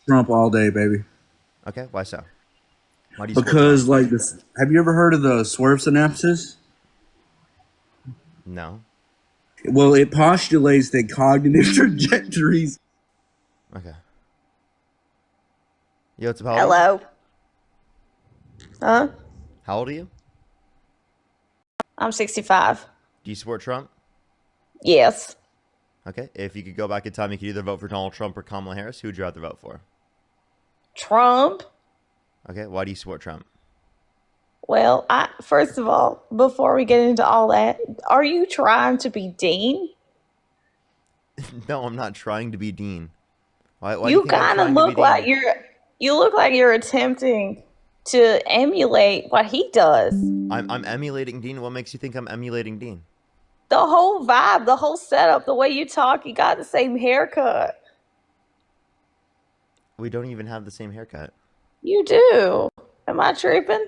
Trump all day, baby. Okay, why so? Why do you support Trump? Because like this, have you ever heard of the swerve synapses? No. Well, it postulates that cognitive trajectories. Okay. Yo, what's up? How old are you? Hello. Huh? How old are you? I'm 65. Do you support Trump? Yes. Okay. If you could go back in time, you could either vote for Donald Trump or Kamala Harris. Who would you rather vote for? Trump? Okay. Why do you support Trump? Well, I first of all, before we get into all that, are you trying to be Dean? No, I'm not trying to be Dean. Why do you You think I'm kind of trying to be look like Dean? you're attempting to emulate what he does. I'm emulating Dean. What makes you think I'm emulating Dean? The whole vibe, the whole setup, the way you talk, you got the same haircut. We don't even have the same haircut. You do. Am I tripping?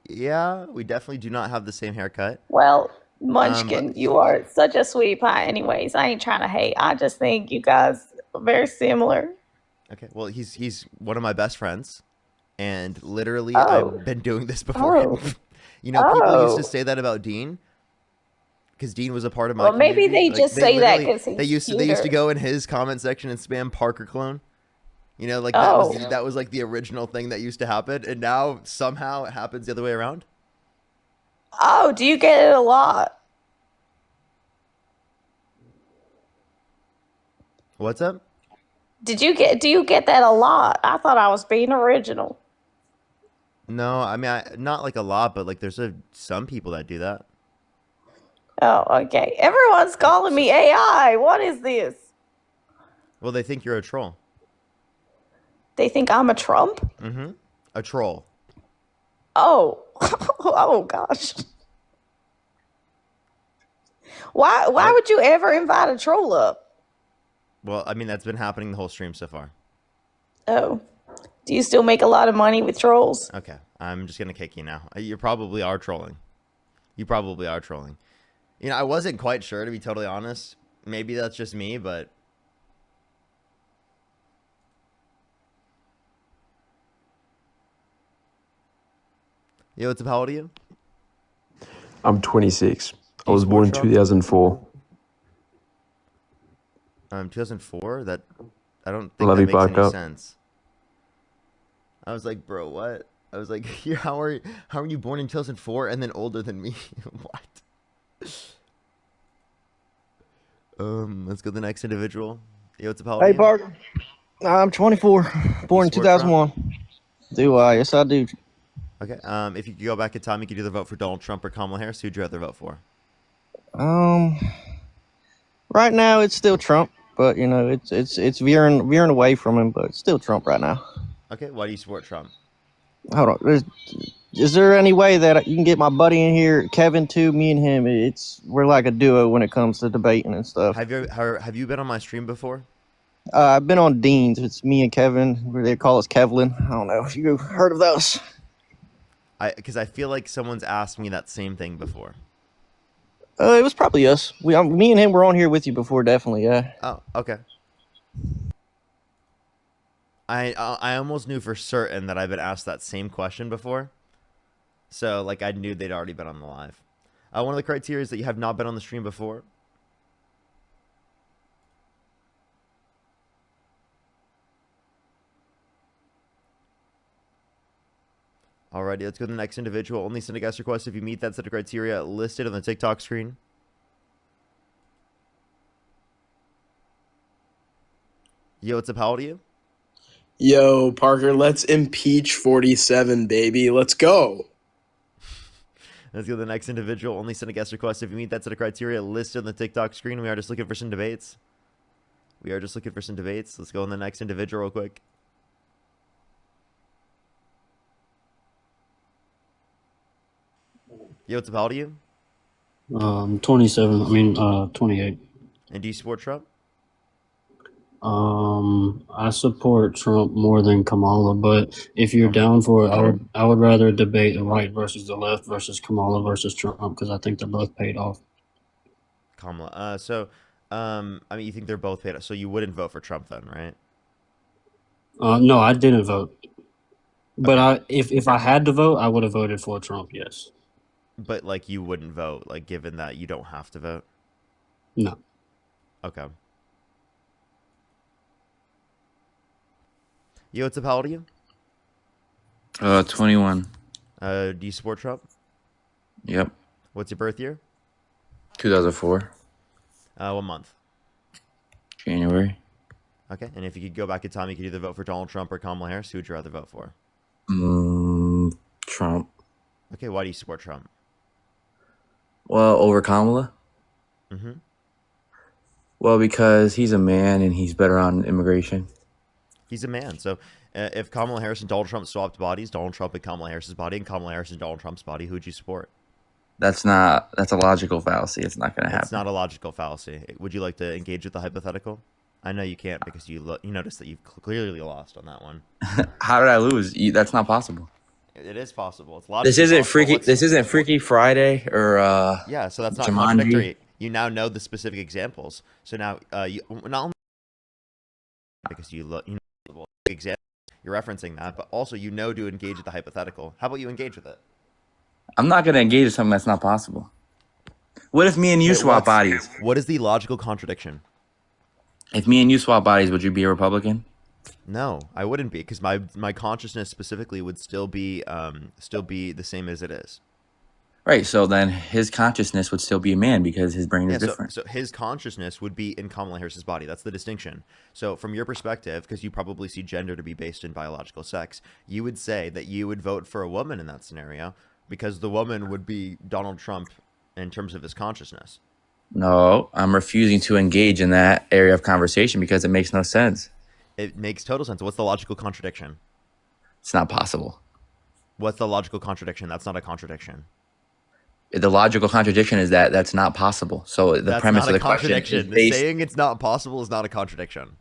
Yeah, we definitely do not have the same haircut. Well, But Munchkin, you are such a sweet pie. Anyways, I ain't trying to hate. I just think you guys are very similar. okay. Well, he's one of my best friends, and literally, Oh, I've been doing this before him. oh, You know, people used to oh. say that about Dean because Dean was a part of my Well, maybe community. they Like just they say that literally because they he's used to cuter. go in his comment section and spam Parker clone. You know, like Oh, that was like the original thing that used to happen, and now somehow it happens the other way around. oh, do you get it a lot? What's up? Do you get that a lot? I thought I was being original. No, I mean not like a lot, but like there's some people that do that. Oh, okay. Everyone's Like, calling me AI. What is this? well, they think you're a troll. They think I'm a Trump? Mm-hmm. A troll. Oh, oh gosh. Why What? would you ever invite a troll up? Well, I mean that's been happening the whole stream so far. Oh, do you still make a lot of money with trolls? Okay, I'm just gonna kick you now. You probably are trolling. You probably are trolling. You know, I wasn't quite sure to be totally honest. Maybe that's just me, but yo, what's up? How old are you? I'm 26. Do I you was born support in Trump? 2004. 2004. That I don't think Love that you, makes any Buttercup. sense. I was like, bro, what? I was like, how are you born in 2004 and then older than me? What? Let's go to the next individual. Yo, what's up? How old are Hey, you? Parker. I'm 24, Do you born in support Trump? 2001. Do I? Yes, I do. Okay. If you could go back in time, you could either vote for Donald Trump or Kamala Harris. Who'd you rather vote for? Um, right now it's still Trump, but it's veering away from him, but it's still Trump right now. Okay. Why do you support Trump? Hold on. Is there any way that you can get my buddy in here, Kevin, too? Me and him, we're like a duo when it comes to debating and stuff. Have you been on my stream before? I've been on Dean's. It's me and Kevin. Where they call us Kevlin. I don't know if you've heard of those. Because I feel like someone's asked me that same thing before. It was probably us. Me and him were on here with you before, definitely. Yeah. Oh, okay. I almost knew for certain that I've been asked that same question before. So like I knew they'd already been on the live. One of the criteria is that you have not been on the stream before. Alrighty, let's go to the next individual. Only send a guest request if you meet that set of criteria listed on the TikTok screen. Yo, what's up? How old are you? Yo, Parker, let's impeach 47, baby. Let's go. Let's go to the next individual. Only send a guest request if you meet that set of criteria listed on the TikTok screen. We are just looking for some debates. Let's go on the next individual real quick. Yo, what's up? How old are you? 27. 28. And do you support Trump? I support Trump more than Kamala, but if you're down for it, I would rather debate the right versus the left versus Kamala versus Trump because I think they're both paid off. Kamala. I mean, you think they're both paid off, so you wouldn't vote for Trump then, right? No, I didn't vote. But Okay. if I had to vote, I would have voted for Trump. Yes. But like you wouldn't vote, like given that you don't have to vote. No. Okay. Yo, what's up? How old are you? 21. Do you support Trump? Yep. What's your birth year? 2004. What month? January. Okay. And if you could go back in time, you could either vote for Donald Trump or Kamala Harris. Who would you rather vote for? Trump. Okay. Why do you support Trump? Well, over Kamala? Mm-hmm. Well, because he's a man and he's better on immigration. He's a man. So if Kamala Harris and Donald Trump swapped bodies, Donald Trump and Kamala Harris's body, and Kamala Harris and Donald Trump's body, who would you support? That's a logical fallacy. It's not going to It's happen. not a logical fallacy. Would you like to engage with the hypothetical? I know you can't because you noticed that you've clearly lost on that one. How did I lose? That's not possible. It is possible. It's logically possible. This isn't Freaky Friday or Yeah, so that's not Jumanji. contradictory. You now know the specific examples. So now you not only because you know the example you're referencing that, but also you know to engage with the hypothetical. How about you engage with it? I'm not going to engage with something that's not possible. What if me and you Okay, swap bodies? What is the logical contradiction? If me and you swap bodies, would you be a Republican? No, I wouldn't be because my consciousness specifically would still be the same as it is. Right. So then his consciousness would still be a man because his brain is different. So his consciousness would be in Kamala Harris's body. That's the distinction. So from your perspective, because you probably see gender to be based in biological sex, you would say that you would vote for a woman in that scenario because the woman would be Donald Trump in terms of his consciousness. No, I'm refusing to engage in that area of conversation because it makes no sense. It makes total sense. What's the logical contradiction? It's not possible. What's the logical contradiction? That's not a contradiction. The logical contradiction is that that's not possible. So the premise of the question is based. Saying it's not possible is not a contradiction.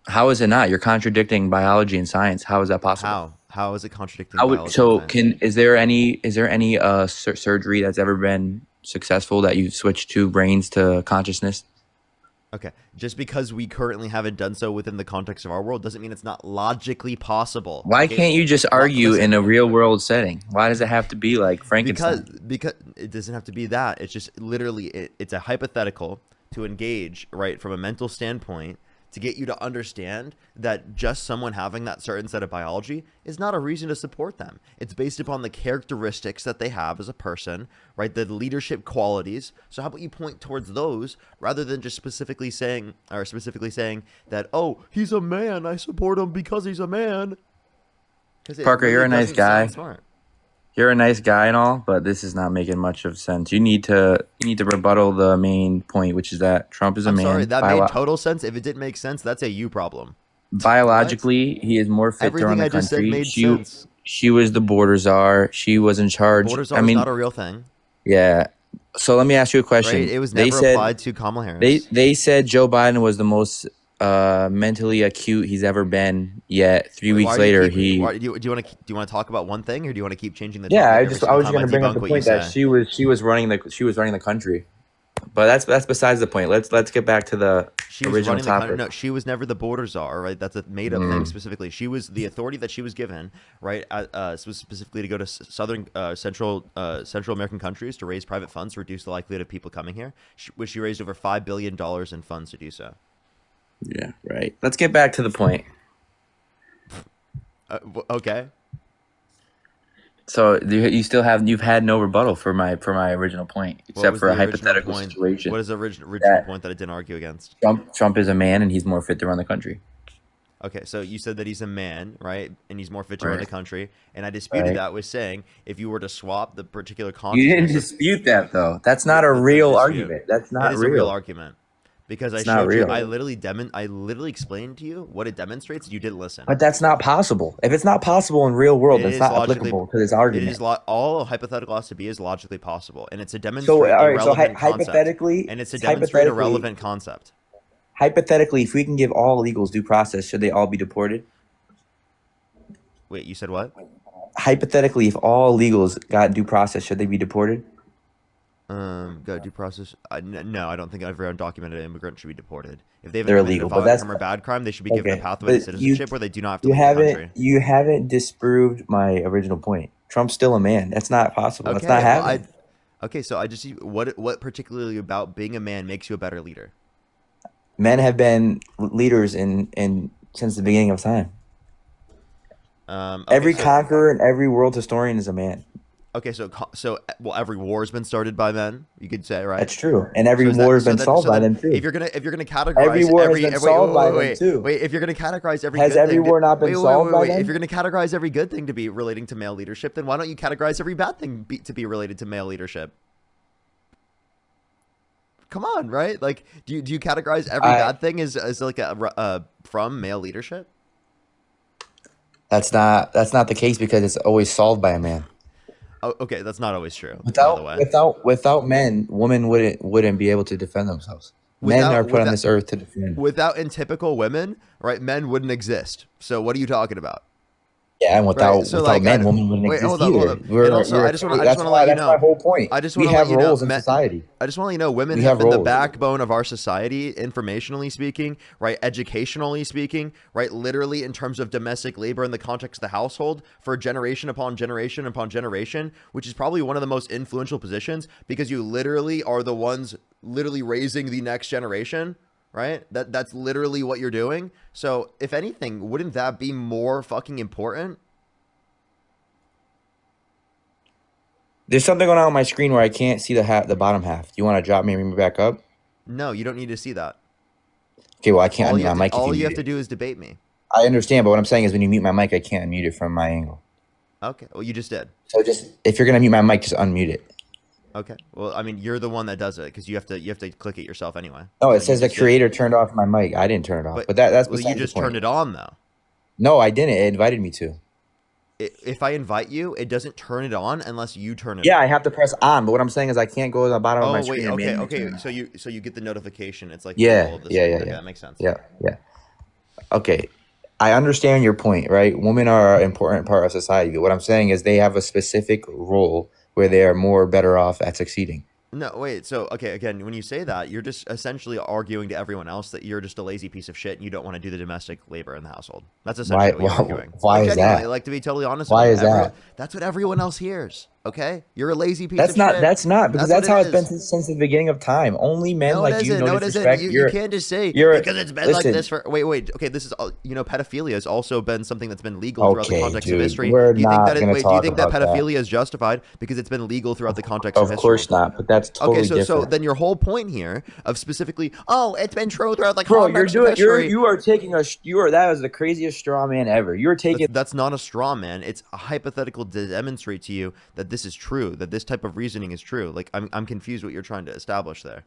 How is it not? You're contradicting biology and science. How is that possible? How is it contradicting biology? So is there any surgery that's ever been successful that you switch two brains to consciousness? Okay, just because we currently haven't done so within the context of our world doesn't mean it's not logically possible. Why can't you just argue in a real world setting? Why does it have to be like Frankenstein? Because it doesn't have to be that. It's just literally it's a hypothetical to engage, right, from a mental standpoint to get you to understand that just someone having that certain set of biology is not a reason to support them. It's based upon the characteristics that they have as a person, right? The leadership qualities. So how about you point towards those rather than just specifically saying that, oh, he's a man, I support him because he's a man. Parker, you're a nice guy. You're a nice guy and all, but this is not making much of sense. You need to rebuttal the main point, which is that Trump is a man. I'm sorry, that made total sense. If it didn't make sense, that's a you problem. Biologically, he is more fit to run the country. Everything I just said made sense. She was the border czar. She was in charge. Border czar is not a real thing. Yeah. So let me ask you a question. Right? It was never applied to Kamala Harris. They said Joe Biden was the most mentally acute he's ever been. Yet 3 weeks later, do you want to talk about one thing, or do you want to keep changing the? Yeah, I was going to bring up the point that she was running the country. But that's besides the point. Let's get back to the original topic. No, she was never the border czar, right? That's a made-up thing specifically. She was the authority that she was given, right? Was specifically to go to central American countries to raise private funds to reduce the likelihood of people coming here. She raised over $5 billion in funds to do so. Yeah, right. Let's get back to the point. Okay. So you've had no rebuttal for my original point, except for a hypothetical situation. What is the original point that I didn't argue against? Trump is a man and he's more fit to run the country. Okay, so you said that he's a man, right? And he's more fit to run the country. And I disputed that with saying if you were to swap the particular consciousness. You didn't dispute that though. That's not a real argument. That's not real. It is a real argument. Because I showed you, I literally explained to you what it demonstrates. You didn't listen. But that's not possible. If it's not possible in real world, it's not applicable to this argument. It is all hypothetical has to be is logically possible, and it's a demonstrate hypothetically, and it's a demonstrate a relevant concept. Hypothetically, if we can give all illegals due process, should they all be deported? Wait, you said what? Hypothetically, if all illegals got due process, should they be deported? Go due process. No, I don't think every undocumented immigrant should be deported. If they haven't They're committed a illegal, but violent that's crime or bad crime, they should be given a okay. pathway to But citizenship where they do not have to leave the country. you haven't disproved my original point. Trump's still a man. That's not possible. That's not Okay, well, happening. okay, so I just see what particularly about being a man makes you a better leader. Men have been leaders in since the beginning of time. Every conqueror and every world historian is a man. Okay, so well, every war has been started by men. You could say, right? That's true, and every war has been solved by them too. If you're gonna categorize every war has been solved by them too. Wait, if you're gonna categorize every has good every thing war not been solved by them? If you're gonna categorize every good thing to be relating to male leadership, then why don't you categorize every bad thing to be related to male leadership? Come on, right? Like, do you categorize every bad thing as like from male leadership? That's not the case because it's always solved by a man. Oh, okay, that's not always true. By the way. Without men, women wouldn't be able to defend themselves. Men are put on this earth to defend. Without typical women, right? Men wouldn't exist. So what are you talking about? Yeah, and without men, women wouldn't exist either. And also, I just want to let you know. That's my whole point. I just we want to have let you know, roles in society. I just want to let you know, women have been the backbone of our society, informationally speaking, right? Educationally speaking, right? Literally in terms of domestic labor in the context of the household for generation upon generation upon generation, which is probably one of the most influential positions because you literally are the ones literally raising the next generation. Right? That's literally what you're doing. So if anything, wouldn't that be more fucking important? There's something going on my screen where I can't see the bottom half. Do you want to drop me and bring me back up? No, you don't need to see that. Okay, well, I can't unmute my mic. All you have to do is debate me. I understand, but what I'm saying is when you mute my mic, I can't unmute it from my angle. Okay, well, you just did. So if you're going to mute my mic, just unmute it. Okay. Well, I mean, you're the one that does it because you have to click it yourself anyway. No, it says the creator turned off my mic. I didn't turn it off. But that's well, you just turned it on though. No, I didn't. It invited me to. If I invite you, it doesn't turn it on unless you turn it on. Yeah, I have to press on, but what I'm saying is I can't go to the bottom of my screen. Okay. So you get the notification. It's like yeah. That makes sense. Yeah. Okay. I understand your point, right? Women are an important part of society. But what I'm saying is they have a specific role where they are better off at succeeding. No, wait. So, okay, again, when you say that, you're just essentially arguing to everyone else that you're just a lazy piece of shit and you don't want to do the domestic labor in the household. That's essentially what you're arguing. Why is that? Like, to be totally honest why is that? That's what everyone else hears, okay? You're a lazy piece of shit. That's not, because that's how it's been since the beginning of time. Only men like you know disrespect. You can't just say, because it's been like this for... Wait. Okay, this is... pedophilia has also been something that's been legal throughout the context of history. Do you think that pedophilia is justified because it's been legal throughout the context of history? Of course not, but that's totally different. So then your whole point here of specifically, it's been true throughout the context of history. You are taking that was the craziest straw man ever. You're taking... That's not a straw man. It's a hypothetical to demonstrate to you that this is true, that this type of reasoning is true. Like, I'm confused what you're trying to establish there.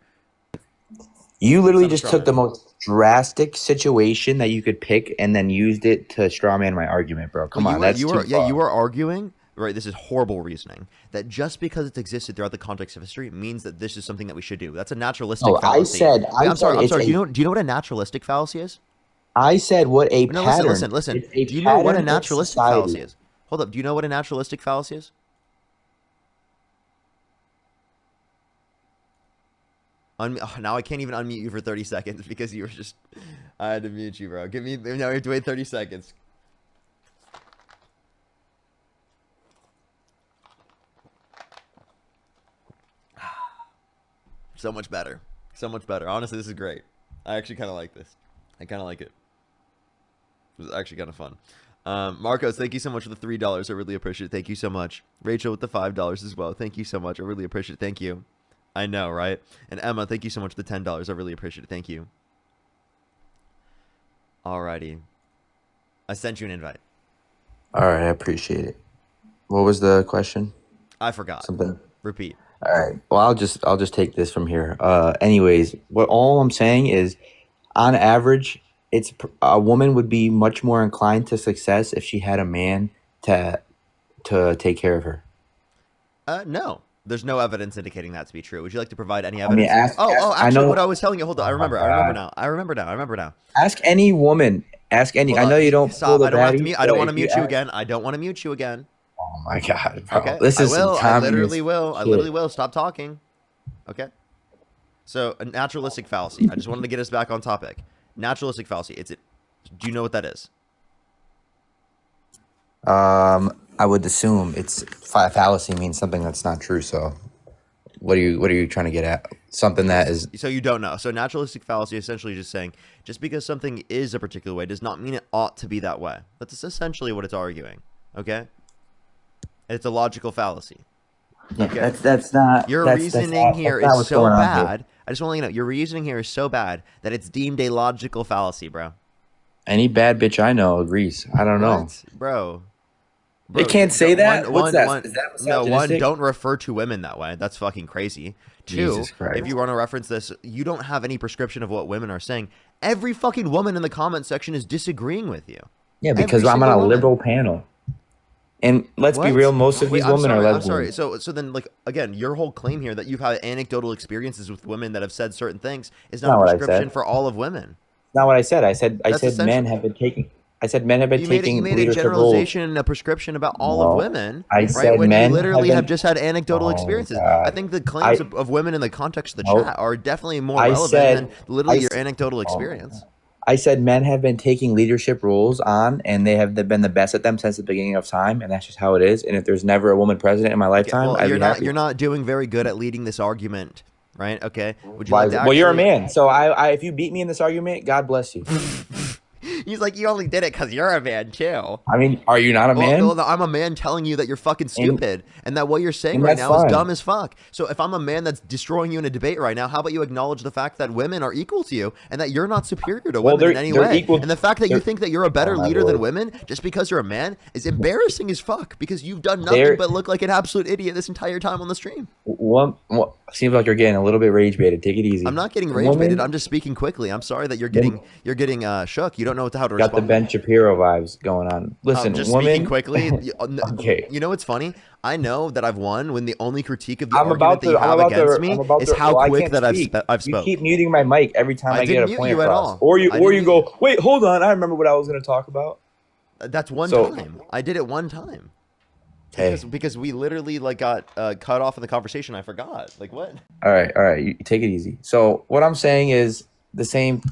You literally just took the most drastic situation that you could pick and then used it to strawman my argument, bro. Come on, that's too far. Yeah, you are arguing, right? This is horrible reasoning. That just because it's existed throughout the context of history means that this is something that we should do. That's a naturalistic fallacy. I'm sorry. Do you know what a naturalistic fallacy is? I said what a pattern. Listen. Do you know what a naturalistic fallacy is? Hold up. Do you know what a naturalistic fallacy is? Now I can't even unmute you for 30 seconds because you were just... I had to mute you, bro. Now we have to wait 30 seconds. So much better. Honestly, this is great. I actually kind of like this. I kind of like it. It was actually kind of fun. Marcos, thank you so much for the $3. I really appreciate it. Thank you so much. Rachel with the $5 as well. Thank you so much. I really appreciate it. Thank you. I know, right? And Emma, thank you so much for the $10. I really appreciate it. Thank you. Alrighty. I sent you an invite. All right, I appreciate it. What was the question? I forgot. Something. Repeat. All right. Well, I'll just take this from here. Anyways, all I'm saying is, on average, a woman would be much more inclined to success if she had a man to take care of her. No. There's no evidence indicating that to be true. Would you like to provide any evidence? Actually, what I was telling you. Hold on. I remember now. Ask any woman. Ask any. I know you don't. Stop. I don't want to mute you again. I don't want to mute you again. Oh my God, bro. Okay. This is I literally will. Stop talking. Okay. So a naturalistic fallacy. I just wanted to get us back on topic. Naturalistic fallacy. Do you know what that is? I would assume it's fallacy means something that's not true. So, what are you trying to get at? Something that is. So you don't know. So naturalistic fallacy is essentially just saying just because something is a particular way does not mean it ought to be that way. That's essentially what it's arguing. Okay. It's a logical fallacy. Yeah, Okay. that's not. Your reasoning here is so bad. I just want to let you know your reasoning here is so bad that it's deemed a logical fallacy, bro. Any bad bitch I know agrees. I don't know, bro. They can't say that. What's that? Is that misogynistic? Don't refer to women that way. That's fucking crazy. Two, if you want to reference this, you don't have any prescription of what women are saying. Every fucking woman in the comment section is disagreeing with you. Yeah, because I'm on a liberal panel. And let's be real, most of these women are lesbians. I'm sorry. So then, like, again, your whole claim here that you've had anecdotal experiences with women that have said certain things is not a prescription for all of women. Not what I said. I said men have been taking. I said men have been taking. You made a generalization and a prescription about all of women. I said when men you literally have just had anecdotal experiences. God. I think the claims of women in the context of the chat are definitely more relevant than literally your anecdotal experience. I said men have been taking leadership roles on, and they have been the best at them since the beginning of time, and that's just how it is. And if there's never a woman president in my lifetime, I'd be happy. You're not doing very good at leading this argument, right? Okay. Would you like to well, you're a man, so if you beat me in this argument, God bless you. He's like, you only did it because you're a man too. I mean, are you not a man? No, I'm a man telling you that you're fucking stupid and that what you're saying right now is dumb as fuck. So if I'm a man that's destroying you in a debate right now, how about you acknowledge the fact that women are equal to you and that you're not superior to women in any way? And the fact that you think that you're a better leader than women just because you're a man is embarrassing as fuck because you've done nothing but look like an absolute idiot this entire time on the stream. Seems like you're getting a little bit rage baited. Take it easy. I'm not getting rage baited. I'm just speaking quickly. I'm sorry that you're getting shook. You don't know how to respond. Got the Ben Shapiro vibes going on. Listen, just woman. Speaking quickly. Okay. You know what's funny? I know that I've won when the only critique of the argument that you have against me is how quick that I've spoke. You keep muting my mic every time I get a point across. Or you go, wait, hold on. I remember what I was going to talk about. That's one time. I did it one time. Because we literally got cut off in the conversation. I forgot. Like what? All right. You take it easy. So what I'm saying is the same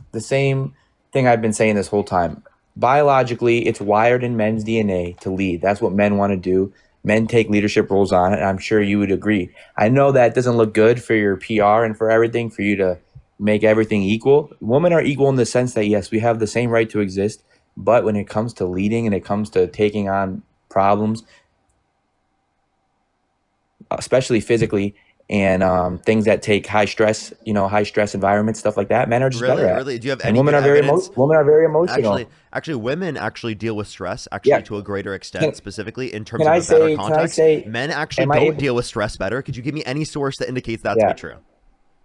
thing I've been saying this whole time. Biologically, it's wired in men's DNA to lead. That's what men want to do. Men take leadership roles on it, and I'm sure you would agree. I know that doesn't look good for your PR and for everything, for you to make everything equal. Women are equal in the sense that, yes, we have the same right to exist, but when it comes to leading and it comes to taking on problems, especially physically, and things that take high stress environments, stuff like that, men are just better at. Really? Do you have any women are very emotional. Actually, women actually deal with stress to a greater extent, specifically in terms of a better context. Men actually don't deal with stress better. Could you give me any source that indicates that to be true?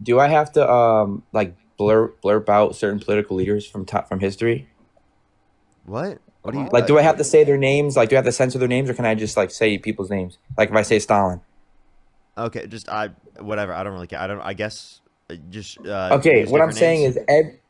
Do I have to blurb out certain political leaders from history? What? What do you like? Do I have to say their names? Like, do I have to censor their names, or can I just say people's names? Like, if I say Stalin. Okay, whatever. I don't really care. I guess just. Okay, what I'm saying is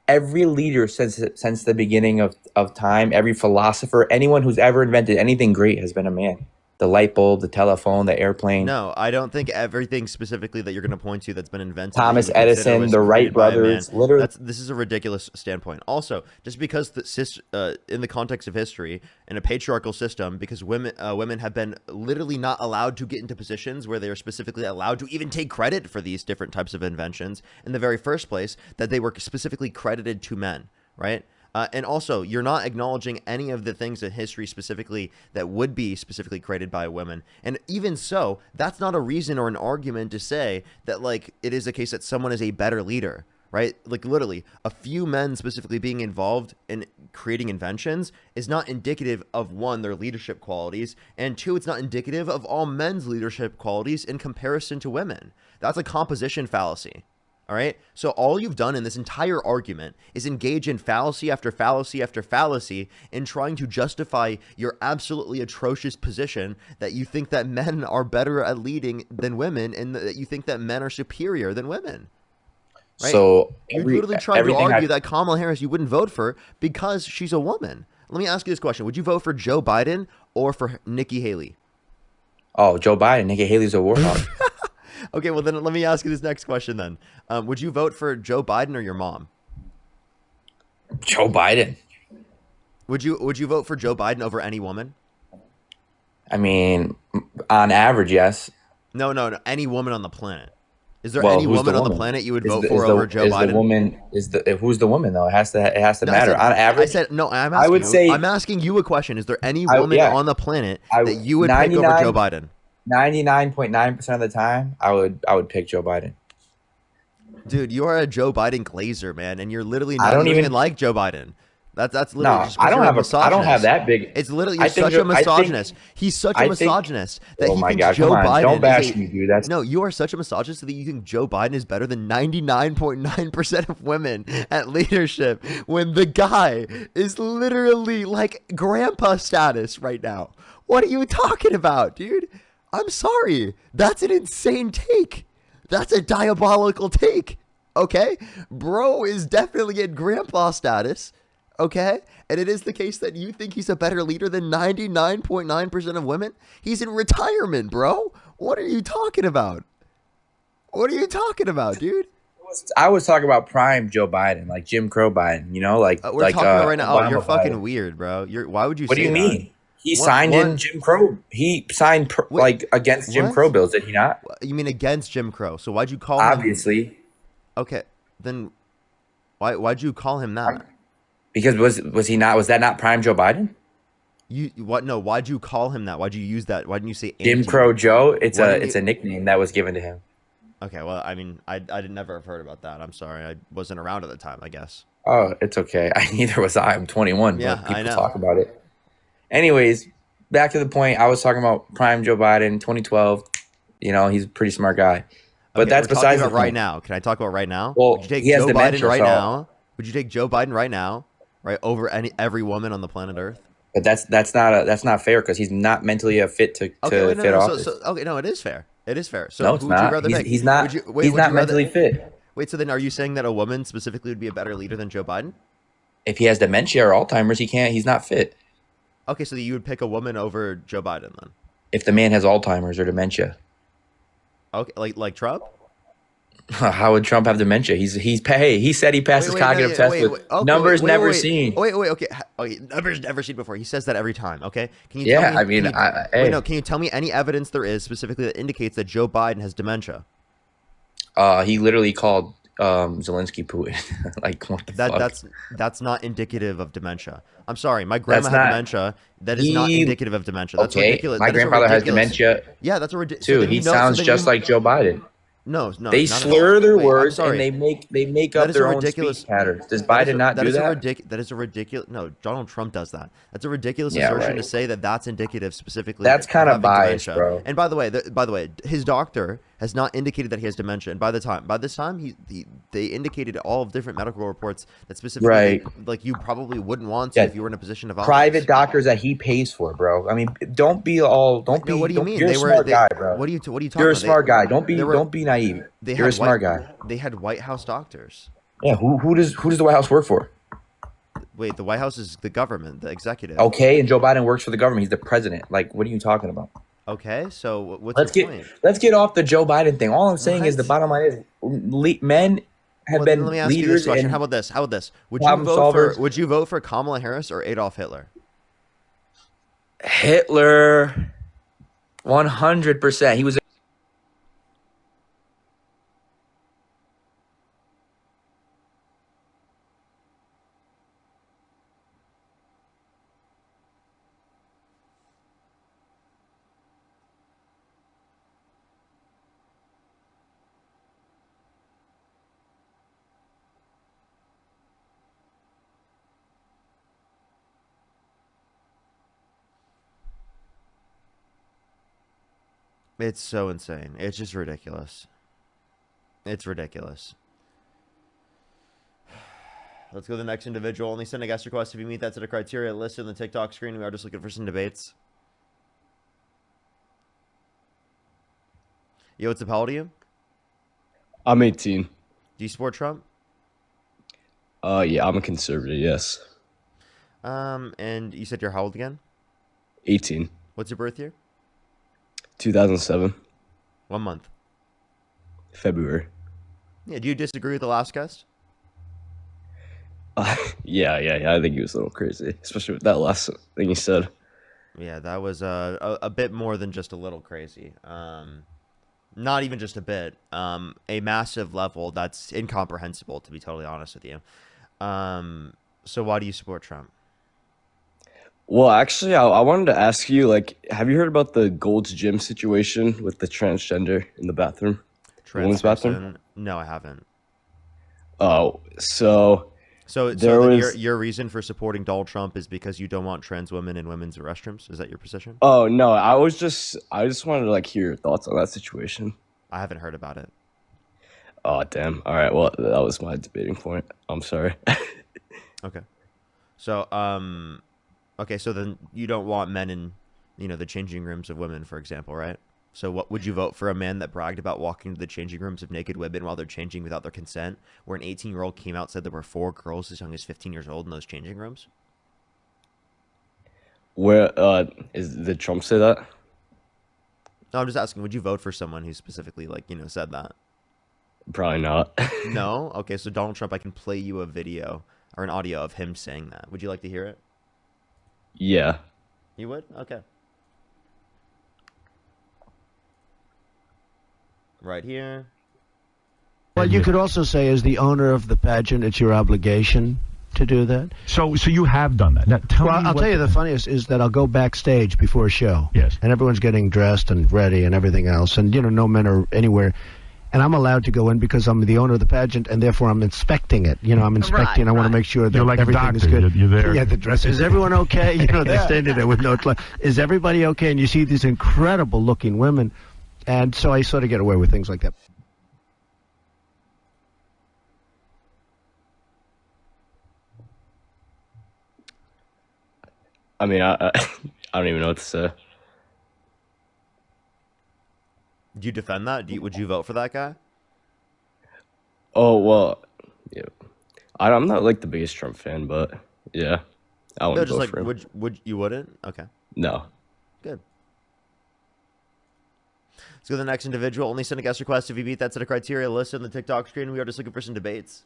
every leader since the beginning of time, every philosopher, anyone who's ever invented anything great has been a man. The light bulb, the telephone, the airplane. No, I don't think everything specifically that you're going to point to that's been invented. Thomas Edison, the Wright brothers, literally. This is a ridiculous standpoint. Also, just because in the context of history, in a patriarchal system, because women have been literally not allowed to get into positions where they are specifically allowed to even take credit for these different types of inventions in the very first place, that they were specifically credited to men, right? And also, you're not acknowledging any of the things in history specifically that would be specifically created by women. And even so, that's not a reason or an argument to say that, it is a case that someone is a better leader, right? Like, literally, a few men specifically being involved in creating inventions is not indicative of, one, their leadership qualities, and two, it's not indicative of all men's leadership qualities in comparison to women. That's a composition fallacy. All right. So all you've done in this entire argument is engage in fallacy after fallacy after fallacy in trying to justify your absolutely atrocious position that you think that men are better at leading than women and that you think that men are superior than women. Right? So you're literally trying to argue that Kamala Harris you wouldn't vote for because she's a woman. Let me ask you this question. Would you vote for Joe Biden or for Nikki Haley? Oh, Joe Biden. Nikki Haley's a warthog. Okay, well then let me ask you this next question then. Would you vote for Joe Biden or your mom? Joe Biden. Would you vote for Joe Biden over any woman? I mean, on average, yes. No, any woman on the planet. Is there Well, any who's the woman on the woman? planet you would Is vote the for is the over Joe is the Biden? woman who's the woman though? It has to No, matter. On I average, said no. I'm I asking would you. say I'm asking you a question. Is there any I woman yeah on the planet I that you would pick over Joe 99 Biden? 99.9% of the time I would pick Joe Biden. Dude, you are a Joe Biden glazer, man, and you're literally I not. don't You don't even even like Joe Biden. That's literally no. just I because don't you're a have I don't have misogynist. that big. It's literally I you're think such a I think misogynist. He's such a I think. misogynist that Oh he my thinks God! Come Joe on! Don't Biden is bash a. me, dude. That's No, you are such a misogynist that you think Joe Biden is better than 99.9% of women at leadership when the guy is literally like grandpa status right now. What are you talking about, dude? I'm sorry. That's an insane take. That's a diabolical take. Okay? Bro is definitely in grandpa status. Okay? And it is the case that you think he's a better leader than 99.9% of women? He's in retirement, bro. What are you talking about? What are you talking about, dude? I was talking about prime Joe Biden, like Jim Crow Biden. You know, We're talking about right now. Oh, you're Obama fucking Biden. weird, bro. Why would you What do say you that? mean? He signed in Jim Crow. He signed Wait, like against Jim what? Crow bills, did he not? You mean against Jim Crow? So why'd you call him? Obviously, Okay, then why'd you call him that? because was he not? Was that not prime Joe Biden? You what? No, why'd you call him that? Why'd you use that? Why didn't you say Jim anti? Crow Joe. It's Why didn't a nickname that was given to him. Okay, well, I mean, I did never have heard about that. I'm sorry, I wasn't around at the time. I guess. Oh, it's okay. Neither was I. I'm 21, Yeah, but I people know. talk about it. Anyways, back to the point. I was talking about prime Joe Biden, 2012. You know, he's a pretty smart guy. But Okay, that's we're talking besides the about right point. now. Can I talk about right now? Well, Would you take he has Joe Biden dementia, right so now? Would you take Joe Biden right now, right over every woman on the planet Earth? but that's not fair because he's not mentally fit to Okay, wait, no, fit no. office. Okay, no, it is fair. It is fair. So No, it's who would you not. rather pick? He's not. Would you wait? He's Would not you rather? mentally fit. Wait, so then are you saying that a woman specifically would be a better leader than Joe Biden? If he has dementia or Alzheimer's, he can't. He's not fit. Okay, so you would pick a woman over Joe Biden then? If the man has Alzheimer's or dementia, Okay, like Trump? how would Trump have dementia? Hey, he said he passes cognitive tests with numbers never seen. Wait, okay. Okay, numbers never seen before. He says that every time. Okay, can you Yeah, tell me? I mean, wait, no. Can you tell me any evidence there is specifically that indicates that Joe Biden has dementia? He literally called Zelensky Putin. Like, what the fuck? That's not indicative of dementia. I'm sorry, my grandma That's had not. dementia. That is not indicative of dementia. That's Okay, ridiculous. my That is a grandfather has ridiculous- dementia Yeah, that's a ridiculous. too. He sounds just like Joe Biden. No, They not at slur all. their Wait, I'm words sorry. and they make That up is a their own ridiculous- speech patterns. Does Biden not do that? That is a ridiculous. No, Donald Trump does that. That's a ridiculous Yeah, assertion right. to say that that's indicative specifically. That's of kinda having biased, dementia. bro. And by the way, his doctor has not indicated that he has dementia. And by this time, they indicated all of different medical reports that specifically, Right. like you probably wouldn't want to Yeah. if you were in a position of office. Private doctors that he pays for, bro. I mean, don't be all. Don't be. No, what do you mean? You're a smart guy, bro. What are you talking You're a about? smart guy. Don't they were- be naive. They You're a had smart guy. They had White House doctors. Yeah. Who does the White House work for? Wait, the White House is the government, the executive. Okay, and Joe Biden works for the government. He's the president. Like, what are you talking about? Okay, so what's your point? Let's get off the Joe Biden thing. All I'm saying is What? the bottom line is men have Well, been let me ask you this leaders question. and How about this? problem solvers. Would you vote for Kamala Harris or Adolf Hitler? Hitler, 100%. He was. It's so insane. It's just ridiculous. It's ridiculous. Let's go to the next individual. Only send a guest request if you meet that set of criteria listed on the TikTok screen. We are just looking for some debates. Yo, what's up? How old are you? I'm 18. Do you support Trump? Yeah, I'm a conservative, yes. And you said you're how old again? 18. What's your birth year? 2007. 1 month. February. Yeah. Do you disagree with the last guest? Yeah. I think he was a little crazy, especially with that last thing he said. Yeah, that was a bit more than just a little crazy. Not even just a bit. A massive level that's incomprehensible, to be totally honest with you. So why do you support Trump? Well, actually, I wanted to ask you, like, have you heard about the Gold's Gym situation with the transgender in the bathroom, the Trans women's bathroom? person? No, I haven't. Oh, so So there then your was. your reason for supporting Donald Trump is because you don't want trans women in women's restrooms? Is that your position? Oh no, I just wanted to like hear your thoughts on that situation. I haven't heard about it. Oh damn. All right. Well, that was my debating point. I'm sorry. Okay. So okay, so then you don't want men in, the changing rooms of women, for example, right? So what would you vote for a man that bragged about walking to the changing rooms of naked women while they're changing without their consent, where an 18-year-old came out and said there were 4 girls as young as 15 years old in those changing rooms? Where did Trump say that? No, I'm just asking, would you vote for someone who specifically said that? Probably not. No? Okay, so Donald Trump, I can play you a video or an audio of him saying that. Would you like to hear it? Yeah. You would? Okay. Right here. Well, you could also say, as the owner of the pageant, it's your obligation to do that. So you have done that. Now, tell me I'll tell you the funniest is that I'll go backstage before a show. Yes. And everyone's getting dressed and ready and everything else. And, no men are anywhere. And I'm allowed to go in because I'm the owner of the pageant, and therefore I'm inspecting it. I'm inspecting. I want to make sure that You're like everything a is doctor. good. You're there. Yeah, the dress. Is everyone okay? They're standing there with no clothes. Is everybody okay? And you see these incredible-looking women. And so I sort of get away with things like that. I mean, I don't even know what to say. Do you defend that? Would you vote for that guy? Oh well, yeah. I'm not like the biggest Trump fan, but yeah, I No, wouldn't just vote like for him. would you wouldn't? Okay, No. good. Let's go to the next individual. Only send a guest request if you meet that set of criteria listed on the TikTok screen. We are just looking for some debates.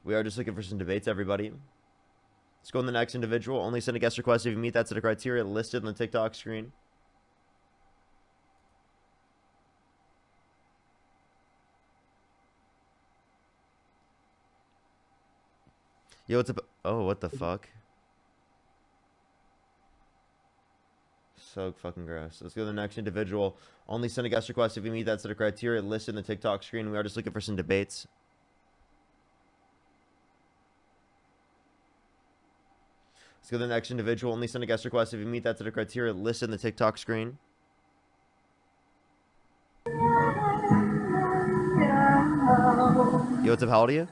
Everybody. Let's go to the next individual. Only send a guest request if you meet that set of criteria listed on the TikTok screen. Yo, what's up? Oh, what the fuck? So fucking gross. Let's go to the next individual. Only send a guest request if you meet that set of criteria listed in the TikTok screen. We are just looking for some debates. Let's go to the next individual. Only send a guest request if you meet that set of criteria listed in the TikTok screen. Yo, what's up? How old are you?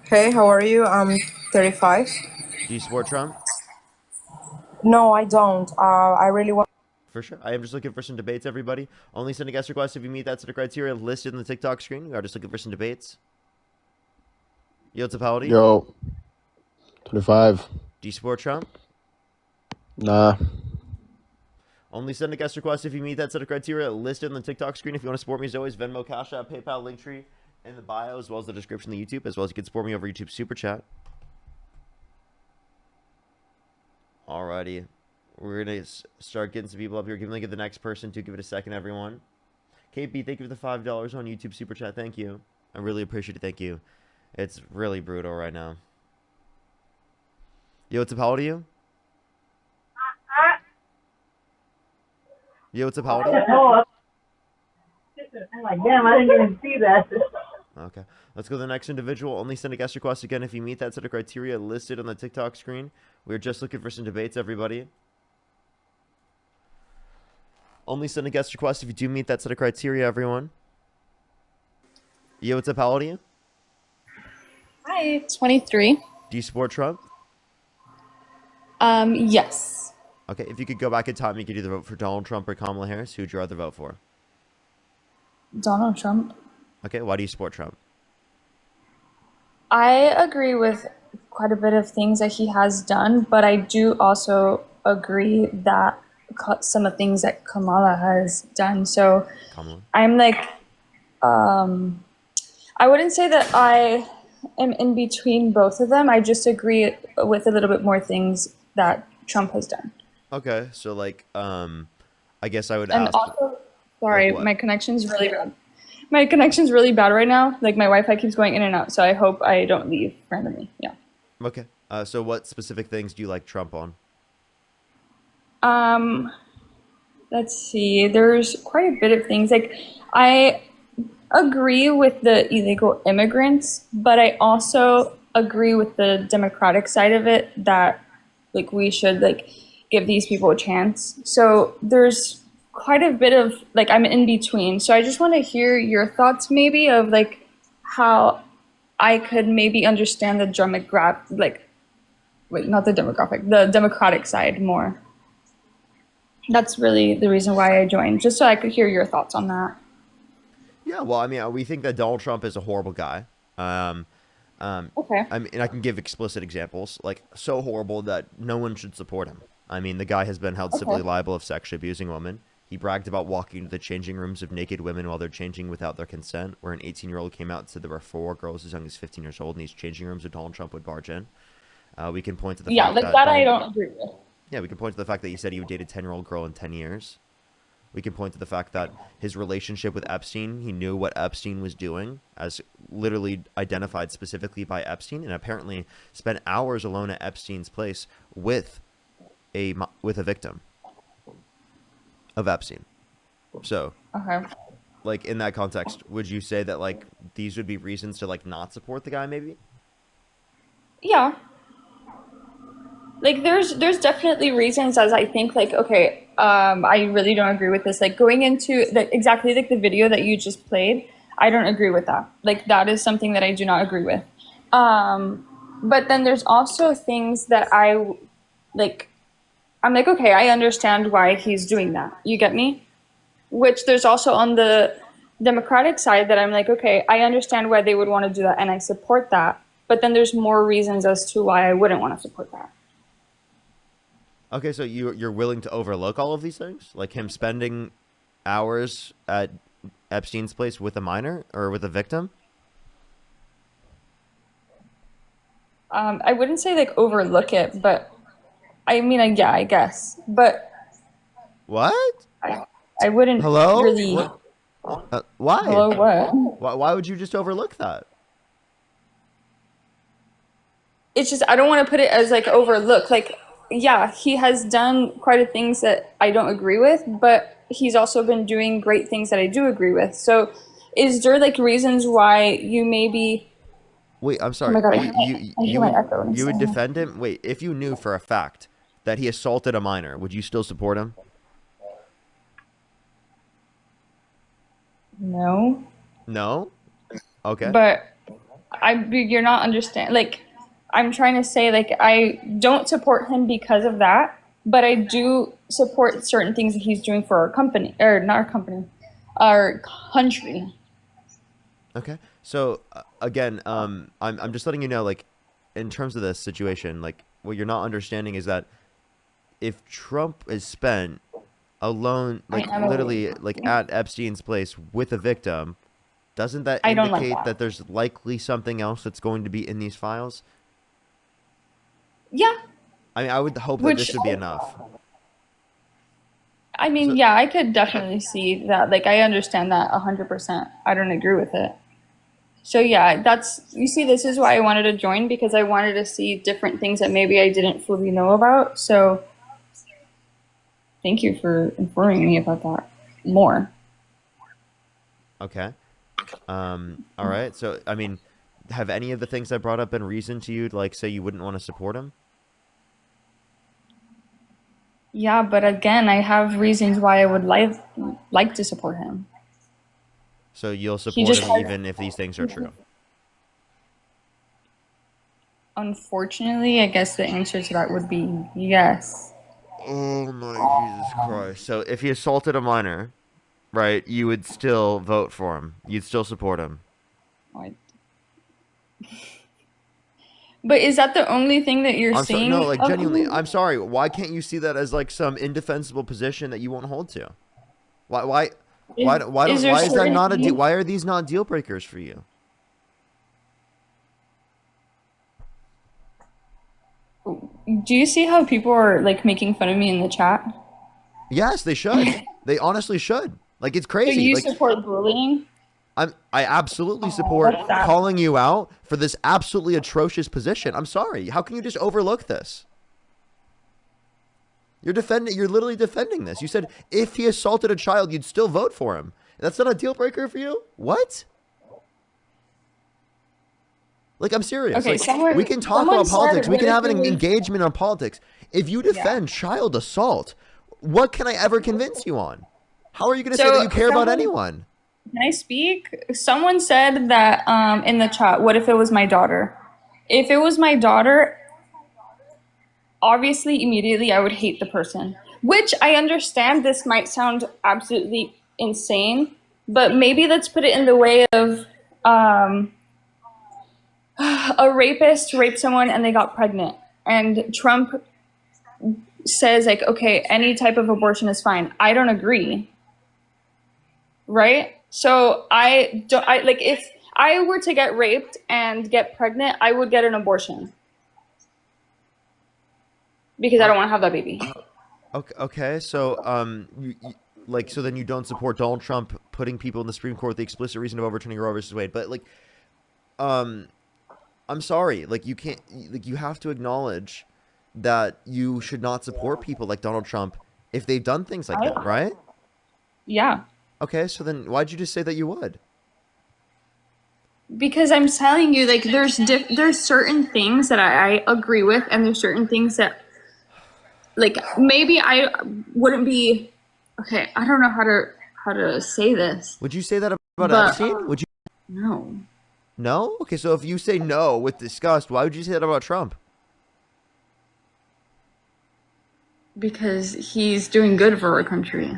Hey, how are you? I'm 35. Do you support Trump? No, I don't. I really want. For sure. I am just looking for some debates, everybody. Only send a guest request if you meet that set of criteria listed in the TikTok screen. We are just looking for some debates. Yo, what's up? How old are you? Yo, 25. Do you support Trump? Nah. Only send a guest request if you meet that set of criteria listed in the TikTok screen. If you want to support me as always, Venmo, Cash App, PayPal, Linktree in the bio, as well as the description of the YouTube, as well as you can support me over YouTube Super Chat. Alrighty. We're going to start getting some people up here. Give the next person to give it a second, everyone. KB, thank you for the $5 on YouTube Super Chat. Thank you. I really appreciate it. Thank you. It's really brutal right now. Yo, what's up? How old are you? Yo, what's up? How old are you? I'm like, damn, I didn't even see that. Okay. Let's go to the next individual. Only send a guest request again if you meet that set of criteria listed on the TikTok screen. We're just looking for some debates, everybody. Only send a guest request if you do meet that set of criteria, everyone. Yo, what's up? How old are you? Hi, 23. Do you support Trump? Yes. Okay, if you could go back in time, you could either vote for Donald Trump or Kamala Harris. Who'd you rather vote for? Donald Trump. Okay, why do you support Trump? I agree with quite a bit of things that he has done, but I do also agree that some of the things that Kamala has done. So Kamala. I'm like, I wouldn't say that I am in between both of them. I just agree with a little bit more things that Trump has done. Okay, so like, I guess I would And ask, also, like, sorry, what? my connection's really bad. My connection's really bad right now. Like my Wi-Fi keeps going in and out, so I hope I don't leave randomly. Yeah. Okay. So what specific things do you like Trump on? Um, let's see. There's quite a bit of things. Like I agree with the illegal immigrants, but I also agree with the democratic side of it that like we should like give these people a chance. So there's quite a bit of like I'm in between. So I just want to hear your thoughts maybe of like how I could maybe understand the not the demographic, the democratic side more. That's really the reason why I joined, just so I could hear your thoughts on that. Yeah, well, I mean, we think that Donald Trump is a horrible guy. Okay. I mean, and I can give explicit examples, like so horrible that no one should support him. I mean, the guy has been held civilly Okay. liable of sexually abusing women. He bragged about walking into the changing rooms of naked women while they're changing without their consent, where an 18-year-old came out and said there were 4 girls as young as 15 years old in these changing rooms that Donald Trump would barge in. We can point to the Yeah, fact like that that I Donald, don't agree with. yeah, we can point to the fact that he said he would date a 10-year-old girl in 10 years. We can point to the fact that his relationship with Epstein, he knew what Epstein was doing, as literally identified specifically by Epstein, and apparently spent hours alone at Epstein's place with a victim of Epstein. So, Okay. like, in that context, would you say that, like, these would be reasons to, like, not support the guy, maybe? Yeah. Like there's definitely reasons as I think like okay, I really don't agree with this. Like going into exactly like the video that you just played, I don't agree with that. Like that is something that I do not agree with. But then there's also things that like I'm like okay, I understand why he's doing that. You get me? Which there's also on the Democratic side that I'm like okay, I understand why they would want to do that and I support that. But then there's more reasons as to why I wouldn't want to support that. Okay, so you're willing to overlook all of these things? Like him spending hours at Epstein's place with a minor or with a victim? I wouldn't say like overlook it, but I mean, yeah, I guess. But What? I wouldn't Hello? really. What? Why? Hello, what? Why would you just overlook that? It's just I don't want to put it as like overlook. Like, yeah, he has done quite a things that I don't agree with, but he's also been doing great things that I do agree with. So, is there like reasons why you maybe? Wait, I'm Oh sorry. my god, I hear my echo. When I'm You would saying that. defend him? Wait, if you knew for a fact that he assaulted a minor, would you still support him? No. No? Okay. But you're not understand. Like, I'm trying to say, like, I don't support him because of that, but I do support certain things that he's doing for our company, or not our company, our country. Okay. So again, I'm just letting you know, like, in terms of this situation, like, what you're not understanding is that if Trump is spent alone, like, I am literally, like, at Epstein's place with a victim, doesn't that I don't like indicate that. that there's likely something else that's going to be in these files? Yeah. I mean, I would hope that Which this would be enough. I mean, yeah, I could definitely see that. Like, I understand that 100%. I don't agree with it. So yeah, you see, this is why I wanted to join because I wanted to see different things that maybe I didn't fully know about. So thank you for informing me about that more. Okay. All right. So, I mean, have any of the things I brought up been reason to you to, like, say you wouldn't want to support him? Yeah, but again, I have reasons why I would like to support him. So you'll He support just him has, even if these things are true? unfortunately, I guess the answer to that would be yes. Oh my Jesus Christ. So if he assaulted a minor, right, you would still vote for him. You'd still support him. Like, But is that the only thing that you're I'm sorry. seeing No, like of genuinely, him? I'm sorry. Why can't you see that as like some indefensible position that you won't hold to? Why? Why? Is, is there Why is that certain not a deal? things? Why are these not deal breakers for you? Do you see how people are like making fun of me in the chat? Yes, they should. They honestly should. Like it's So crazy. you Like support bullying? I absolutely Oh, support that's sad. calling you out for this absolutely atrocious position. I'm sorry. How can you just overlook this? You're literally defending this. You said if he assaulted a child, you'd still vote for him. That's not a deal breaker for you? What? Like, I'm serious. Okay, Like, we can talk someone about said, politics. We what can if have it an was? engagement on politics. If you defend child assault, what can I ever convince you on? How are you going to say that So you care about someone, anyone? can I speak? Someone said that in the chat, what if it was my daughter? If it was my daughter, obviously immediately I would hate the person. Which I understand this might sound absolutely insane, but maybe let's put it in the way of a rapist raped someone and they got pregnant. And Trump says like, okay, any type of abortion is fine. I don't agree. Right? So I don't I like if I were to get raped and get pregnant, I would get an abortion because I don't want to have that baby. Okay, so like, so then you don't support Donald Trump putting people in the Supreme Court with the explicit reason of overturning Roe versus Wade. But like, um, I'm sorry, like you can't, like you have to acknowledge that you should not support people like Donald Trump if they've done things like that, right? Yeah. Okay, so then why'd you just say that you would? Because I'm telling you, like there's certain things that I agree with, and there's certain things that like maybe I wouldn't be okay. I don't know how to say this. Would you say that about But Epstein? Would you? no, No? Okay, so if you say no with disgust, why would you say that about Trump? because he's doing good for our country.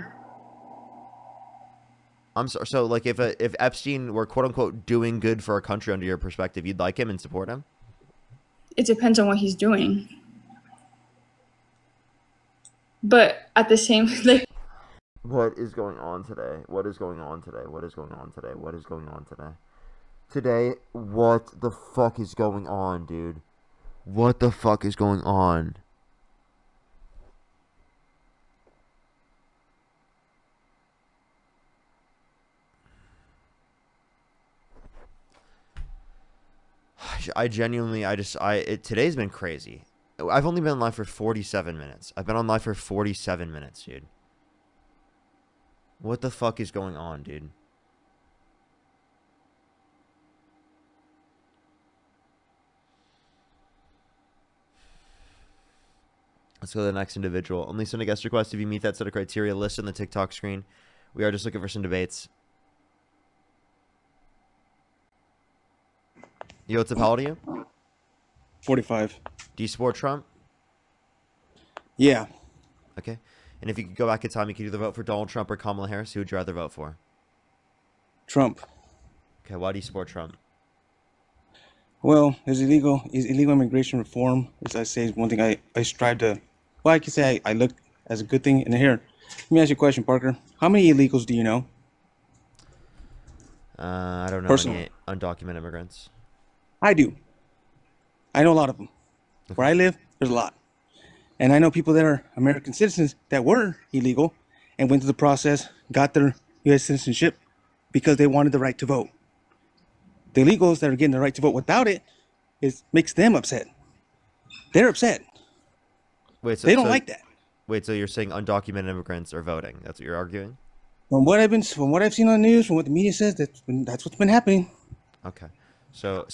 I'm sorry. So like if Epstein were quote unquote doing good for our country under your perspective, you'd like him and support him? It depends on what he's doing. But at the same like What is going on today? What is going on today? What is going on today? What is going on today? Today, what the fuck is going on, dude? What the fuck is going on? I genuinely, today's been crazy. I've only been on live for 47 minutes. I've been on live for 47 minutes, dude. What the fuck is going on, dude? Let's go to the next individual. Only send a guest request if you meet that set of criteria listed on the TikTok screen. We are just looking for some debates. Yo, what's up? How old are you? 45. Do you support Trump? Yeah. Okay. And if you could go back in time, you could either vote for Donald Trump or Kamala Harris. Who would you rather vote for? Trump. Okay, why do you support Trump? Well, is illegal immigration reform, as I say, is one thing I strive to, well, I can say I look as a good thing. And here, let me ask you a question, Parker. How many illegals do you know? I don't know Personally. any undocumented immigrants. I do. I know a lot of them. Where I live, there's a lot. And I know people that are American citizens that were illegal and went through the process, got their U.S. citizenship because they wanted the right to vote. The illegals that are getting the right to vote without it, makes them upset. They're upset. Wait, so they don't like that. Wait, so you're saying undocumented immigrants are voting? That's what you're arguing? From what I've seen on the news, from what the media says, that's what's been happening. Okay. So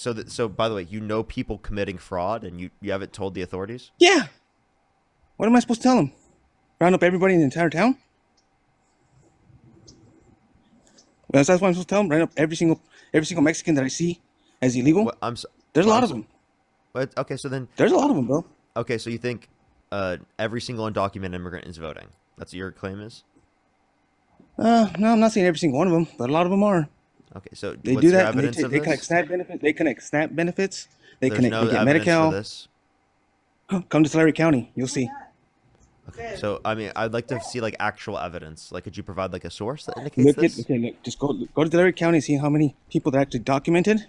by the way, you know people committing fraud and you haven't told the authorities? Yeah. What am I supposed to tell them? Round up everybody in the entire town? Well, that's what I'm supposed to tell them. Round up every single Mexican that I see as illegal. There's a lot of them. But okay, so then there's a lot of them, bro. Okay, so you think every single undocumented immigrant is voting? That's what your claim is? No, I'm not saying every single one of them, but a lot of them are. Okay, so they what's do your that. And evidence of they this? connect SNAP benefits. They connect SNAP benefits They There's connect. no They get evidence for Medi-Cal. this. Come to Tulare County. You'll see. Okay. So I mean, I'd like to see like actual evidence. Like, could you provide like a source that indicates Look this? at okay. Look, just go to Tulare County and see how many people that are actually documented.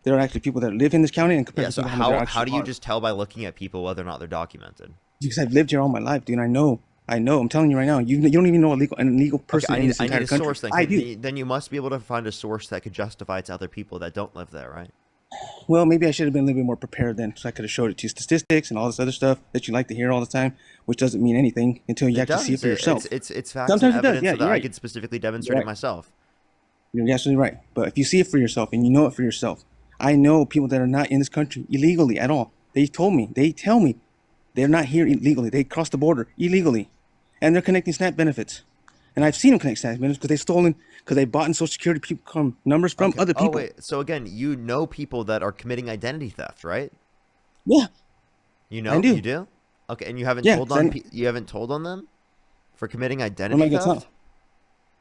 There are actually people that live in this county, and compared Yeah. to So people how many there how do actually you are. just tell by looking at people whether or not they're documented? Because I've lived here all my life, dude. I know. I'm telling you right now. You don't even know an illegal Okay, person in this I entire need a country. source then. I do. Then you must be able to find a source that could justify it to other people that don't live there, right? Well, maybe I should have been a little bit more prepared then, so I could have showed it to you statistics and all this other stuff that you like to hear all the time, which doesn't mean anything until you It actually see it does. for yourself. It's facts Sometimes and it does. evidence Yeah, so that you're I right. could specifically You're demonstrate it right. myself. You're absolutely right. But if you see it for yourself and you know it for yourself, I know people that are not in this country illegally at all. They tell me they're not here illegally. They crossed the border illegally, and they're connecting SNAP benefits. And I've seen them connect SNAP benefits because they bought in Social Security numbers from other people. Oh wait. So again, you know people that are committing identity theft, right? Yeah. You know. I do. You do. Okay, and you haven't Yeah, told 'cause on you haven't told on them for committing What am identity I gonna theft.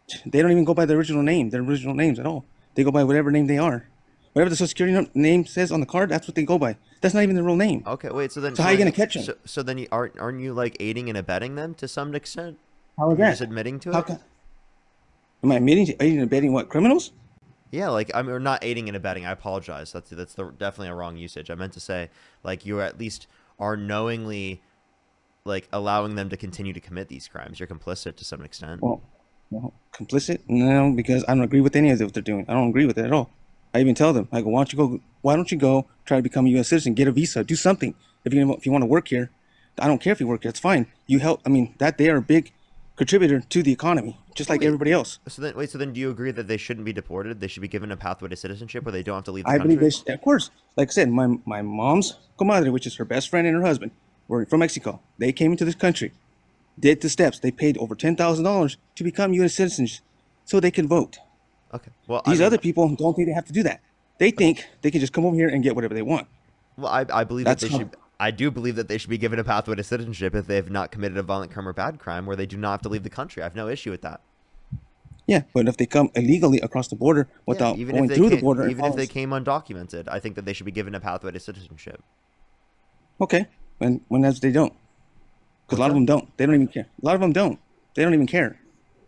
tell? They don't even go by their original names at all. They go by whatever name they are. Whatever the Social Security name says on the card, that's what they go by. That's not even their real name. Okay, wait. So then, So how are you gonna catch them? So then, aren't you like aiding and abetting them to some extent? How is You're that? just admitting to How it. Am I aiding and abetting what, criminals? Yeah, like I mean, we're not aiding and abetting. I apologize. Definitely a wrong usage. I meant to say like you at least are knowingly like allowing them to continue to commit these crimes. You're complicit to some extent. Well, complicit? No, because I don't agree with any of what they're doing. I don't agree with it at all. I even tell them, I go, why don't you go try to become a U.S. citizen, get a visa, do something. If you want to work here, I don't care if you work here. It's fine. You help. I mean, they are a big contributor to the economy, just like everybody else. So then, do you agree that they shouldn't be deported? They should be given a pathway to citizenship, where they don't have to leave the I country. believe of course. Like I said, my mom's comadre, which is her best friend and her husband, were from Mexico. They came into this country, did the steps. They paid over $10,000 to become U.S. citizens, so they can vote. Okay. Well, These other people don't think they have to do that. They think they can just come over here and get whatever they want. Well, I believe that they should. I do believe that they should be given a pathway to citizenship if they have not committed a violent crime or bad crime, where they do not have to leave the country. I have no issue with that. Yeah, but if they come illegally across the border without going through the border, even if they came undocumented, I think that they should be given a pathway to citizenship. Okay, when they don't, because a lot of them don't. They don't even care. A lot of them don't. They don't even care.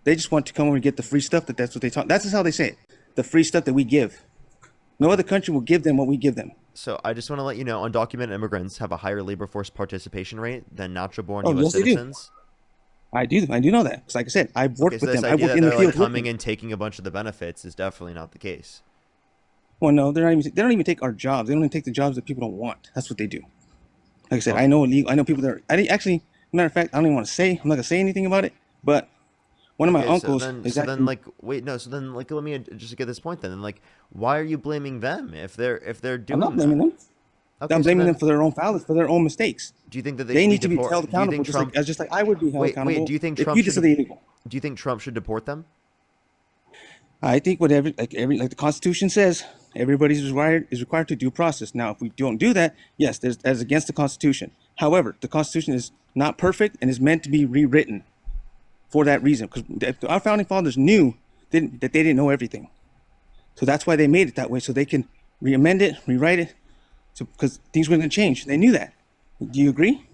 They just want to come over and get the free stuff. That's what they talk. That's just how they say it. The free stuff that we give. No other country will give them what we give them. So I just want to let you know, undocumented immigrants have a higher labor force participation rate than natural-born Oh, U.S. yes, they do. citizens. I do know that. Because like I said, I've worked So with this them. I idea worked that in the they're field like with coming them. and taking a bunch of the benefits is definitely not the case. Well, no, they don't even take our jobs. They don't even take the jobs that people don't want. That's what they do. Like I said, I know people that are. Actually, matter of fact, I don't even want to say. I'm not gonna say anything about it. But one of my uncles is actually. Let me just get this point. Then, like, why are you blaming them if they're doing? I'm not blaming them. Okay, I'm blaming them for their own failures, for their own mistakes. Do you think that they need to be held accountable, just like I would be held accountable? Wait, do you think if Trump you did something illegal? Do you think Trump should deport them? I think like the Constitution says, everybody is required to due process. Now, if we don't do that, yes, that's against the Constitution. However, the Constitution is not perfect and is meant to be rewritten for that reason, because our founding fathers knew that they didn't know everything. So that's why they made it that way, so they can amend it, rewrite it, because things were going to change. They knew that. Do you agree?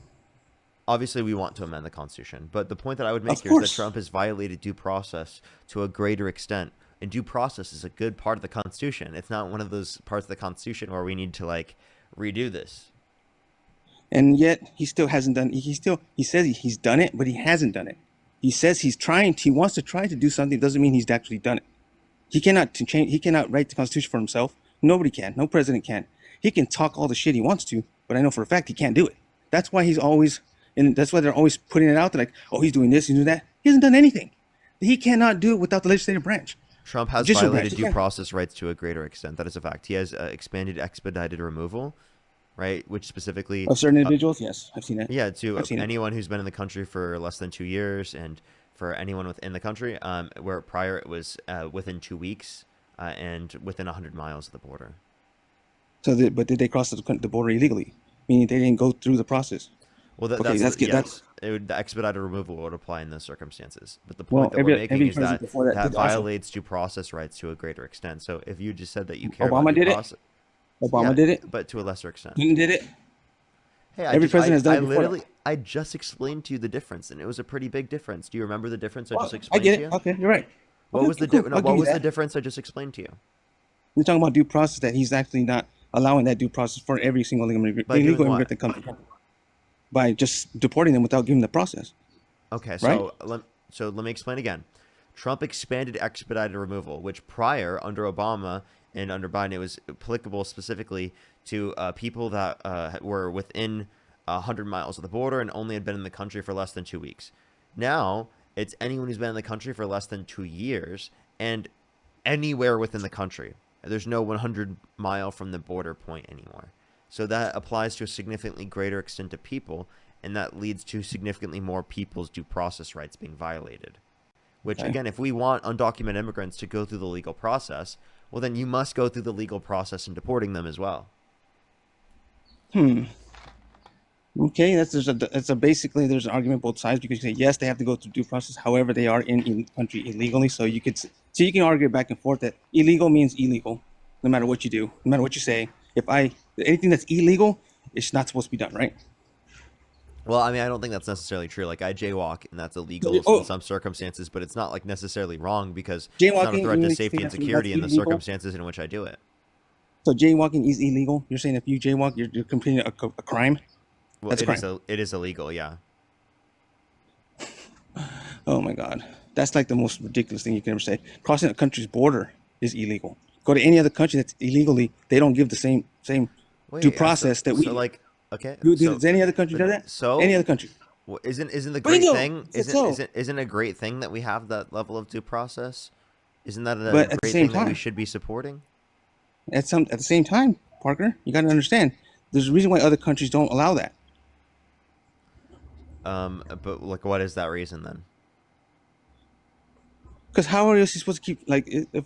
Obviously, we want to amend the Constitution, but the point that I would make Of here is course. that Trump has violated due process to a greater extent. And due process is a good part of the Constitution. It's not one of those parts of the Constitution where we need to like redo this. And yet he still hasn't done. He says he's done it, but he hasn't done it. He says he wants to try to do something. Doesn't mean he's actually done it. He cannot change. He cannot write the Constitution for himself. Nobody can. No president can. He can talk all the shit he wants to, but I know for a fact he can't do it. That's why that's why they're always putting it out there like, oh, he's doing this, he's doing that. He hasn't done anything. He cannot do it without the legislative branch. Trump has violated due process rights to a greater extent. That is a fact. He has expanded expedited removal, right? Which specifically Of certain individuals, yes, I've seen it. Yeah, to I've seen it. anyone who's been in the country for less than 2 years, and for anyone within the country, where prior it was within 2 weeks and within 100 miles of the border. So, but did they cross the border illegally? Meaning they didn't go through the process. Well, the expedited removal would apply in those circumstances. But the point that we're making is that violates due process rights to a greater extent. So if you just said that you care Obama about due did it? process, Obama did it. but to a lesser extent. Clinton did it. Hey, Every president has done it before. I just explained to you the difference, and it was a pretty big difference. Do you remember the difference I just I explained get to you? it. Okay, you're right. What Okay, was the cool. no, I'll what give you was the that. difference I just explained to you? You're talking about due process, that he's actually not allowing that due process for every single illegal By doing immigrant what? that comes by just deporting them without giving the process. Okay, Right? so let me explain again. Trump expanded expedited removal, which prior, under Obama and under Biden, it was applicable specifically to people that were within 100 miles of the border and only had been in the country for less than 2 weeks. Now, it's anyone who's been in the country for less than 2 years and anywhere within the country. There's no 100-mile from the border point anymore. So that applies to a significantly greater extent of people, and that leads to significantly more people's due process rights being violated. Which, again, if we want undocumented immigrants to go through the legal process, well, then you must go through the legal process in deporting them as well. Okay, that's basically there's an argument both sides, because you say yes, they have to go through due process. However, they are in the country illegally, so you can argue back and forth that illegal means illegal, no matter what you do, no matter what you say. Anything that's illegal, it's not supposed to be done, right? Well, I mean, I don't think that's necessarily true. Like, I jaywalk, and that's illegal in some circumstances, but it's not like necessarily wrong because it's not a threat to safety and security in the circumstances in which I do it. So jaywalking is illegal. You're saying if you jaywalk, you're committing a crime. Well, That's a crime. it is illegal, yeah. Oh my God, that's like the most ridiculous thing you can ever say. Crossing a country's border is illegal. Go to any other country that's illegally, they don't give the same due process that we. So like, okay. Does any other country do that? So any other country? Well, isn't the great thing? Isn't a great thing that we have that level of due process? Isn't that a great thing that we should be supporting? At the same time, Parker, you got to understand. There's a reason why other countries don't allow that. But like, what is that reason then? Because how are you supposed to keep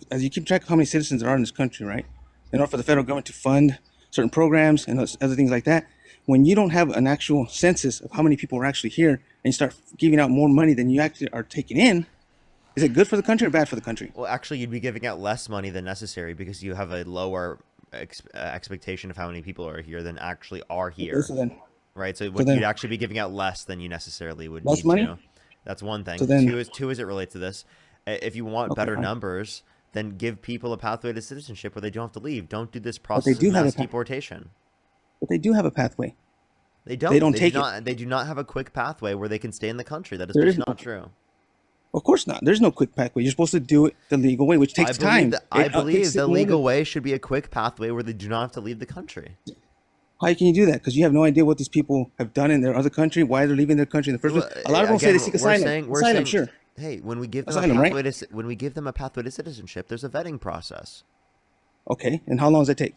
as you keep track of how many citizens there are in this country, right? In order for the federal government to fund certain programs and other things like that, when you don't have an actual census of how many people are actually here, and you start giving out more money than you actually are taking in, is it good for the country or bad for the country? Well, actually, you'd be giving out less money than necessary because you have a lower expectation of how many people are here than actually are here. So then, right, so you'd actually be giving out less than you necessarily would less need money? to. That's one thing. So then, two is it relates to this. If you want better numbers, then give people a pathway to citizenship where they don't have to leave. Don't do this process of mass deportation. But they do have a pathway. They don't. They do not have a quick pathway where they can stay in the country. That is just not true. Of course not. There's no quick pathway. You're supposed to do it the legal way, which takes time. I believe the legal way should be a quick pathway where they do not have to leave the country. How can you do that? Because you have no idea what these people have done in their other country, why they're leaving their country in the first place. A lot of them say they seek asylum. Asylum, sure. Hey, when we give them a pathway to citizenship, there's a vetting process. Okay, and how long does that take?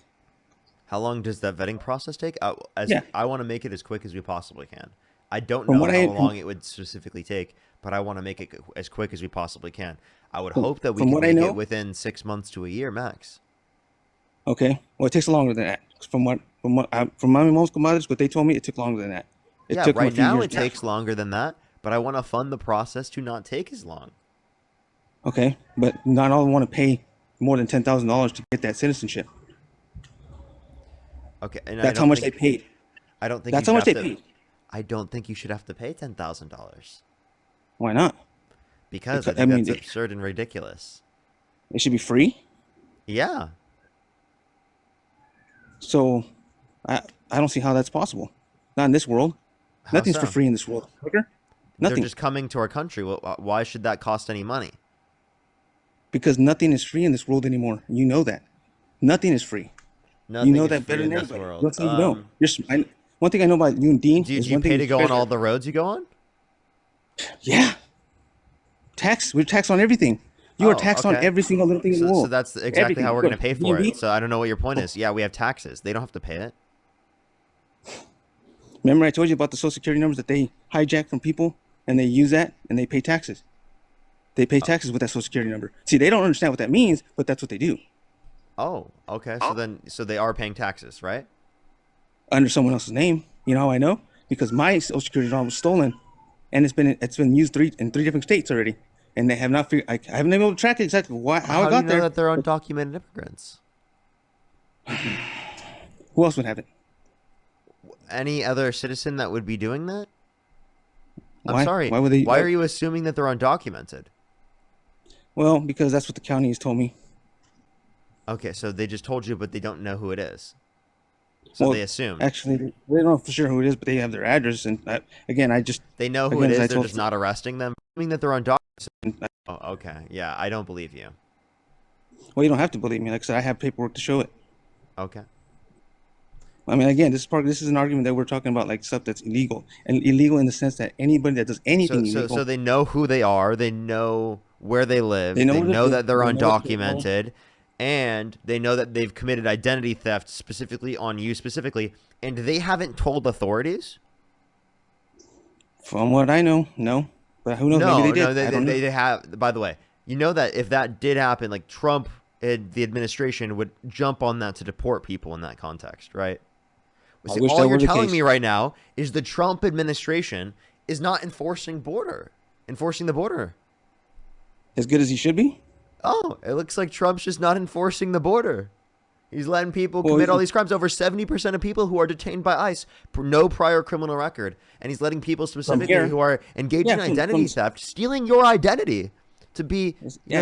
How long does that vetting process take? I want to make it as quick as we possibly can. I don't From know what how long it would specifically take, but I want to make it as quick as we possibly can. I would hope that we can make it within 6 months to a year max. Okay, well, it takes longer than that. From my most commodities, what they told me, it took longer than that. Right now it takes longer than that, but I want to fund the process to not take as long. Okay, but not all want to pay more than $10,000 to get that citizenship. Okay, and that's how much they paid. I don't think that's how much they paid. I don't think you should have to pay $10,000. Why not? Because I think that's absurd and ridiculous. It should be free? Yeah. So, I don't see how that's possible. Not in this world. Nothing's for free in this world. Nothing. They're just coming to our country. Why should that cost any money? Because nothing is free in this world anymore. You know that. Nothing is free. Nothing you know is that better free than in this everybody. world. You know. One thing I know about you and Dean do is you pay to go on all the roads you go on? Yeah. We're taxed on everything. You are taxed on every single little thing in the world. So that's exactly how we're going to pay for it. So I don't know what your point is. Yeah, we have taxes. They don't have to pay it. Remember I told you about the Social Security numbers that they hijack from people and they use that and they pay taxes. They pay taxes with that Social Security number. See, they don't understand what that means, but that's what they do. Oh, okay. So they are paying taxes, right? Under someone else's name. You know how I know? Because my Social Security number was stolen, and it's been used in three different states already, and they have not figured. I haven't been able to track exactly how it got there. How do you know that they're undocumented immigrants? Who else would have it? Any other citizen that would be doing that? Why? I'm sorry. Why would they? Why are you assuming that they're undocumented? Well, because that's what the county has told me. Okay, so they just told you, but they don't know who it is. So they assume. Actually, they don't know for sure who it is, but they have their address. And they know who it is. They're just not arresting them. Assuming that they're undocumented. Oh, okay. Yeah, I don't believe you. Well, you don't have to believe me. Like I said, I have paperwork to show it. Okay. I mean, again, this is an argument that we're talking about, like stuff that's illegal, and illegal in the sense that anybody that does anything illegal. So they know who they are. They know where they live. They know that they're undocumented, and they know that they've committed identity theft specifically on you specifically, and they haven't told authorities. From what I know, no. But who knows? Maybe they did. They have. By the way, you know that if that did happen, like Trump, the administration would jump on that to deport people in that context, right? See, all you're telling me right now is the Trump administration is not enforcing the border. As good as he should be? Oh, it looks like Trump's just not enforcing the border. He's letting people commit all these crimes. Over 70% of people who are detained by ICE, no prior criminal record. And he's letting people specifically who are engaged in identity theft, stealing your identity to be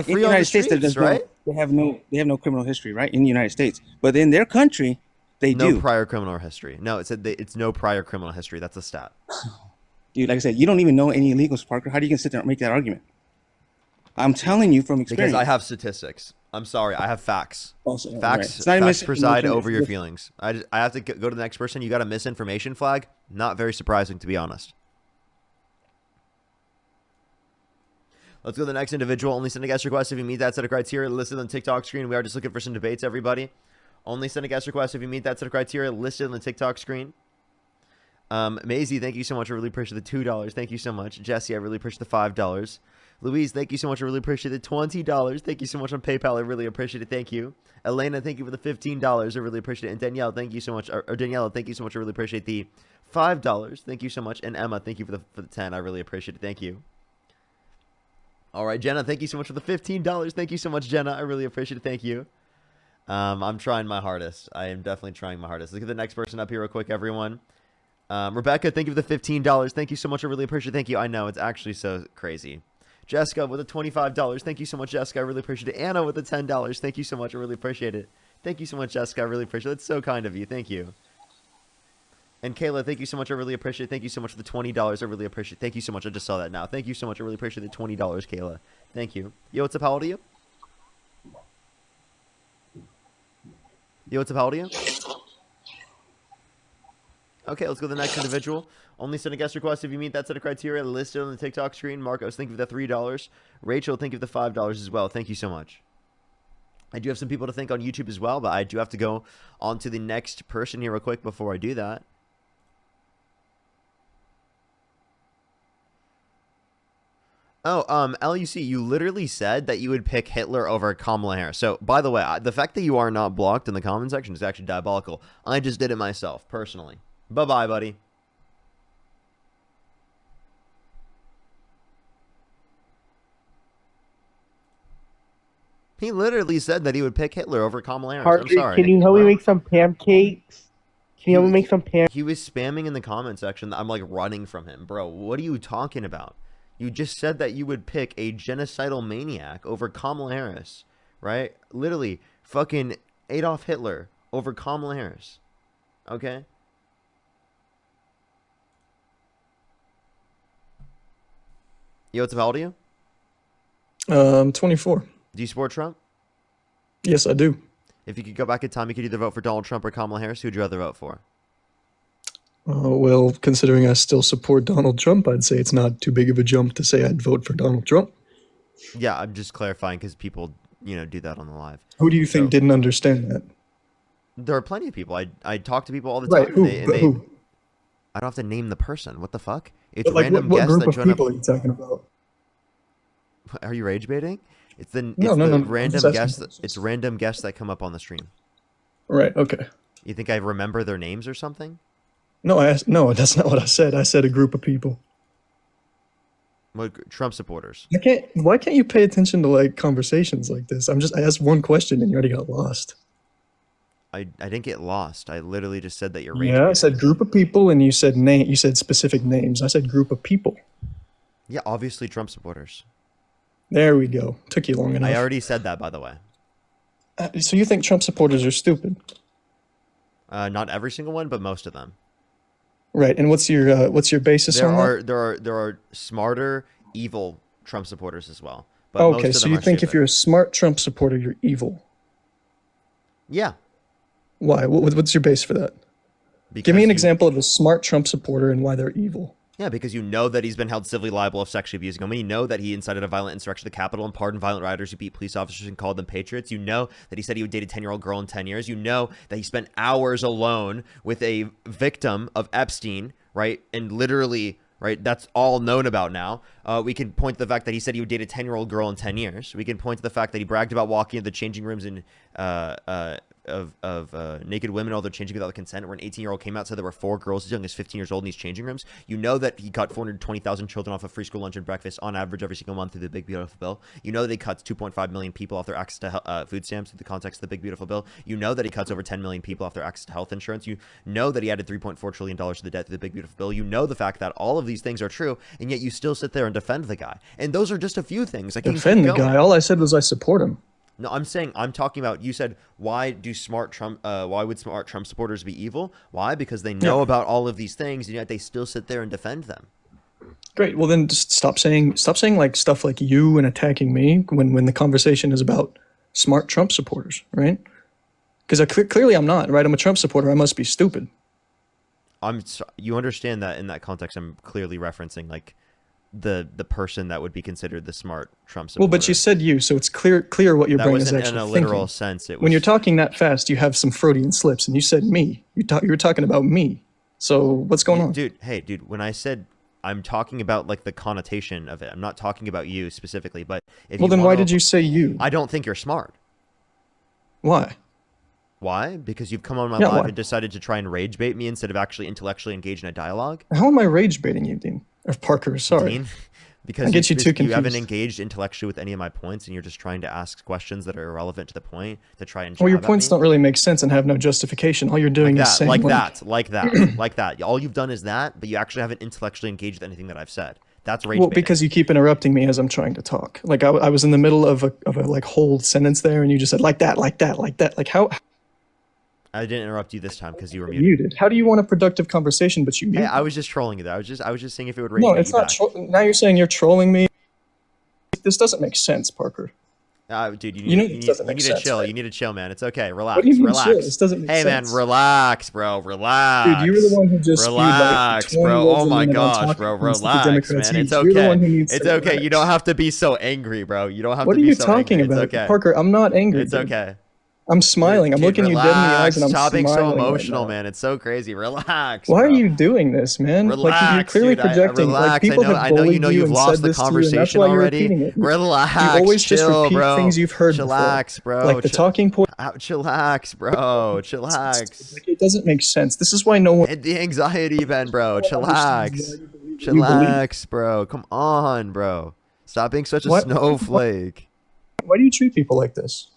free on the streets, right? They have no criminal history, right, in the United States. But in their country, they do. No prior criminal history. No, it's no prior criminal history. That's a stat. Dude, like I said, you don't even know any illegals, Parker. How do you can sit there and make that argument? I'm telling you from experience. Because I have statistics. I'm sorry. I have facts. Also, facts preside over your feelings. I have to go to the next person. You got a misinformation flag? Not very surprising, to be honest. Let's go to the next individual. Only send a guest request if you meet that set of criteria listed on the TikTok screen. We are just looking for some debates, everybody. Only send a guest request if you meet that set of criteria listed on the TikTok screen. Maisie, thank you so much. I really appreciate the $2. Thank you so much. Jesse, I really appreciate the $5. Louise, thank you so much. I really appreciate the $20. Thank you so much on PayPal. I really appreciate it. Thank you. Elena, thank you for the $15. I really appreciate it. And Danielle, thank you so much. Or Daniela, thank you so much. I really appreciate the $5. Thank you so much. And Emma, thank you for the 10. I really appreciate it. Thank you. All right, Jenna, thank you so much for the $15. Thank you so much, Jenna. I really appreciate it. Thank you. I'm trying my hardest. I am definitely trying my hardest. Let's get the next person up here real quick, everyone. Rebecca, thank you for the $15. Thank you so much. I really appreciate it. Thank you. I know, it's actually so crazy. Jessica with the $25. Thank you so much, Jessica. I really appreciate it. Anna with the $10. Thank you so much. I really appreciate it. Thank you so much, Jessica. I really appreciate it. That's so kind of you. Thank you. And Kayla, thank you so much. I really appreciate it. Thank you so much for the $20. I really appreciate it. Thank you so much. I just saw that now. Thank you so much. I really appreciate the $20, Kayla. Thank you. Yo, what's up? How old are you? Yo, what's up? How old are you? Okay, let's go to the next individual. Only send a guest request if you meet that set of criteria listed on the TikTok screen. Marcos, thank you for the $3. Rachel, thank you for the $5 as well. Thank you so much. I do have some people to thank on YouTube as well, but I do have to go on to the next person here real quick before I do that. Oh, LUC, you literally said that you would pick Hitler over Kamala Harris. So, by the way, the fact that you are not blocked in the comment section is actually diabolical. I just did it myself, personally. Bye-bye, buddy. He literally said that he would pick Hitler over Kamala Harris. I'm sorry. Can you help me make some pancakes? Can you help me make some pancakes? He was spamming in the comment section. I'm like running from him. Bro, what are you talking about? You just said that you would pick a genocidal maniac over Kamala Harris, right? Literally, fucking Adolf Hitler over Kamala Harris. Okay? Yo, what's up? How old are you? I'm 24. Do you support Trump? Yes, I do. If you could go back in time, you could either vote for Donald Trump or Kamala Harris. Who would you rather vote for? Well, considering I still support Donald Trump, I'd say it's not too big of a jump to say I'd vote for Donald Trump. Yeah, I'm just clarifying because people, do that on the live. Who do you think didn't understand that? There are plenty of people. I talk to people all the Right, time. who? and But who? I don't have to name the person. What the fuck? It's But, like, random what guests group that of join people up. are you talking about? Are you rage baiting? It's the No, no, I'm random just guests. asking. It's random guests that come up on the stream. Right, okay. You think I remember their names or something? No, no, that's not what I said. I said a group of people. What, Trump supporters. Why can't you pay attention to like conversations like this? I asked one question and you already got lost. I didn't get lost. I literally just said that you're rage Yeah, I baiting. said group of people, and you said name. You said specific names. I said group of people. Yeah, obviously Trump supporters. There we go. Took you long enough. I already said that, by the way. So you think Trump supporters are stupid? Not every single one, but most of them. Right. And what's your basis on that? There are smarter, evil Trump supporters as well. But Okay, most of so them you are think if stupid. you're a smart Trump supporter, you're evil? Yeah. Why? What's your base for that? Give me an example of a smart Trump supporter and why they're evil. Yeah, because you know that he's been held civilly liable of sexually abusing women. You know that he incited a violent insurrection at the Capitol and pardoned violent rioters who beat police officers and called them patriots. You know that he said he would date a 10-year-old girl in 10 years. You know that he spent hours alone with a victim of Epstein, right? And literally, right, that's all known about now. We can point to the fact that he said he would date a 10-year-old girl in 10 years. We can point to the fact that he bragged about walking into the changing rooms and of naked women while they're changing without consent, where an 18-year-old came out, said there were 4 girls as young as 15 years old in these changing rooms. You know that he cut 420,000 children off of free school lunch and breakfast on average every single month through the Big Beautiful Bill. You know that he cuts 2.5 million people off their access to food stamps through the context of the Big Beautiful Bill. You know that he cuts over 10 million people off their access to health insurance. You know that he added $3.4 trillion to the debt through the Big Beautiful Bill. You know the fact that all of these things are true, and yet you still sit there and defend the guy. And those are just a few things. I can Defend the keep going. guy. All I said was I support him. No, I'm talking about, you said, why would smart Trump supporters be evil? Why? Because they know about all of these things, and yet they still sit there and defend them. Great. Well, then just stop saying like stuff like you and attacking me when the conversation is about smart Trump supporters, right? Because clearly I'm not, right? I'm a Trump supporter. I must be stupid. You understand that in that context, I'm clearly referencing like the person that would be considered the smart Trump supporter. Well, but you said you, so it's clear what your brain is actually in a thinking. literal sense. When you're talking that fast, you have some Freudian slips, and you said me. You were talking about me. So what's going on? Dude, when I said I'm talking about like the connotation of it, I'm not talking about you specifically, but why did you say you? I don't think you're smart. Why? Why? Because you've come on my live and decided to try and rage bait me instead of actually intellectually engage in a dialogue? How am I rage baiting you, Dean? Or Parker, sorry. Dean? Because I get you too confused. You haven't engaged intellectually with any of my points, and you're just trying to ask questions that are irrelevant to the point to try and. Well, your points don't really make sense and have no justification. All you're doing is saying like that. All you've done is that, but you actually haven't intellectually engaged with anything that I've said. That's rage baiting. Because you keep interrupting me as I'm trying to talk. Like I was in the middle of a like whole sentence there, and you just said like that. Like how? I didn't interrupt you this time because you were muted. How do you want a productive conversation, but you muted? Hey, I was just trolling you there. I was just saying if it would rage No, bait it's you not. back. Now you're saying you're trolling me. This doesn't make sense, Parker. Dude, you need to chill. Right? You need to chill, man. It's okay. Relax. What do you mean relax. chill? This doesn't make hey, sense. man, relax, bro. Relax. Dude, you were the one who just relax, spewed, like, 20 bro. words Oh a my minute on gosh, talking bro. against the Relax, Democrats. man. It's You're the one who okay. needs It's to okay. relax. You don't have to be so angry, bro. You don't have What to are be you so talking angry. about? It's okay. Parker, I'm not angry. It's dude. okay. I'm smiling. I'm looking you dead in the eyes, and I'm Stop being smiling so emotional, right now. man. It's so crazy. Relax. Why bro. are you doing this, man? Relax, like you're clearly dude. projecting. Relax. Like people have I know bullied you you've and lost said the this to you, and that's conversation why you're already. repeating it. Relax. You always chill, just repeat bro. things you've heard Chillax, before. bro. Like the talking point. Chillax, bro. Chillax. Like, it doesn't make sense. This is why no one. The anxiety, Ben, bro. Chillax. You Chillax, bro. Come on, bro. Stop being such a snowflake. Why do you treat people like this?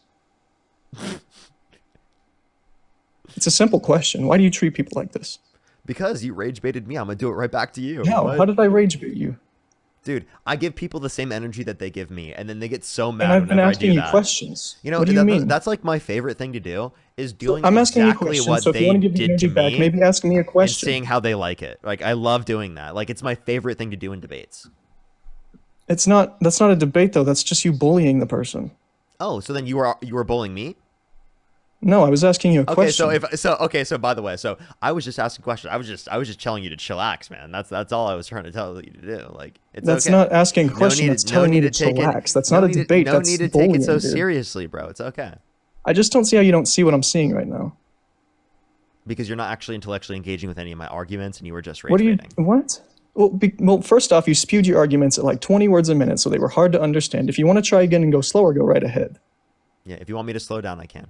It's a simple question. Why do you treat people like this? Because you rage baited me. I'm going to do it right back to you. No, how did I rage bait you? Dude, I give people the same energy that they give me, and then they get so mad And I've been whenever asking I do you that. questions. You know, what do you mean? That's like my favorite thing to do is doing I'm asking exactly you questions, what so if you they want to give me did to energy back, me maybe ask me a and question. seeing how they like it. Like, I love doing that. Like, it's my favorite thing to do in debates. It's not. That's not a debate, though. That's just you bullying the person. Oh, so then you were bullying me? No, I was asking you a question. So by the way, so I was just asking questions. I was just telling you to chillax, man. That's all I was trying to tell you to do. Like, that's okay. not asking a question. That's telling you to chillax. That's not a debate. No That's need to bullying, take it so dude. seriously, bro. It's okay. I just don't see how you don't see what I'm seeing right now. Because you're not actually intellectually engaging with any of my arguments, and you were just rage What are you? baiting. What? Well, first off, you spewed your arguments at like 20 words a minute, so they were hard to understand. If you want to try again and go slower, go right ahead. Yeah, if you want me to slow down, I can.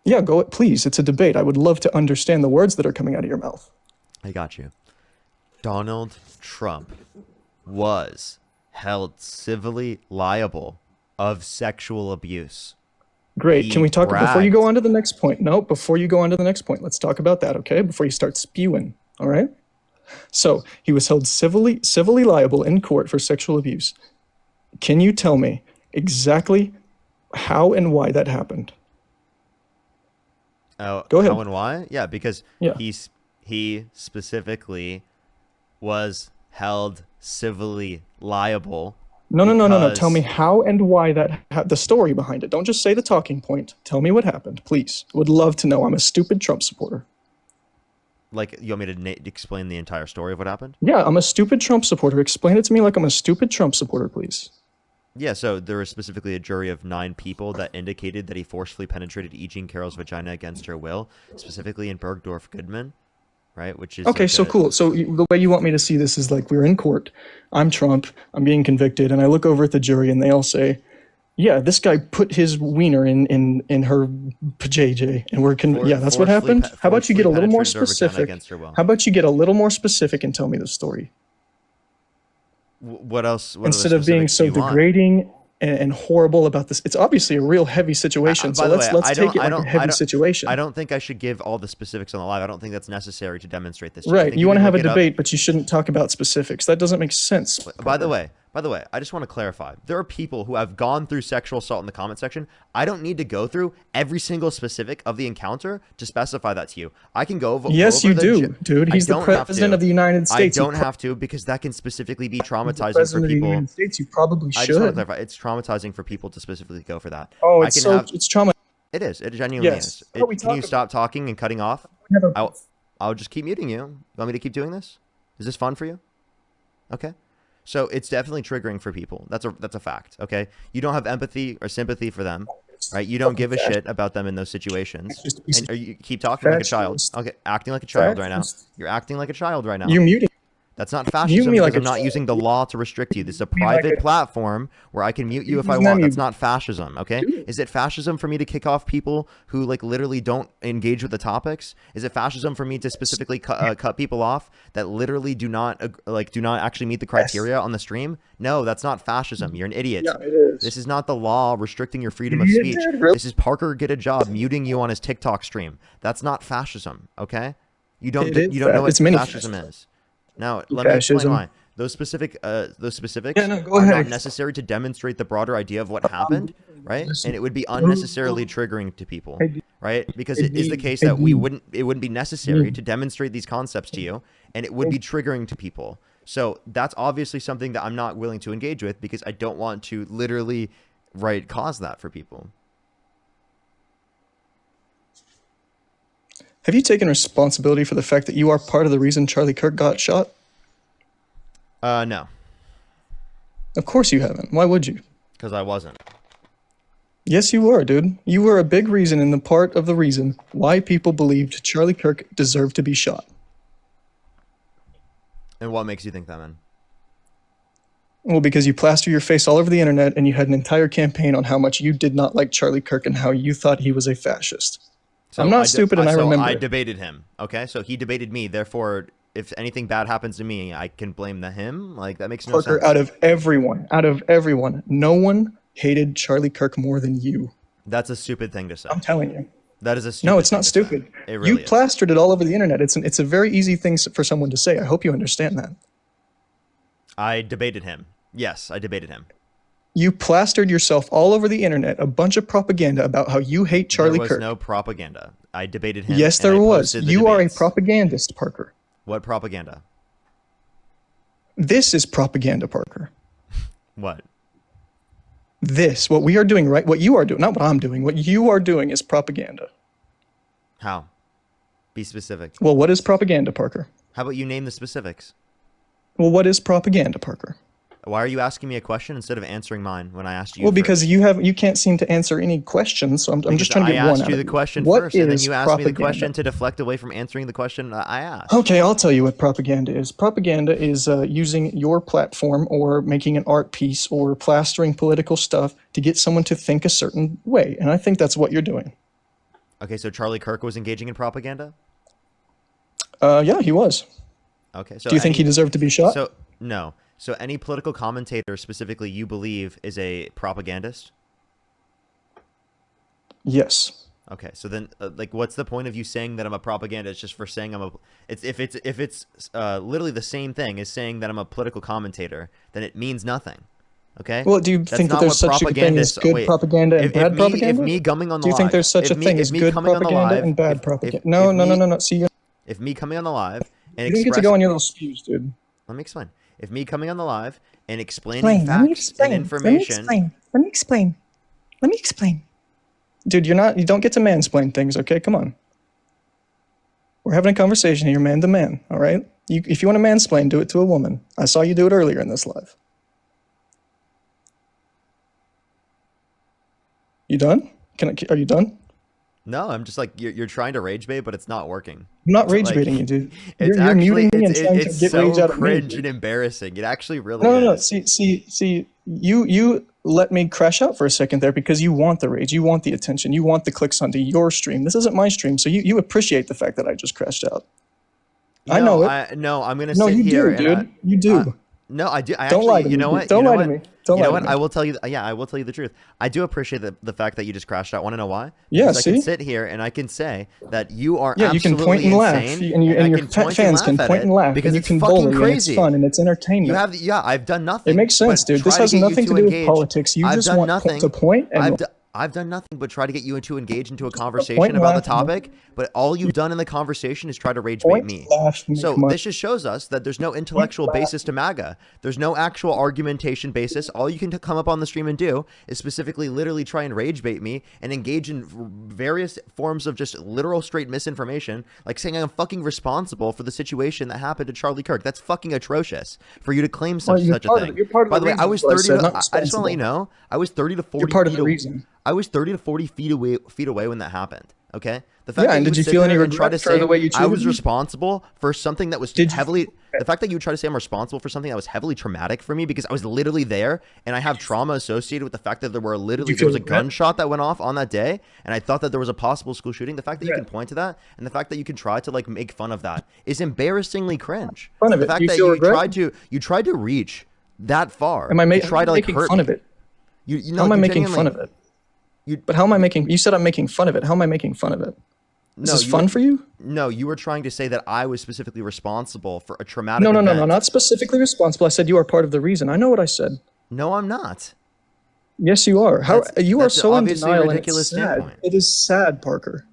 Yeah, go. Please, it's a debate. I would love to understand the words that are coming out of your mouth. I got you. Donald Trump was held civilly liable of sexual abuse. Great. Can we talk before you bragged. go on to the next point? No, before you go on to the next point, let's talk about that, okay? Before you start spewing, all right? So he was held civilly liable in court for sexual abuse. Can you tell me exactly how and why that happened? Oh, Go ahead. how and why? Yeah, because Yeah. he specifically was held civilly liable. No. Tell me because- how and why the story behind it. Don't just say the talking point. Tell me what happened, please. Would love to know. I'm a stupid Trump supporter. Like, you want me to explain the entire story of what happened? Yeah, I'm a stupid Trump supporter. Explain it to me like I'm a stupid Trump supporter, please. Yeah, so there was specifically a jury of 9 people that indicated that he forcefully penetrated E. Jean Carroll's vagina against her will, specifically in Bergdorf Goodman, right? Which is Okay, like so cool. So the way you want me to see this is like we're in court. I'm Trump. I'm being convicted, and I look over at the jury, and they all say, "Yeah, this guy put his wiener in her JJ," and yeah, that's what happened. How about you get a little more penetrated her vagina specific? against her will. How about you get a little more specific and tell me the story What else? What instead other of being specifics so do you want? degrading and horrible about this? It's obviously a real heavy situation. So By the let's way, take it like a heavy situation. I don't think I should give all the specifics on the live. I don't think that's necessary to demonstrate this. Right. You want to have a debate, but you shouldn't talk about specifics. That doesn't make sense. By the way, I just want to clarify. There are people who have gone through sexual assault in the comment section. I don't need to go through every single specific of the encounter to specify that to you. I can go over. Yes, over you the do, dude. He's the president of the United States. I don't have to because that can specifically be traumatizing for President of the people. United States. You probably I just want to should. clarify. It's traumatizing for people to specifically go for that. Oh, I it's can it's trauma. It is. It genuinely Yes. is. How we Can you talk stop talking and cutting off? have a- I'll just keep muting you. You want me to keep doing this? Is this fun for you? Okay. So it's definitely triggering for people. That's a fact. Okay. You don't have empathy or sympathy for them, right? You don't give a shit about them in those situations. And you keep talking like a child. Okay, acting like a child right now. You're acting like a child right now. You're muting. That's not fascism me because like I'm a not child. using the law to restrict you. This is a me like private a- platform where I can mute you if I Isn't want. that That's you- not fascism, okay? Is it fascism for me to kick off people who like literally don't engage with the topics? Is it fascism for me to specifically cut people off that literally do not actually meet the criteria on the stream? No, that's not fascism. You're an idiot. Yeah, it is. This is not the law restricting your freedom of Idiot, speech. dude, really? This is Parker get a job muting you on his TikTok stream. That's not fascism, okay? You don't It is you don't know what it's mini fascism is. Now, let me explain Fascism. why. Those specifics Yeah, no, go are ahead. not necessary to demonstrate the broader idea of what happened, right? And it would be unnecessarily triggering to people, right? Because it is the case that it wouldn't be necessary to demonstrate these concepts to you, and it would be triggering to people. So that's obviously something that I'm not willing to engage with because I don't want to literally, cause that for people. Have you taken responsibility for the fact that you are part of the reason Charlie Kirk got shot? No, Of course you haven't. Why would you? because I wasn't. Yes, you were, dude. You were a big reason in the part of the reason why people believed Charlie Kirk deserved to be shot. And what makes you think that, man? Well, because you plaster your face all over the internet and you had an entire campaign on how much you did not like Charlie Kirk and how you thought he was a fascist. So I'm not stupid and I remember. I it. debated him. Okay, so he debated me. Therefore, if anything bad happens to me, I can blame him. Like that makes no Parker, sense. out of everyone, no one hated Charlie Kirk more than you. That's a stupid thing to say. I'm telling you. That is a stupid No, it's thing not to say. stupid. It really You is. plastered it all over the internet. It's a very easy thing for someone to say. I hope you understand that. I debated him. Yes, I debated him. You plastered yourself all over the internet, a bunch of propaganda about how you hate Charlie There was Kirk. no propaganda. I debated him. Yes, and there I was. posted the You are a debates. propagandist, Parker. What propaganda? This is propaganda, Parker. What? This, what we are doing, right? What you are doing, not what I'm doing. What you are doing is propaganda. How? Be specific. Well, what is propaganda, Parker? How about you name the specifics? Well, what is propaganda, Parker? Why are you asking me a question instead of answering mine when I asked you? Well, first? because you can't seem to answer any questions, so I'm just trying to get I one asked out you of the you. question What first, and then is you asked me the propaganda? question to deflect away from answering the question I asked. Okay, I'll tell you what propaganda is. Propaganda is using your platform or making an art piece or plastering political stuff to get someone to think a certain way, and I think that's what you're doing. Okay, so Charlie Kirk was engaging in propaganda? Yeah, he was. Okay, so Do you think he deserved to be shot? So no. So any political commentator specifically you believe is a propagandist? Yes. Okay, so then, like, what's the point of you saying that I'm a propagandist just for saying I'm a? If it's literally the same thing as saying that I'm a political commentator, then it means nothing. Okay. Well, do you That's think that not there's what such a thing as propagandists. good Wait, propaganda and bad if propaganda? me coming on the Do you think live, there's such a thing as if me good coming on the propaganda live, and bad if propaganda? if No, if no, no, me no, no. See, if me coming on the live and you don't get to go expressing, on your little spews, dude. let me explain. If me coming on the live and explaining Explain. Let me facts and explain. Let me information, explain. Let me explain. Let me explain. Dude, you don't get to mansplain things, okay? Come on. We're having a conversation here, man to man, all right? If you want to mansplain, do it to a woman. I saw you do it earlier in this live. You done? Are you done? no, I'm just like you're trying to rage bait, but it's not working. I'm not rage Like, baiting you, dude. it's You're actually muting me and trying to it's get rage so out of me. cringe Dude. and embarrassing. It actually really No, no, no. is. See. You let me crash out for a second there because you want the rage, you want the attention, you want the clicks onto your stream. This isn't my stream, so you appreciate the fact that I just crashed out. I know it. No, I'm gonna No, sit you here do, and dude. You do. no, I do. I Don't lie actually, to you me. know Dude. what? Don't You know lie to what? me. Don't You know lie what? to me. I will tell you. Yeah, I will tell you the truth. I do appreciate the fact that you just crashed out. Want to know why? Yeah, Because I can see? sit here and I can say that you are Yeah, you can point absolutely and laugh, insane, and I your can point and fans laugh can at point it and laugh, because and you it's can fucking bully, and it's crazy. fun, and it's entertainment. You have, I've done nothing. It makes sense, but dude. This try has to get nothing you to do with engage. politics. You I've just done want nothing. to point and I've done nothing but try to get you to engage into a point conversation and about the laugh. topic, but all you've done in the conversation is try to rage bait Point, me. laugh, make So money. this just shows us that there's no intellectual basis to MAGA. There's no actual argumentation basis. All you can come up on the stream and do is specifically literally try and rage bait me and engage in various forms of just literal straight misinformation, like saying I'm fucking responsible for the situation that happened to Charlie Kirk. That's fucking atrocious for you to claim such a thing. You're part of By the way, reason, I was is what 30 said, to, not I just want to let you responsible. know, I was 30 to 40 You're part of feet the away. reason. I was 30 to 40 feet away when that happened. Okay. The fact Yeah, that and you did would you sit feel there any and try to regret for say the way you I treated was me? responsible for something that was heavily, the fact that you would try to say I'm responsible for something that was heavily traumatic for me because I was literally there and I have trauma associated with the fact that there was feel a regret? gunshot that went off on that day and I thought that there was a possible school shooting. The fact that you can point to that and the fact that you can try to like make fun of that is embarrassingly cringe. Fun of The it. fact Do you that feel you regret? tried to reach that far Am I to try to like making hurt fun me. of it? You know, How am I you making fun genuinely- of it? But how am I making? You said I'm making fun of it. How am I making fun of it? Is this fun for you? No, you were trying to say that I was specifically responsible for a traumatic No, event. not specifically responsible. I said you are part of the reason. I know what I said. No, I'm not. Yes, you are. How you are That's so in obviously a denial, and ridiculous it's sad. standpoint. It is sad, Parker.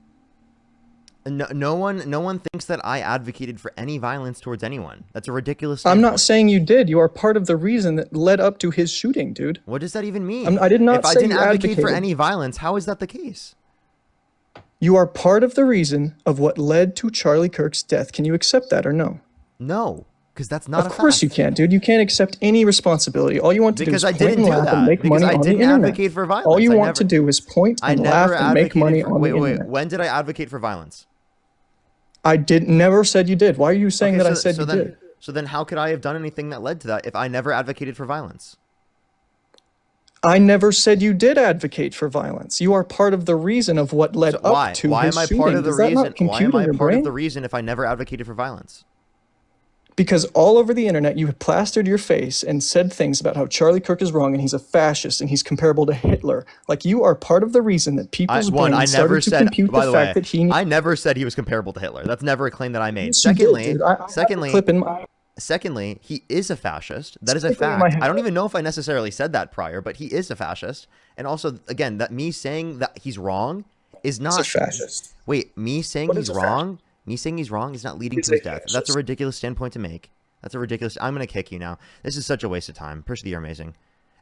No one thinks that I advocated for any violence towards anyone. That's a ridiculous I'm standpoint. not saying you did. You are part of the reason that led up to his shooting, dude. What does that even mean? I did not If I say didn't you advocate for advocated. any violence, how is that the case? You are part of the reason of what led to Charlie Kirk's death. Can you accept that or no? No, because that's not a Of course fact. you can't, dude. You can't accept any responsibility. All you want to Because do I is point didn't and do laugh and that. make Because money I on the didn't internet. advocate for violence. All you I want never- to do is point I and never laugh and make advocated money for, on wait, the internet. when did I advocate for violence? I never said you did. Why are you saying Okay, that I said you did? So then how could I have done anything that led to that if I never advocated for violence? I never said you did advocate for violence. You are part of the reason of what led Why? up to Why his am I shooting. part of the Does that reason? not Why compute am in I your part brain? of the reason if I never advocated for violence? Because all over the internet, you have plastered your face and said things about how Charlie Kirk is wrong and he's a fascist and he's comparable to Hitler. Like you are part of the reason that people's brains started to compute the fact that he. I never said he was comparable to Hitler. That's never a claim that I made. Yes, you did, dude. I have a clip in my. Secondly, he is a fascist. That is a Sticking in my fact. head. I don't even know if I necessarily said that prior, but he is a fascist. And also, again, that me saying that he's wrong is not a fascist. Wait, me saying What he's is a wrong? Me saying he's wrong is not leading He's to his a death. That's fascist. a ridiculous standpoint to make. That's a ridiculous. I'm gonna kick you now. This is such a waste of time. Percy, you're amazing.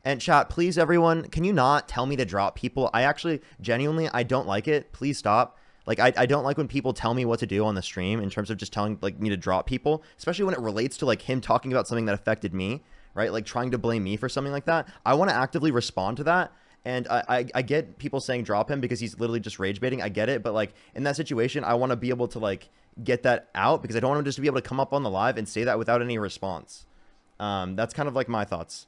And chat, please, everyone, can you not tell me to drop people? I actually, genuinely, I don't like it. Please stop. Like, I don't like when people tell me what to do on the stream in terms of just telling, like, me to drop people, especially when it relates to, like, him talking about something that affected me, right? Like, trying to blame me for something like that. I want to actively respond to that. And I get people saying drop him because he's literally just rage baiting. I get it. But, like, in that situation, I want to be able to, like, get that out because I don't want him just to be able to come up on the live and say that without any response. That's kind of, like, my thoughts.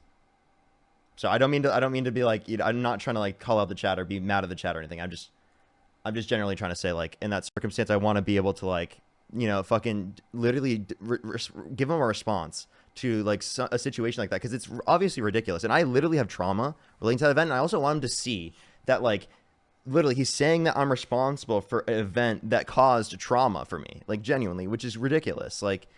So I don't mean to be, like, you know, I'm not trying to, like, call out the chat or be mad at the chat or anything. I'm just generally trying to say, like, in that circumstance, I want to be able to, like, you know, fucking literally give him a response to, like, a situation like that. Because it's obviously ridiculous. And I literally have trauma relating to that event. And I also want him to see that, like, literally, he's saying that I'm responsible for an event that caused trauma for me, like genuinely, which is ridiculous. Like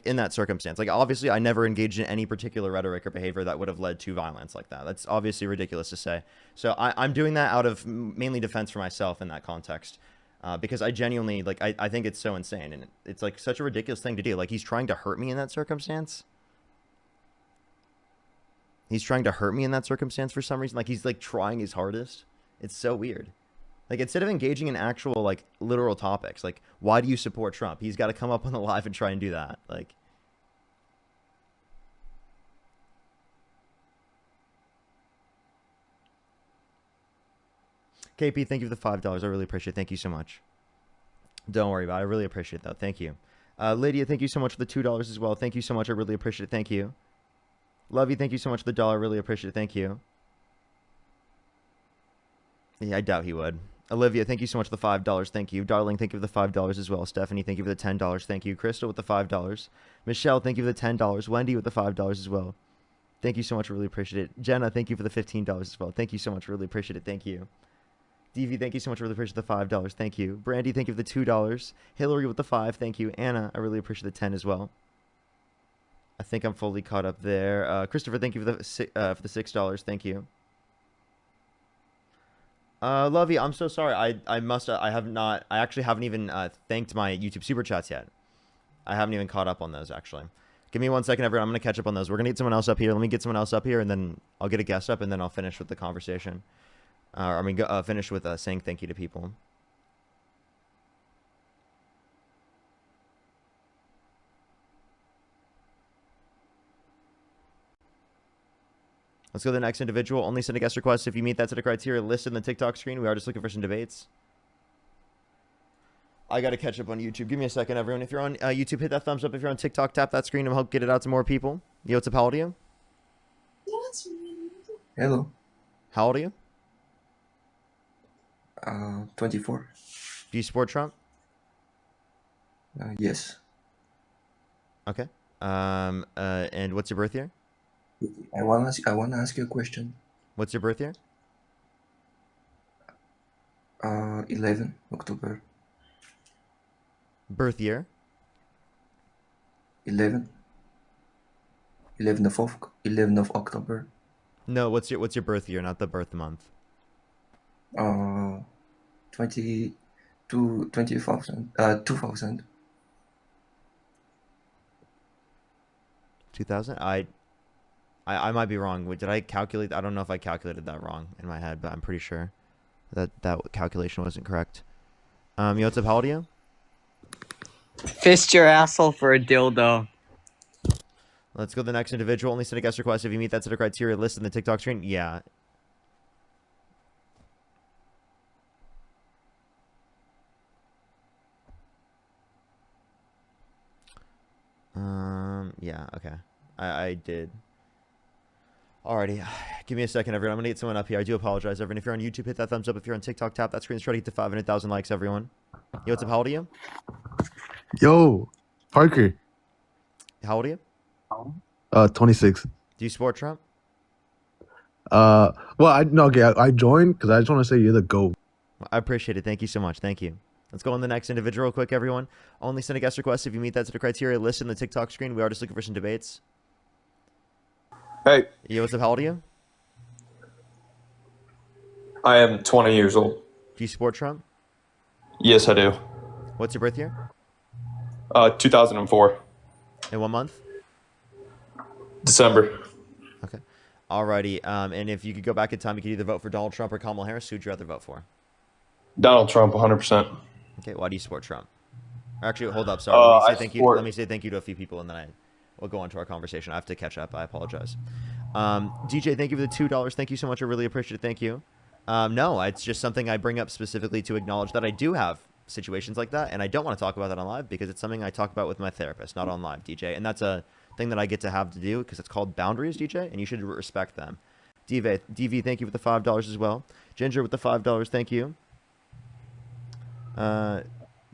in that circumstance, like obviously I never engaged in any particular rhetoric or behavior that would have led to violence like that. That's obviously ridiculous to say. So I'm doing that out of mainly defense for myself in that context. Because I genuinely, like, I think it's so insane. And it's like such a ridiculous thing to do. Like, he's trying to hurt me in that circumstance. He's trying to hurt me in that circumstance for some reason. Like, he's like trying his hardest. It's so weird. Like, instead of engaging in actual, like, literal topics, like, why do you support Trump? He's got to come up on the live and try and do that. Like, KP, thank you for the $5. I really appreciate it. Thank you so much. Don't worry about it. I really appreciate it, though. Thank you. Lydia, thank you so much for the $2 as well. Thank you so much. I really appreciate it. Thank you. Lovey, thank you so much for the $1. I really appreciate it. Thank you. Yeah, I doubt he would. Olivia, thank you so much for the $5. Thank you. Darling, thank you for the $5 as well. Stephanie, thank you for the $10. Thank you. Crystal with the $5. Michelle, thank you for the $10. Wendy with the $5 as well. Thank you so much. I really appreciate it. Jenna, thank you for the $15 as well. Thank you so much. I really appreciate it. Thank you. DV, thank you so much. I really appreciate the $5. Thank you. Brandy, thank you for the $2. Hillary with the 5. Thank you. Anna, I really appreciate the 10 as well. I think I'm fully caught up there. Christopher, thank you for the $6. Thank you. Lovey, I'm so sorry. I actually haven't even thanked my YouTube super chats yet. I haven't even caught up on those actually. Give me 1 second, everyone. I'm gonna catch up on those. We're gonna get someone else up here. Let me get someone else up here, and then I'll get a guest up, and then I'll finish with the conversation. Finish with saying thank you to people. Let's go to the next individual. Only send a guest request if you meet that set of criteria listed in the TikTok screen. We are just looking for some debates. I got to catch up on YouTube. Give me a second, everyone. If you're on YouTube, hit that thumbs up. If you're on TikTok, tap that screen and help get it out to more people. Yo, what's up? How old are you? Hello. How old are you? 24. Do you support Trump? Yes. Okay. And what's your birth year? I wanna ask you a question. What's your birth year? 11 October. Birth year? 11 of October. No, what's your birth year, not the birth month? 2000. 2000? I might be wrong. Wait, did I calculate? I don't know if I calculated that wrong in my head, but I'm pretty sure that calculation wasn't correct. Yo, what's up? How old are you? Fist your asshole for a dildo. Let's go to the next individual. Only send a guest request if you meet that set of criteria listed in the TikTok screen. Yeah. Yeah, okay. I did. Alrighty. Give me a second, everyone. I'm going to get someone up here. I do apologize, everyone. If you're on YouTube, hit that thumbs up. If you're on TikTok, tap that screen. Let's try to get to 500,000 likes, everyone. Yo, what's up? How old are you? Yo, Parker. How old are you? 26. Do you support Trump? Well, I joined because I just want to say you're the GOAT. I appreciate it. Thank you so much. Thank you. Let's go on the next individual real quick, everyone. Only send a guest request if you meet that set of criteria listed in the TikTok screen. We are just looking for some debates. Hey. Yo, what's up? How old are you? I am 20 years old. Do you support Trump? Yes, I do. What's your birth year? 2004. In what month? December. Okay. Alrighty. And if you could go back in time, you could either vote for Donald Trump or Kamala Harris. Who'd you rather vote for? Donald Trump, 100%. Okay. Why do you support Trump? Actually, hold up. Sorry. Let me say thank you. Let me say thank you to a few people, and then we'll go on to our conversation. I have to catch up. I apologize. DJ, thank you for the $2. Thank you so much. I really appreciate it. Thank you. No, it's just something I bring up specifically to acknowledge that I do have situations like that, and I don't want to talk about that on live because it's something I talk about with my therapist, not on live, DJ. And that's a thing that I get to have to do because it's called boundaries, DJ, and you should respect them. DV, thank you for the $5 as well. Ginger with the $5, thank you.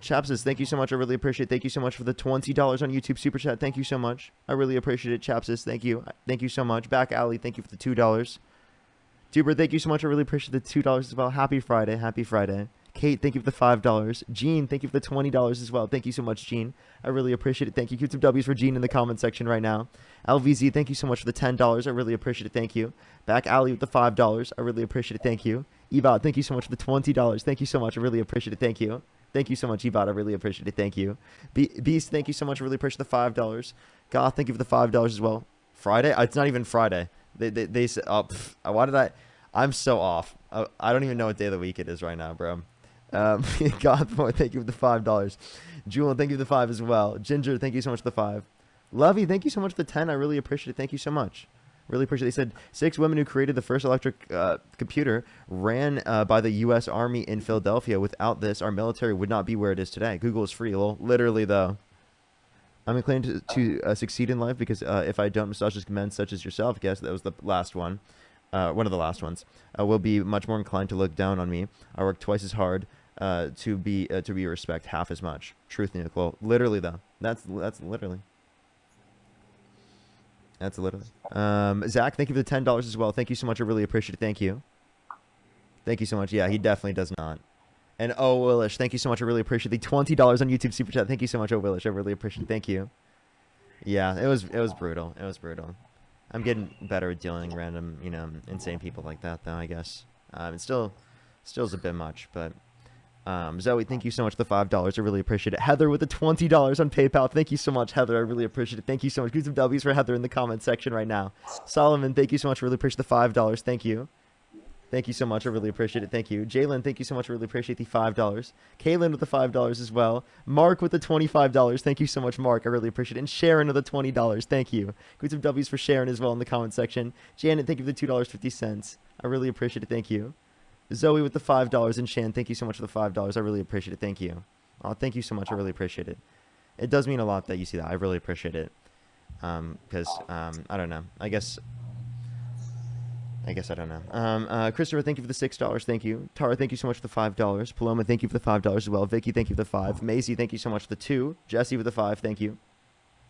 Chapsis, thank you so much. I really appreciate it. Thank you so much for the $20 on YouTube Super Chat. Thank you so much. I really appreciate it. Chapsis, thank you. Thank you so much. Back Alley, thank you for the $2. Duber, thank you so much. I really appreciate the $2 as well. Happy Friday. Happy Friday. Kate, thank you for the $5. Gene, thank you for the $20 as well. Thank you so much, Gene. I really appreciate it. Thank you. Keep some W's for Gene in the comment section right now. LVZ, thank you so much for the $10. I really appreciate it. Thank you. Back Alley with the $5. I really appreciate it. Thank you. Evod, thank you so much for the $20. Thank you so much. I really appreciate it. Thank you. Thank you so much, Evod. I really appreciate it. Thank you. Beast, thank you so much. I really appreciate the $5. Goth, thank you for the $5 as well. Friday? It's not even Friday. They said, oh, why did I'm so off. I don't even know what day of the week it is right now, bro. Godboy, thank you for the $5. Julian, thank you for the 5 as well. Ginger, thank you so much for the 5. Lovey, thank you so much for the 10. I really appreciate it. Thank you so much. Really appreciate it. They said 6 women who created the first electric computer ran by the U.S. Army in Philadelphia. Without this, our military would not be where it is today. Google is free, lol. Literally, though. I'm inclined to succeed in life because if I don't massage men such as yourself, guess that was the last one. One of the last ones. Will be much more inclined to look down on me. I work twice as hard to be respect half as much. Truth, Nicole. Literally though. That's literally. That's literally. Zach, thank you for the $10 as well. Thank you so much. I really appreciate it. Thank you. Thank you so much. Yeah, he definitely does not. And Oh Willish, thank you so much. I really appreciate the $20 on YouTube Super Chat. Thank you so much, Oh Willish. I really appreciate it. Thank you. Yeah, it was brutal. It was brutal. I'm getting better at dealing random, insane people like that, though, I guess. It still is a bit much, but Zoe, thank you so much for the $5. I really appreciate it. Heather with the $20 on PayPal. Thank you so much, Heather. I really appreciate it. Thank you so much. Give some W's for Heather in the comment section right now. Solomon, thank you so much. I really appreciate the $5. Thank you. Thank you so much. I really appreciate it. Thank you. Jalen, thank you so much. I really appreciate the $5. Kaylin with the $5 as well. Mark with the $25. Thank you so much, Mark. I really appreciate it. And Sharon with the $20. Thank you. Give some W's for Sharon as well in the comment section. Janet, thank you for the $2.50. I really appreciate it. Thank you. Zoe with the $5. And Shan, thank you so much for the $5. I really appreciate it. Thank you. Oh, thank you so much. I really appreciate it. It does mean a lot that you see that. I really appreciate it. Because, I don't know. I guess I don't know. Christopher, thank you for the $6. Thank you. Tara, thank you so much for the $5. Paloma, thank you for the $5 as well. Vicky, thank you for the 5. Maisie, thank you so much for the 2. Jesse with the 5. Thank you.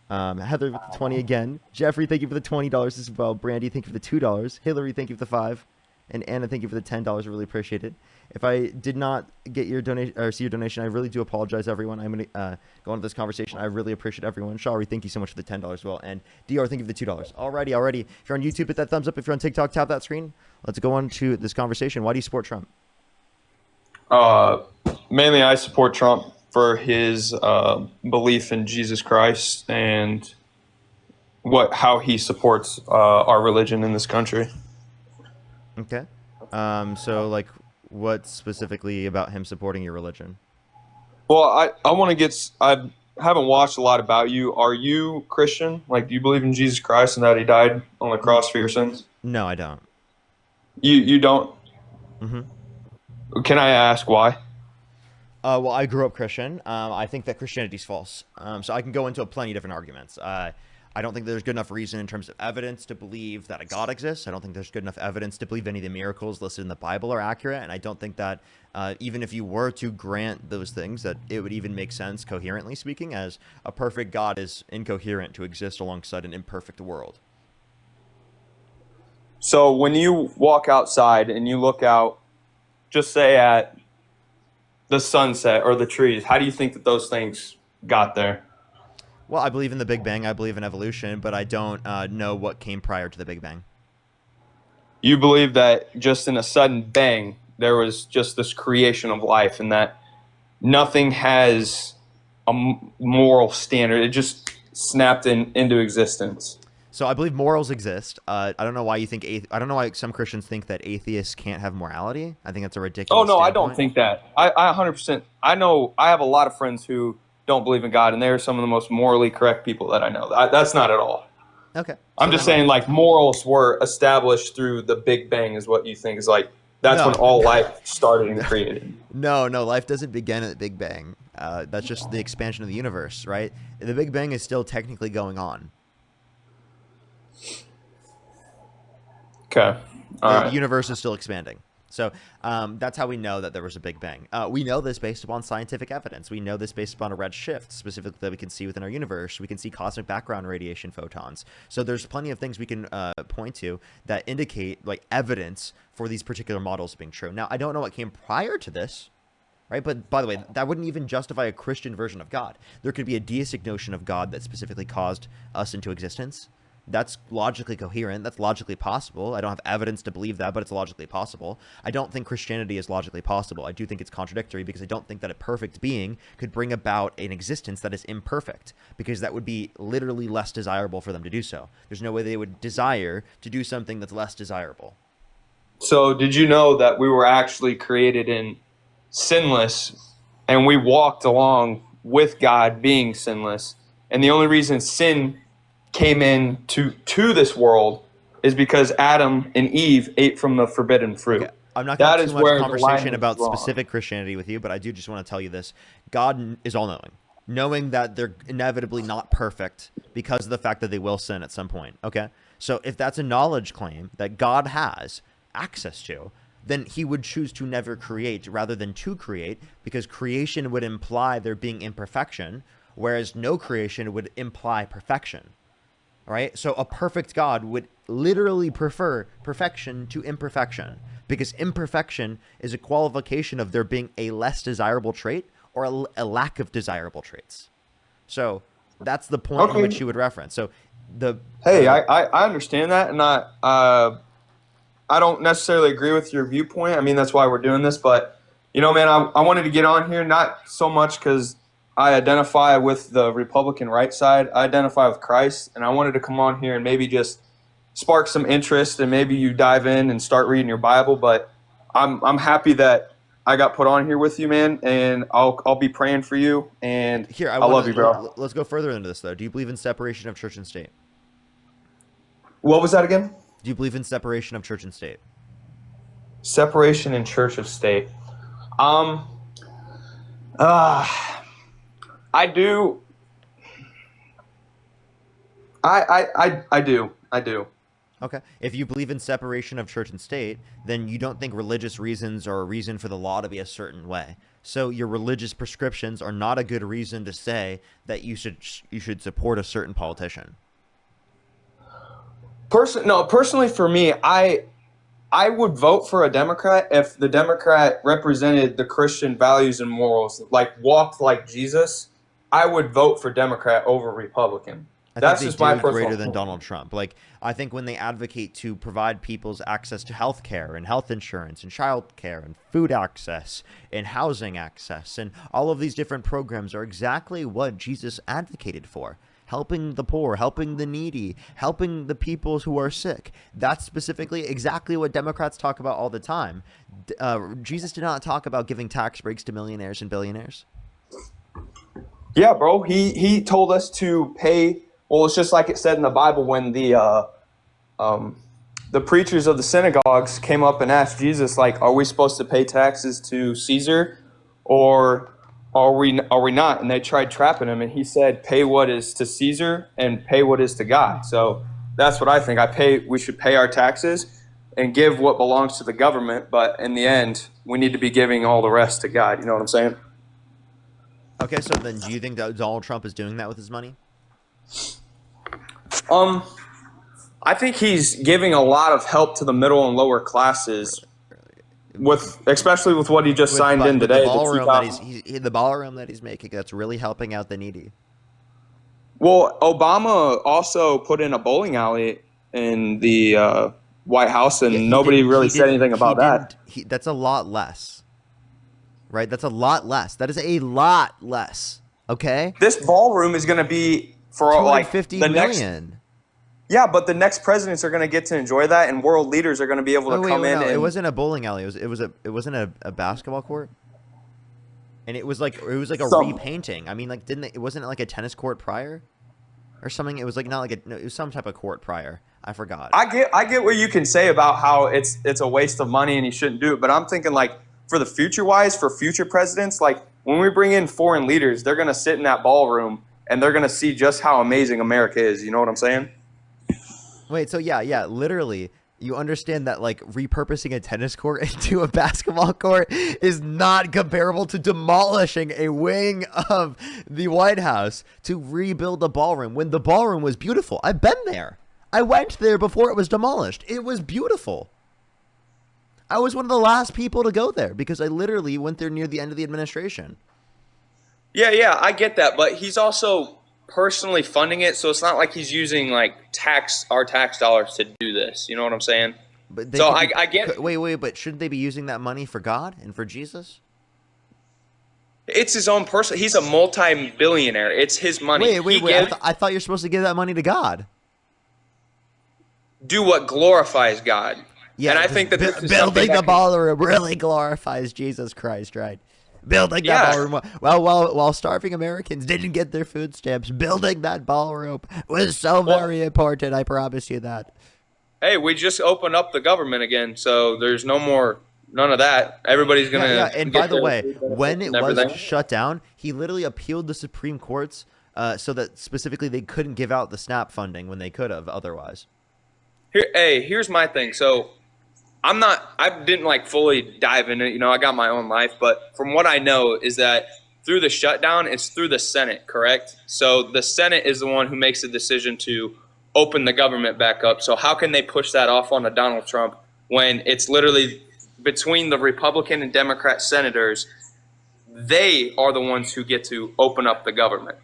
Heather with the 20 again. Jeffrey, thank you for the $20 as well. Brandy, thank you for the $2. Hillary, thank you for the 5. And Anna, thank you for the $10. I really appreciate it. If I did not get your donation or see your donation, I really do apologize, everyone. I'm going to go into this conversation. I really appreciate everyone. Shari, thank you so much for the $10 as well. And DR, thank you for the $2. Alrighty. If you're on YouTube, hit that thumbs up. If you're on TikTok, tap that screen. Let's go on to this conversation. Why do you support Trump? Mainly, I support Trump for his belief in Jesus Christ and how he supports our religion in this country. Okay. So, like, what specifically about him supporting your religion? Well, I want to get. I haven't watched a lot about you. Are you Christian? Like, do you believe in Jesus Christ and that he died on the cross for your sins? No, I don't. You don't? Mm-hmm. Can I ask why? Well, I grew up Christian. I think that Christianity is false. So I can go into plenty of different arguments. I don't think there's good enough reason in terms of evidence to believe that a God exists. I don't think there's good enough evidence to believe any of the miracles listed in the Bible are accurate. And I don't think that even if you were to grant those things, that it would even make sense, coherently speaking, as a perfect God is incoherent to exist alongside an imperfect world. So when you walk outside and you look out, just say at the sunset or the trees, how do you think that those things got there? Well, I believe in the Big Bang. I believe in evolution, but I don't know what came prior to the Big Bang. You believe that just in a sudden bang, there was just this creation of life and that nothing has a moral standard. It just snapped into existence. So I believe morals exist. I don't know why you think I don't know why some Christians think that atheists can't have morality. I think that's a ridiculous Oh, no, standpoint. I don't think that. I 100%. I know I have a lot of friends who don't believe in God, and they're some of the most morally correct people that I know. That's not at all. Okay. I'm just saying, like, morals were established through the Big Bang is what you think is like, that's when all life started and created. No, life doesn't begin at the Big Bang. That's just the expansion of the universe, right? The Big Bang is still technically going on. Okay. The universe is still expanding. So that's how we know that there was a Big Bang. We know this based upon scientific evidence. We know this based upon a red shift, specifically that we can see within our universe. We can see cosmic background radiation photons. So there's plenty of things we can point to that indicate like evidence for these particular models being true. Now, I don't know what came prior to this, right? But by the way, that wouldn't even justify a Christian version of God. There could be a deistic notion of God that specifically caused us into existence. That's logically coherent. That's logically possible. I don't have evidence to believe that, but it's logically possible. I don't think Christianity is logically possible. I do think it's contradictory because I don't think that a perfect being could bring about an existence that is imperfect, because that would be literally less desirable for them to do so. There's no way they would desire to do something that's less desirable. So did you know that we were actually created in sinless, and we walked along with God being sinless? And the only reason sin came in to this world is because Adam and Eve ate from the forbidden fruit. Okay. I'm not going to have too much conversation about wrong. specific Christianity with you, but I do just want to tell you this. God is all-knowing, knowing that they're inevitably not perfect because of the fact that they will sin at some point, okay? So if that's a knowledge claim that God has access to, then he would choose to never create rather than to create, because creation would imply there being imperfection, whereas no creation would imply perfection. Right? So a perfect God would literally prefer perfection to imperfection, because imperfection is a qualification of there being a less desirable trait or a lack of desirable traits. So that's the point in which you would reference. So I understand that, and I don't necessarily agree with your viewpoint. I mean, that's why we're doing this, but you know, man, I wanted to get on here not so much because I identify with the Republican right side. I identify with Christ, and I wanted to come on here and maybe just spark some interest, and maybe you dive in and start reading your Bible. But I'm happy that I got put on here with you, man, and I'll be praying for you. And here, I love you, bro. Let's go further into this, though. Do you believe in separation of church and state? What was that again? Do you believe in separation of church and state? Separation in church of state. I do. I do. Okay. If you believe in separation of church and state, then you don't think religious reasons are a reason for the law to be a certain way. So your religious prescriptions are not a good reason to say that you should support a certain politician. Personally for me, I would vote for a Democrat if the Democrat represented the Christian values and morals, like walked like Jesus. I would vote for Democrat over Republican. That's just my personal greater than Donald Trump. Like, I think when they advocate to provide people's access to health care and health insurance and child care and food access and housing access and all of these different programs are exactly what Jesus advocated for. Helping the poor, helping the needy, helping the people who are sick. That's specifically exactly what Democrats talk about all the time. Jesus did not talk about giving tax breaks to millionaires and billionaires. Yeah, bro. He told us to pay. Well, it's just like it said in the Bible when the preachers of the synagogues came up and asked Jesus, like, "Are we supposed to pay taxes to Caesar, or are we not?" And they tried trapping him, and he said, "Pay what is to Caesar and pay what is to God." So that's what I think. We should pay our taxes and give what belongs to the government, but in the end, we need to be giving all the rest to God. You know what I'm saying? Okay, so then do you think that Donald Trump is doing that with his money? I think he's giving a lot of help to the middle and lower classes, especially with what he just signed in today. The ballroom that he's making, that's really helping out the needy. Well, Obama also put in a bowling alley in the White House, and nobody really said anything about that. That's a lot less. Right? That's a lot less. That is a lot less. Okay? This ballroom is going to be for like the next. Yeah, but the next presidents are going to get to enjoy that, and world leaders are going to be able to come in. It wasn't a bowling alley. It wasn't a basketball court. And it was like a repainting. I mean, like it wasn't like a tennis court prior or something. It was like it was some type of court prior. I forgot. I get what you can say about how it's a waste of money and you shouldn't do it, but I'm thinking like for the future-wise, for future presidents, like when we bring in foreign leaders, they're going to sit in that ballroom and they're going to see just how amazing America is. You know what I'm saying? Wait, so yeah, literally, You understand that like repurposing a tennis court into a basketball court is not comparable to demolishing a wing of the White House to rebuild the ballroom when the ballroom was beautiful. I've been there. I went there before it was demolished. It was beautiful. I was one of the last people to go there because I literally went there near the end of the administration. Yeah, I get that, but he's also personally funding it, so it's not like he's using like our tax dollars to do this. You know what I'm saying? But so I get. Wait, but shouldn't they be using that money for God and for Jesus? It's his own person. He's a multi-billionaire. It's his money. Wait. I thought you're supposed to give that money to God. Do what glorifies God. Yeah, and I think that building the ballroom really glorifies Jesus Christ, right? Building that ballroom while starving Americans didn't get their food stamps. Building that ballroom was so very important. I promise you that. Hey, we just opened up the government again, so there's none of that. Everybody's gonna. Yeah. And by the way, when it was shut down, he literally appealed the Supreme Courts so that specifically they couldn't give out the SNAP funding when they could have otherwise. Here's my thing. So I didn't like fully dive in it. You know, I got my own life, but from what I know is that through the shutdown, it's through the Senate, correct? So the Senate is the one who makes the decision to open the government back up. So how can they push that off onto Donald Trump when it's literally between the Republican and Democrat senators? They are the ones who get to open up the government.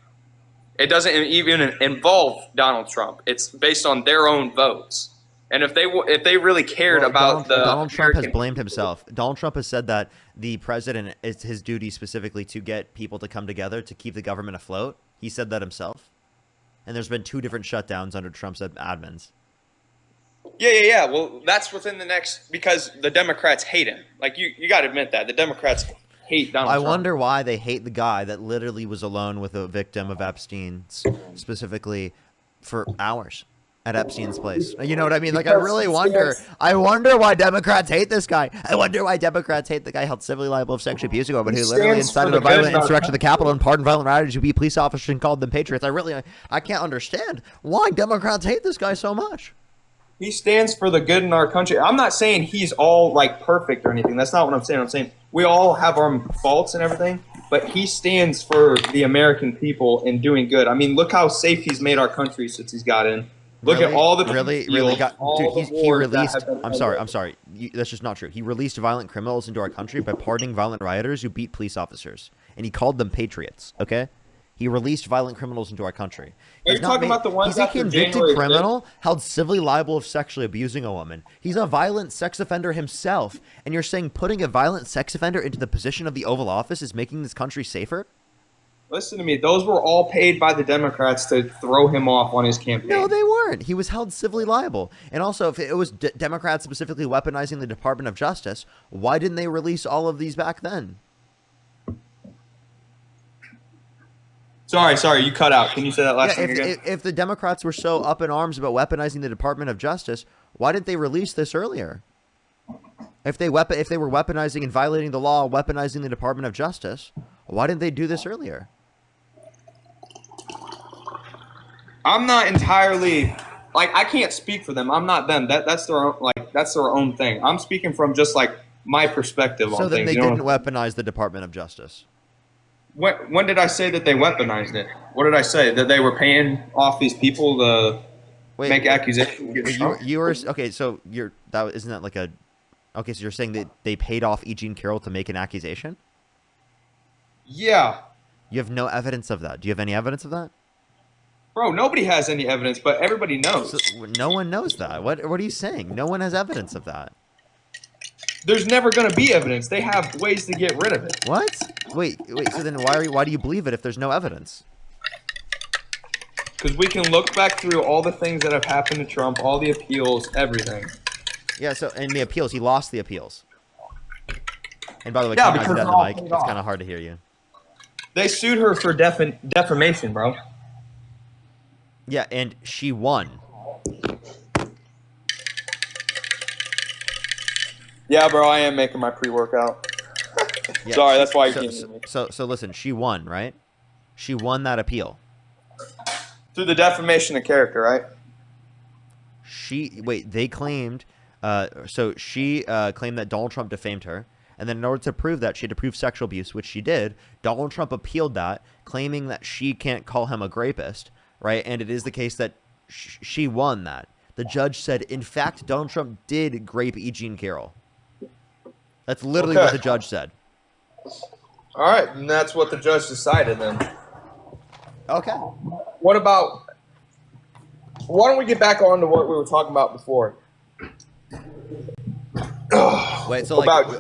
It doesn't even involve Donald Trump. It's based on their own votes. And if they really cared about Donald Trump has blamed himself. Donald Trump has said that the president, it's his duty specifically to get people to come together to keep the government afloat. He said that himself. And there's been 2 different shutdowns under Trump's admins. Yeah. Well, that's within the next, because the Democrats hate him. Like you got to admit that the Democrats hate Donald Trump. I wonder why they hate the guy that literally was alone with a victim of Epstein, specifically for hours at Epstein's place. You know what I mean? Like, I really wonder. I wonder why Democrats hate this guy. I wonder why Democrats hate the guy held civilly liable of sexually abusing a woman who literally incited a violent insurrection of the Capitol and pardoned violent rioters who beat police officers and called them patriots. I can't understand why Democrats hate this guy so much. He stands for the good in our country. I'm not saying he's all like perfect or anything. That's not what I'm saying. I'm saying we all have our faults and everything, but he stands for the American people and doing good. I mean, look how safe he's made our country since he's got in. Look at all the really got. Dude, he released. I'm sorry. That's just not true. He released violent criminals into our country by pardoning violent rioters who beat police officers, and he called them patriots. Okay, he released violent criminals into our country. Are you talking about the ones? He's a convicted criminal held civilly liable of sexually abusing a woman. He's a violent sex offender himself, and you're saying putting a violent sex offender into the position of the Oval Office is making this country safer? Listen to me. Those were all paid by the Democrats to throw him off on his campaign. No, they weren't. He was held civilly liable. And also, if it was Democrats specifically weaponizing the Department of Justice, why didn't they release all of these back then? Sorry, you cut out. Can you say that last thing again? If the Democrats were so up in arms about weaponizing the Department of Justice, why didn't they release this earlier? If they were weaponizing and violating the law, weaponizing the Department of Justice, why didn't they do this earlier? I'm not entirely I can't speak for them. I'm not them. That's their own thing. I'm speaking from just like my perspective on things. So then they didn't weaponize the Department of Justice. When did I say that they weaponized it? What did I say? That they were paying off these people to make accusations? You were okay. So isn't that like a okay? So you're saying that they paid off E. Jean Carroll to make an accusation? Yeah. You have no evidence of that. Do you have any evidence of that? Bro, nobody has any evidence, but everybody knows. So, no one knows that. What are you saying? No one has evidence of that. There's never going to be evidence. They have ways to get rid of it. What? Wait. So then why do you believe it if there's no evidence? Because we can look back through all the things that have happened to Trump, all the appeals, everything. Yeah, so in the appeals, he lost the appeals. And by the way, yeah, because because the mic, it's kind of hard to hear you. They sued her for defamation, bro. Yeah, and she won. Yeah, bro, I am making my pre-workout. Yeah, sorry, that's why you can't hear me. So listen, she won, right? She won that appeal. Through the defamation of character, right? They claimed So she claimed that Donald Trump defamed her. And then in order to prove that, she had to prove sexual abuse, which she did. Donald Trump appealed that, claiming that she can't call him a rapist, right? And it is the case that she won that. The judge said, in fact, Donald Trump did grape E. Jean Carroll. That's literally what the judge said. All right, and that's what the judge decided then. Okay. What about? Why don't we get back on to what we were talking about before? Wait, so like,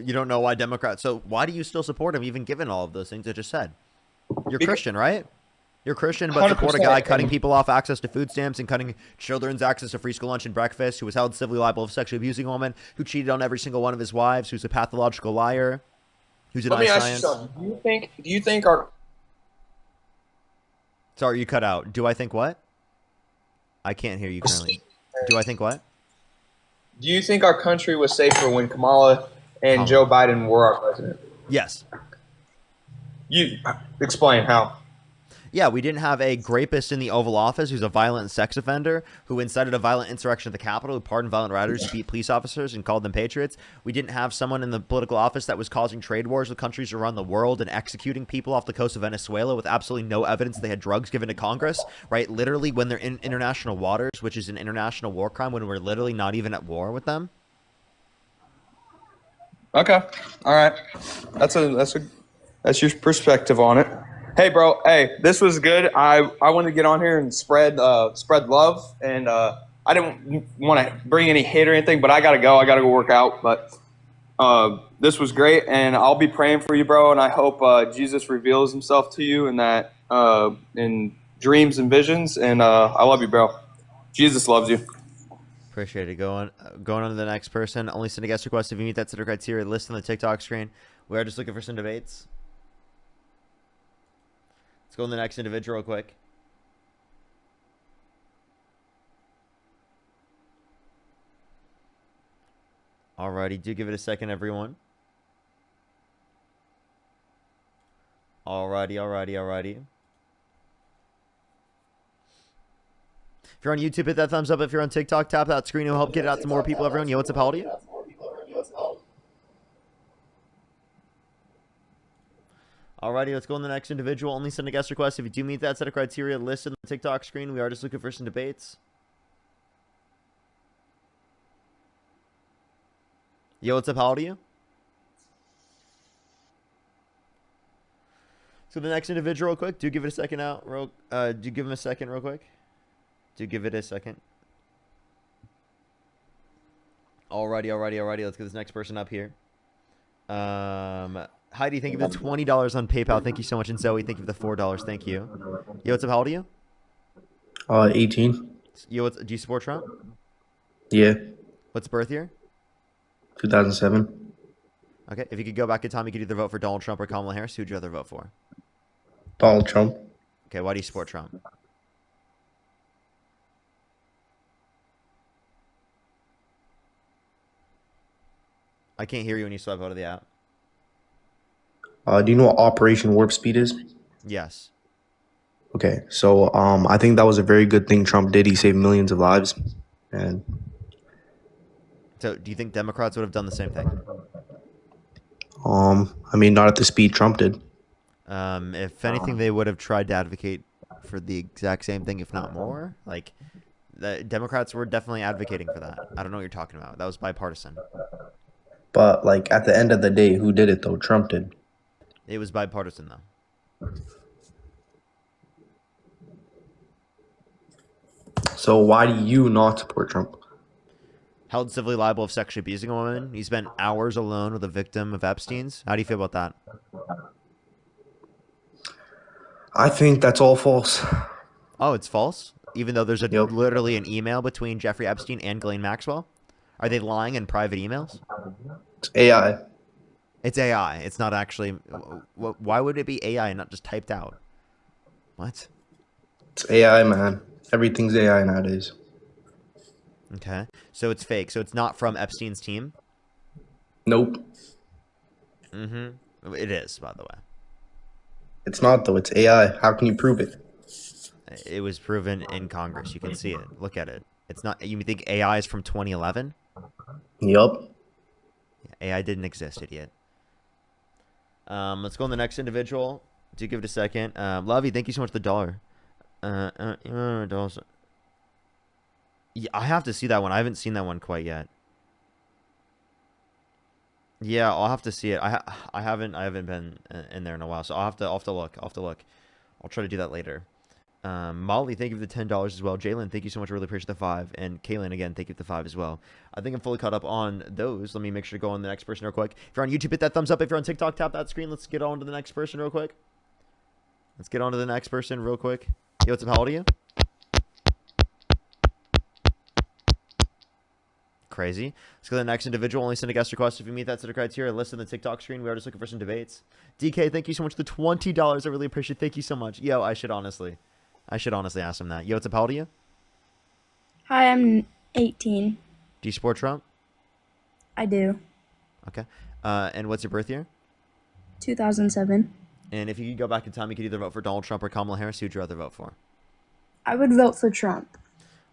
you don't know why Democrats? So why do you still support him, even given all of those things I just said? You're Christian, right? You're Christian, but support a guy cutting people off access to food stamps and cutting children's access to free school lunch and breakfast, who was held civilly liable of sexually abusing a woman, who cheated on every single one of his wives, who's a pathological liar, who denies science. Let me ask you something. Do you think our... Sorry, you cut out. Do I think what? I can't hear you currently. Do I think what? Do you think our country was safer when Kamala and Joe Biden were our president? Yes. You explain how. Yeah, we didn't have a rapist in the Oval Office who's a violent sex offender who incited a violent insurrection at the Capitol, who pardoned violent rioters, beat police officers, and called them patriots. We didn't have someone in the political office that was causing trade wars with countries around the world and executing people off the coast of Venezuela with absolutely no evidence they had drugs given to Congress, right? Literally, when they're in international waters, which is an international war crime, when we're literally not even at war with them. Okay. All right. That's your perspective on it. Hey, bro. Hey, this was good. I wanted to get on here and spread love, and I didn't want to bring any hate or anything, but I gotta go. I gotta go work out. But this was great, and I'll be praying for you, bro. And I hope Jesus reveals Himself to you in that in dreams and visions. And I love you, bro. Jesus loves you. Appreciate it. Going on to the next person. Only send a guest request if you meet that set of criteria. List on the TikTok screen. We are just looking for some debates. Let's go on the next individual real quick. Alrighty, do give it a second, everyone. Alrighty. If you're on YouTube, hit that thumbs up. If you're on TikTok, tap that screen. It'll help get it out to more people, everyone. Yo, what's up? How old are you? Alrighty, let's go on the next individual. Only send a guest request if you do meet that set of criteria. List on the TikTok screen. We are just looking for some debates. Yo, what's up? How old are you? So the next individual real quick. Do give it a second out. Do give him a second real quick. Do give it a second. Alrighty. Let's get this next person up here. Heidi, thank you for the $20 on PayPal. Thank you so much. And Zoe, thank you for the $4. Thank you. Yo, what's up? How old are you? 18. Yo, do you support Trump? Yeah. What's birth year? 2007. Okay. If you could go back in time, you could either vote for Donald Trump or Kamala Harris. Who would you rather vote for? Donald Trump. Okay. Why do you support Trump? I can't hear you when you swipe out of the app. Do you know what Operation Warp Speed is? Yes. Okay, so I think that was a very good thing Trump did. He saved millions of lives. And so do you think Democrats would have done the same thing? I mean, not at the speed Trump did. If anything, they would have tried to advocate for the exact same thing, if not more. Like, the Democrats were definitely advocating for that. I don't know what you're talking about. That was bipartisan. But, like, at the end of the day, who did it, though? Trump did. It was bipartisan, though. So why do you not support Trump? Held civilly liable of sexually abusing a woman. He spent hours alone with a victim of Epstein's. How do you feel about that? I think that's all false. Oh, it's false? Even though there's literally an email between Jeffrey Epstein and Ghislaine Maxwell? Are they lying in private emails? It's AI. It's AI. It's not actually... Why would it be AI and not just typed out? What? It's AI, man. Everything's AI nowadays. Okay. So it's fake. So it's not from Epstein's team? Nope. Mm-hmm. It is, by the way. It's not, though. It's AI. How can you prove it? It was proven in Congress. You can see it. Look at it. It's not... You think AI is from 2011? Yup. AI didn't exist, idiot. Let's go on the next individual. Do give it a second. Lovey, thank you so much for the dollar. Dollars. Yeah, I have to see that one. I haven't seen that one quite yet. Yeah, I'll have to see it. I haven't been in there in a while, so I'll have to look. I'll try to do that later. Molly, thank you for the $10 as well. Jalen, thank you so much. I really appreciate the 5. And Kaylin, again, thank you for the 5 as well. I think I'm fully caught up on those. Let me make sure to go on the next person real quick. If you're on YouTube, hit that thumbs up. If you're on TikTok, tap that screen. Let's get on to the next person real quick. Let's get on to the next person real quick. Yo, what's up? How old are you? Crazy. Let's go to the next individual. Only send a guest request if you meet that set of criteria. List on the TikTok screen. We are just looking for some debates. DK, thank you so much for the $20. I really appreciate it. Thank you so much. Yo, I should honestly ask him that. Yo, what's up? How old are you? Hi, I'm 18. Do you support Trump? I do. Okay. And what's your birth year? 2007. And if you could go back in time, you could either vote for Donald Trump or Kamala Harris. Who would you rather vote for? I would vote for Trump.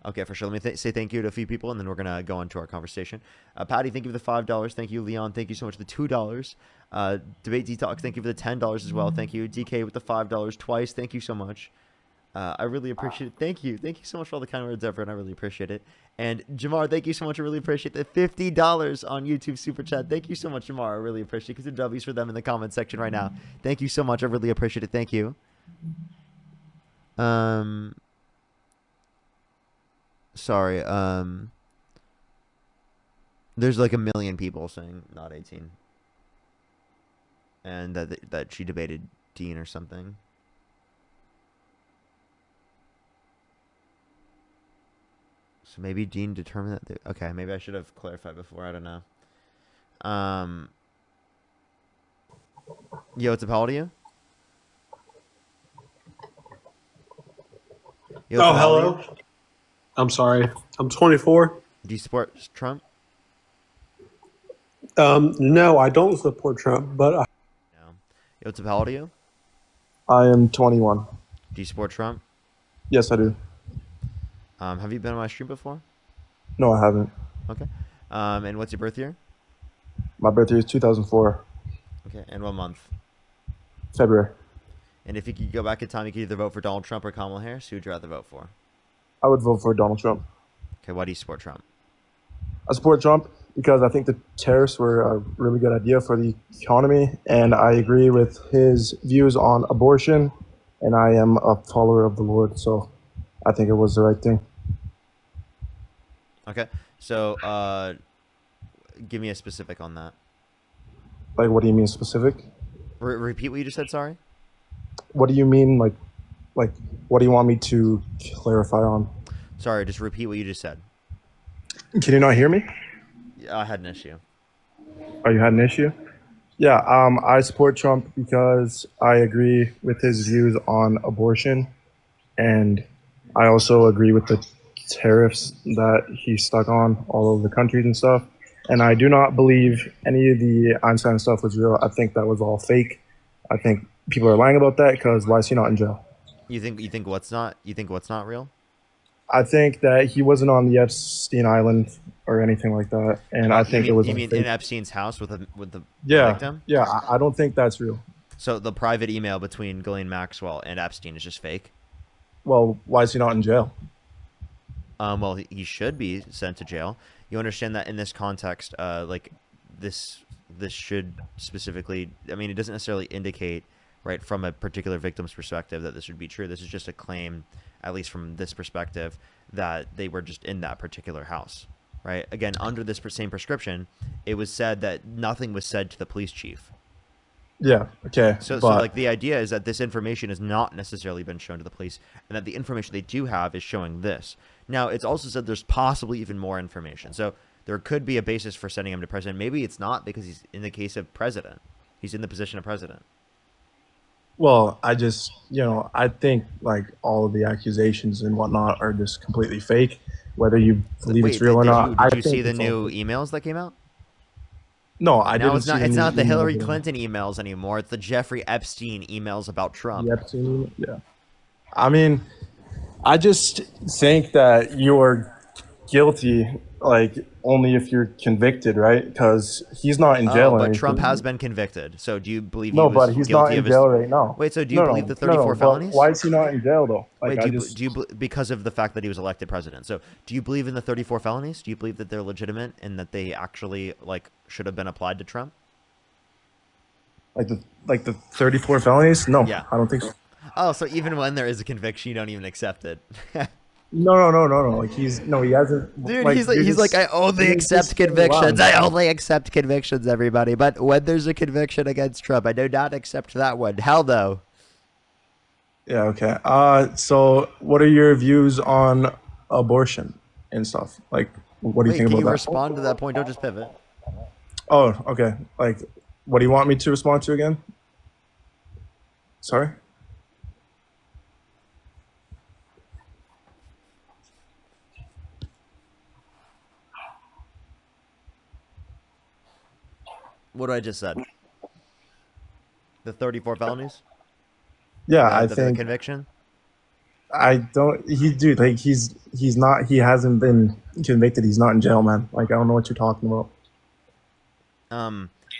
Okay, for sure. Let me say thank you to a few people, and then we're going to go on to our conversation. Patty, thank you for the $5. Thank you. Leon, thank you so much for the $2. Debate Detox, thank you for the $10 as well. Thank you. DK with the $5 twice. Thank you so much. I really appreciate it. Thank you. Thank you so much for all the kind words, everyone. I really appreciate it. And Jamar, thank you so much. I really appreciate the $50 on YouTube Super Chat. Thank you so much, Jamar. I really appreciate it. Because the W's for them in the comment section right now. Thank you so much. I really appreciate it. Thank you. Sorry. There's like a million people saying not 18. And that she debated Dean or something. So maybe Dean determined that. Okay, maybe I should have clarified before. I don't know. Yo, what's up? How old are you? Yo, Oh, hello. I'm sorry. I'm 24. Do you support Trump? No, I don't support Trump, but Yo, what's up? How old are you? I am 21. Do you support Trump? Yes, I do. Have you been on my stream before? No, I haven't. Okay. And what's your birth year? My birthday is 2004. Okay. And what month? February. And if you could go back in time, you could either vote for Donald Trump or Kamala Harris. Who would you rather vote for? I would vote for Donald Trump. Okay. Why do you support Trump? I support Trump because I think the tariffs were a really good idea for the economy, and I agree with his views on abortion, and I am a follower of the Lord, so I think it was the right thing. Okay. So, give me a specific on that. Like, what do you mean specific? Repeat what you just said, sorry? What do you mean, like, what do you want me to clarify on? Sorry, just repeat what you just said. Can you not hear me? Yeah, I had an issue. Oh, you had an issue? Yeah, I support Trump because I agree with his views on abortion, and I also agree with the tariffs that he stuck on all over the countries and stuff. And I do not believe any of the Einstein stuff was real. I think that was all fake. I think people are lying about that because why is he not in jail? You think what's not real? I think that he wasn't on the Epstein Island or anything like that, and I think it was. You mean fake. in Epstein's house with the Yeah, victim? yeah. I don't think that's real. So the private email between Ghislaine Maxwell and Epstein is just fake? Well, why is he not in jail? Well, he should be sent to jail. You understand that in this context, like this should specifically. I mean, it doesn't necessarily indicate, right, from a particular victim's perspective that this would be true. This is just a claim, at least from this perspective, that they were just in that particular house, right? Again, under this same prescription, it was said that nothing was said to the police chief. Yeah, okay. So like the idea is that this information has not necessarily been shown to the police, and that the information they do have is showing this. Now, it's also said there's possibly even more information. So there could be a basis for sending him to president. Maybe it's not because he's in the case of president. He's in the position of president. Well, I just, I think like all of the accusations and whatnot are just completely fake, whether you believe it's real or not. Did you see the new emails that came out? No, I didn't. It's not the Hillary Clinton emails anymore. It's the Jeffrey Epstein emails about Trump. The Epstein, yeah. I mean, I just think that you're guilty like only if you're convicted, right? Because he's not in jail Oh, or but Trump anything. has been convicted. So do you believe he No, but was he's not guilty in of his? jail right now. Wait, so do you No, believe the no, no, 34 no. But felonies? why is he not in jail though? Like Wait, I do you just do you because of the fact that he was elected president? So do you believe in the 34 felonies? Do you believe that they're legitimate and that they actually like should have been applied to Trump? like the 34 felonies? No, Yeah. I don't think so. Oh, so even when there is a conviction, you don't even accept it. No. Like he hasn't. Dude, Like he's like, I only you're accept just getting convictions. loud. I only accept convictions, everybody. But when there's a conviction against Trump, I do not accept that one. Hell no. Yeah. Okay. So what are your views on abortion and stuff? Like, what do you Wait, think can about you that? respond to that point? Don't just pivot. Oh, okay. Like, what do you want me to respond to again? Sorry. What I just said. The 34 felonies? Yeah, I The think conviction? I don't. Dude, like he's not. He hasn't been convicted. He's not in jail, man. Like I don't know what you're talking about.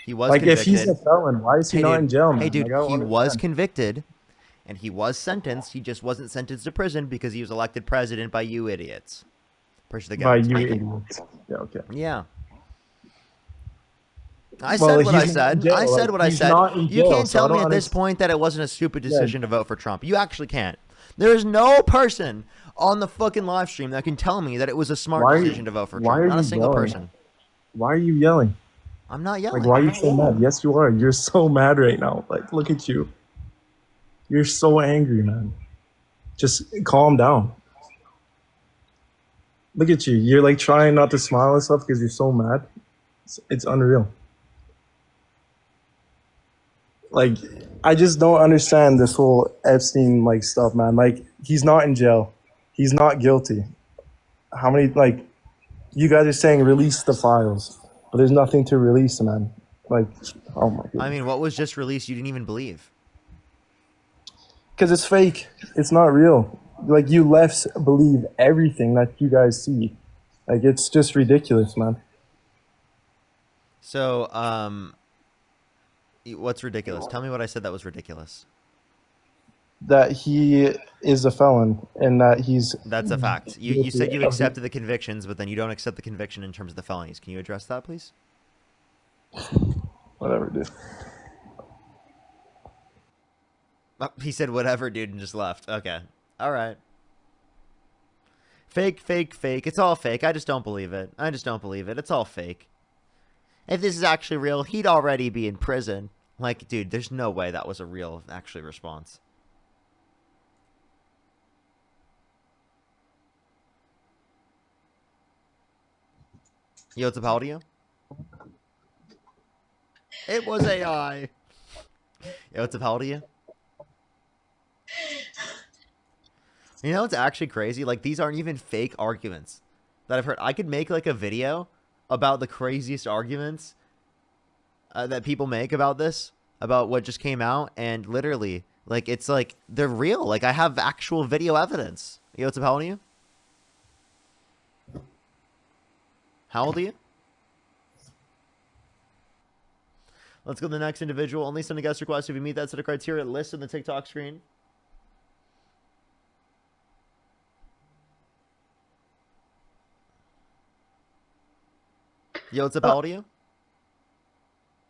He was Like convicted. if he's a felon, why is he Hey, not dude. in jail, man? Hey, dude, Like, I don't he was understand. convicted and he was sentenced. He just wasn't sentenced to prison because he was elected president by you idiots. Push the By guns. you Thank you. idiots. Yeah. Okay. Yeah. I Well, said what I he's not in said. jail. I said Like, what I he's said. not in You jail, can't so I tell me don't at this understand. point that it wasn't a stupid Yeah. decision to vote for Trump. You actually can't. There is no person on the fucking live stream that can tell me that it was a smart Why are you- decision to vote for why Trump. are Not a you single yelling? person. Why are you yelling? I'm not yelling. Like, why are you so mad? Yes, you are. You're so mad right now. Like, look at you. You're so angry, man. Just calm down. Look at you. You're like trying not to smile and stuff because you're so mad. It's unreal. Like, I just don't understand this whole Epstein like stuff, man. Like, he's not in jail. He's not guilty. How many like you guys are saying release the files, but there's nothing to release, man. Like, oh my god. I mean, what was just released you didn't even believe? Because it's fake. It's not real. Like you lefts believe everything that you guys see. Like it's just ridiculous, man. So, what's ridiculous? Tell me what I said that was ridiculous. That he is a felon and that he's That's a fact. You said you guilty of- accepted the convictions, but then you don't accept the conviction in terms of the felonies. Can you address that, please? Whatever, dude. He said whatever, dude, and just left. Okay. All right. Fake, fake, fake. It's all fake. I just don't believe it. I just don't believe it. It's all fake. If this is actually real, he'd already be in prison. Like, dude, there's no way that was a real, actually, response. Yo, what's up, how old are you? It was AI. Yo, what's up, how old are you? You know, it's actually crazy. Like, these aren't even fake arguments that I've heard. I could make, like, a video about the craziest arguments that people make about this, about what just came out, and literally, like, it's like, they're real. Like, I have actual video evidence. Yo, what's up, how old are you? How old are you? Let's go to the next individual. Only send a guest request if you meet that set of criteria listed on the TikTok screen. Yo, what's up, how old are you?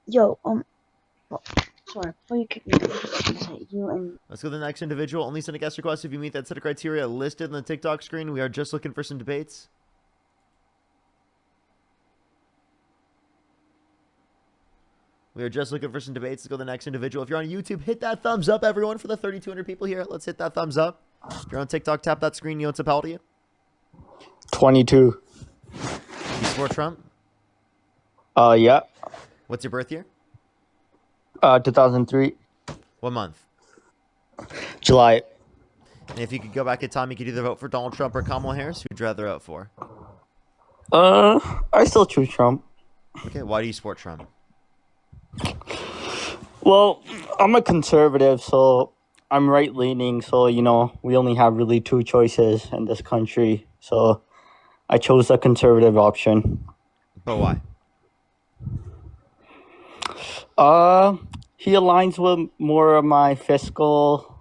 Yo, sorry, before you kick me, I was just gonna say you and Let's go to the next individual. Only send a guest request if you meet that set of criteria listed on the TikTok screen. We are just looking for some debates. We are just looking for some debates. Let's go to the next individual. If you're on YouTube, hit that thumbs up, everyone, for the 3,200 people here. Let's hit that thumbs up. If you're on TikTok, tap that screen. Yo, what's up, how old are you? 22. You support Trump? Yeah. What's your birth year? 2003. What month? July. And if you could go back in time, you could either vote for Donald Trump or Kamala Harris. Who'd you rather vote for? I still choose Trump. Okay, why do you support Trump? Well, I'm a conservative, so I'm right leaning. So, you know, we only have really two choices in this country. So I chose the conservative option. But why? He aligns with more of my fiscal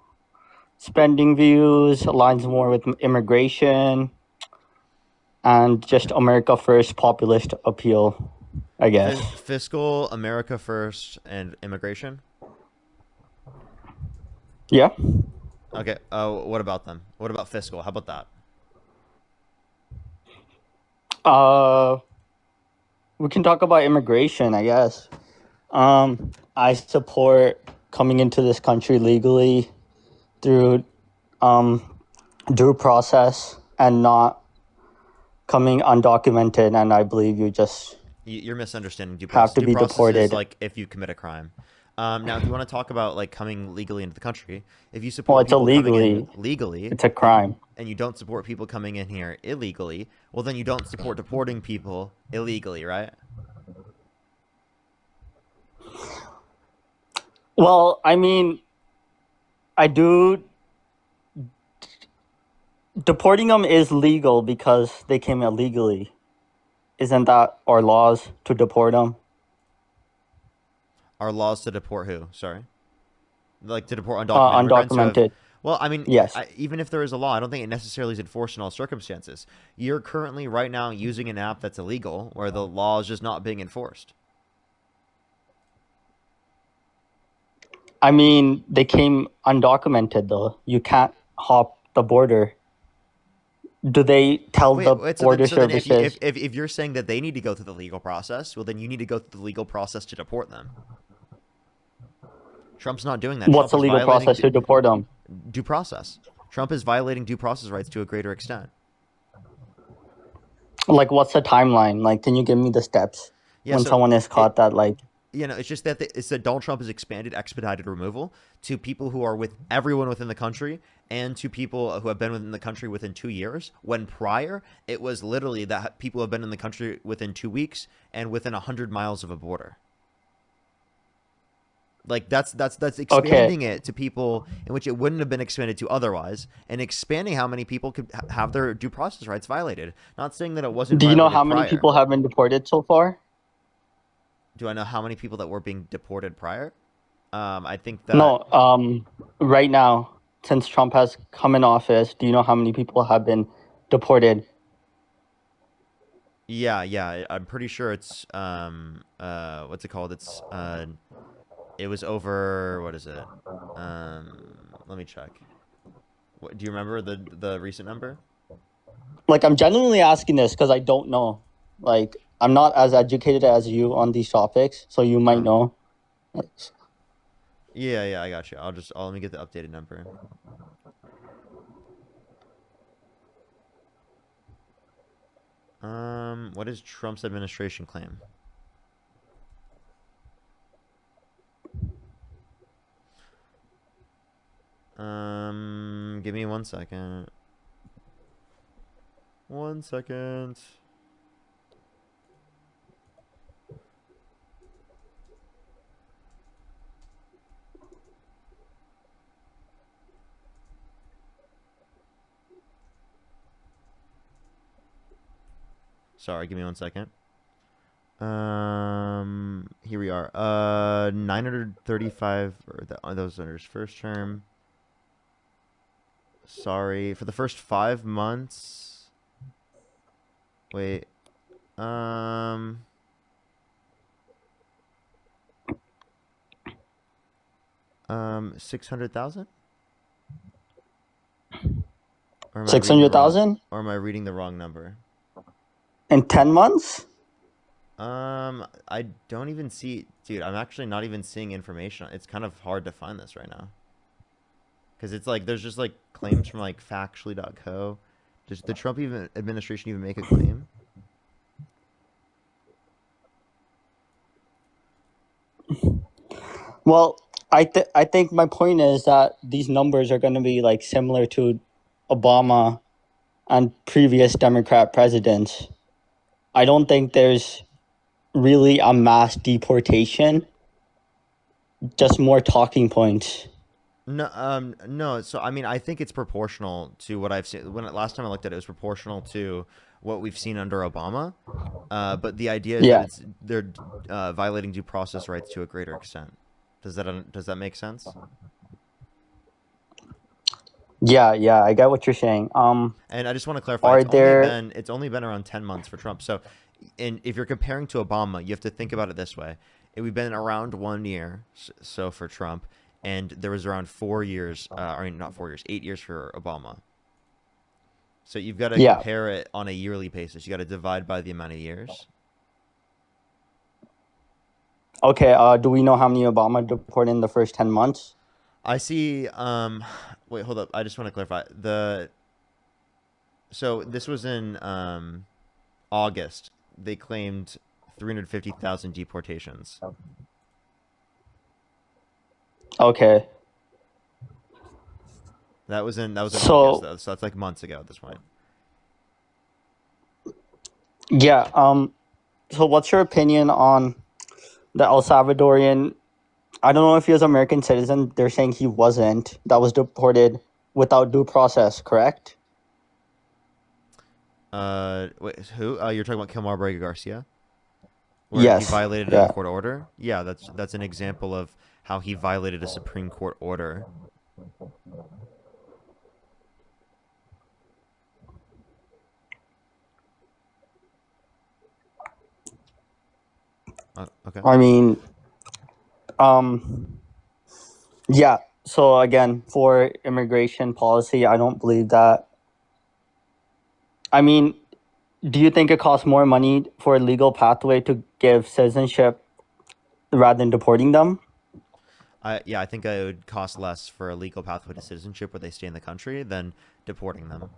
spending views, aligns more with immigration, and just America First populist appeal, I guess. Fiscal, America First, and immigration? Yeah. Okay. What about them? What about fiscal? How about that? We can talk about immigration, I guess. I support coming into this country legally through due process and not coming undocumented, and I believe You're misunderstanding due process. have to Due be process deported. is like if you commit a crime. Now, if you want to talk about like coming legally into the country, if you support It's people coming in illegally. legally, It's a crime. and you don't support people coming in here illegally, well, then you don't support deporting people illegally, right? Well, I mean, I do. Deporting them is legal because they came illegally. Isn't that our laws to deport them? Our laws to deport who? Sorry, like to deport undocumented immigrants who have. Undocumented. Well, I mean, Yes. even if there is a law, I don't think it necessarily is enforced in all circumstances. You're currently right now using an app that's illegal, where the law is just not being enforced. I mean, they came undocumented though. You can't hop the border. Do they tell the border So then services? if you're saying that they need to go through the legal process, well, then you need to go through the legal process to deport them. Trump's not doing that. What's the Trump is legal violating process to deport them? due process. Trump is violating due process rights to a greater extent. Like, what's the timeline? Like, can you give me the steps Yeah, when so someone is caught that, like, it's just that it's that Donald Trump has expanded expedited removal to people who are with everyone within the country and to people who have been within the country within 2 years, when prior it was literally that people have been in the country within 2 weeks and within 100 miles of a border. Like that's expanding it to people in which it wouldn't have been expanded to otherwise, and expanding how many people could have their due process rights violated. Not saying that it wasn't do you know violated how many prior. people have been deported so far? Do I know how many people that were being deported prior? I think that No, right now, since Trump has come in office, do you know how many people have been deported? yeah, I'm pretty sure it's what's it called? It was over, what is it? Let me check. Do you remember the recent number? Like, I'm genuinely asking this because I don't know. Like, I'm not as educated as you on these topics, so you might know. Yeah, I got you. Let me get the updated number. What does Trump's administration claim? Give me 1 second. 1 second. Sorry, give me 1 second. Here we are. 935 are those under his first term. Sorry, for the first 5 months. Wait. 600,000? 600,000? Or am I reading the wrong number? In 10 months? I don't even see, dude, I'm actually not even seeing information. It's kind of hard to find this right now. Because it's like, there's just like claims from like factually.co. Does the Trump administration even make a claim? Well, I think my point is that these numbers are going to be like similar to Obama and previous Democrat presidents. I don't think there's really a mass deportation, just more talking points. No. So I mean, I think it's proportional to what I've seen. Last time I looked at it, it was proportional to what we've seen under Obama. But the idea is Yeah. that they're violating due process rights to a greater extent. Does that make sense? Yeah, yeah, I get what you're saying. And I just want to clarify, Are there? it's only been around 10 months for Trump. So, if you're comparing to Obama, you have to think about it this way: we've been around 1 year, so for Trump, and there was around 4 years. I mean, not 4 years, 8 years for Obama. So you've got to Yeah. compare it on a yearly basis. You got to divide by the amount of years. Okay. Do we know how many Obama deported in the first 10 months? I see. Wait, hold up. I just want to clarify So this was in August. They claimed 350,000 deportations. Okay. That was in August though, so that's like months ago at this point. Yeah. So what's your opinion on the El Salvadorian? I don't know if he was an American citizen. They're saying he wasn't. That was deported without due process, correct? Wait, who? You're talking about Kilmar Braga Garcia? Where Yes. he violated Yeah. a court order? Yeah, that's an example of how he violated a Supreme Court order. Okay. I mean, yeah. So again, for immigration policy, I don't believe that. I mean, do you think it costs more money for a legal pathway to give citizenship rather than deporting them? I think it would cost less for a legal pathway to citizenship where they stay in the country than deporting them,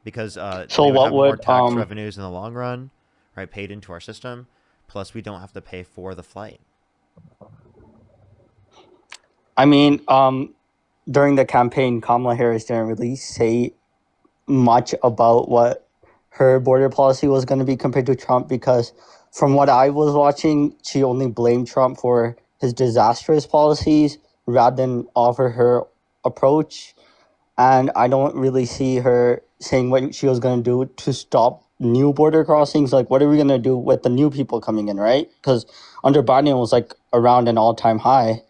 because So they would what have more would tax revenues in the long run, right? Paid into our system. Plus, we don't have to pay for the flight. I mean, during the campaign, Kamala Harris didn't really say much about what her border policy was going to be compared to Trump, because from what I was watching, she only blamed Trump for his disastrous policies rather than offer her approach. And I don't really see her saying what she was going to do to stop new border crossings. Like, what are we going to do with the new people coming in, right? Because under Biden, it was like around an all-time high.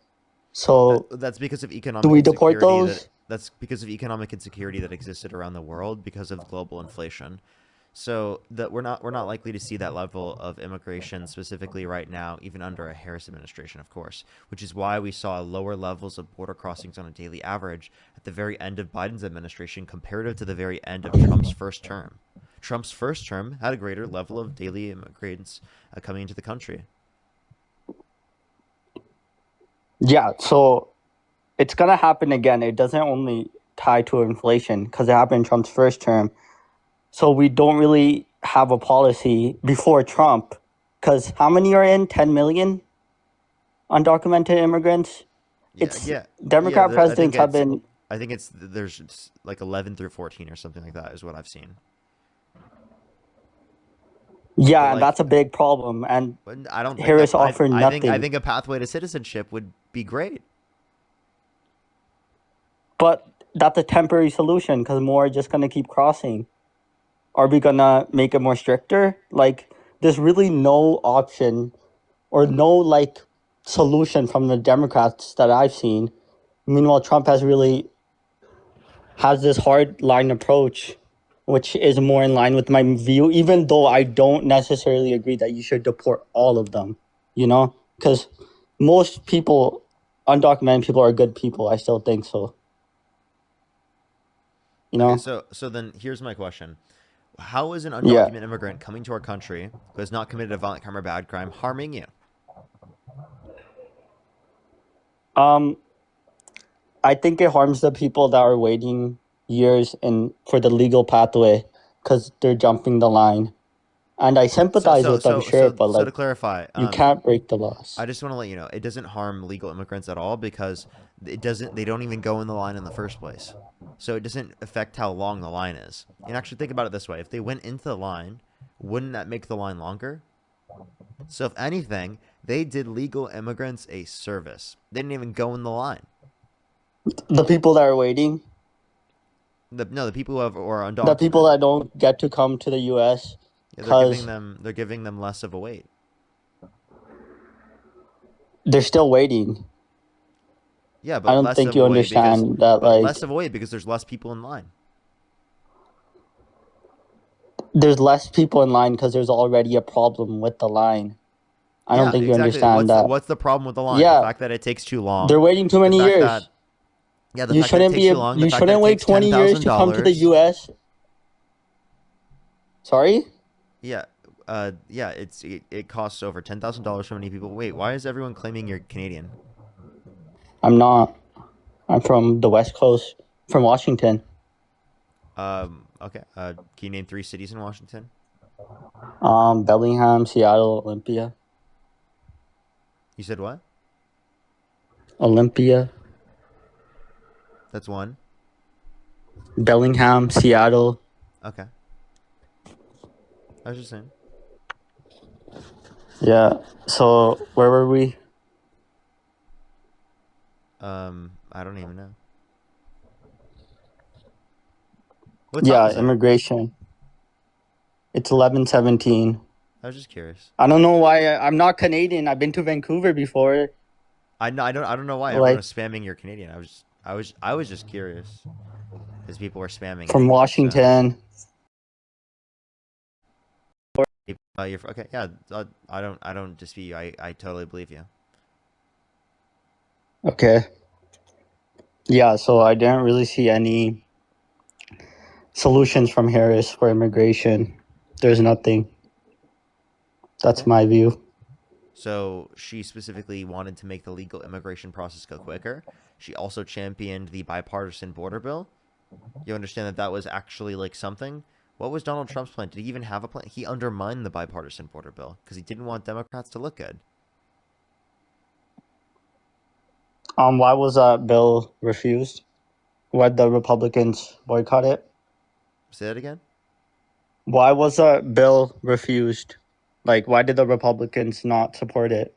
So That's because of economic do we deport insecurity those? that's because of economic insecurity that existed around the world because of global inflation. So that we're not likely to see that level of immigration specifically right now, even under a Harris administration, of course, which is why we saw lower levels of border crossings on a daily average at the very end of Biden's administration comparative to the very end of Trump's first term. Trump's first term had a greater level of daily immigrants coming into the country. Yeah, so it's going to happen again. It doesn't only tie to inflation because it happened in Trump's first term. So we don't really have a policy before Trump, because how many are in? 10 million undocumented immigrants? Democrat presidents have been... I think there's like 11 through 14 or something like that is what I've seen. Yeah, and that's a big problem. And I don't think Harris offered nothing. I think a pathway to citizenship would be great. But that's a temporary solution because more are just going to keep crossing. Are we going to make it more stricter? Like, there's really no option or no, like, solution from the Democrats that I've seen. Meanwhile, Trump has this hard line approach, which is more in line with my view, even though I don't necessarily agree that you should deport all of them, you know? Because most people, undocumented people, are good people. I still think so. You know? Okay, so then here's my question. How is an undocumented immigrant coming to our country who has not committed a violent crime or bad crime harming you? I think it harms the people that are waiting years for the legal pathway because they're jumping the line. And I sympathize with them, sure, but like, to clarify, you can't break the laws. I just want to let you know, it doesn't harm legal immigrants at all because they don't even go in the line in the first place. So it doesn't affect how long the line is. And actually think about it this way. If they went into the line, wouldn't that make the line longer? So if anything, they did legal immigrants a service. They didn't even go in the line. The people that are waiting? The people who are undocumented. The people that don't get to come to the U.S. Yeah, because they're giving them less of a wait. they're still waiting. Yeah, but I don't less think of you a wait because understand that, like, less of a wait because there's less people in line. there's less people in line because there's already a problem with the line. I don't think you exactly. understand that. What's the problem with the line? Yeah. The fact that it takes too long. They're waiting too many years. The You fact that it shouldn't takes too long. The you fact that it shouldn't wait takes 20 years to come to the $10,000. U.S. Sorry? Yeah, it costs over $10,000 for many people. Wait, why is everyone claiming you're Canadian? I'm not. I'm from the West Coast, from Washington. Okay. Can you name 3 cities in Washington? Bellingham, Seattle, Olympia. You said what? Olympia. That's 1. Bellingham, Seattle. Okay. I was just saying. Yeah. So where were we? I don't even know. Immigration. It's 11:17. I was just curious. I don't know why. I'm not Canadian. I've been to Vancouver before. I don't know why everyone was spamming you're Canadian. I was just curious because people were spamming from Washington. Okay, yeah. I don't dispute you. I totally believe you. Okay. Yeah, so I didn't really see any solutions from Harris for immigration. There's nothing. That's my view. So she specifically wanted to make the legal immigration process go quicker. She also championed the bipartisan border bill. You understand that was actually like something? What was Donald Trump's plan? Did he even have a plan? He undermined the bipartisan border bill because he didn't want Democrats to look good. Why was that bill refused? Why'd the Republicans boycott it? Say that again? Why was that bill refused? Like, why did the Republicans not support it?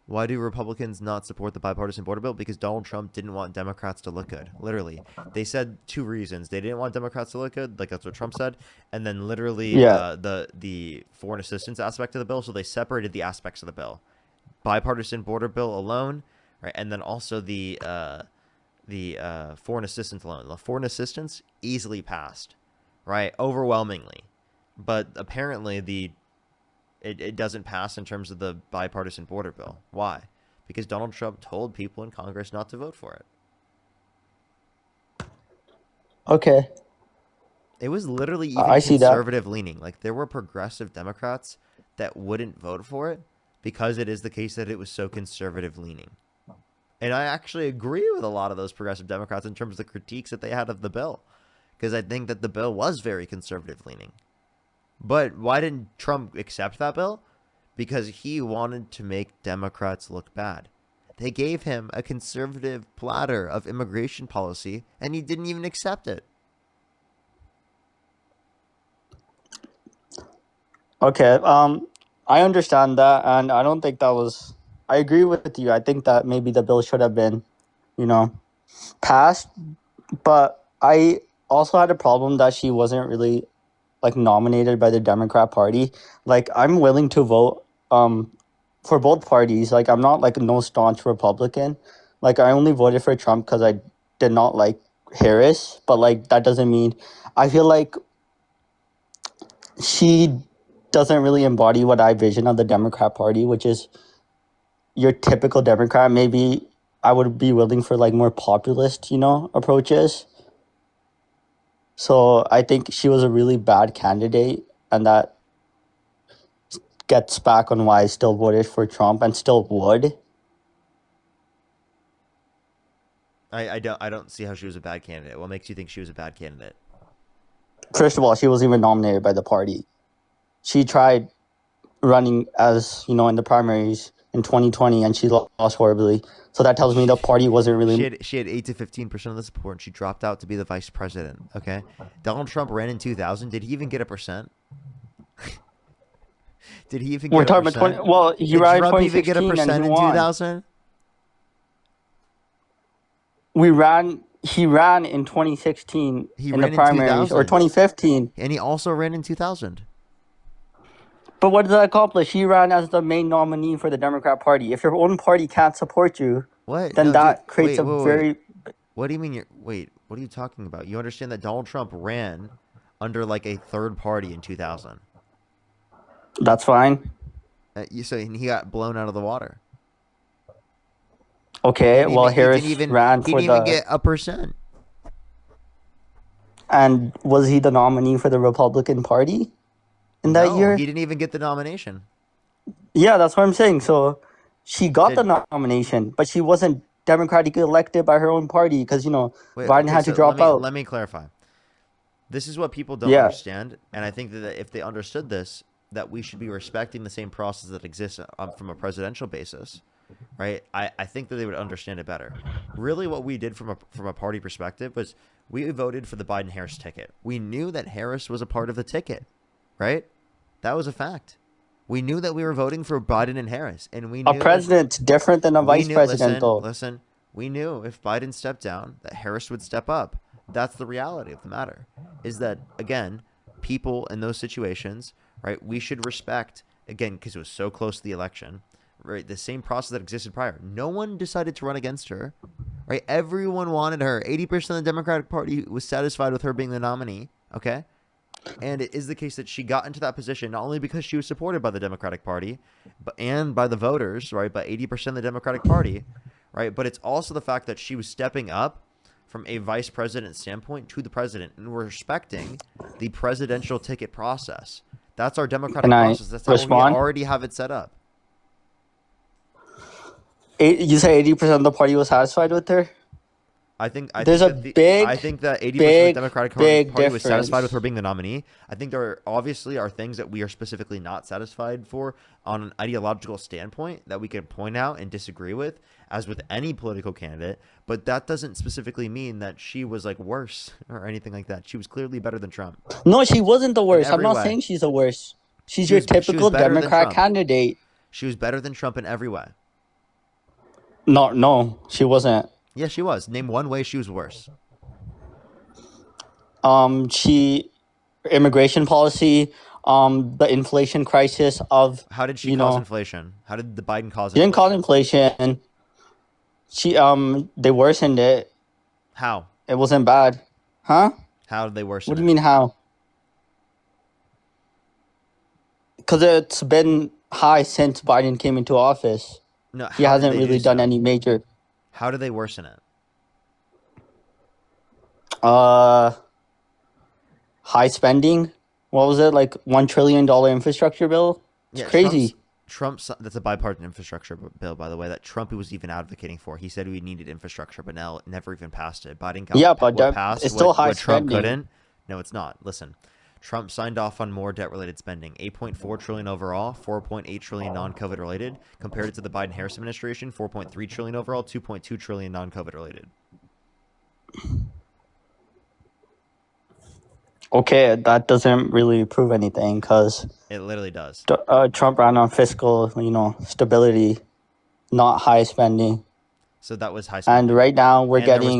Why do Republicans not support the bipartisan border bill? Because Donald Trump didn't want Democrats to look good. Literally. They said 2 reasons. They didn't want Democrats to look good, like that's what Trump said. And then literally the foreign assistance aspect of the bill. So they separated the aspects of the bill. Bipartisan border bill alone, right? And then also the foreign assistance alone. The foreign assistance easily passed, right? Overwhelmingly. But apparently it doesn't pass in terms of the bipartisan border bill. Why? Because Donald Trump told people in Congress not to vote for it. Okay. It was literally even I see conservative leaning. Like there were progressive Democrats that wouldn't vote for it because it is the case that it was so conservative leaning. And I actually agree with a lot of those progressive Democrats in terms of the critiques that they had of the bill. Because I think that the bill was very conservative leaning. But why didn't Trump accept that bill? Because he wanted to make Democrats look bad. They gave him a conservative platter of immigration policy, and he didn't even accept it. Okay, I understand that, and I don't think that was... I agree with you. I think that maybe the bill should have been, passed. But I also had a problem that she wasn't really nominated by the Democrat Party. Like, I'm willing to vote for both parties. Like, I'm not no staunch Republican. Like, I only voted for Trump because I did not like Harris. But that doesn't mean... I feel like she doesn't really embody what I vision of the Democrat Party, which is your typical Democrat. Maybe I would be willing for more populist, approaches. So I think she was a really bad candidate, and that gets back on why I still voted for Trump and still would. I don't see how she was a bad candidate. What makes you think she was a bad candidate? First of all, she wasn't even nominated by the party. She tried running as, in the primaries in 2020, and she lost horribly. So that tells me the party wasn't really... She had 8 to 15% of the support, and she dropped out to be the vice president. Okay, Donald Trump ran in 2000. Did he even get a percent? Did he even? We're get talking a percent? about 20. Well, he ran in 2016 even get a percent and he in won. 2000? We ran he ran in 2016 He in the ran in primaries, or 2000. 2015. And he also ran in 2000. But what did that accomplish? He ran as the main nominee for the Democrat Party. If your own party can't support you, What? then No, that dude. creates Wait, a wait, wait. very... What do you mean you're... Wait, what are you talking about? You understand that Donald Trump ran under like a third party in 2000. That's fine. So he got blown out of the water. Okay, well, Harris He didn't ran for even the... get a percent. And was he the nominee for the Republican Party in that No, year? he didn't even get the nomination. Yeah, that's what I'm saying. So she got Did- the nomination, but she wasn't democratically elected by her own party because, Wait, Biden okay, had to so drop out. let me clarify. This is what people don't Yeah. understand, and I think that if they understood this, that we should be respecting the same process that exists from a presidential basis, right? I think that they would understand it better. Really, what we did from a party perspective was we voted for the Biden-Harris ticket. We knew that Harris was a part of the ticket, right? That was a fact. We knew that we were voting for Biden and Harris, and we knew A president's different than a vice president, though. Listen, we knew if Biden stepped down, that Harris would step up. That's the reality of the matter. Is that, again, people in those situations, right? We should respect, again, because it was so close to the election, right? The same process that existed prior. No one decided to run against her, right? Everyone wanted her. 80% of the Democratic Party was satisfied with her being the nominee, okay? And it is the case that she got into that position not only because she was supported by the Democratic Party, and by the voters, right? By 80% of the Democratic Party, right? But it's also the fact that she was stepping up from a vice president standpoint to the president, and we're respecting the presidential ticket process. That's our democratic Can I process. That's how respond? we already have it set up. You say 80% of the party was satisfied with her? I think that 80% of the Democratic Party was satisfied with her being the nominee. I think there obviously are things that we are specifically not satisfied for on an ideological standpoint that we can point out and disagree with, as with any political candidate. But that doesn't specifically mean that she was like worse or anything like that. She was clearly better than Trump. No, she wasn't the worst. I'm every not way. saying she's the worst. She's She your was- she was typical better than Democrat Trump. candidate. She was better than Trump in every way. No, she wasn't. Yeah, she was. Name one way she was worse. Immigration policy, the inflation crisis of... How did she cause inflation? How did the Biden cause She inflation? didn't cause inflation. They worsened it. How? It wasn't bad. Huh? How did they worsen What do you mean how? Because it's been high since Biden came into office. No, He how did hasn't they really do done so? any major... How do they worsen it? High spending. What was it, like $1 trillion infrastructure bill? It's crazy. Trump's that's a bipartisan infrastructure bill, by the way, that Trump was even advocating for. He said we needed infrastructure, but now it never even passed it. Biden got what passed. It's still high what Trump spending. couldn't. No, it's not. Listen, Trump signed off on more debt-related spending, 8.4 trillion overall, 4.8 trillion non-COVID related. Compared it to the Biden-Harris administration, 4.3 trillion overall, 2.2 trillion non-COVID related. Okay, that doesn't really prove anything because It literally does. Trump ran on fiscal, stability, not high spending. So that was high spending. And right now we're And getting,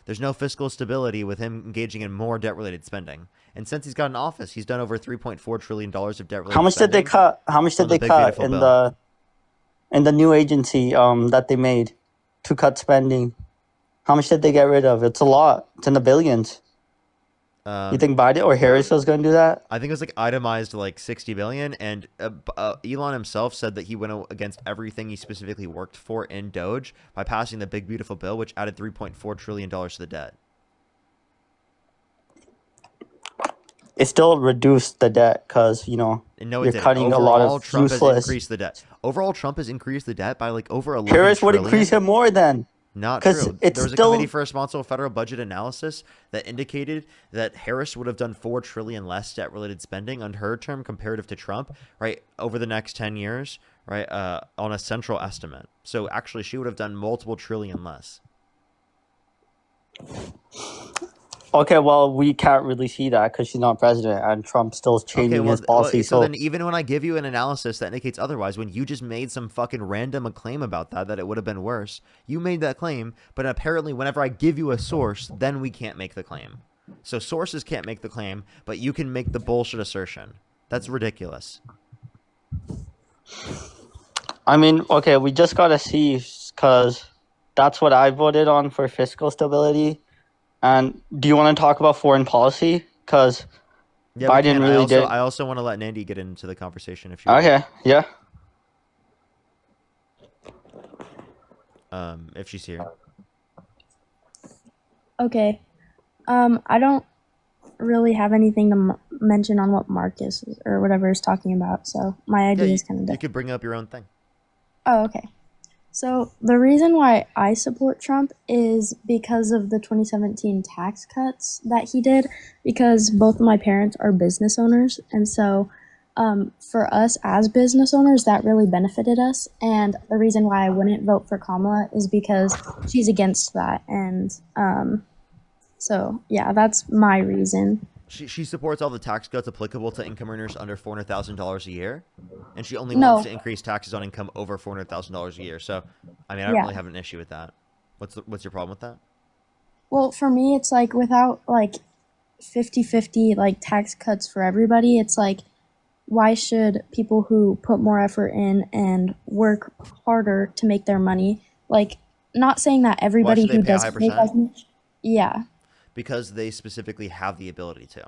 there's no fiscal stability with him engaging in more debt-related spending. And since he's got in office, he's done over $3.4 trillion of debt-related How much did they cut? How much did they cut in the new agency that they made to cut spending? How much did they get rid of? It's a lot. It's in the billions. You think Biden or Harris was going to do that? I think it was like itemized like 60 billion, and Elon himself said that he went against everything he specifically worked for in Doge by passing the big beautiful bill, which added $3.4 trillion to the debt. It still reduced the debt because No, you're cutting a lot of Trump useless. has increased the debt. Overall, Trump has increased the debt by like over 11 Harris would trillion. increase it more then. Not 'Cause true. it's There was a still- committee for responsible federal budget analysis that indicated that Harris would have done $4 trillion less debt-related spending on her term comparative to Trump, right, over the next 10 years, right, on a central estimate. So actually, she would have done multiple trillion less. Okay, well, we can't really see that because she's not president, and Trump's still changing his policy. So then even when I give you an analysis that indicates otherwise, when you just made some fucking random claim about that it would have been worse, you made that claim, but apparently whenever I give you a source, then we can't make the claim. So sources can't make the claim, but you can make the bullshit assertion. That's ridiculous. I mean, okay, we just gotta see because that's what I voted on for fiscal stability. And do you want to talk about foreign policy? Because Yeah, we Biden can. really did. I also want to let Nandi get into the conversation if you Okay, yeah. if she's here. Okay. I don't really have anything to mention on what Marcus or whatever is talking about, so my idea is kind of dead. You could bring up your own thing. Oh, okay. So the reason why I support Trump is because of the 2017 tax cuts that he did, because both of my parents are business owners, and so for us as business owners, that really benefited us. And the reason why I wouldn't vote for Kamala is because she's against that, and so yeah, that's my reason. She supports all the tax cuts applicable to income earners under $400,000 a year, and she only No. wants to increase taxes on income over $400,000 a year. So, I mean, I don't Yeah. really have an issue with that. What's your problem with that? Well, for me, it's like without like 50-50 like tax cuts for everybody, it's like why should people who put more effort in and work harder to make their money, like not saying that everybody should they who pay a high doesn't make as percent? much, yeah. Because they specifically have the ability to.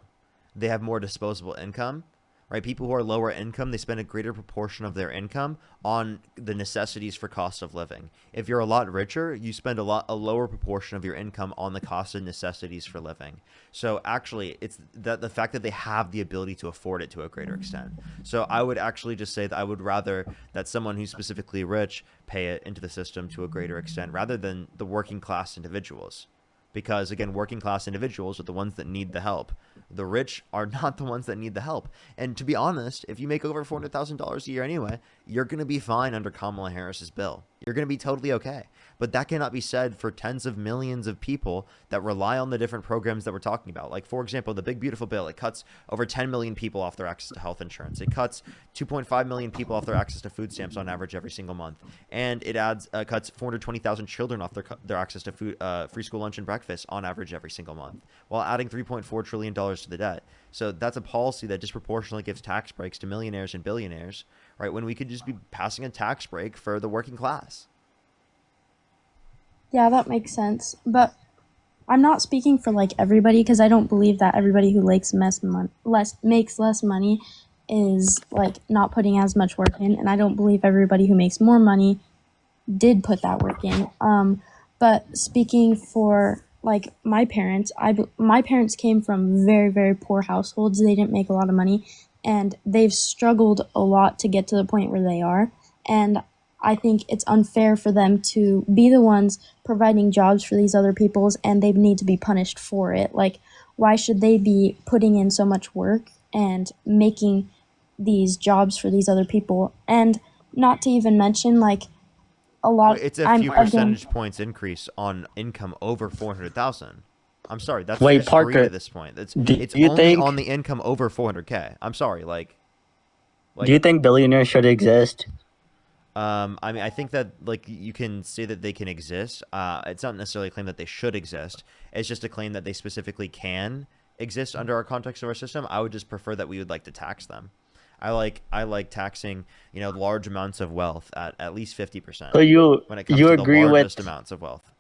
They have more disposable income, right? People who are lower income, they spend a greater proportion of their income on the necessities for cost of living. If you're a lot richer, you spend a lower proportion of your income on the cost of necessities for living. So actually, it's the fact that they have the ability to afford it to a greater extent. So I would actually just say that I would rather that someone who's specifically rich pay it into the system to a greater extent rather than the working class individuals. Because again, working class individuals are the ones that need the help. The rich are not the ones that need the help. And to be honest, if you make over $400,000 a year anyway, you're going to be fine under Kamala Harris's bill. You're going to be totally okay. But that cannot be said for tens of millions of people that rely on the different programs that we're talking about. Like, for example, the Big Beautiful Bill, it cuts over 10 million people off their access to health insurance. It cuts 2.5 million people off their access to food stamps on average every single month. And it cuts 420,000 children off their access to food, free school lunch and breakfast on average every single month, while adding $3.4 trillion to the debt. So that's a policy that disproportionately gives tax breaks to millionaires and billionaires, right? When we could just be passing a tax break for the working class. Yeah, that makes sense. But I'm not speaking for like everybody because I don't believe that everybody who makes less money is like not putting as much work in, and I don't believe everybody who makes more money did put that work in. But speaking for like my parents, my parents came from very, very poor households. They didn't make a lot of money, and they've struggled a lot to get to the point where they are. And I think it's unfair for them to be the ones providing jobs for these other peoples, and they need to be punished for it. Like, why should they be putting in so much work and making these jobs for these other people? And not to even mention, like, a lot. It's a few percentage points increase on income over 400,000. I'm sorry, that's Wait, just Parker, free at this point. It's you only think- on the income over 400K. I'm sorry, like do you think billionaires should exist? I mean, I think that like you can say that they can exist. It's not necessarily a claim that they should exist. It's just a claim that they specifically can exist under our context of our system. I would just prefer that we would like to tax them. I like taxing, large amounts of wealth at least 50%. So when it comes you to agree the with largest amounts of wealth.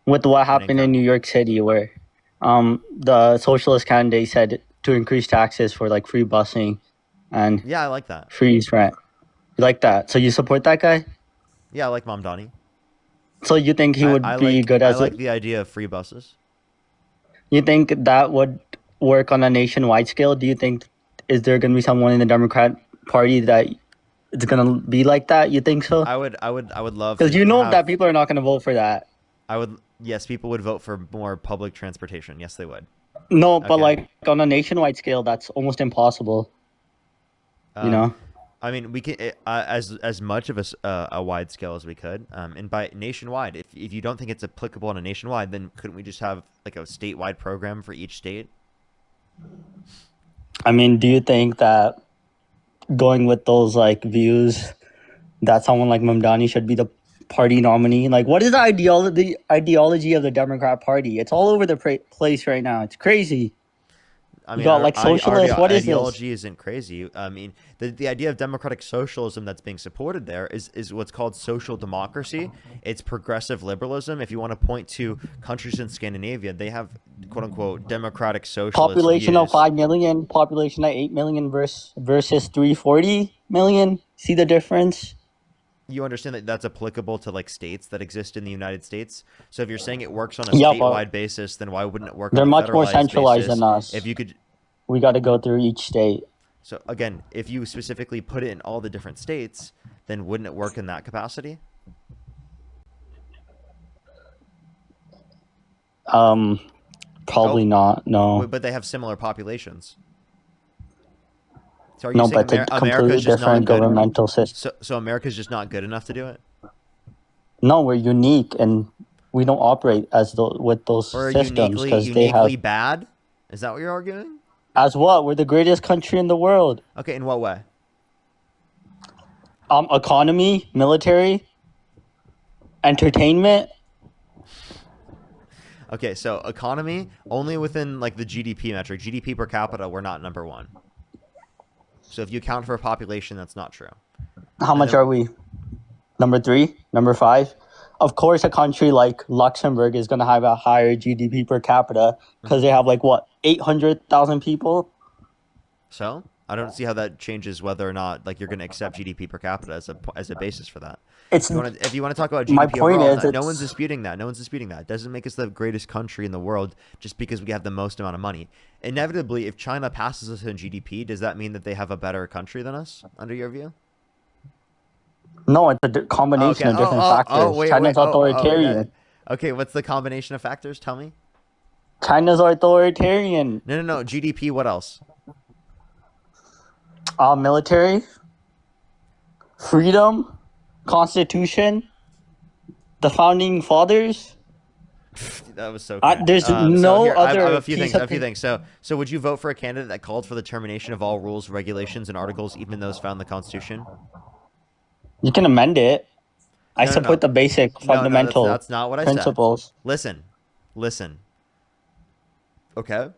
With what happened in New York City, where the socialist candidate said to increase taxes for like free busing and yeah, I like that. Freeze rent. You like that? So you support that guy? Yeah, I like Mamdani. So you think he would be good as I like the idea of free buses. You think that would work on a nationwide scale? Do you think is there going to be someone in the Democrat Party that it's going to be like that? You think so? I would love because that people are not going to vote for that. Yes, people would vote for more public transportation. Yes, they would. No, but like on a nationwide scale, that's almost impossible. I mean, we can as much of a wide scale as we could, and by nationwide. If you don't think it's applicable on a nationwide, then couldn't we just have like a statewide program for each state? I mean, do you think that going with those like views that someone like Mamdani should be the party nominee? Like, what is the ideology of the Democrat Party? It's all over the place right now. It's crazy. I You mean, got like socialists. What is this? ideology isn't crazy. I mean, the idea of democratic socialism that's being supported there is what's called social democracy. It's progressive liberalism. If you want to point to countries in Scandinavia, they have quote unquote democratic socialist Population views. of 5 million, population of 8 million versus 340 million. See the difference? You understand that that's applicable to like states that exist in the United States. So if you're saying it works on a Yeah, statewide basis, then why wouldn't it work they're on a much more federalized centralized basis? than us. If you could, we got to go through each state. so again, if you specifically put it in all the different states, then wouldn't it work in that capacity? Probably not. No. But they have similar populations. So are you No, saying but they're completely different governmental system. So America's just not good enough to do it? No, we're unique and we don't operate as with those Or systems because they uniquely have. bad? Is that what you're arguing? As what? We're the greatest country in the world. Okay, in what way? Economy, military, entertainment. Okay, so economy only within like the GDP metric. GDP per capita, we're not number one. So if you account for a population, that's not true. How much are we? Number 3? Number 5? Of course, a country like Luxembourg is going to have a higher GDP per capita because they have like what, 800,000 people? So I don't see how that changes whether or not like you're going to accept GDP per capita as a basis for that. It's if you want to talk about my GDP point overall, is no one's disputing that. No one's disputing that. It doesn't make us the greatest country in the world just because we have the most amount of money. Inevitably, if China passes us in GDP, does that mean that they have a better country than us, under your view? No, it's a combination of different factors. China's authoritarian. Okay, what's the combination of factors? Tell me. China's authoritarian. No. GDP, what else? Military, freedom, constitution, the founding fathers. That was so. There's other. I have a few things. things. So would you vote for a candidate that called for the termination of all rules, regulations, and articles, even those found in the Constitution? You can amend it. I support the basic fundamental that's not what I principles. Said. Listen. Okay.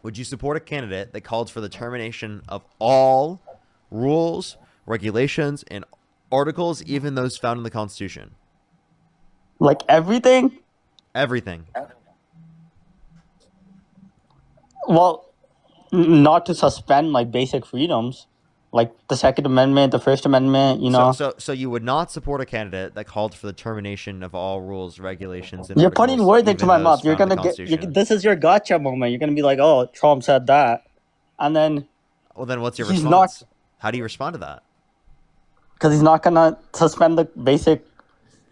Would you support a candidate that called for the termination of all rules, regulations, and articles, even those found in the Constitution? Like everything? Everything. Well, not to suspend like basic freedoms, like the Second Amendment, the First Amendment, you know. So you would not support a candidate that called for the termination of all rules, regulations, and You're articles, putting words into even my those mouth. You're found in gonna the get. This is your gotcha moment. You're gonna be like, "Oh, Trump said that," and then. Well, then what's your he's response? How do you respond to that? Because he's not gonna suspend the basic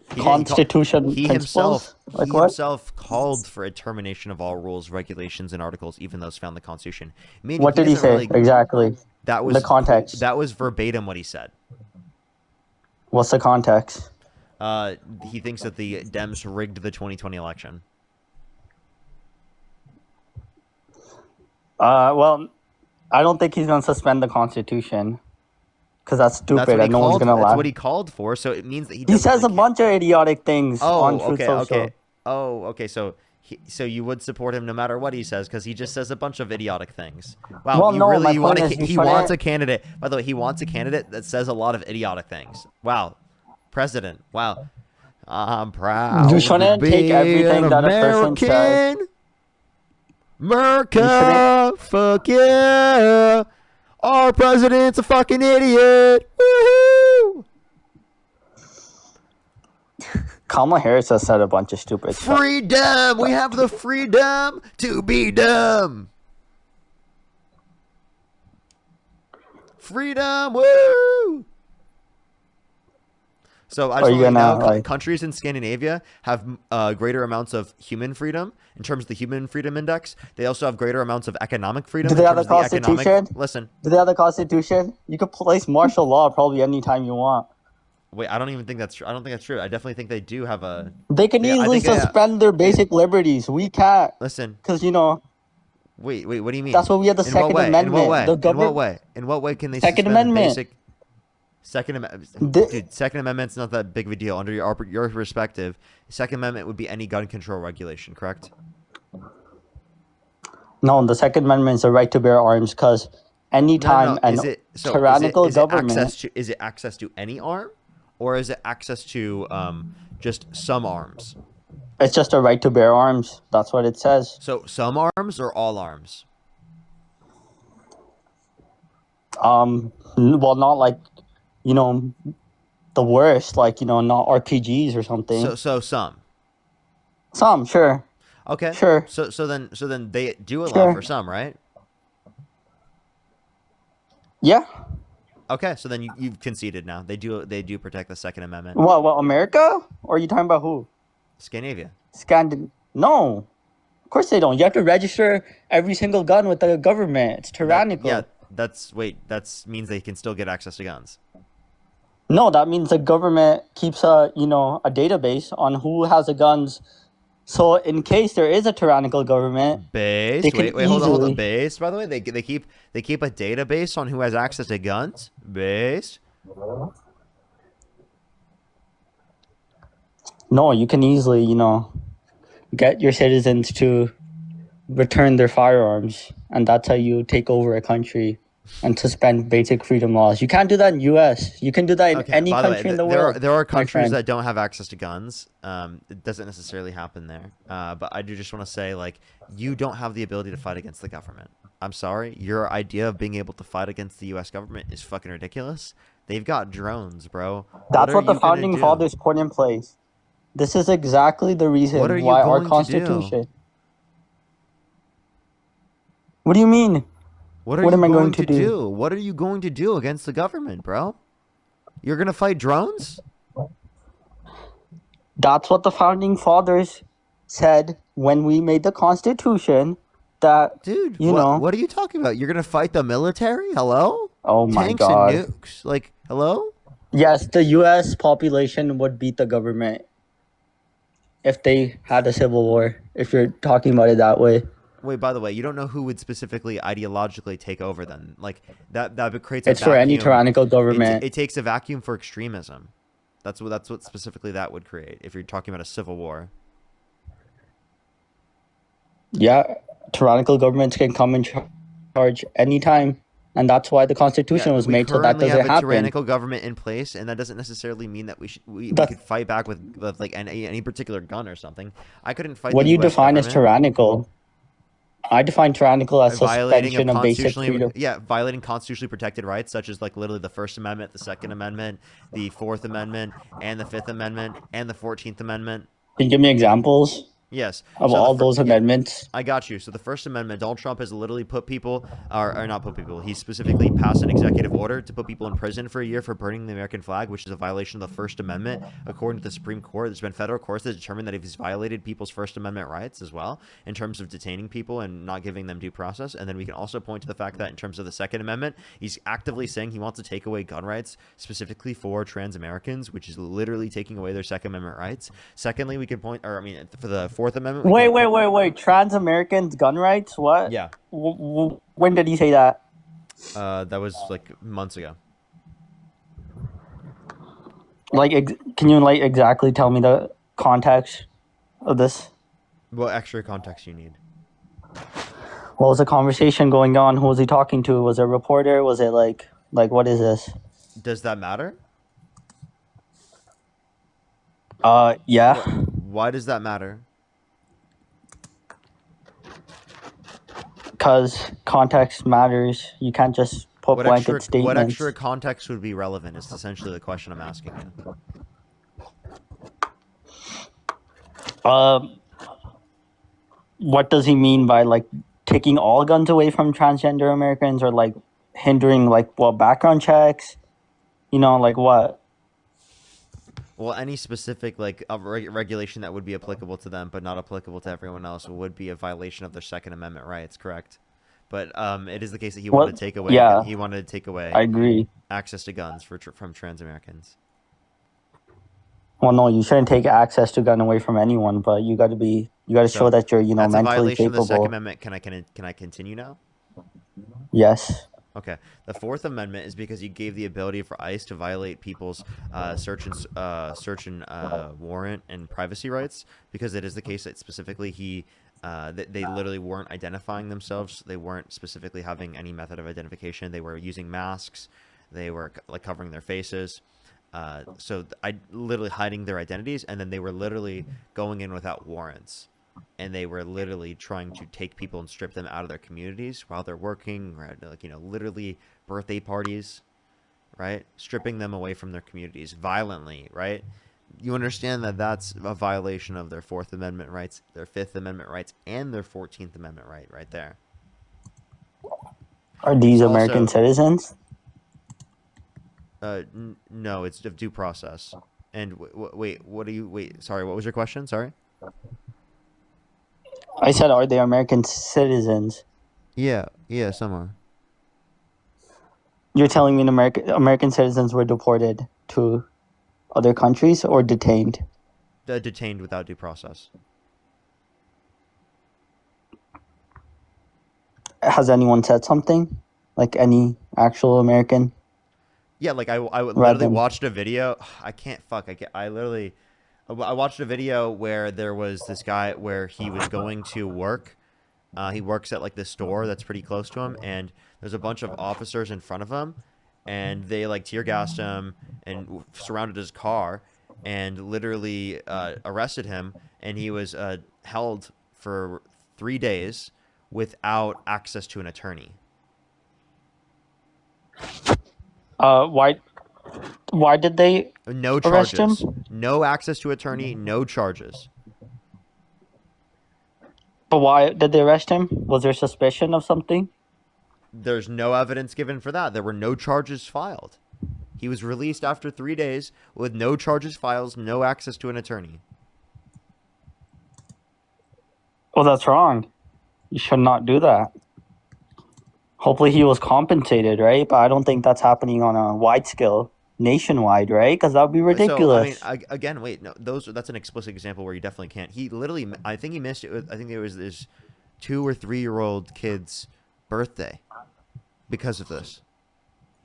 Constitution principles. He himself called for a termination of all rules, regulations, and articles, even those found in the Constitution. Meaning What did he say exactly? That was the context. That was verbatim what he said. What's the context? He thinks that the Dems rigged the 2020 election. Well, I don't think he's gonna suspend the Constitution. Because that's stupid and no one's going to laugh. That's what he called for, so it means that he says a bunch of idiotic things on Truth Social. Okay, so you would support him no matter what he says because he just says a bunch of idiotic things. Wow, well, no, he wants a candidate. By the way, he wants a candidate that says a lot of idiotic things. Wow, president. Wow, I'm proud. You shouldn't take everything that a person says. America, fuck yeah. Our president's a fucking idiot. Woohoo! Kamala Harris has said a bunch of stupid stuff. Freedom! We have the freedom to be dumb. Freedom! Woo! So I Or just are you want to let you gonna know, like? countries in Scandinavia have greater amounts of human freedom in terms of the Human Freedom Index. They also have greater amounts of economic freedom Do in they have terms the of the economic. Constitution? Listen, Do they have the Constitution? You could place martial law probably anytime you want. wait, I don't even think that's true. I don't think that's true. I definitely think they do have a. They can I easily think suspend their basic liberties. We can't, listen. because you know Wait. What do you mean? that's what we have the In what Second way? In what Amendment. way? The In what government way? In what way can they Second suspend Amendment. basic? Second Amendment, The- dude. Second Amendment's not that big of a deal under your perspective. Second Amendment would be any gun control regulation, correct? No, the Second Amendment is the right to bear arms because anytime No. an Is it so? tyrannical Is it government, access to any arm, or is it access to just some arms? it's just a right to bear arms. That's what it says. So some arms or all arms? Well, not like, you know, the worst, like, you know, not RPGs or something. So some. Some, sure. Okay. Sure. So then they do allow Sure. for some, right? Yeah. Okay, so then you've conceded now. They do protect the Second Amendment. What, America? Or are you talking about who? Scandinavia. No. Of course they don't. You have to register every single gun with the government. It's tyrannical. That means they can still get access to guns. No, that means the government keeps a database on who has the guns. So in case there is a tyrannical government, Base. they can Hold on. easily- Base. By the way, they keep a database on who has access to guns. Base. No, you can easily, get your citizens to return their firearms, and that's how you take over a country and suspend basic freedom laws. You can't do that in U.S. You can do that in any By the way, country in the there world. There are my countries friend. that don't have access to guns. It doesn't necessarily happen there. But I do just want to say, like, you don't have the ability to fight against the government. I'm sorry. Your idea of being able to fight against the U.S. government is fucking ridiculous. They've got drones, bro. That's what are the you gonna founding do? fathers put in place. This is exactly the reason What are you why our going to do? Constitution. What do you mean? What am I going to do? What are you going to do against the government, bro? You're gonna fight drones? That's what the founding fathers said when we made the Constitution. That Dude, you know. what are you talking about? You're gonna fight the military? Hello? Oh my Tanks God. and nukes? Like, hello? Yes, the U.S. population would beat the government if they had a civil war. If you're talking about it that way. Wait, by the way, you don't know who would specifically ideologically take over then. Like that creates It's a for vacuum. any tyrannical government. It takes a vacuum for extremism. That's what specifically that would create if you're talking about a civil war. Yeah, tyrannical governments can come in charge anytime, and that's why the Constitution was made so that currently doesn't have a happen. tyrannical government in place, and that doesn't necessarily mean that we could fight back with like any particular gun or something. I couldn't fight. What the do you US define as government. tyrannical? I define tyrannical as suspension of basic freedom. Violating constitutionally protected rights, such as like literally the First Amendment, the Second Amendment, the Fourth Amendment, and the Fifth Amendment, and the 14th Amendment. Can you give me examples? Yes. Of all those amendments. I got you. So the First Amendment, Donald Trump has literally put people, or not put people, he specifically passed an executive order to put people in prison for a year for burning the American flag, which is a violation of the First Amendment. According to the Supreme Court, there's been federal courts that determined that if he's violated people's First Amendment rights as well, in terms of detaining people and not giving them due process. And then we can also point to the fact that in terms of the Second Amendment, he's actively saying he wants to take away gun rights specifically for trans Americans, which is literally taking away their Second Amendment rights. Secondly, we can point, for the Fourth Amendment. Wait. Trans Americans' gun rights? What? Yeah. When did he say that? That was like months ago. Like, can you exactly tell me the context of this? What extra context you need? What was the conversation going on? Who was he talking to? Was it a reporter? Was it like what is this? Does that matter? Yeah. Why does that matter? Because context matters. You can't just put blanket statements. What extra context would be relevant is essentially the question I'm asking you. What does he mean by taking all guns away from transgender Americans, or hindering background checks? What? Well, any specific like regulation that would be applicable to them but not applicable to everyone else would be a violation of their Second Amendment rights, correct? But it is the case that he wanted What? to take away Yeah, I agree. access to guns from trans Americans. Well, no, you shouldn't take access to gun away from anyone, but you got to show So that you're, that's a mentally violation of the Second capable. Amendment. Can I continue now? Yes. Okay. The Fourth Amendment is because you gave the ability for ICE to violate people's search and warrant and privacy rights, because it is the case that specifically they literally weren't identifying themselves. They weren't specifically having any method of identification. They were using masks. They were like covering their faces. So I literally hiding their identities, and then they were literally going in without warrants. And they were literally trying to take people and strip them out of their communities while they're working, or at, like, literally birthday parties, right? Stripping them away from their communities violently, right? You understand that that's a violation of their Fourth Amendment rights, their Fifth Amendment rights, and their 14th Amendment right there. Are these It's American also, citizens? no, it's of due process. And sorry, what was your question? Sorry. I said, are they American citizens? Yeah, some are. You're telling me American citizens were deported to other countries or detained? Detained without due process. Has anyone said something? Like any actual American? Yeah, like I literally watched a video. I can't fuck. I watched a video where there was this guy where he was going to work. He works at like this store that's pretty close to him, and there's a bunch of officers in front of him, and they like tear gassed him and surrounded his car, and literally arrested him, and he was held for 3 days without access to an attorney. Why did they no arrest charges, him? no access to attorney, no charges. But why did they arrest him? Was there suspicion of something? There's no evidence given for that. There were no charges filed. He was released after 3 days with no charges filed, no access to an attorney. Well, that's wrong. You should not do that. Hopefully he was compensated, right? But I don't think that's happening on a wide scale, nationwide, right? Because that would be ridiculous. So, I mean, again, wait, no, that's an explicit example where you definitely can't. He literally, I think he missed it. I think it was this 2 or 3 year old kid's birthday because of this.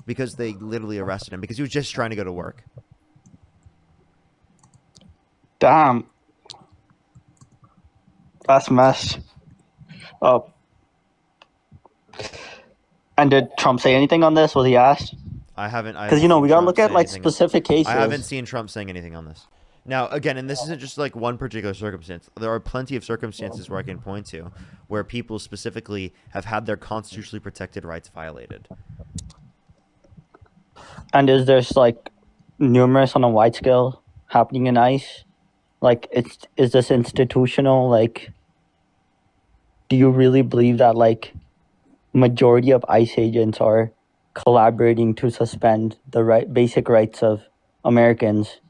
Because they literally arrested him because he was just trying to go to work. Damn. That's messed up. And did Trump say anything on this? Was he asked? I haven't. Because, we got to look at, like, specific cases. I haven't seen Trump saying anything on this. Now, again, and this isn't just, like, one particular circumstance. There are plenty of circumstances where I can point to where people specifically have had their constitutionally protected rights violated. And is there, like, numerous on a wide scale happening in ICE? Like, is this institutional? Like, do you really believe that, like, majority of ICE agents are collaborating to suspend the basic rights of Americans?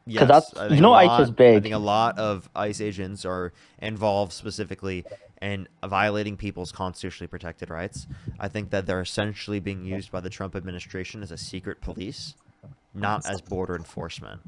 Yes, that's, ICE is big. I think a lot of ICE agents are involved specifically in violating people's constitutionally protected rights. I think that they're essentially being used by the Trump administration as a secret police, not as border enforcement.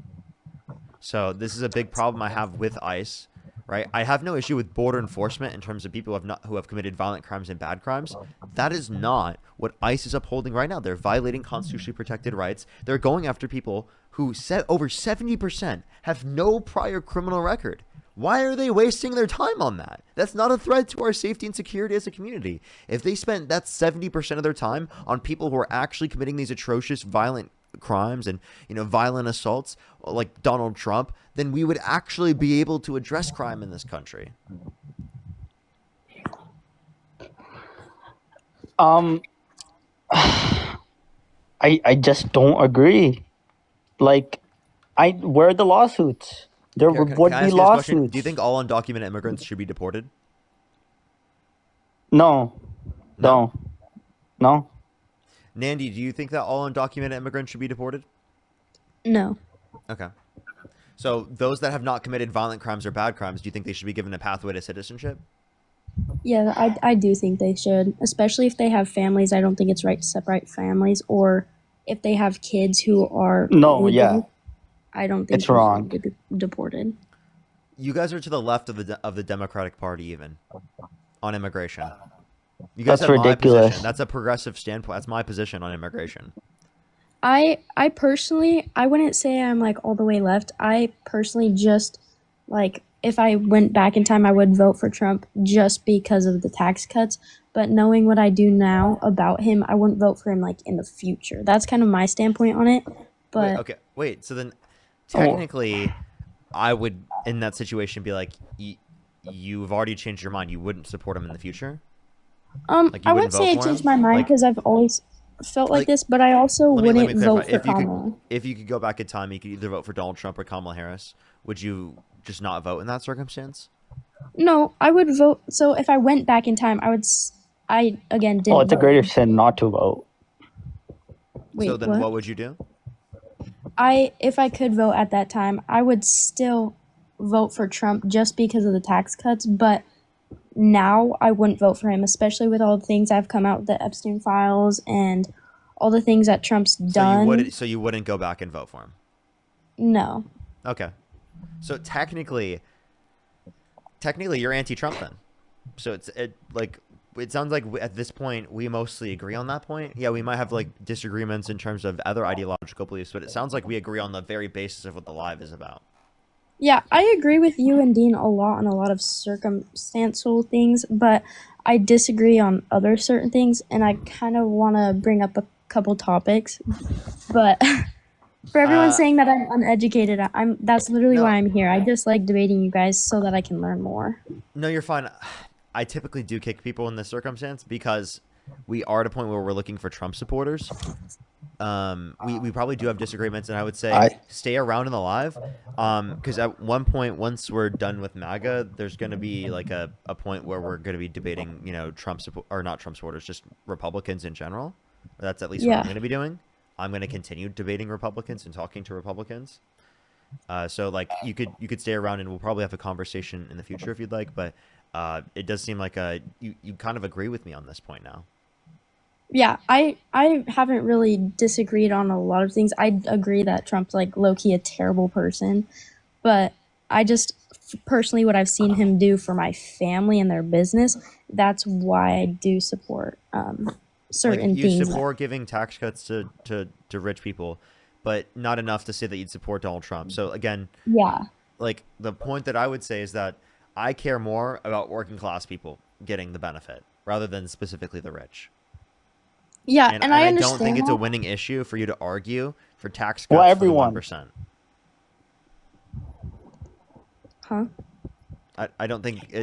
So this is a big problem I have with ICE, right? I have no issue with border enforcement in terms of people who have committed violent crimes and bad crimes. That is not what ICE is upholding right now. They're violating constitutionally protected rights. They're going after people who over 70% have no prior criminal record. Why are they wasting their time on that? That's not a threat to our safety and security as a community. If they spent that 70% of their time on people who are actually committing these atrocious violent crimes and violent assaults like Donald Trump, then we would actually be able to address crime in this country. I just don't agree. Like, where are the lawsuits? There would be lawsuits. Do you think all undocumented immigrants should be deported? No. Nandi, do you think that all undocumented immigrants should be deported? No. Okay. So those that have not committed violent crimes or bad crimes, do you think they should be given a pathway to citizenship? Yeah, I do think they should, especially if they have families. I don't think it's right to separate families, or if they have kids who are No, yeah, legal. I don't think it's they should wrong. be deported. You guys are to the left of the Democratic Party, even on immigration. You guys That's have my ridiculous. position. That's a progressive standpoint. That's my position on immigration. I personally, I wouldn't say I'm like all the way left. I personally just like, if I went back in time, I would vote for Trump just because of the tax cuts. But knowing what I do now about him, I wouldn't vote for him like in the future. That's kind of my standpoint on it. But Wait. So then, Oh. technically, I would in that situation be like, you've already changed your mind. You wouldn't support him in the future. Like, you I wouldn't wouldn't say I vote for changed him? my mind Like, because I've always felt like this. But I also let me wouldn't vote clarify. for Kamala. If you could go back in time, you could either vote for Donald Trump or Kamala Harris. Would you just not vote in that circumstance? No, I would vote. So if I went back in time, I again didn't. Oh, it's a vote. greater sin not to vote. Wait, So then, what? what would you do? If I could vote at that time, I would still vote for Trump just because of the tax cuts. But now I wouldn't vote for him, especially with all the things that have come out with the Epstein files and all the things that Trump's done. So you wouldn't go back and vote for him? No. Okay. So technically you're anti-Trump then. So it sounds like at this point we mostly agree on that point. Yeah, we might have like disagreements in terms of other ideological beliefs, but it sounds like we agree on the very basis of what the live is about. Yeah, I agree with you and Dean a lot on a lot of circumstantial things, but I disagree on other certain things, and I kind of want to bring up a couple topics. But for everyone saying that I'm uneducated, that's literally why I'm here. I just like debating you guys so that I can learn more. No, you're fine. I typically do kick people in this circumstance because we are at a point where we're looking for Trump supporters. We probably do have disagreements, and I would say stay around in the live, because at one point, once we're done with Maga, there's going to be like a point where we're going to be debating, Trump or not Trump supporters, just Republicans in general. That's at least what I'm going to be doing. I'm going to continue debating Republicans and talking to Republicans. So like you could stay around, and we'll probably have a conversation in the future if you'd like. But it does seem like you kind of agree with me on this point now. Yeah, I haven't really disagreed on a lot of things. I agree that Trump's like low-key a terrible person, but I just personally what I've seen him do for my family and their business, that's why I do support certain things. You things. Support giving tax cuts to rich people, but not enough to say that you'd support Donald Trump. So again, like the point that I would say is that I care more about working class people getting the benefit rather than specifically the rich. Yeah, and I don't understand think it's that. a winning issue for you to argue for tax cuts for the 1%. Huh? I don't think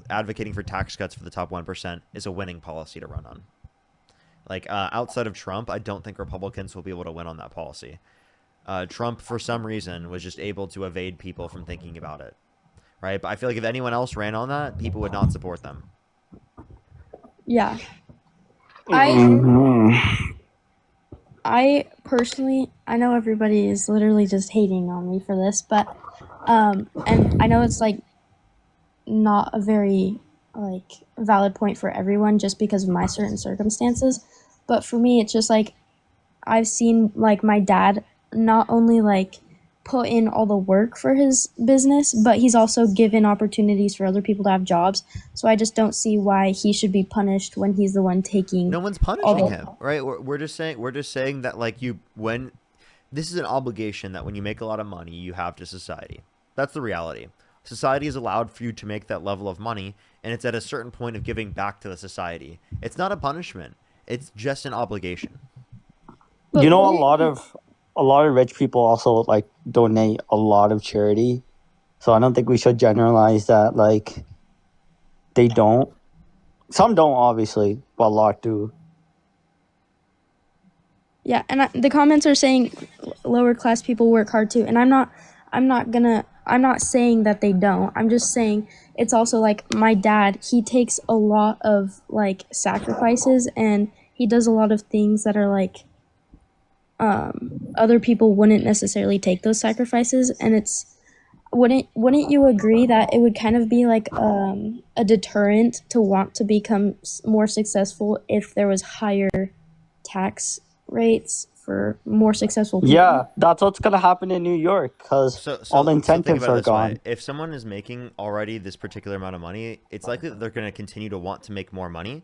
advocating for tax cuts for the top 1% is a winning policy to run on. Like outside of Trump, I don't think Republicans will be able to win on that policy. Trump, for some reason, was just able to evade people from thinking about it, right? But I feel like if anyone else ran on that, people would not support them. Yeah. I personally, I know everybody is literally just hating on me for this, but and I know it's like not a very like valid point for everyone just because of my certain circumstances, but for me it's just like I've seen like my dad not only like put in all the work for his business, but he's also given opportunities for other people to have jobs. So I just don't see why he should be punished when he's the one taking. No one's punishing him, right? We're just saying that like when this is an obligation that when you make a lot of money, you have to society. That's the reality. Society is allowed for you to make that level of money, and it's at a certain point of giving back to the society. It's not a punishment. It's just an obligation. You know, a lot of rich people also like donate a lot of charity. So I don't think we should generalize that like they don't. Some don't, obviously, but a lot do. Yeah, and the comments are saying lower class people work hard too, and I'm not saying that they don't. I'm just saying it's also like my dad, he takes a lot of like sacrifices, and he does a lot of things that are like other people wouldn't necessarily take those sacrifices, and wouldn't you agree that it would kind of be like a deterrent to want to become more successful if there was higher tax rates for more successful people? Yeah, that's what's gonna happen in New York because all the So think incentives about it are this way: gone. if someone is making already this particular amount of money, it's likely that they're going to continue to want to make more money,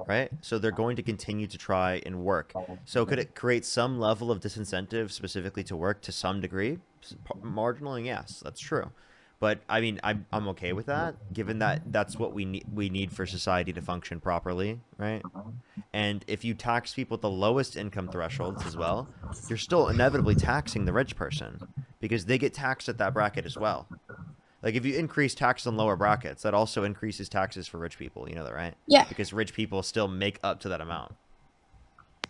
right? So they're going to continue to try and work. So could it create some level of disincentive specifically to work to some degree? Marginally, yes, that's true. But I mean, I'm okay with that, given that that's what we need for society to function properly, right? And if you tax people at the lowest income thresholds as well, you're still inevitably taxing the rich person because they get taxed at that bracket as well. Like if you increase tax on lower brackets, that also increases taxes for rich people. You know that, right? Yeah. Because rich people still make up to that amount.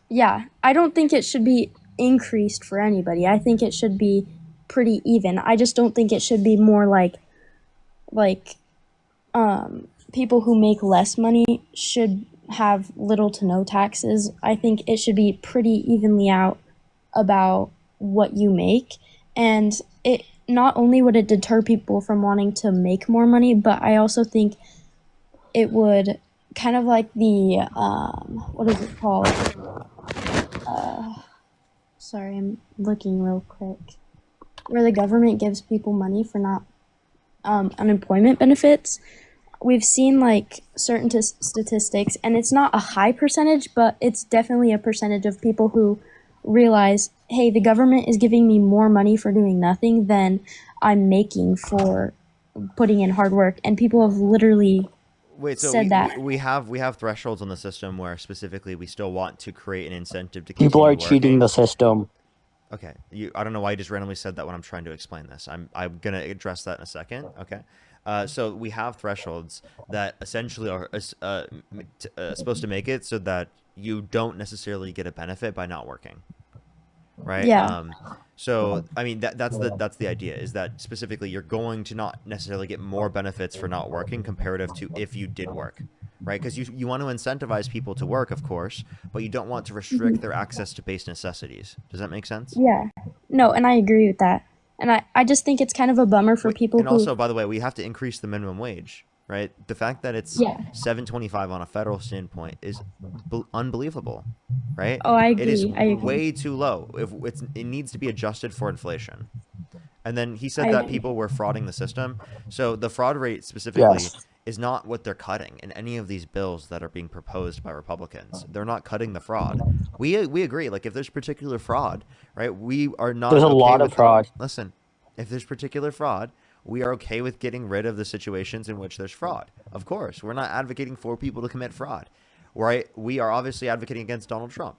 Yeah, I don't think it should be increased for anybody. I think it should be pretty even. I just don't think it should be more like people who make less money should have little to no taxes. I think it should be pretty evenly out about what you make, and it not only would it deter people from wanting to make more money, but I also think it would kind of like the what is it called? Sorry, I'm looking real quick. Where the government gives people money for not unemployment benefits. We've seen like certain statistics, and it's not a high percentage, but it's definitely a percentage of people who realize, hey, the government is giving me more money for doing nothing than I'm making for putting in hard work, and people have literally Wait, so said that. we have thresholds on the system where specifically we still want to create an incentive to People continue are cheating working. the system. Okay, I don't know why you just randomly said that when I'm trying to explain this. I'm gonna address that in a second. Okay, so we have thresholds that essentially are supposed to make it so that you don't necessarily get a benefit by not working, right? Yeah. So I mean that's the idea, is that specifically you're going to not necessarily get more benefits for not working comparative to if you did work, right? Because you want to incentivize people to work, of course, but you don't want to restrict their access to base necessities. Does that make sense? Yeah. No, and I agree with that. And I just think it's kind of a bummer for people And who. also, by the way, we have to increase the minimum wage, right? The fact that it's Yeah. $7.25 on a federal standpoint is unbelievable, right? Oh, I It is agree. I agree. way too low. It needs to be adjusted for inflation. And then he said I that agree. people were frauding the system. So the fraud rate specifically Yes. is not what they're cutting in any of these bills that are being proposed by Republicans. They're not cutting the fraud. We agree. Like if there's particular fraud, right? We are not There's a okay lot with of fraud. Listen, if there's particular fraud, we are okay with getting rid of the situations in which there's fraud. Of course, we're not advocating for people to commit fraud, right? We are obviously advocating against Donald Trump.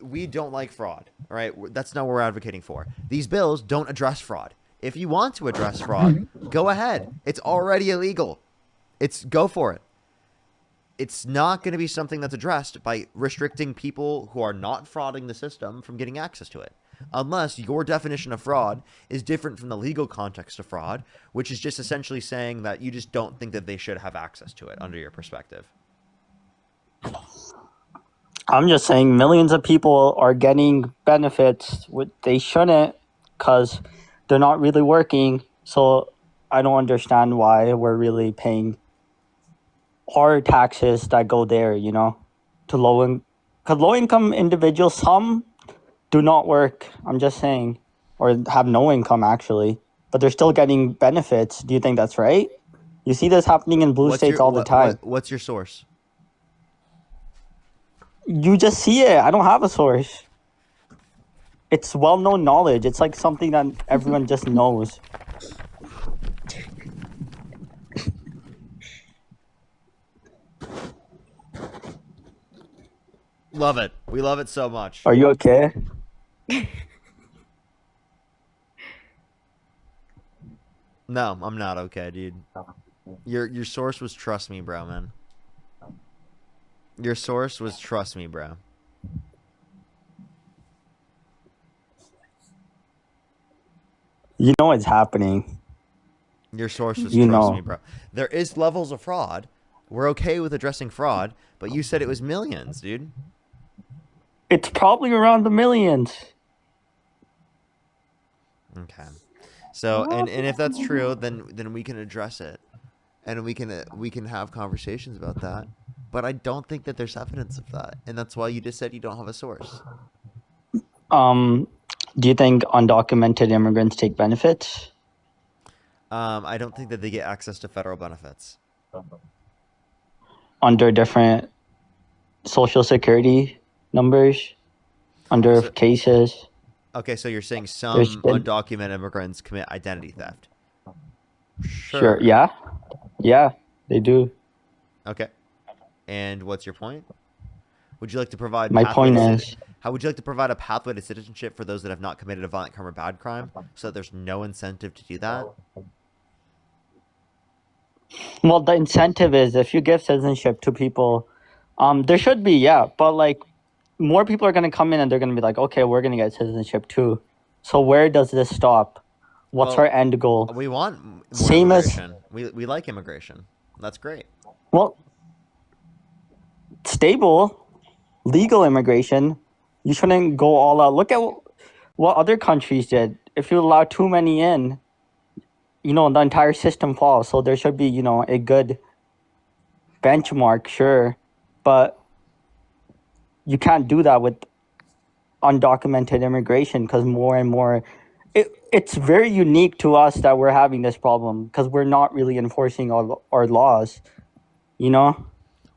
We don't like fraud, right? That's not what we're advocating for. These bills don't address fraud. If you want to address fraud, go ahead. It's already illegal. Go for it. It's not going to be something that's addressed by restricting people who are not frauding the system from getting access to it. Unless your definition of fraud is different from the legal context of fraud, which is just essentially saying that you just don't think that they should have access to it under your perspective. I'm just saying millions of people are getting benefits they shouldn't because they're not really working. So I don't understand why we're really paying our taxes that go there, to low income individuals. Some do not work. I'm just saying, or have no income actually, but they're still getting benefits. Do you think that's right? You see this happening in blue states all the time. What's your source? You just see it. I don't have a source. It's well-known knowledge. It's like something that everyone just knows. Love it. We love it so much. Are you okay? No, I'm not okay, dude. Your source was trust me, bro, man. Your source was trust me, bro. You know what's happening. Your source was trust me, bro. There is levels of fraud. We're okay with addressing fraud, but you said it was millions, dude. It's probably around the millions. Okay. So and if that's true, then we can address it, and we can have conversations about that. But I don't think that there's evidence of that, and that's why you just said you don't have a source. Do you think undocumented immigrants take benefits? I don't think that they get access to federal benefits. Under different social security numbers? Under cases? Okay, so you're saying some There's been- undocumented immigrants commit identity theft? Sure. Yeah. Yeah, they do. Okay. And what's your point? Would you like to provide My point is, how would you like to provide a pathway to citizenship for those that have not committed a violent crime or bad crime, so that there's no incentive to do that? well, the incentive is if you give citizenship to people, there should be, yeah, but like more people are going to come in and they're going to be like, okay, we're going to get citizenship too. So where does this stop? What's our end goal? We want more Same immigration. We like immigration. That's great. Well, stable, legal immigration. You shouldn't go all out. Look at what other countries did. If you allow too many in, the entire system falls. So there should be, a good benchmark, sure. But you can't do that with undocumented immigration because more and more, it's very unique to us that we're having this problem because we're not really enforcing our laws,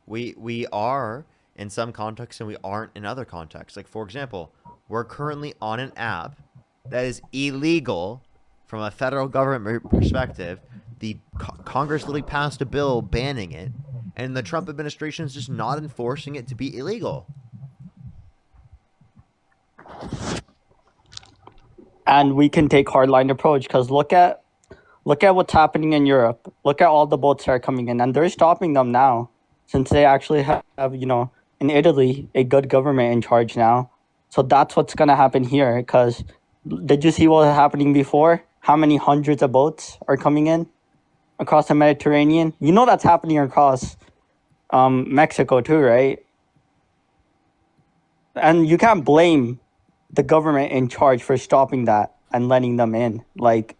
We are in some contexts and we aren't in other contexts. Like, for example, we're currently on an app that is illegal from a federal government perspective. The Congress literally passed a bill banning it, and the Trump administration is just not enforcing it to be illegal. And we can take hardline approach because look at what's happening in Europe. Look at all the boats that are coming in, and they're stopping them now, since they actually have in Italy a good government in charge now. So that's what's gonna happen here. Because did you see what was happening before? How many hundreds of boats are coming in across the Mediterranean? That's happening across Mexico too, right? And you can't blame the government in charge for stopping that and letting them in. Like,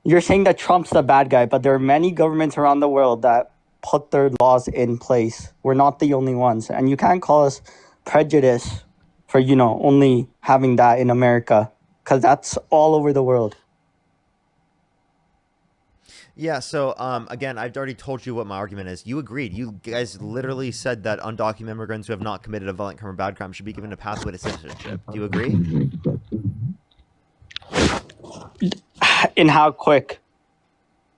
you're saying that Trump's the bad guy, but there are many governments around the world that put their laws in place. We're not the only ones. And you can't call us prejudice for, only having that in America, because that's all over the world. Yeah, so again, I've already told you what my argument is. You agreed. You guys literally said that undocumented immigrants who have not committed a violent crime or bad crime should be given a pathway to citizenship. Do you agree? In how quick?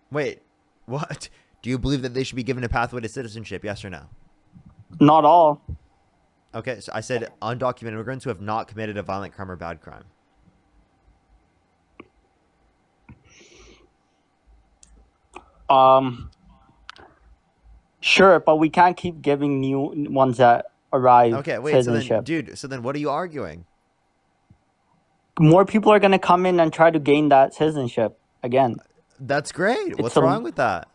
Wait, what? Do you believe that they should be given a pathway to citizenship, yes or no? Not all. Okay, so I said undocumented immigrants who have not committed a violent crime or bad crime. Sure, but we can't keep giving new ones that arrive Okay, wait, citizenship. so then what are you arguing? More people are going to come in and try to gain that citizenship again. That's great. What's wrong with that?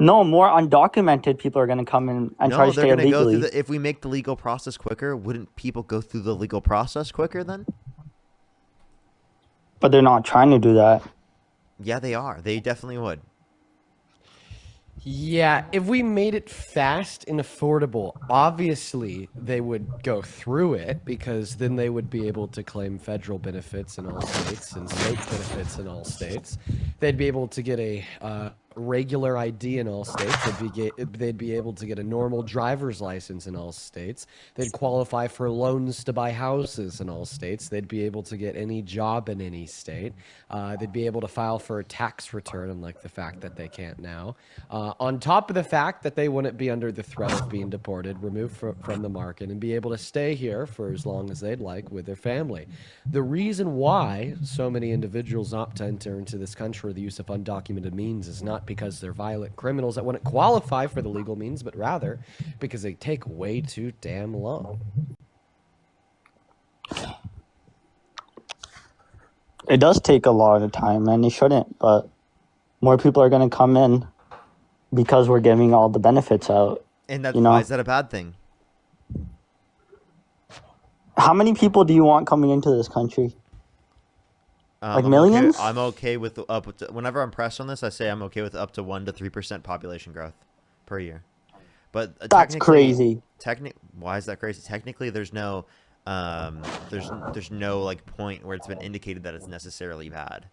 No, more undocumented people are going to come in and try to stay illegally. If we make the legal process quicker, wouldn't people go through the legal process quicker then? But they're not trying to do that. Yeah, they are. They definitely would. Yeah, if we made it fast and affordable, obviously they would go through it because then they would be able to claim federal benefits in all states and state benefits in all states. They'd be able to get a regular ID in all states. They'd be able to get a normal driver's license in all states. They'd qualify for loans to buy houses in all states. They'd be able to get any job in any state. They'd be able to file for a tax return, unlike the fact that they can't now. On top of the fact that they wouldn't be under the threat of being deported, removed from the market, and be able to stay here for as long as they'd like with their family. The reason why so many individuals opt to enter into this country with the use of undocumented means is not because they're violent criminals that wouldn't qualify for the legal means, but rather because they take way too damn long. It does take a lot of time, and it shouldn't, but more people are going to come in because we're giving all the benefits out. And that's why is that a bad thing? How many people do you want coming into this country? Like millions? I'm okay with up to, whenever I'm pressed on this, I say I'm okay with up to 1 to 3% population growth per year. But That's crazy. Why is that crazy? Technically, there's no like point where it's been indicated that it's necessarily bad.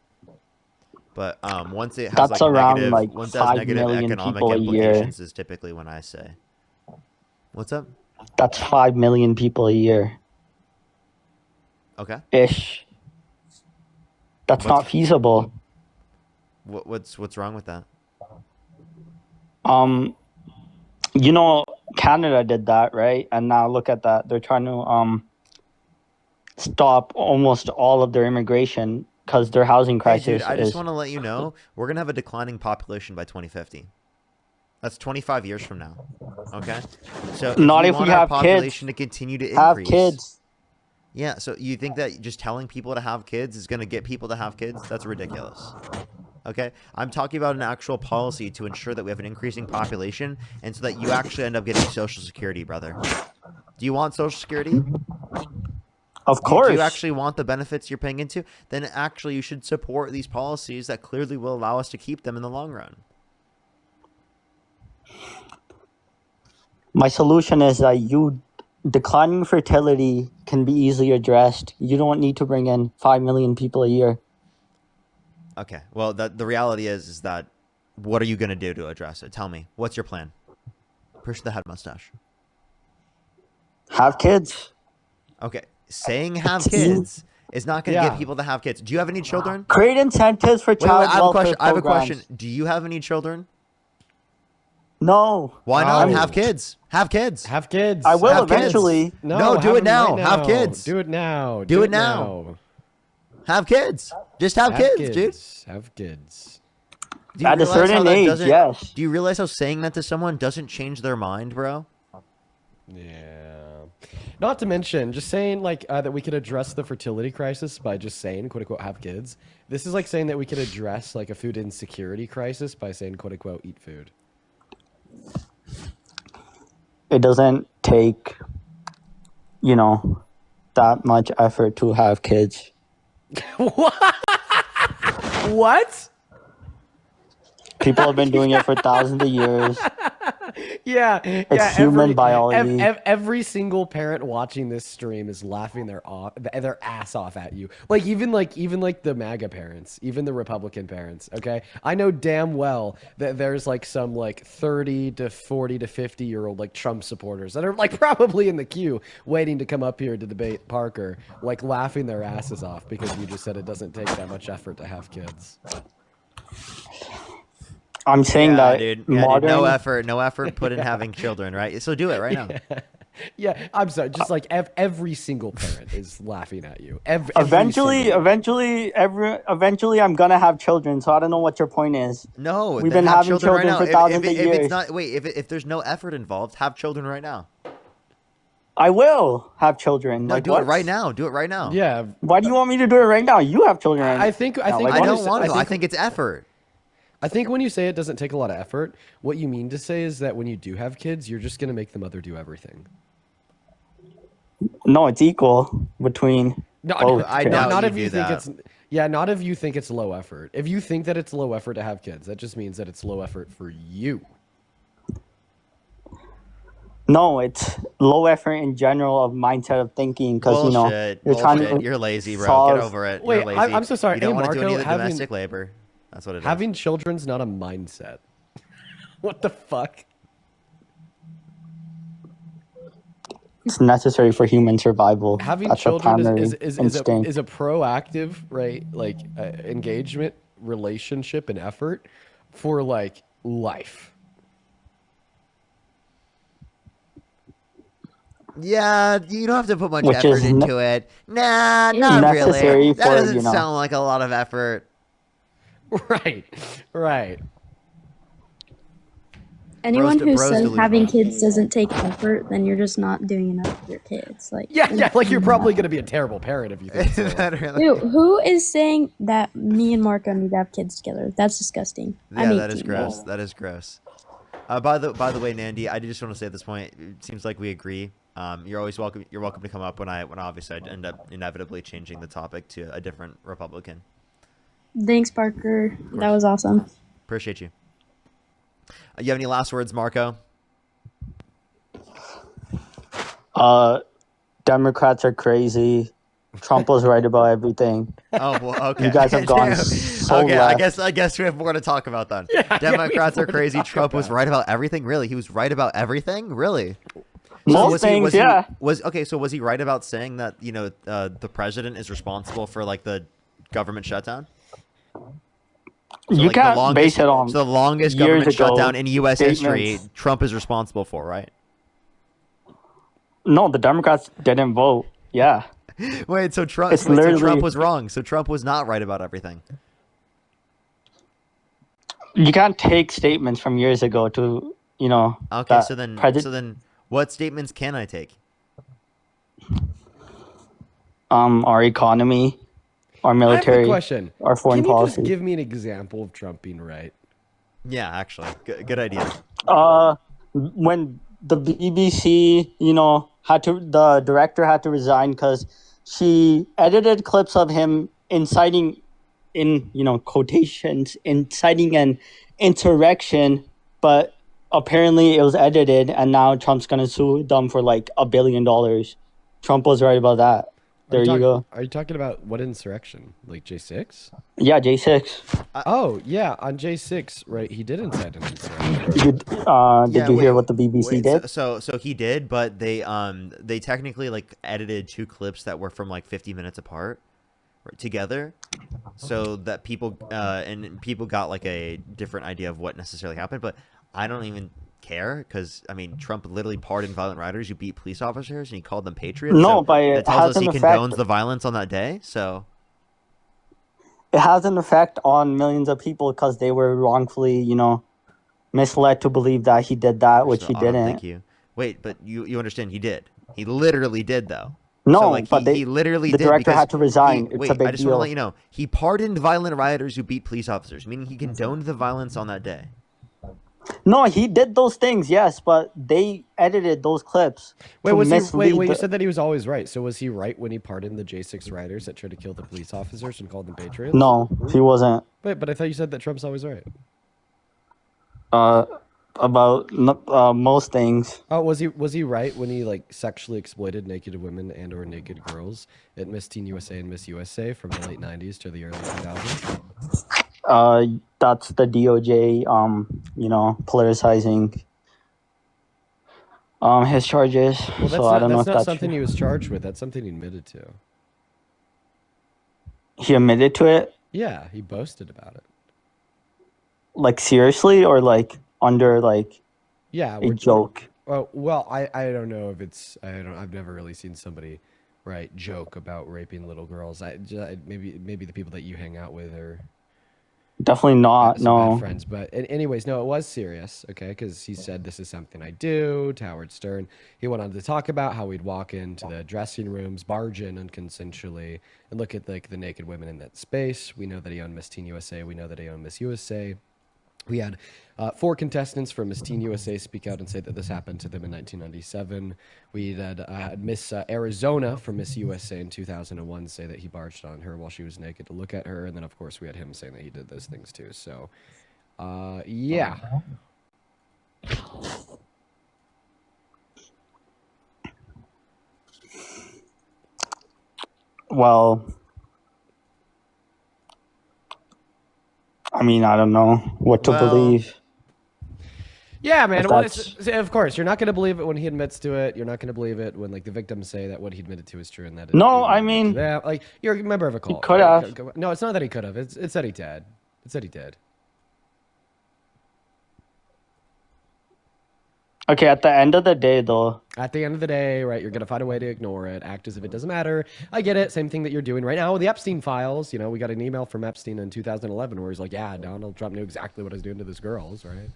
But once it has That's around like once it has 5 negative million economic people a year. implications is typically when I say. What's up? That's 5 million people a year. Okay. Ish. That's not feasible. What's wrong with that? You know, Canada did that, right? And now look at that. They're trying to stop almost all of their immigration because their housing crisis Hey, dude, I just is. want to let you know we're gonna have a declining population by 2050. That's 25 years from now. Okay. So Not you if want we our have population kids. to continue to Have increase. kids. Yeah. So you think that just telling people to have kids is gonna get people to have kids? That's ridiculous. Okay, I'm talking about an actual policy to ensure that we have an increasing population and so that you actually end up getting Social Security, brother. Do you want Social Security? Of course. Do you actually want the benefits you're paying into? Then actually you should support these policies that clearly will allow us to keep them in the long run. My solution is that declining fertility can be easily addressed. You don't need to bring in 5 million people a year. Okay. Well, the reality is that what are you going to do to address it? Tell me. What's your plan? Person that had mustache. Have kids. Okay. Saying have kids is not going to get people to have kids. Do you have any children? Create incentives for child welfare I have a question. programs. Do you have any children? No. Why not? Have kids. Have kids. Have kids. I will Have kids. eventually. No, do it now. Have kids. Do it now. Do it now. Have kids. Just have kids, dude. Have kids. At a certain age, yes. Do you realize how saying that to someone doesn't change their mind, bro? Yeah. Not to mention, just saying like that we could address the fertility crisis by just saying, quote unquote, have kids. This is like saying that we could address like a food insecurity crisis by saying, quote unquote, eat food. It doesn't take, that much effort to have kids. What? People have been doing it for thousands of years. Yeah, It's human biology. Every single parent watching this stream is laughing their ass off at you. Even the MAGA parents, even the Republican parents. Okay, I know damn well that there's like some 30 to 40 to 50-year-old like Trump supporters that are like probably in the queue waiting to come up here to debate Parker, like laughing their asses off because you just said it doesn't take that much effort to have kids. I'm saying that dude. modern... no effort put in having children, right? So do it right now. Yeah, I'm sorry. Just like every single parent is laughing at you. Eventually, I'm gonna have children. So I don't know what your point is. No, we've been having children right for thousands of years. It's not, if there's no effort involved, have children right now. I will have children. No, do it right now. Do it right now. Yeah. Why do you want me to do it right now? You have children right now. I think I don't want to. I think it's effort. I think when you say it doesn't take a lot of effort, what you mean to say is that when you do have kids, you're just going to make the mother do everything. No, it's equal between both. Not if you think it's low effort. If you think that it's low effort to have kids, that just means that it's low effort for you. No, it's low effort in general of mindset of thinking because you're lazy, bro. Get over it. Wait, you're lazy. I'm so sorry. You don't hey, want to do Marco, any of the domestic labor. That's what it is. Having children's not a mindset. What the fuck? It's necessary for human survival. Having That's children is a proactive, right? Engagement, relationship, and effort for life. Yeah, you don't have to put much effort into it. Nah, not really. That doesn't sound like a lot of effort. Right. Anyone who says having kids doesn't take effort, then you're just not doing enough for your kids. You're probably going to be a terrible parent if you think so. Dude, who is saying that me and Marco need to have kids together? That's disgusting. Yeah, that is gross. That is gross. By the way, Nandi, I just want to say at this point, it seems like we agree You're always welcome. You're welcome to come up when obviously I end up inevitably changing the topic to a different Republican. Thanks, Parker. That was awesome. Appreciate you. You have any last words, Marco? Democrats are crazy. Trump was right about everything. Oh, well, okay. You guys have gone so okay, left. I guess we have more to talk about then. Yeah, Democrats are crazy. Trump was right about everything. Really, he was right about everything. Really. Most things, yeah. So was he right about saying that the president is responsible for like the government shutdown? So, You like, can't base it on the longest years government ago shutdown in U.S. history, statements. Trump is responsible for, right? No, the Democrats didn't vote. Yeah. Wait, so Trump was wrong. So Trump was not right about everything. You can't take statements from years ago to, Okay, so then what statements can I take? Our economy, our military, I have a question. our foreign Can you policy. just give me an example of Trump being right? Yeah, actually, good idea. When the BBC, the director had to resign because she edited clips of him inciting, in quotations, inciting an insurrection, but apparently it was edited, and now Trump's gonna sue them for like $1 billion. Trump was right about that. There you go. Are you talking about what insurrection? Like J6? Yeah, J6. Oh, yeah, on J6, right? He did incite an insurrection. Did you hear what the BBC did? So he did, but they technically like edited 2 clips that were from like 50 minutes apart, together, so that people got like a different idea of what necessarily happened. But I don't even care, because I mean, Trump literally pardoned violent rioters who beat police officers, and he called them patriots. No, so but it that tells has us he an condones effect. the violence on that day. So It has an effect on millions of people because they were wrongfully, misled to believe that he did that, which he didn't. Thank you. Wait, but you understand he did. He literally did, though. No, so, like, but he literally the did director because had to resign. It's wait, a big I just want to deal. let you know, he pardoned violent rioters who beat police officers, meaning he condoned the violence on that day. No, he did those things, yes, but they edited those clips. Wait, You you said that he was always right. So was he right when he pardoned the J6 rioters that tried to kill the police officers and called them patriots? No, he wasn't. Wait, but I thought you said that Trump's always right. About most things. Oh, was he right when he like sexually exploited naked women and or naked girls at Miss Teen USA and Miss USA from the late 90s to the early 2000s? That's the DOJ, politicizing his charges. Well, so I don't know if that's not that's something true. he was charged with. That's something he admitted to. He admitted to it? Yeah, he boasted about it. Like seriously, or like under like a joke? Oh well, I don't know if it's I've never really seen somebody joke about raping little girls. Maybe the people that you hang out with are definitely not. some No bad friends. But anyways, no, it was serious. Okay, because he said this is something I do to Howard Stern. He went on to talk about how we'd walk into the dressing rooms, barge in unconsensually, and look at like the naked women in that space. We know that he owned Miss Teen USA. We know that he owned Miss USA. We had 4 contestants from Miss Teen USA speak out and say that this happened to them in 1997. We had Miss Arizona from Miss USA in 2001 say that he barged on her while she was naked to look at her. And then, of course, we had him saying that he did those things too. So, yeah. Well, I mean, I don't know what to believe. Yeah, man. If Well, that's- of course, you're not going to believe it when he admits to it. You're not going to believe it when like the victims say that what he admitted to is true and that. No, I mean, yeah, like you're a member of a cult. could have. No, it's not that he could have. It's that he did. It's that he did. Okay, at the end of the day, though. At the end of the day, right, you're going to find a way to ignore it, act as if it doesn't matter. I get it. Same thing that you're doing right now with the Epstein files. You know, we got an email from Epstein in 2011 where he's like, yeah, Donald Trump knew exactly what I was doing to those girls, right?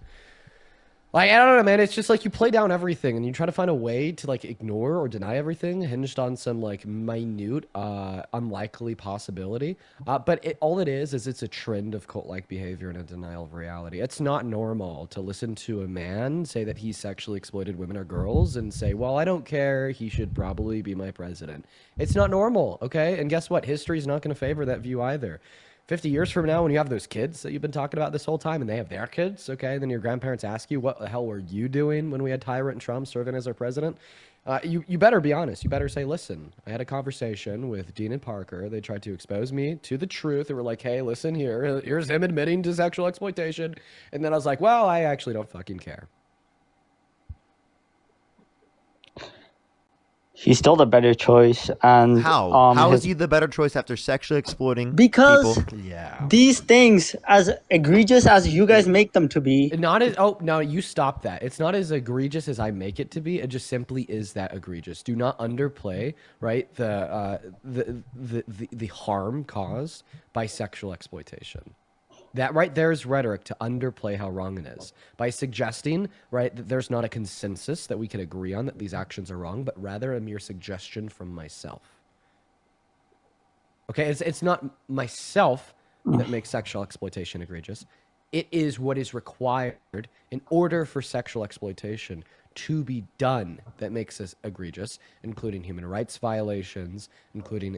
Like, I don't know, man. It's just like you play down everything and you try to find a way to like ignore or deny everything hinged on some like minute, unlikely possibility. But all it is it's a trend of cult-like behavior and a denial of reality. It's not normal to listen to a man say that he sexually exploited women or girls and say, well, I don't care. He should probably be my president. It's not normal, okay? And guess what? History's not going to favor that view either. 50 years from now, when you have those kids that you've been talking about this whole time and they have their kids, okay, and then your grandparents ask you, what the hell were you doing when we had Tyrant Trump serving as our president? You better be honest. You better say, listen, I had a conversation with Dean and Parker. They tried to expose me to the truth. They were like, hey, listen here. Here's him admitting to sexual exploitation. And then I was like, well, I actually don't fucking care. He's still the better choice. And How is he the better choice after sexually exploiting because people? these things, as egregious as you guys make them to be, not as no, you stop that. It's not as egregious as I make it to be. It just simply is that egregious. Do not underplay, right, the harm caused by sexual exploitation. That right there is rhetoric to underplay how wrong it is by suggesting, right, that there's not a consensus that we can agree on that these actions are wrong, but rather a mere suggestion from myself. Okay, it's not myself that makes sexual exploitation egregious. It is what is required in order for sexual exploitation to be done that makes us egregious, including human rights violations, including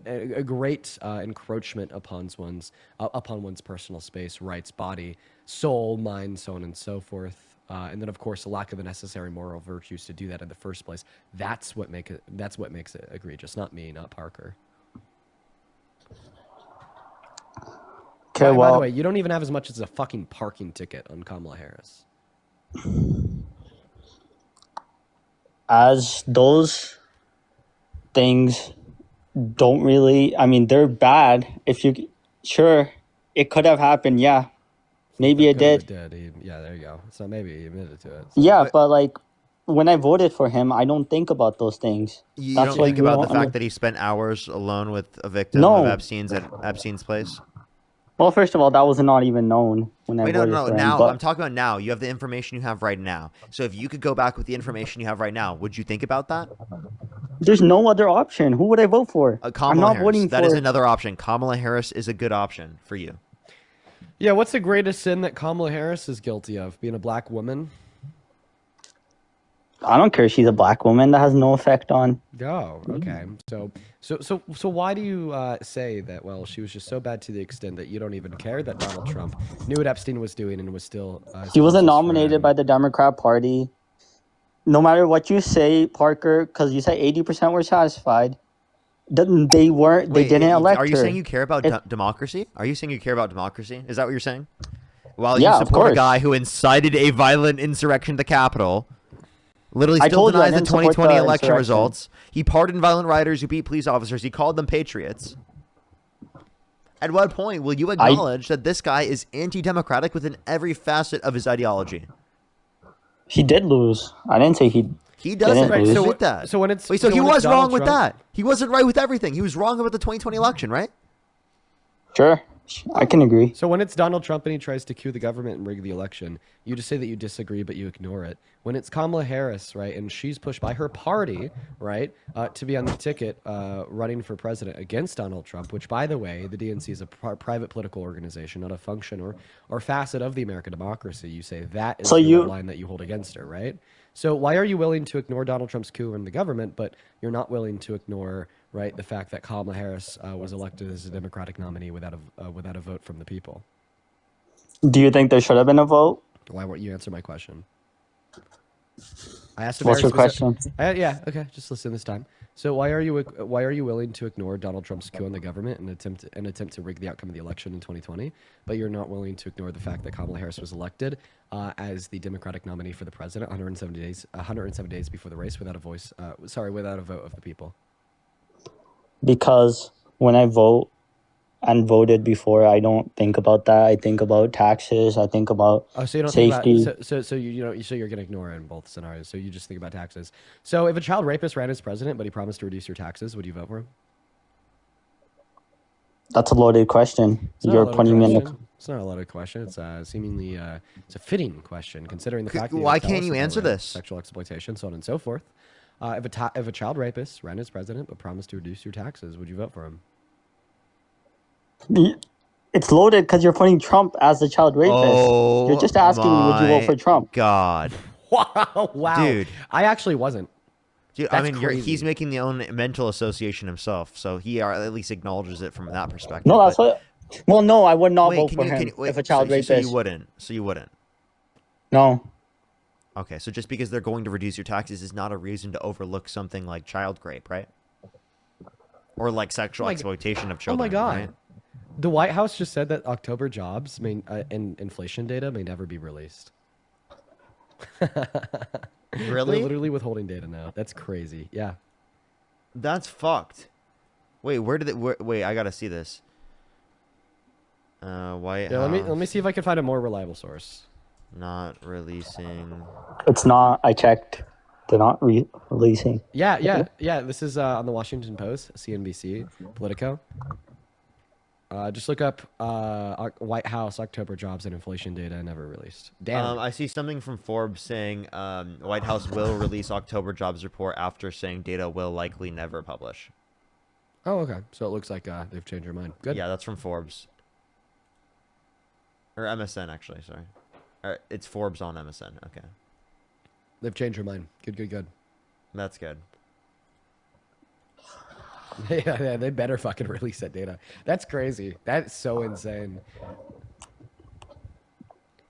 a great encroachment upon one's personal space, rights, body, soul, mind, so on and so forth. And then, of course, a lack of the necessary moral virtues to do that in the first place. That's what makes it egregious, not me, not Parker. Okay, By the way, you don't even have as much as a fucking parking ticket on Kamala Harris. as those things don't really, I mean, they're bad. If you, sure, it could have happened. Yeah. Maybe it did. Yeah, there you go. So maybe he admitted to it. Yeah, but like when I voted for him, I don't think about those things. You That's don't what think you about don't the fact that he spent hours alone with a victim No. of Epstein's at Epstein's place? Well, first of all, that was not even known when I Wait, voted no, for him. now, But I'm talking about now. You have the information you have right now. So if you could go back with the information you have right now, would you think about that? there's no other option. Who would I vote for? Kamala I'm not Harris. voting That for. is another option. Kamala Harris is a good option for you. Yeah, what's the greatest sin that Kamala Harris is guilty of? Being a black woman? I don't care if she's a black woman. That has no effect on. Oh, okay. So why do you say that? Well, she was just so bad to the extent that you don't even care that Donald Trump knew what Epstein was doing and was still. He wasn't nominated by the Democrat Party. No matter what you say, Parker, because you said 80% were satisfied. They weren't. They didn't elect her. Are you saying you care about democracy? Are you saying you care about democracy? Is that what you're saying? While Yeah, you of support a course. guy who incited a violent insurrection at the Capitol, literally I still told you I denies the didn't support 2020 the election insurrection. results. He pardoned violent rioters who beat police officers. He called them patriots. At what point will you acknowledge that this guy is anti-democratic within every facet of his ideology? He did lose. I didn't say he. He doesn't didn't lose. admit that. So when it's Wait, so he when it's was Donald wrong with Trump- that. He wasn't right with everything. He was wrong about the 2020 election, right? Sure, I can agree. So when it's Donald Trump and he tries to coup the government and rig the election, you just say that you disagree, but you ignore it. When it's Kamala Harris, right, and she's pushed by her party, right, to be on the ticket running for president against Donald Trump, which, by the way, the DNC is a private political organization, not a function or facet of the American democracy. You say that is So the you- line that you hold against her, right? So why are you willing to ignore Donald Trump's coup in the government, but you're not willing to ignore, right, the fact that Kamala Harris was elected as a Democratic nominee without a vote from the people? Do you think there should have been a vote? Why won't you answer my question? I asked a What's very your question? yeah, okay, just listen this time. So why are you willing to ignore Donald Trump's coup in the government and attempt to rig the outcome of the election in 2020, but you're not willing to ignore the fact that Kamala Harris was elected as the Democratic nominee for the president 107 days before the race without a vote of the people? Because when I vote and voted before, I don't think about that. I think about taxes. I think about So you don't safety. think about so you're gonna ignore it in both scenarios. So you just think about taxes. So if a child rapist ran as president but he promised to reduce your taxes, would you vote for him? That's a loaded question. It's not a You're loaded putting me in the. question. It's not a loaded question. It's seemingly it's a fitting question, considering the fact that Why tell can't us you about answer rape, this? sexual exploitation, so on and so forth. If a child rapist ran as president but promised to reduce your taxes, would you vote for him? It's loaded because you're putting Trump as the child rapist. Oh, You're just asking me, would you vote for Trump? God. Wow. Dude. I actually wasn't. Dude, That's I mean, crazy. he's making the own mental association himself, so he at least acknowledges it from that perspective. No, that's but, what. Well, no, I would not wait, vote can for you, him can you, wait, if a child rapist. So you wouldn't. So you wouldn't. No. Okay, so just because they're going to reduce your taxes is not a reason to overlook something like child rape, right? Or like sexual exploitation of children. Oh my God. Right? The White House just said that October jobs and inflation data may never be released. Really? They're literally withholding data now. That's crazy. Yeah. That's fucked. Wait, where did it? Wait, I gotta see this. White Yeah, House. let me see if I can find a more reliable source. Not releasing. It's not. I checked. They're not releasing. Yeah. This is on the Washington Post, CNBC, Politico. Just look up White House October jobs and inflation data never released. Damn. I see something from Forbes saying White House will release October jobs report after saying data will likely never publish. Oh, okay. So it looks like they've changed their mind. Good. Yeah, that's from Forbes. Or MSN, actually, sorry. It's Forbes on MSN. Okay. They've changed their mind. Good. That's good. Yeah, they better fucking release that data. That's crazy. That's so insane.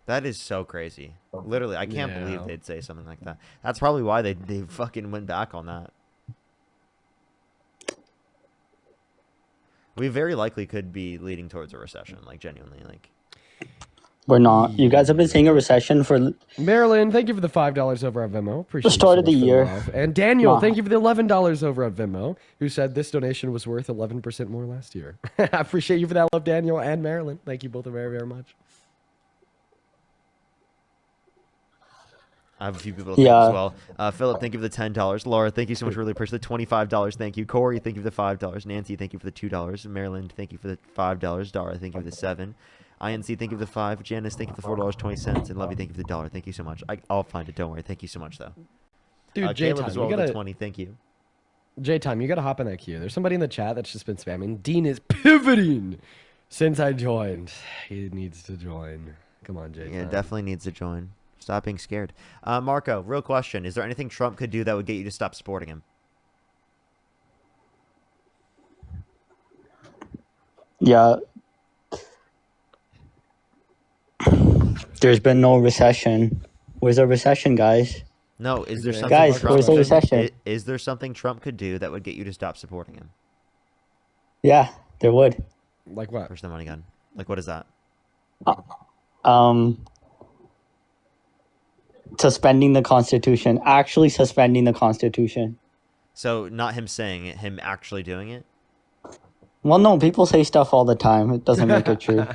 That is so crazy. Literally, I can't believe they'd say something like that. That's probably why they fucking went back on that. We very likely could be leading towards a recession, like genuinely, like. We're not. You guys have been saying a recession for Marilyn, thank you for the $5 over at Venmo. Appreciate the start of the year. And Daniel, thank you for the $11 over at Venmo, who said this donation was worth 11% more last year. I appreciate you for that love, Daniel and Marilyn. Thank you both very, very much. I have a few people to thank as well. Philip, thank you for the $10. Laura, thank you so much. Really appreciate the $25. Thank you. Corey, thank you for the $5. Nancy, thank you for the $2. Marilyn, thank you for the $5. Dara, thank you for the $7. INC, thank you for the $5. Janice, thank you for the $4.20. And Lovey, thank you for the $1. Thank you so much. I'll find it. Don't worry. Thank you so much, though. Dude, Caleb as well you with gotta, the 20. Thank you. J-Time, you gotta hop in that queue. There's somebody in the chat that's just been spamming. Dean is pivoting since I joined. He needs to join. Come on, J-Time. Yeah, definitely needs to join. Stop being scared. Marco, real question. Is there anything Trump could do that would get you to stop supporting him? Yeah. There's been no recession. Where's the recession, guys? No, is there something Guys, Trump where's the recession? Is there something Trump could do that would get you to stop supporting him? Yeah, there would. Like what? Where's the money gun? Like what is that? Suspending the Constitution. Actually suspending the Constitution. So not him saying it, him actually doing it? Well, no, people say stuff all the time. It doesn't make it true.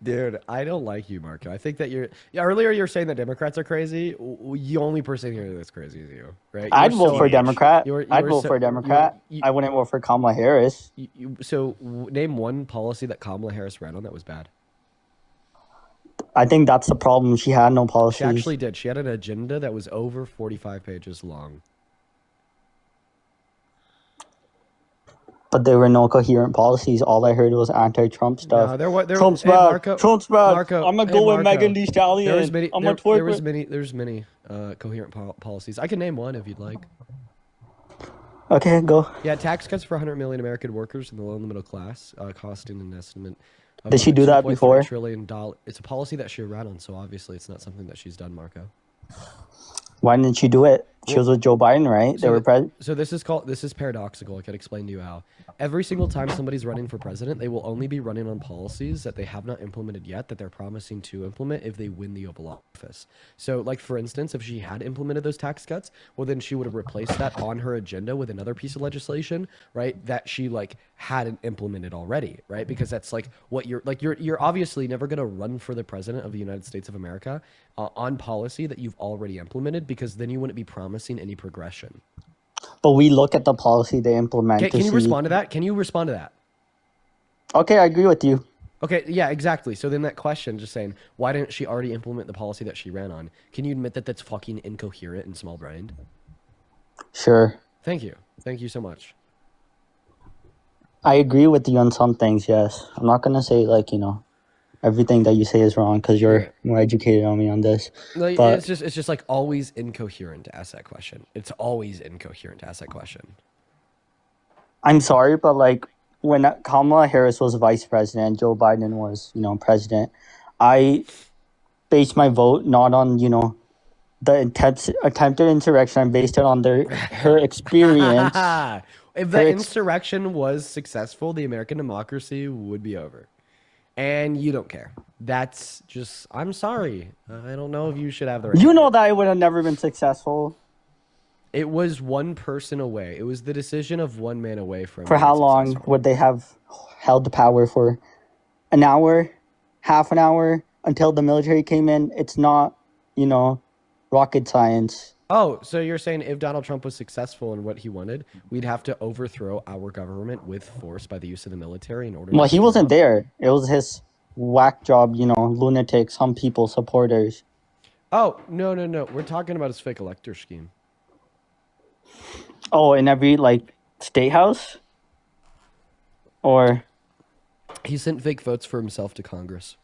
Dude, I don't like you, Marco. I think that earlier you're saying that Democrats are crazy. The only person here that's crazy is you, right? I'd vote for a Democrat. I'd vote for a Democrat. you- I wouldn't vote for Kamala Harris. Name one policy that Kamala Harris ran on that was bad. I think that's the problem. She had no policies. She actually did. She had an agenda that was over 45 pages long. But there were no coherent policies. All I heard was anti-Trump stuff. No, there Trump's hey, bad. Marco, Trump's bad. Marco, I'm gonna hey, go with Marco. Megan Thee Stallion. There was many, I'm there, gonna twerk there was with- many, there's many coherent policies. I can name one if you'd like. Okay, go. Yeah, tax cuts for 100 million American workers in the low and the middle class, costing an estimate of Did she do that $2.3 before? trillion. It's a policy that she ran on, so obviously it's not something that she's done, Marco. Why didn't she do it? She was with Joe Biden, right? They were So this is paradoxical. I can explain to you how. Every single time somebody's running for president, they will only be running on policies that they have not implemented yet that they're promising to implement if they win the Oval Office. So, like for instance, if she had implemented those tax cuts, well then she would have replaced that on her agenda with another piece of legislation, right? That she hadn't implemented already, right? Because that's what you're obviously never going to run for the president of the United States of America on policy that you've already implemented, because then you wouldn't be promising any progression. But we look at the policy they implement. Can you respond to that? Can you respond to that? Okay, I agree with you. Okay, yeah, exactly. So then that question, just saying, why didn't she already implement the policy that she ran on? Can you admit that that's fucking incoherent and small-brained? Sure. Thank you. Thank you so much. I agree with you on some things, yes. I'm not going to say, like, you know, everything that you say is wrong because you're Yeah. more educated on me on this. Like, But it's just like always incoherent to ask that question. It's always incoherent to ask that question. I'm sorry, but like when Kamala Harris was vice president, Joe Biden was, you know, president, I based my vote not on, you know, the attempted insurrection. I based it on her experience. If her that ex- insurrection was successful, the American democracy would be over. And you don't care. That's just, I'm sorry. I don't know if you should have the right. You know that it would have never been successful. It was one person away. It was the decision of one man away from. For how long would they have held the power for? An hour, half an hour until the military came in. It's not, you know, rocket science. Oh, so you're saying if Donald Trump was successful in what he wanted, we'd have to overthrow our government with force by the use of the military in order. Well, he wasn't there. It was his whack job, you know, lunatic, some people, supporters. Oh, no. We're talking about his fake elector scheme. Oh, in every, like, state house? Or... He sent fake votes for himself to Congress.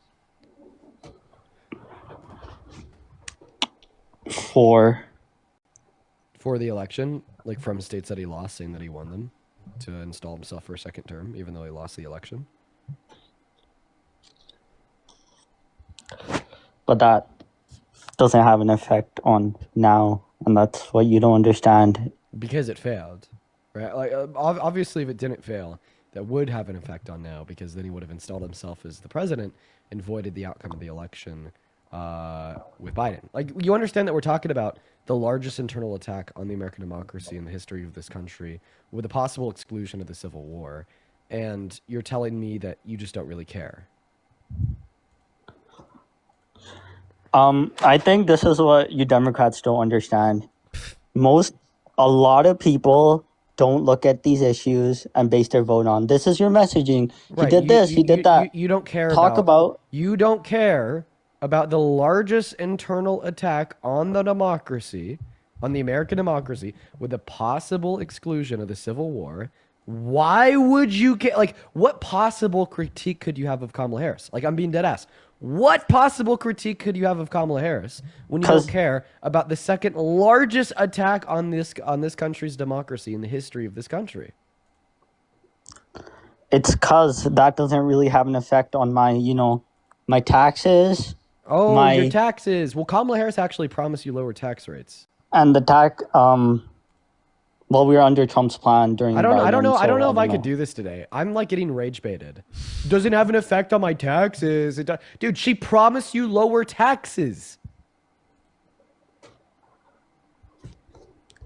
For the election, like from states that he lost, saying that he won them to install himself for a second term, even though he lost the election. But that doesn't have an effect on now, and that's what you don't understand. Because it failed, right? Like obviously, if it didn't fail, that would have an effect on now, because then he would have installed himself as the president and voided the outcome of the election with Biden. Like, you understand that we're talking about the largest internal attack on the American democracy in the history of this country, with the possible exclusion of the Civil War, and you're telling me that you just don't really care. I think this is what you Democrats don't understand. A lot of people don't look at these issues and base their vote on. This is your messaging. He did this, he did that. You don't care You don't care about the largest internal attack on the democracy, on the American democracy, with the possible exclusion of the Civil War. Why would you care? Like, what possible critique could you have of Kamala Harris? Like, I'm being dead ass. What possible critique could you have of Kamala Harris when you don't care about the second largest attack on this country's democracy in the history of this country? It's because that doesn't really have an effect on my, you know, my taxes. Oh, your taxes. Well, Kamala Harris actually promised you lower tax rates. And the tax, well, we were under Trump's plan during. I don't know if I could do this today. I'm like getting rage baited. Doesn't have an effect on my taxes. Dude, she promised you lower taxes.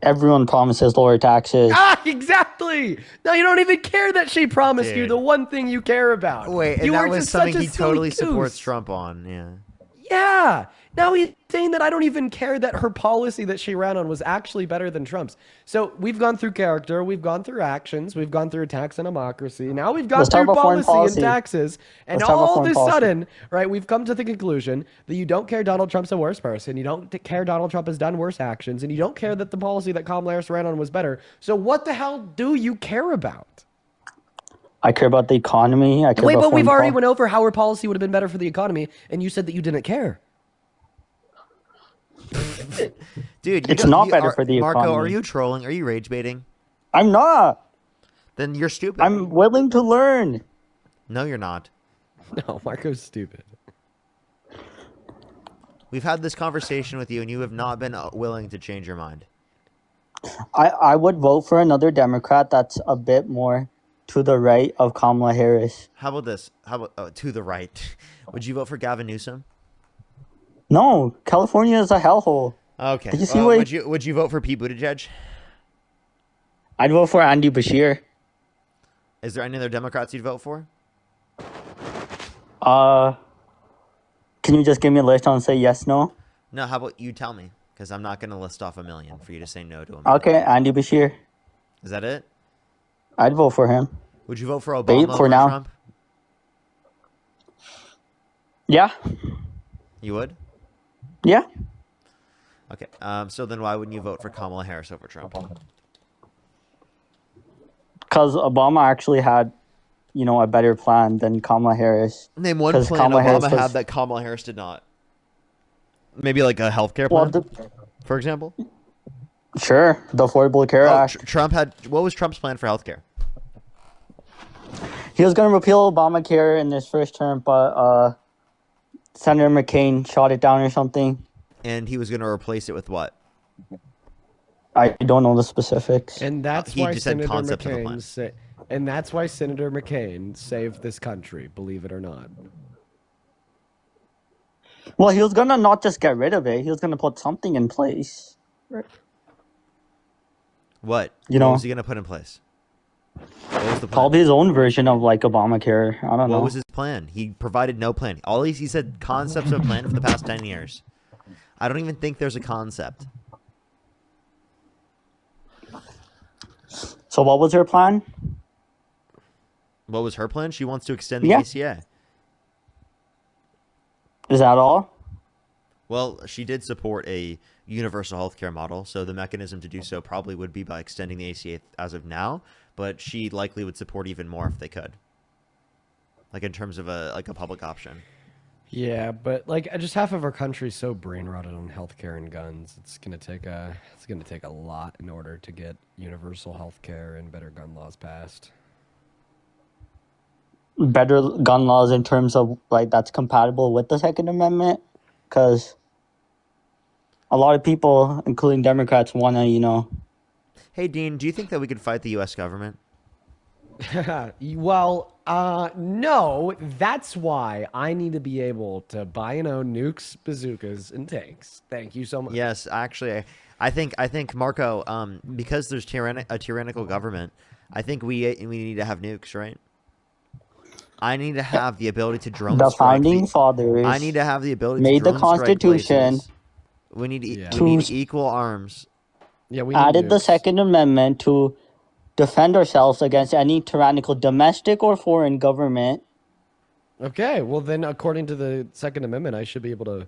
Everyone promises lower taxes. Ah, exactly. No, you don't even care that she promised you the one thing you care about. Wait, and that was something he totally supports Trump on. Yeah. Yeah. Now he's saying that I don't even care that her policy that she ran on was actually better than Trump's. So we've gone through character, we've gone through actions, we've gone through attacks on democracy. Now we've gone through policy and taxes. And all of a sudden, right, we've come to the conclusion that you don't care Donald Trump's a worse person. You don't care Donald Trump has done worse actions. And you don't care that the policy that Kamala Harris ran on was better. So what the hell do you care about? I care about the economy. Wait, but we've already went over how her policy would have been better for the economy, and you said that you didn't care. Dude, it's not better for the Marco, economy. are you trolling? Are you rage baiting? I'm not. Then you're stupid. I'm willing to learn. No, you're not. No, Marco's stupid. We've had this conversation with you, and you have not been willing to change your mind. I would vote for another Democrat that's a bit more to the right of Kamala Harris. How about this? How about to the right? Would you vote for Gavin Newsom? No, California is a hellhole. Okay. Did you see would you vote for Pete Buttigieg? I'd vote for Andy Bashir. Is there any other Democrats you'd vote for? Can you just give me a list and say yes, no? No, how about you tell me? Because I'm not going to list off a million for you to say no to him. Okay, Andy Bashir. Is that it? I'd vote for him. Would you vote for Obama for over now. Trump? Yeah. You would? Yeah. Okay. So then why wouldn't you vote for Kamala Harris over Trump? Because Obama actually had, a better plan than Kamala Harris. Name one 'Cause plan Kamala Harris Obama was- had that Kamala Harris did not. Maybe like a healthcare Well, plan, for example. Sure, the Affordable Care Act. Trump had. What was Trump's plan for healthcare? He was going to repeal Obamacare in his first term, but Senator McCain shot it down or something. And he was going to replace it with what? I don't know the specifics. And that's He why just had Senator concept of a plan. McCain saved this country, believe it or not. Well, he was going to not just get rid of it. He was going to put something in place. What? You What know, was he going to put in place? What was the plan? probably his own version of like Obamacare. I don't know. What was his plan? He provided no plan. All he said concepts of a plan for the past 10 years. I don't even think there's a concept. So what was her plan? What was her plan? She wants to extend the Yeah. ACA. Is that all? Well, she did support a universal healthcare model, so the mechanism to do so probably would be by extending the ACA as of now, but she likely would support even more if they could. Like in terms of a public option. Yeah, but like just half of our country's so brain rotted on healthcare and guns. It's gonna take a lot in order to get universal healthcare and better gun laws passed. Better gun laws in terms of like that's compatible with the Second Amendment, because a lot of people, including Democrats, want to, Hey, Dean, do you think that we could fight the U.S. government? Well, no. That's why I need to be able to buy and own nukes, bazookas, and tanks. Thank you so much. Yes, actually, I think Marco, because there's a tyrannical government, I think we need to have nukes, right? I need to have the ability to drone the strike. founding fathers I need to have the ability made to the drone strike Constitution. places. We need to- we need equal arms. Yeah, we added the Second Amendment to defend ourselves against any tyrannical domestic or foreign government. Okay, well then, according to the Second Amendment, I should be able to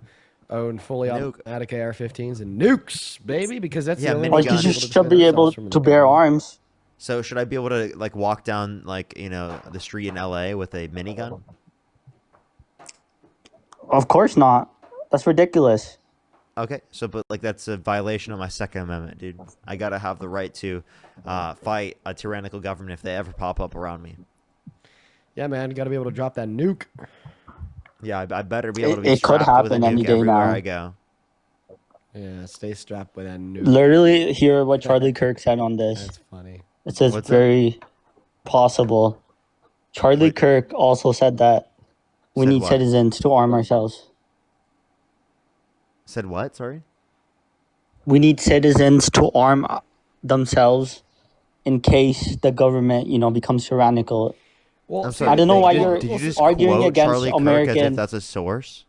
own fully automatic AR-15s and nukes, baby, because that's the only way Or we'll you should be able to bear arms. So should I be able to like walk down the street in LA with a minigun? Of course not. That's ridiculous. Okay, so but like that's a violation of my Second Amendment, dude. I gotta have the right to fight a tyrannical government if they ever pop up around me. Yeah, man, you got to be able to drop that nuke. Yeah, I better be able to be It could strapped with a happen any nuke day everywhere now. I go. Yeah, stay strapped with that nuke. Literally, hear what Charlie Kirk said on this. That's funny. It says What's that? very possible. Charlie Kirk also said that we Said need what? citizens to arm ourselves. Said what? Sorry. We need citizens to arm themselves in case the government, becomes tyrannical. Well, I'm see, sorry. I don't know why did you're you just arguing quote against Charlie Kirk as American. if that's a source?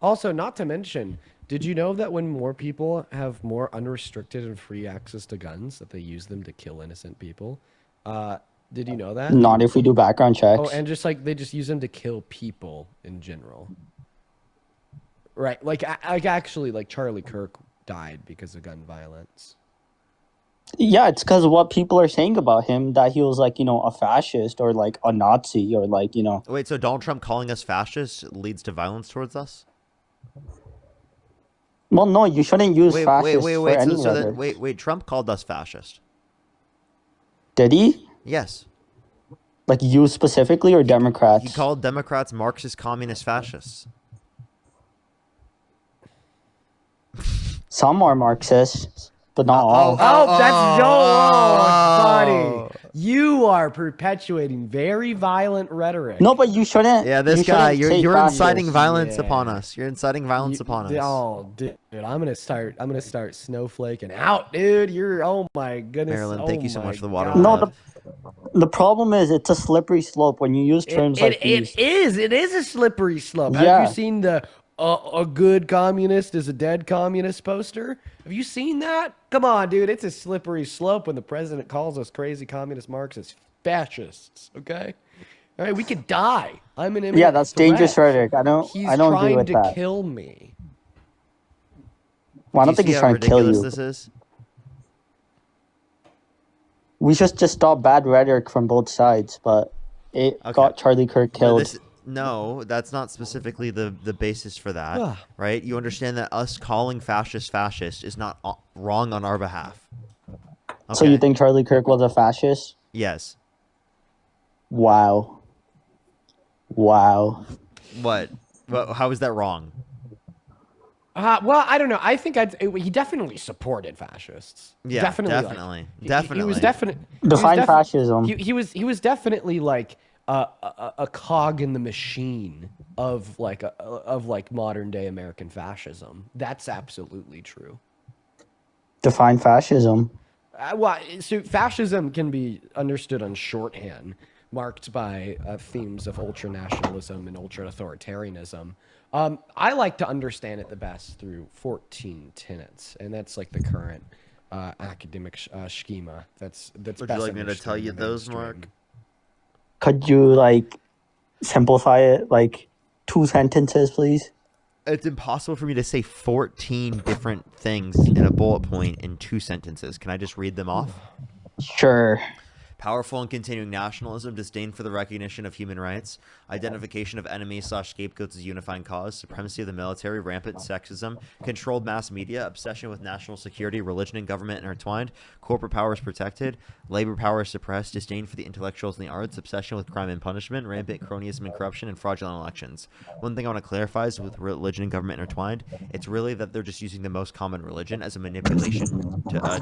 Also, not to mention, did you know that when more people have more unrestricted and free access to guns, that they use them to kill innocent people? Did you know that? Not if we do background checks. Oh, and just like they just use them to kill people in general. Right, like actually, like Charlie Kirk died because of gun violence. Yeah, it's because of what people are saying about him, that he was like, a fascist or like a Nazi or like, Wait, so Donald Trump calling us fascists leads to violence towards us? Well, no, you shouldn't use Wait, fascist wait, for wait. any So rhetoric. then, wait. Trump called us fascist. Did he? Yes. Like you specifically or Democrats? He called Democrats Marxist, communist, fascists. Some are Marxists, but not all. Oh, that's so funny. You are perpetuating very violent rhetoric. No, but you shouldn't. Yeah, this you guy, shouldn't say you're fascist. inciting violence Yeah. upon us. You're inciting violence upon us. Oh, dude, I'm gonna start snowflaking out, dude. Oh my goodness. Marilyn, thank you so much for the water. No, the problem is it's a slippery slope when you use terms like these. It is a slippery slope. Yeah. Have you seen the a good communist is a dead communist poster? Have you seen that? Come on, dude. It's a slippery slope when the president calls us crazy communist Marxists fascists, okay? All right, we could die. I'm an imminent Yeah, that's dangerous threat. rhetoric. I don't He's agree trying with to that. kill me. Well, I Do don't you think see he's how trying to kill ridiculous you. this is? We should just stop bad rhetoric from both sides, but it Okay. got Charlie Kirk But killed. no, that's not specifically the basis for that, Ugh. right? You understand that us calling fascist is not wrong on our behalf. Okay. So you think Charlie Kirk was a fascist? Yes. Wow. Wow. What? How is that wrong? Well, I don't know. I think he definitely supported fascists. Yeah, definitely. definitely. He was definitely Define fascism. He was definitely like a cog in the machine of like modern day American fascism. That's absolutely true. Define fascism. Well, so fascism can be understood on shorthand, marked by themes of ultranationalism and ultra-authoritarianism. I like to understand it the best through 14 tenets, and that's like the current academic schema. That's Would you best like me to understood tell in you the those, mainstream. Mark? Could you like simplify it like 2 sentences, please? It's impossible for me to say 14 different things in a bullet point in 2 sentences. Can I just read them off? Sure. Powerful and continuing nationalism, disdain for the recognition of human rights, identification of enemies/scapegoats as unifying cause, supremacy of the military, rampant sexism, controlled mass media, obsession with national security, religion and government intertwined, corporate power is protected, labor power is suppressed, disdain for the intellectuals and the arts, obsession with crime and punishment, rampant cronyism and corruption, and fraudulent elections. One thing I want to clarify is with religion and government intertwined, it's really that they're just using the most common religion as a manipulation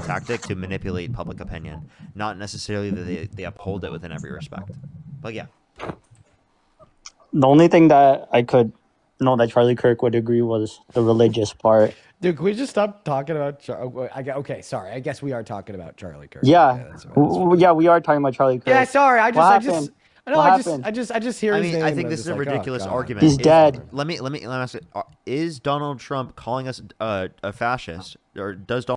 tactic to manipulate public opinion, not necessarily that they uphold it within every respect. But yeah. The only thing that I could know that Charlie Kirk would agree was the religious part. Dude, can we just stop talking about? Okay, sorry. I guess we are talking about Charlie Kirk. Yeah. Okay, that's Yeah, we are talking about Charlie Kirk. Yeah, sorry. I just hear I his mean, name. I think and this I'm is a just like, ridiculous oh, God. argument. He's dead. Let me ask it. Is Donald Trump calling us a fascist, or does Donald?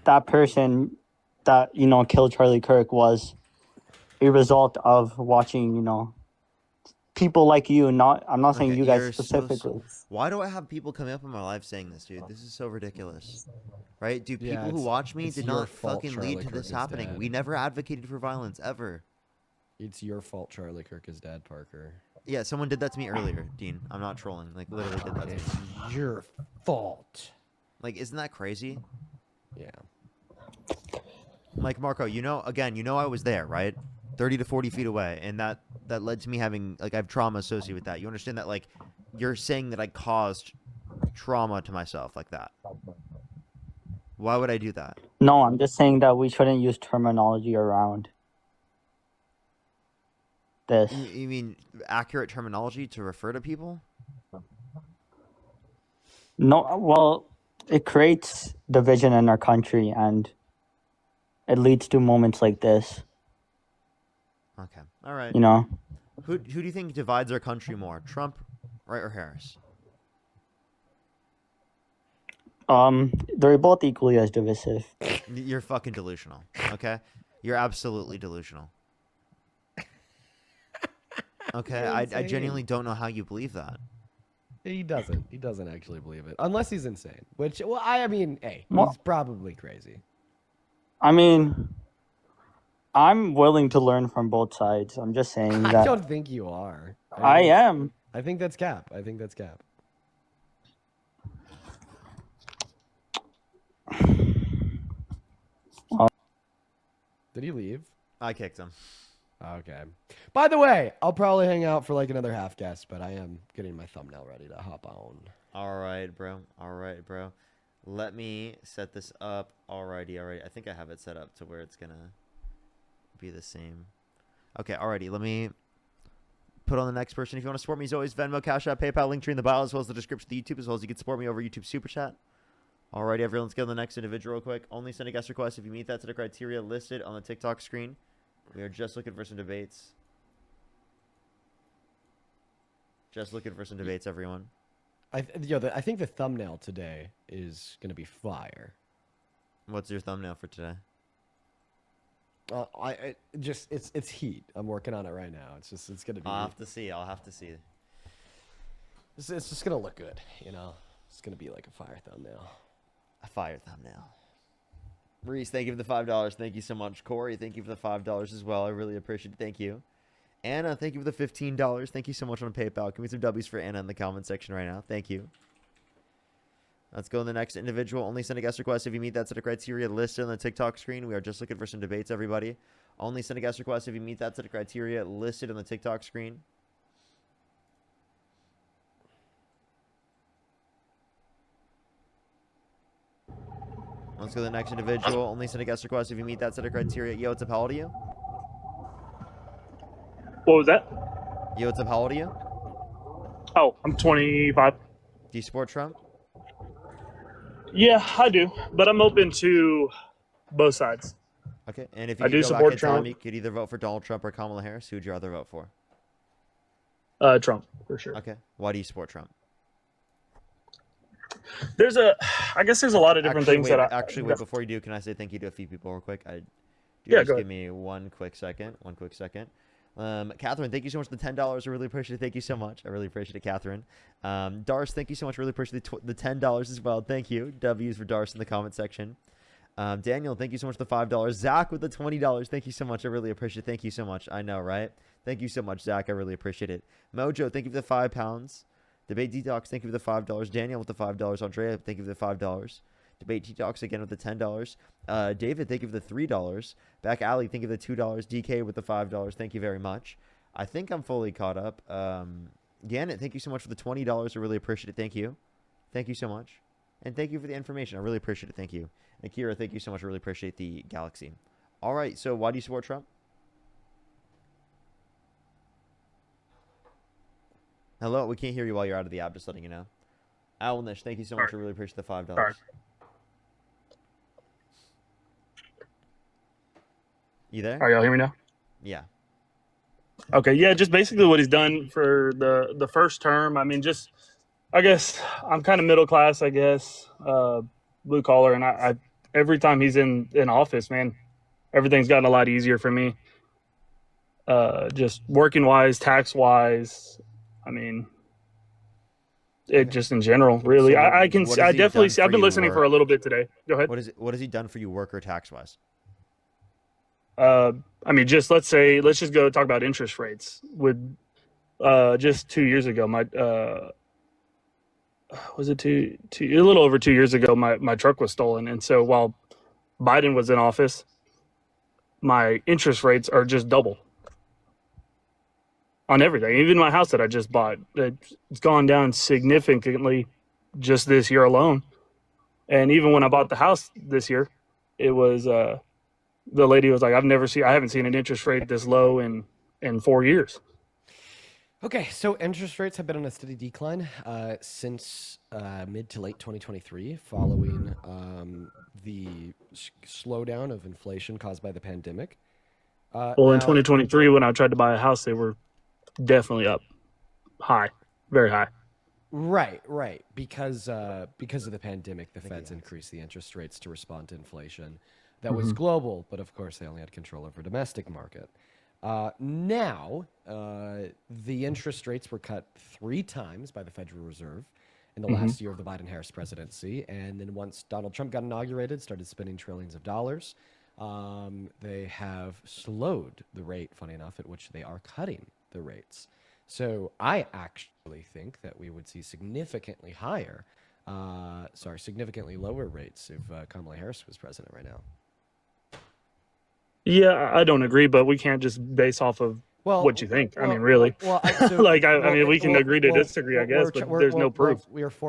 That person that, killed Charlie Kirk was a result of watching, people like you, I'm not saying Okay, you guys you're specifically. why do I have people coming up in my life saying this, dude? This is so ridiculous. Right? Dude, Yeah, people who watch me it's did your not fault fucking Charlie lead to Kirk this is happening. dead. We never advocated for violence, ever. It's your fault Charlie Kirk is dead, Parker. Yeah, someone did that to me earlier, Dean. I'm not trolling. Like, literally did that to me. It's your fault. Like, isn't that crazy? Yeah. Like, Marco, I was there, right? 30 to 40 feet away. And that led to me having, like, I have trauma associated with that. You understand that, like, you're saying that I caused trauma to myself like that. Why would I do that? No, I'm just saying that we shouldn't use terminology around this. You mean accurate terminology to refer to people? No, well, it creates division in our country, and it leads to moments like this. Okay. All right. You know? Who do you think divides our country more, Trump, right, or Harris? They're both equally as divisive. You're fucking delusional. Okay, you're absolutely delusional. Okay, I genuinely don't know how you believe that. He doesn't. He doesn't actually believe it, unless he's insane. Which, well, I mean, hey, Well- he's probably crazy. I mean, I'm willing to learn from both sides. I'm just saying that I don't think you are. I am. I think that's cap. Did he leave? I kicked him. Okay. By the way, I'll probably hang out for like another half guess, but I am getting my thumbnail ready to hop on. All right, bro. Let me set this up. Alrighty. I think I have it set up to where it's gonna be the same. Okay, alrighty. Let me put on the next person. If you want to support me, as always, Venmo, Cash App, PayPal, link tree in the bio, as well as the description of the YouTube, as well as you can support me over YouTube Super Chat. Alrighty, everyone, let's get on the next individual real quick. Only send a guest request if you meet that to the criteria listed on the TikTok screen. We are just looking for some debates. Just looking for some debates, everyone. I think the thumbnail today is going to be fire. What's your thumbnail for today? It's heat. I'm working on it right now. It's gonna be. I'll have to see. It's just gonna look good, you know. It's gonna be like a fire thumbnail. A fire thumbnail. Reese, thank you for the $5. Thank you so much. Corey, thank you for the $5 as well. I really appreciate it. Thank you. Anna, thank you for the $15. Thank you so much on PayPal. Give me some W's for Anna in the comment section right now. Thank you. Let's go to the next individual. Only send a guest request if you meet that set of criteria listed on the TikTok screen. We are just looking for some debates, everybody. Only send a guest request if you meet that set of criteria listed on the TikTok screen. Let's go to the next individual. Only send a guest request if you meet that set of criteria. Yo, what's up? How old are you? What was that? Yo, what's up? How old are you? Oh, I'm 25. Do you support Trump? Yeah, I do, but I'm open to both sides. Okay, and if you I could do go support back in time, Trump. you could either vote for Donald Trump or Kamala Harris. Who would you rather vote for? Trump, for sure. Okay, why do you support Trump? I guess there's a lot of different things that I... Wait, before you do, can I say thank you to a few people real quick? Yeah, just go give ahead. me one quick second. Catherine, thank you so much for the $10. I really appreciate it. Thank you so much. I really appreciate it, Catherine. Darce, thank you so much. Really appreciate the $10 as well. Thank you. W's for Darce in the comment section. Daniel, thank you so much for the $5. Zach with the $20. Thank you so much. I really appreciate it. Thank you so much. I know, right? Thank you so much, Zach. I really appreciate it. Mojo, thank you for the £5. Debate Detox, thank you for the $5. Daniel with the $5. Andrea, thank you for the $5. Debate Detox again with the $10. David, thank you for the $3. Back Alley, thank you for the $2. DK with the $5. Thank you very much. I think I'm fully caught up. Gannett, thank you so much for the $20. I really appreciate it. Thank you. Thank you so much. And thank you for the information. I really appreciate it. Thank you. Akira, thank you so much. I really appreciate the Galaxy. All right, so why do you support Trump? Hello, we can't hear you while you're out of the app, just letting you know. Owlnish, thank you so much. I really appreciate the $5. Sorry. You there? Are y'all hear me now? Yeah. Okay, yeah, just basically what he's done for the first term. I mean, just, I guess I'm kind of middle class, I guess, blue collar, and I every time he's in office, man, everything's gotten a lot easier for me. Just working wise, tax wise, I mean, it just in general, really. So I definitely see. I've been you, listening for a little bit today. Go ahead. What has he done for you, work or tax wise? I mean, let's just go talk about interest rates. With just 2 years ago, was it a little over 2 years ago, my truck was stolen, and so while Biden was in office, my interest rates are just double on everything. Even my house that I just bought, it's gone down significantly just this year alone. And even when I bought the house this year, it was the lady was like, I haven't seen an interest rate this low in 4 years. Okay, so interest rates have been on a steady decline since mid to late 2023, following the slowdown of inflation caused by the pandemic. Well, in 2023, when I tried to buy a house, they were definitely up high, very high. Right. Because of the pandemic, the Feds increased the interest rates to respond to inflation. That was global, but of course they only had control over domestic market. Now, the interest rates were cut 3 times by the Federal Reserve in the last year of the Biden-Harris presidency. And then once Donald Trump got inaugurated, started spending trillions of dollars, they have slowed the rate, funny enough, at which they are cutting the rates. So I actually think that we would see significantly lower rates if Kamala Harris was president right now. Yeah, I don't agree, but we can't just base off of what you think. I mean, really. I mean, we can agree to disagree, I guess, but there's no proof.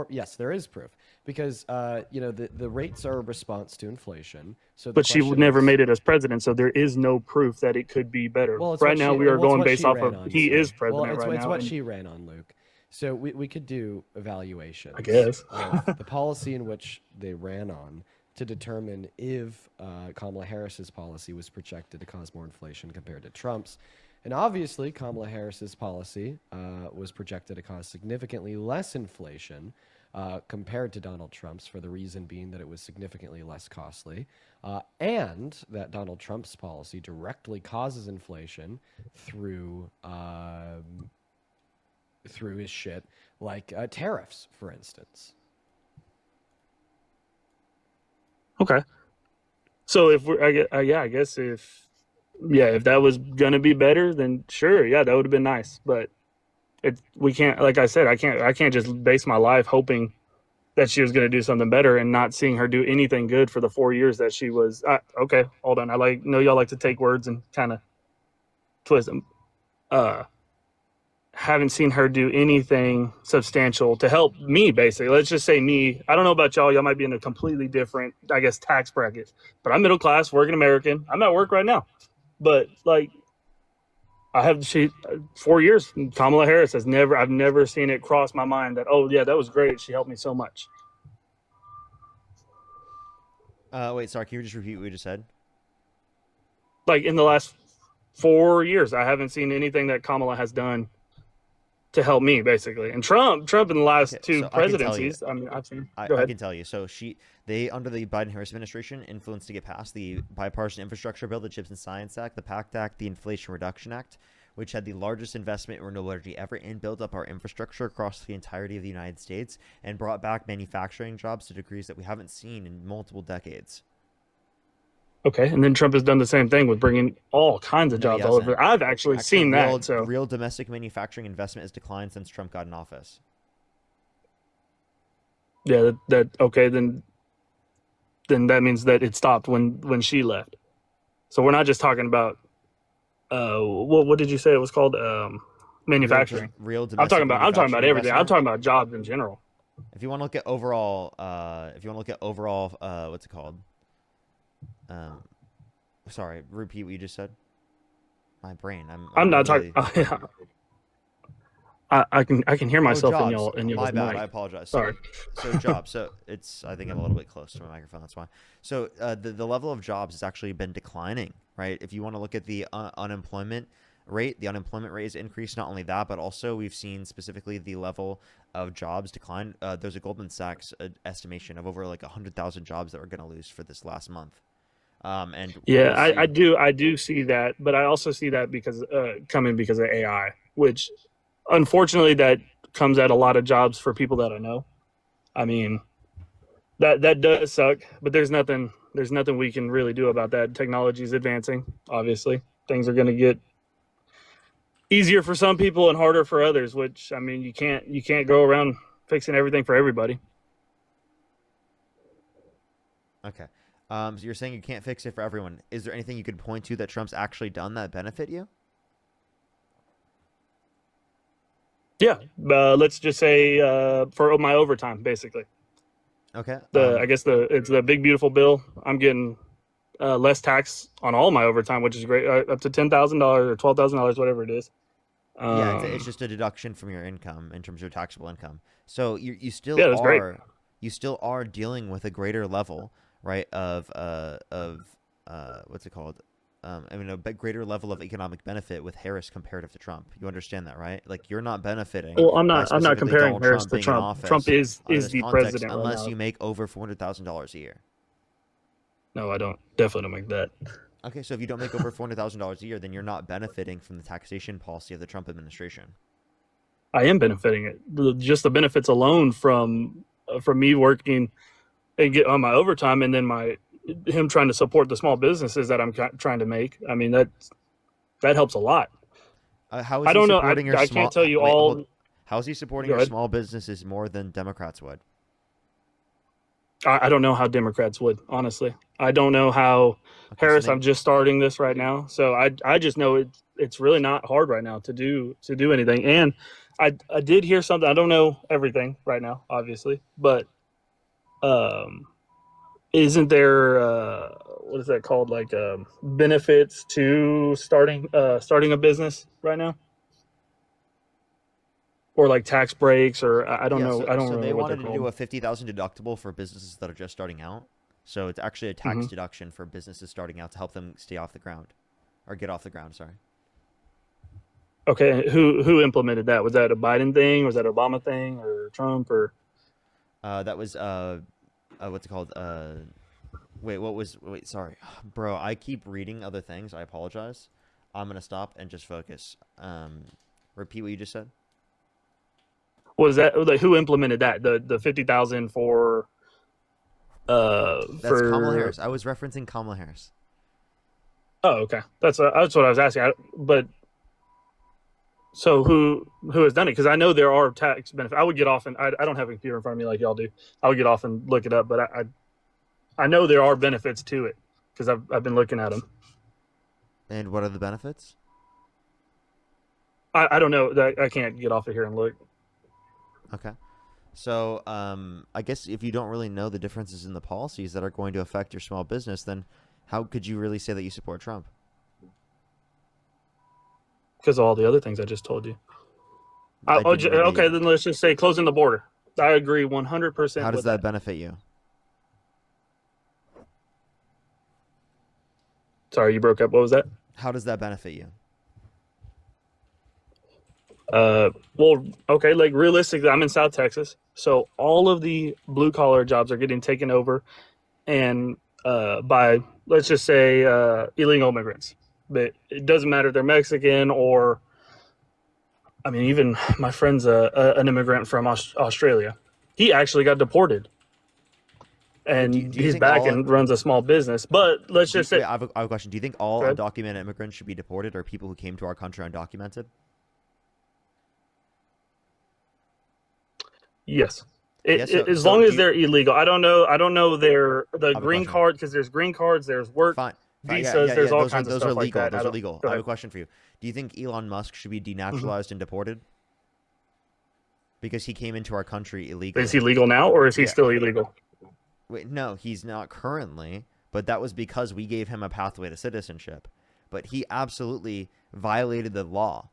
Yes, there is proof because the rates are a response to inflation. So, but she never made it as president, so there is no proof that it could be better. Right now, we are going based off of he is president right now. It's what she ran on, Luke. So we could do evaluations, I guess, of the policy in which they ran on to determine if Kamala Harris's policy was projected to cause more inflation compared to Trump's. And obviously, Kamala Harris's policy was projected to cause significantly less inflation compared to Donald Trump's, for the reason being that it was significantly less costly, and that Donald Trump's policy directly causes inflation through through his shit, like tariffs, for instance. Okay. So if we're, I guess if that was gonna be better, then sure, yeah, that would have been nice. But we can't, like I said, I can't just base my life hoping that she was going to do something better and not seeing her do anything good for the 4 years that she was. Okay, hold on. Know y'all like to take words and kind of twist them. Haven't seen her do anything substantial to help me, basically. Let's just say me. I don't know about y'all. Y'all might be in a completely different, I guess, tax bracket. But I'm middle class, working American. I'm at work right now. But, like, I have 4 years. Kamala Harris I've never seen it cross my mind that, oh, yeah, that was great. She helped me so much. Wait, sorry. Can you just repeat what you just said? Like, in the last 4 years, I haven't seen anything that Kamala has done to help me, basically. And Trump in the last two presidencies, I've seen. Go ahead. I can tell you. So they under the Biden-Harris administration influenced to get passed the bipartisan infrastructure bill, the CHIPS and Science Act, the PACT Act, the Inflation Reduction Act, which had the largest investment in renewable energy ever and built up our infrastructure across the entirety of the United States and brought back manufacturing jobs to degrees that we haven't seen in multiple decades. Okay, and then Trump has done the same thing with bringing all kinds of jobs all over. I've actually seen that. So real domestic manufacturing investment has declined since Trump got in office. Yeah, okay. Then that means that it stopped when she left. So we're not just talking about what did you say it was called? Manufacturing. Real I'm talking domestic about everything. investment. I'm talking about jobs in general. If you want to look at overall, what's it called? Sorry, repeat what you just said. My brain. I'm not really... talking. I can hear myself in y'all's my bad. mic. I apologize. Sorry. So jobs. So I think I'm a little bit close to my microphone. That's why. So the level of jobs has actually been declining, right? If you want to look at the unemployment rate, the unemployment rate has increased. Not only that, but also we've seen specifically the level of jobs decline. There's a Goldman Sachs estimation of over like 100,000 jobs that we're going to lose for this last month. And yeah, I do see that, but I also see that because of AI, which unfortunately that comes at a lot of jobs for people that I know. I mean, that does suck, but there's nothing we can really do about that. Technology is advancing. Obviously, things are going to get easier for some people and harder for others. Which, I mean, you can't go around fixing everything for everybody. Okay. So you're saying you can't fix it for everyone. Is there anything you could point to that Trump's actually done that benefit you? Yeah, let's just say for my overtime, basically. Okay. I guess it's the big beautiful bill. I'm getting less tax on all my overtime, which is great. Up to $10,000 or $12,000, whatever it is. Yeah, it's just a deduction from your income in terms of your taxable income. So you still that's great. You still are dealing with a greater level, right, of what's it called? A greater level of economic benefit with Harris comparative to Trump. You understand that, right? Like you're not benefiting. Well, I'm not comparing Donald Harris Trump to being in Trump. office Trump is in this the context president right unless now. you make over $400,000 a year. No, I don't. Definitely don't make that. Okay, so if you don't make over $400,000 a year, then you're not benefiting from the taxation policy of the Trump administration. I am benefiting it. Just the benefits alone from me working and get on my overtime, and then him trying to support the small businesses that I'm trying to make. I mean that helps a lot. How is I don't he know. supporting I can't tell you all. How is he supporting your small businesses more than Democrats would? I don't know how Democrats would, honestly. I don't know how Harris. I'm just starting this right now, so I just know it's really not hard right now to do anything. And I did hear something. I don't know everything right now, obviously, but isn't there what is that called? Like benefits to starting a business right now? Or like tax breaks, or I don't know. I don't So know they what they're wanted to do called. a $50,000 deductible for businesses that are just starting out. So it's actually a tax deduction for businesses starting out to help them stay off the ground, or get off the ground. Sorry. Okay, who implemented that? Was that a Biden thing? Was that an Obama thing, or Trump, or? That was what's it called? Wait, sorry, bro. I keep reading other things. I apologize. I'm gonna stop and just focus. Repeat what you just said. Was that like who implemented that? The 50,000 for That's Kamala Harris. I was referencing Kamala Harris. Oh, okay. That's what I was asking. But so who has done it? Because I know there are tax benefits. I would get off and I don't have a computer in front of me like y'all do. I would get off and look it up, but I know there are benefits to it because I've been looking at them. And what are the benefits? I don't know. I can't get off of here and look. Okay. So I guess if you don't really know the differences in the policies that are going to affect your small business, then how could you really say that you support Trump? Because of all the other things I just told you. Really... Okay, then let's just say closing the border. I agree 100%. How does that benefit you? Sorry, you broke up. What was that? How does that benefit you? Well, okay, like realistically, I'm in South Texas, so all of the blue collar jobs are getting taken over, and by, let's just say, illegal immigrants. But it doesn't matter if they're Mexican or, I mean, even my friend's an immigrant from Australia. He actually got deported, and he's back and runs a small business. But let's just say, I have a question. Do you think all undocumented immigrants should be deported, or people who came to our country undocumented? Yes. As long as they're illegal. I don't know the green card, because there's green cards, there's work visas, there's all kinds of stuff like that. Those are legal. I have a question for you. Do you think Elon Musk should be denaturalized and deported? Because he came into our country illegally. Is he legal now, or is he still illegal? Wait, no, he's not currently, but that was because we gave him a pathway to citizenship. But he absolutely violated the law.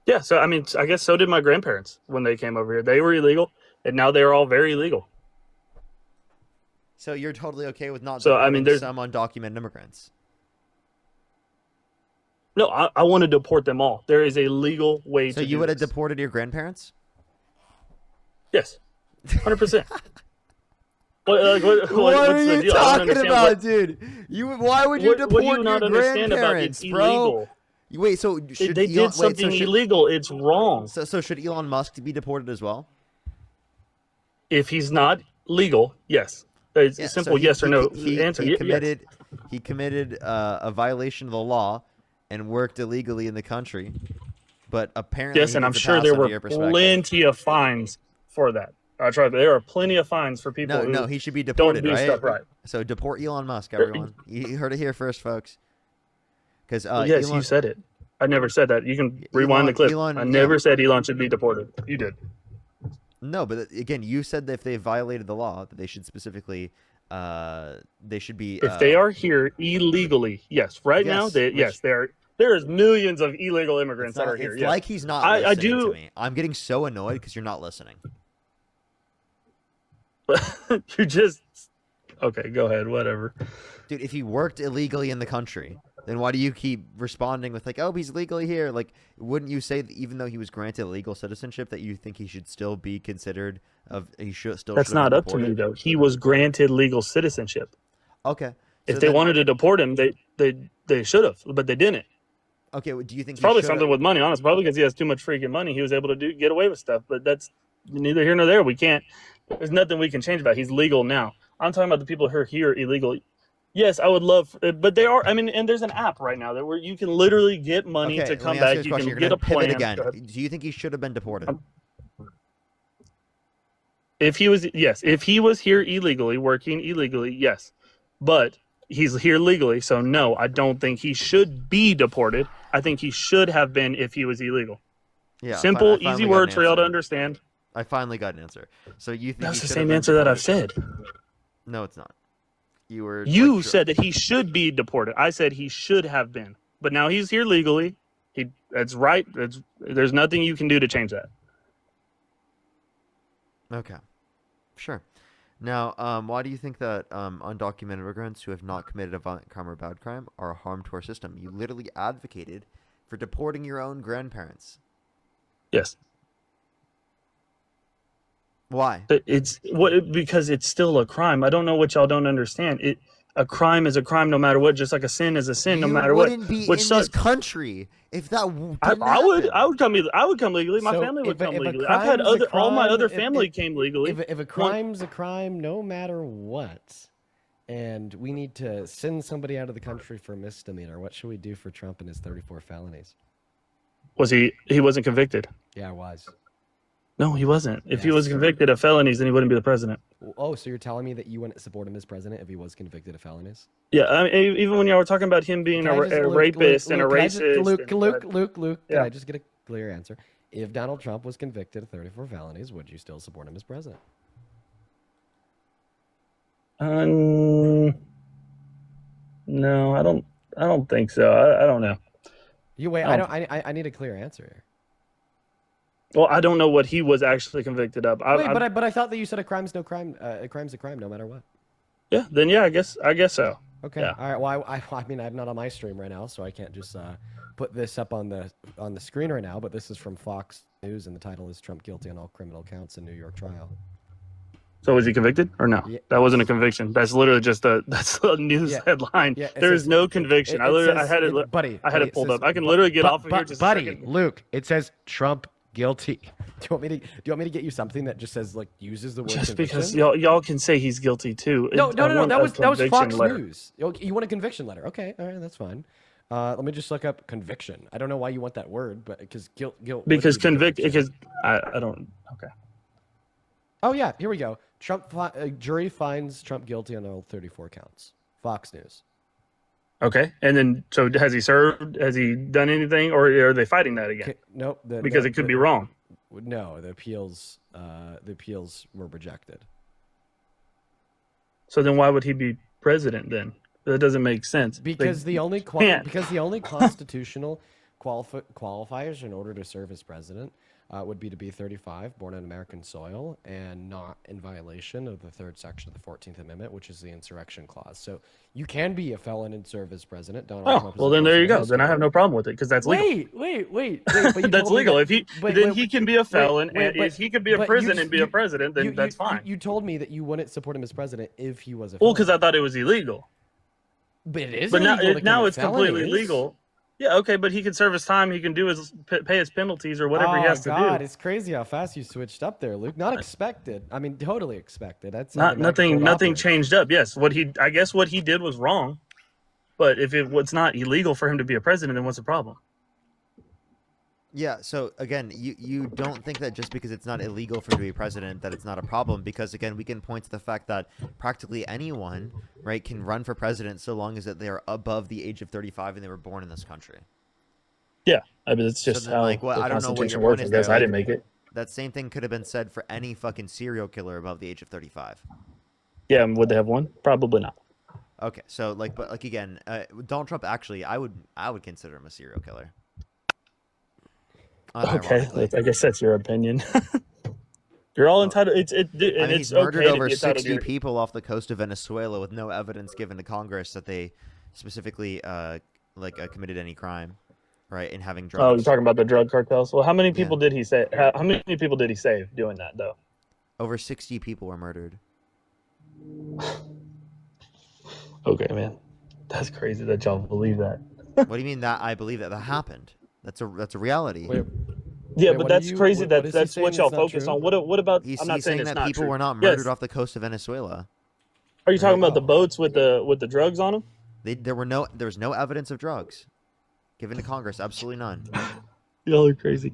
Yeah, so I mean, I guess so did my grandparents when they came over here. They were illegal, and now they're all very legal. So you're totally okay with not there's some undocumented immigrants? No, I want to deport them all. There is a legal way to do this. So you would have deported your grandparents? Yes, 100%. What are you talking about, dude? Why would you deport your grandparents, bro? Wait, so they did something illegal? It's wrong. So should Elon Musk be deported as well? If he's not legal, yes. It's a simple yes or no answer. He committed a violation of the law and worked illegally in the country, but apparently yes, and I'm sure there were plenty of fines for that. I tried. There are plenty of fines for people. No, he should be deported. Don't do stuff right. So deport Elon Musk, everyone. You heard it here first, folks. Because yes, you said it. I never said that. You can rewind the clip. I never said Elon should be deported. You did. No, but again, you said that if they violated the law, that they should specifically, they should be. If they are here illegally, yes. Right now, yes, there is millions of illegal immigrants that are here. It's like he's not listening to me. I'm getting so annoyed because you're not listening. You just okay. Go ahead. Whatever, dude. If he worked illegally in the country, then why do you keep responding with like, "Oh, he's legally here"? Like, wouldn't you say that even though he was granted legal citizenship, that you think he should still be considered he should still? That's not up to me though. He was granted legal citizenship. Okay. If they wanted to deport him, they should have, but they didn't. Okay. Do you think it's probably something with money? Honestly, probably because he has too much freaking money. He was able to get away with stuff, but that's neither here nor there. We can't. There's nothing we can change about it. He's legal now. I'm talking about the people who are here illegally. Yes, I would love, but they are. I mean, and there's an app right now where you can literally get money to come back. You can get a plan. Again. Do you think he should have been deported? If he was here illegally, working illegally, yes, but he's here legally, so no, I don't think he should be deported. I think he should have been if he was illegal. Yeah, simple, easy words for y'all to understand. I finally got an answer. So you think that's the same answer that I've said? No, it's not. You said that he should be deported. I said he should have been, but now he's here legally. That's right. There's nothing you can do to change that. Okay, sure. Now, why do you think that undocumented immigrants who have not committed a violent crime or bad crime are a harm to our system? You literally advocated for deporting your own grandparents. Yes. Why? It's what because it's still a crime. I don't know what y'all don't understand. A crime is a crime no matter what, just like a sin is a sin no You matter what. wouldn't be Which in this sucks. country if that didn't I would happen. I would come legally. My So family would come if a legally. I've had crime's a all my crime, other family came legally. If a crime's a crime, no matter what, and we need to send somebody out of the country for a misdemeanor, what should we do for Trump and his 34 felonies? Was he wasn't convicted? Yeah, I was. No, he wasn't. If he Yes. was convicted of felonies, then he wouldn't be the president. Oh, so you're telling me that you wouldn't support him as president if he was convicted of felonies? Yeah, I mean, even when y'all were talking about him being Can I just- a Luke, rapist and a Luke, can I just- racist. Luke, Yeah. can I just get a clear answer? If Donald Trump was convicted of 34 felonies, would you still support him as president? No, I don't think so. I don't know. You wait. I need a clear answer here. Well, I don't know what he was actually convicted of. But I thought that you said a crime's no crime. A crime's a crime no matter what. Yeah. Then yeah, I guess so. Okay. Yeah. All right. Well, I mean, I'm not on my stream right now, so I can't just put this up on the screen right now. But this is from Fox News, and the title is "Trump Guilty on All Criminal Counts in New York Trial." So was he convicted or no? Yeah. That wasn't a conviction. That's literally just a news headline. Yeah, there is no conviction. I had it pulled up. I can literally get off of here just a second. Luke, it says Trump guilty. Do you want me to get you something that just says like uses the word Just conviction? because y'all can say he's guilty too. No. That was conviction Fox letter. News. You want a conviction letter? Okay, all right, that's fine. Let me just look up conviction. I don't know why you want that word, but because guilt. Because because I don't. Okay. Oh yeah, here we go. Jury finds Trump guilty on all 34 counts. Fox News. Okay, and then so has he served? Has he done anything, or are they fighting that again? Nope. Because it could be wrong. No, the appeals were rejected. So then, why would he be president then? That doesn't make sense. Because the only constitutional qualifiers in order to serve as president would be to be 35, born on American soil, and not in violation of the third section of the 14th Amendment, which is the insurrection clause. So you can be a felon and serve as president. Donald Trump is well, then there you go. Then I have no problem with it because that's legal. Wait. But that's legal. If he he can be a felon, wait, and if he could be a prison and be a president, then that's fine. You told me that you wouldn't support him as president if he was a felon. Well, because I thought it was illegal. But it is. But illegal now to it's commit completely felonies. legal. Yeah, okay, but he can serve his time. He can do his pay his penalties or whatever he has to do. It's crazy how fast you switched up there, Luke. Not expected. I mean, totally expected. That's Nothing changed up. Yes, I guess what he did was wrong. But if it was not illegal for him to be a president, then what's the problem? Yeah, so again, you don't think that just because it's not illegal for him to be president that it's not a problem, because again, we can point to the fact that practically anyone, right, can run for president so long as that they are above the age of 35 and they were born in this country. Yeah, I mean, it's just So how then, the I don't know what Constitution your works. point I is guess there. I didn't make it. That same thing could have been said for any fucking serial killer above the age of 35. Yeah, would they have one? Probably not. Okay, so but again, Donald Trump actually, I would consider him a serial killer. Okay, I guess that's your opinion. You're all entitled. He's murdered over 60 people off the coast of Venezuela with no evidence given to Congress that they specifically committed any crime, right? In having drugs. Oh, you're talking about the drug cartels. Well, how many people did he save? How many people did he save doing that though? Over 60 people were murdered. Okay, man, that's crazy that y'all believe that. What do you mean that I believe that happened? That's a reality. But that's crazy. That's what y'all focus on. What about? I'm not saying that it's not people true. were not murdered off the coast of Venezuela. Are you talking about the boats with the drugs on them? There was no evidence of drugs given to Congress. Absolutely none. Y'all are crazy.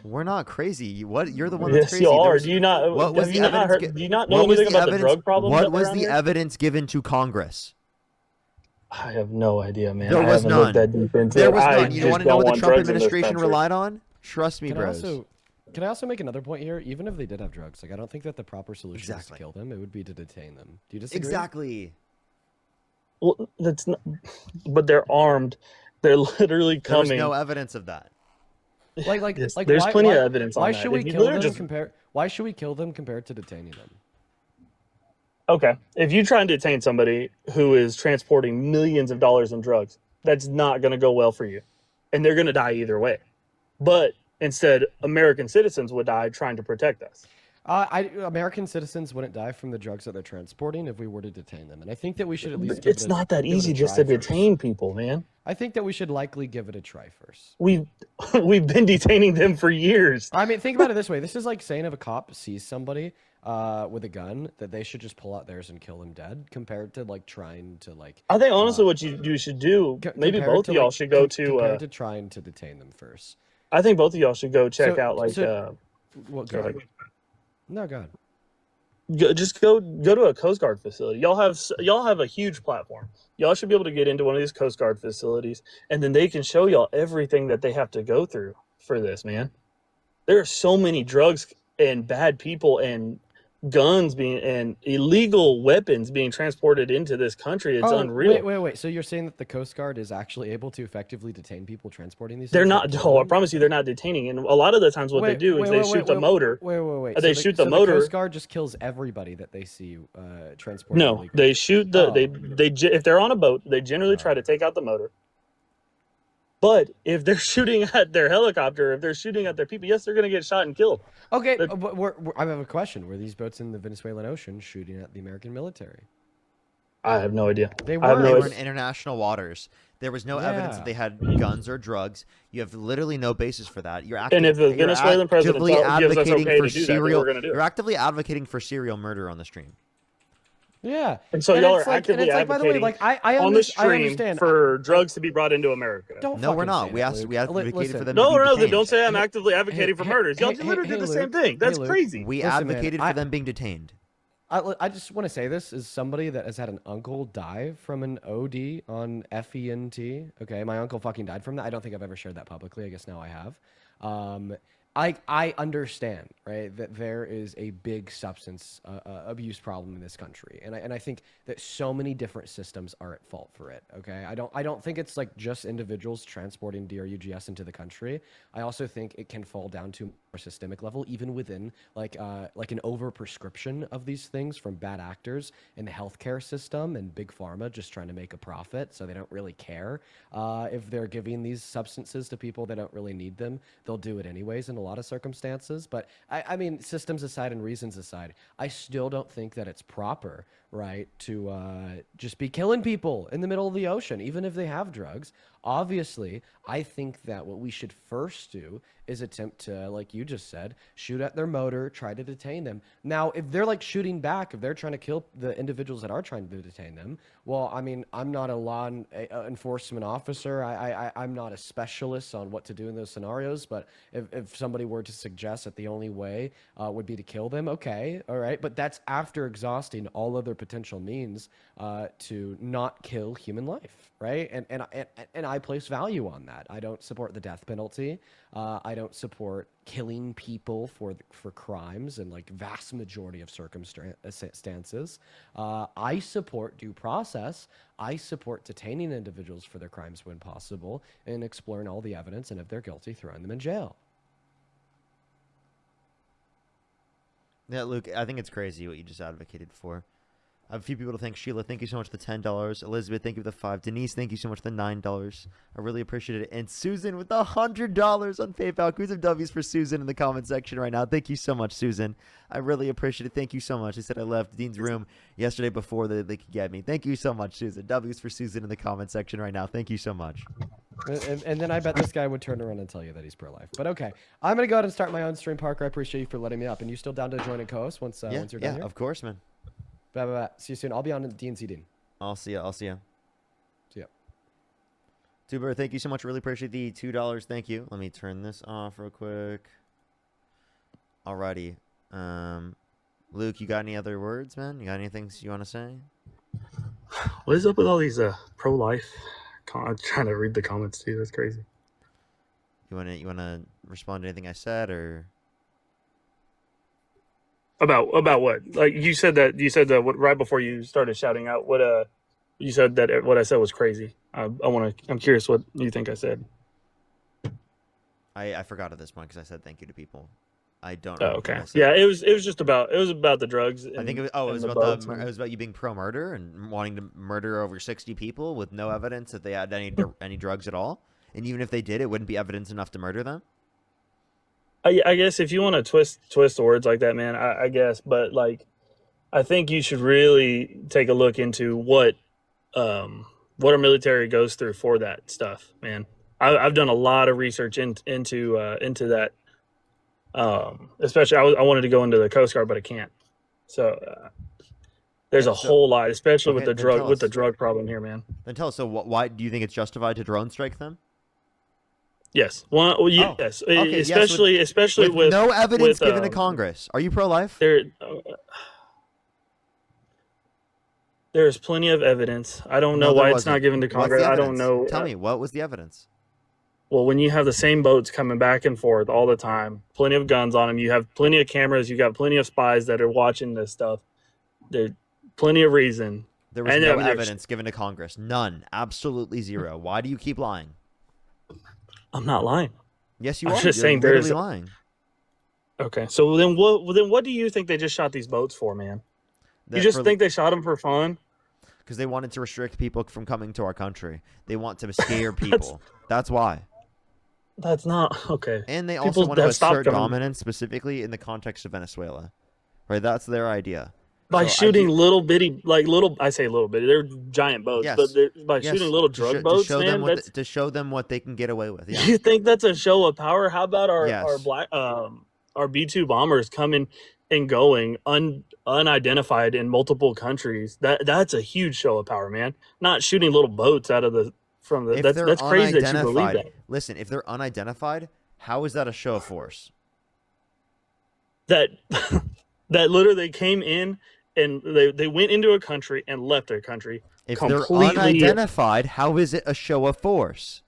We're not crazy. You're the one that's crazy. Yes, you are. Do you not? What was the evidence? Do you not know anything about the drug problem? What was the evidence given to Congress? I have no idea, man. There was none. There was none. You want to know what the Trump administration relied on? Trust me, bros. Can I also make another point here? Even if they did have drugs, I don't think that the proper solution is to kill them. It would be to detain them. Do you disagree? Exactly. Well, that's not. But they're armed. They're literally coming. There's no evidence of that. There's plenty of evidence on that. Why should we kill them compared to detaining them? Okay, if you try and detain somebody who is transporting millions of dollars in drugs, that's not going to go well for you, and they're going to die either way. But instead, American citizens would die trying to protect us. American citizens wouldn't die from the drugs that they're transporting if we were to detain them, and I think that we should at least. It's not that easy just to detain people, man. I think that we should likely give it a try first. We've been detaining them for years. I mean, think about it this way: this is like saying if a cop sees somebody with a gun, that they should just pull out theirs and kill them dead, compared to like trying to like. I think honestly, what you should do, maybe both of y'all should go to compared to trying to detain them first. I think both of y'all should go check out like what? Go ahead. No, go ahead. Just go to a Coast Guard facility. Y'all have a huge platform. Y'all should be able to get into one of these Coast Guard facilities, and then they can show y'all everything that they have to go through for this, man. There are so many drugs and bad people and guns and illegal weapons being transported into this country. It's unreal. Wait. So you're saying that the Coast Guard is actually able to effectively detain people transporting these? They're not. No, I promise you, they're not detaining. And a lot of the times, what they do is they shoot the motor. Wait. They shoot the motor. The Coast Guard just kills everybody that they see transporting. No, illegally. they shoot the. They if they're on a boat, they generally try to take out the motor. But if they're shooting at their helicopter, if they're shooting at their people, yes, they're going to get shot and killed. Okay, but I have a question. Were these boats in the Venezuelan Ocean shooting at the American military? I have no idea. They were in international waters. There was no evidence that they had guns or drugs. You have literally no basis for that. You're and if the Venezuelan president gives us okay to do that, we're going to do it. You're actively advocating for serial murder on the stream. Yeah. And so y'all are actively advocating by the way, like, I on the stream understand. for drugs to be brought into America. No, we're not. We advocated for them. No, don't say I'm actively advocating for murders. Y'all literally did the same thing. That's crazy. We advocated for them being detained. I just want to say this as somebody that has had an uncle die from an OD on FENT. Okay, my uncle fucking died from that. I don't think I've ever shared that publicly. I guess now I have. I understand, right, that there is a big substance abuse problem in this country, and I think that so many different systems are at fault for it. Okay, I don't think it's like just individuals transporting DRUGS into the country. I also think it can fall down to a more systemic level, even within like an overprescription of these things from bad actors in the healthcare system and big pharma just trying to make a profit, so they don't really care if they're giving these substances to people that don't really need them. They'll do it anyways in a lot of circumstances. But I mean, systems aside and reasons aside, I still don't think that it's proper, right, to just be killing people in the middle of the ocean, even if they have drugs. Obviously, I think that what we should first do is attempt to, like you just said, shoot at their motor, try to detain them. Now, if they're like shooting back, if they're trying to kill the individuals that are trying to detain them, well, I mean, I'm not a law enforcement officer. I'm not a specialist on what to do in those scenarios. But if somebody were to suggest that the only way would be to kill them, okay, all right. But that's after exhausting all other potential means to not kill human life, right? And I place value on that. I don't support the death penalty. I don't support killing people for crimes in like vast majority of circumstances. I support due process. I support detaining individuals for their crimes when possible and exploring all the evidence, and if they're guilty, throwing them in jail. Yeah, Luke, I think it's crazy what you just advocated for. I have a few people to thank. Sheila, thank you so much for the $10. Elizabeth, thank you for the $5. Denise, thank you so much for the $9. I really appreciate it. And Susan with the $100 on PayPal. Who's some W's for Susan in the comment section right now. Thank you so much, Susan. I really appreciate it. Thank you so much. They said I left Dean's room yesterday before they could get me. Thank you so much, Susan. W's for Susan in the comment section right now. Thank you so much. And then I bet this guy would turn around and tell you that he's pro-life. But okay, I'm going to go ahead and start my own stream, Parker. I appreciate you for letting me up. And you still down to join a co-host once you're done here? Yeah, of course, man. Bye. See you soon. I'll be on DNC, Dean. I'll see ya. See ya. Tuber, thank you so much. Really appreciate the $2. Thank you. Let me turn this off real quick. Alrighty. Luke, you got any other words, man? You got any things you want to say? What is up with all these pro-life? I'm trying to read the comments too. That's crazy. You wanna respond to anything I said, or about what? Like you said that what, right before you started shouting out what you said that what I said was crazy. I'm curious what you think I said. I forgot at this point because I said thank you to people. I don't Oh, remember okay. what I said. Yeah, it was just about the drugs. I think it was. and It was the about boats it and- was about you being pro-murder and wanting to murder over 60 people with no evidence that they had any drugs at all. And even if they did, it wouldn't be evidence enough to murder them. I guess if you want to twist the words like that, man, I guess. But like, I think you should really take a look into what our military goes through for that stuff, man. I've done a lot of research into that. Especially, I wanted to go into the Coast Guard, but I can't. So there's Yeah, a whole lot, especially okay, with the then tell us. drug problem here, man. Then tell us. So, why do you think it's justified to drone strike them? Yes. Well, yes. Okay, Especially, yes, especially with no evidence with, given to Congress. Are you pro-life? There's plenty of evidence. I don't know No, there why it's not wasn't. given to What's Congress. the I don't evidence? know. Tell me, what was the evidence? Well, when you have the same boats coming back and forth all the time, plenty of guns on them, you have plenty of cameras, you got plenty of spies that are watching this stuff. There's plenty of reason. There was And, no I mean, evidence given to Congress. None. Absolutely zero. Why do you keep lying? I'm not lying. Yes, you I'm are. just You're saying literally there's lying. Okay, so then what do you think they just shot these boats for, man? You just think they shot them for fun? Because they wanted to restrict people from coming to our country. They want to scare people. That's why. That's not okay. And they People also want to have stopped assert coming. dominance specifically in the context of Venezuela. Right? That's their idea. By So shooting little bitty, I say little bitty, they're giant boats, Yes. but by Yes. shooting little To drug to boats, show man, them that's to show them what they can get away with. Yeah. you think that's a show of power? How about our Yes. black our B-2 bombers coming and going unidentified in multiple countries? That's a huge show of power, man. Not shooting little boats out of the If that's they're crazy that you believe unidentified, that. listen, if they're unidentified, how is that a show of force? That that literally came in and they went into a country and left their country If they're completely. unidentified, how is it a show of force?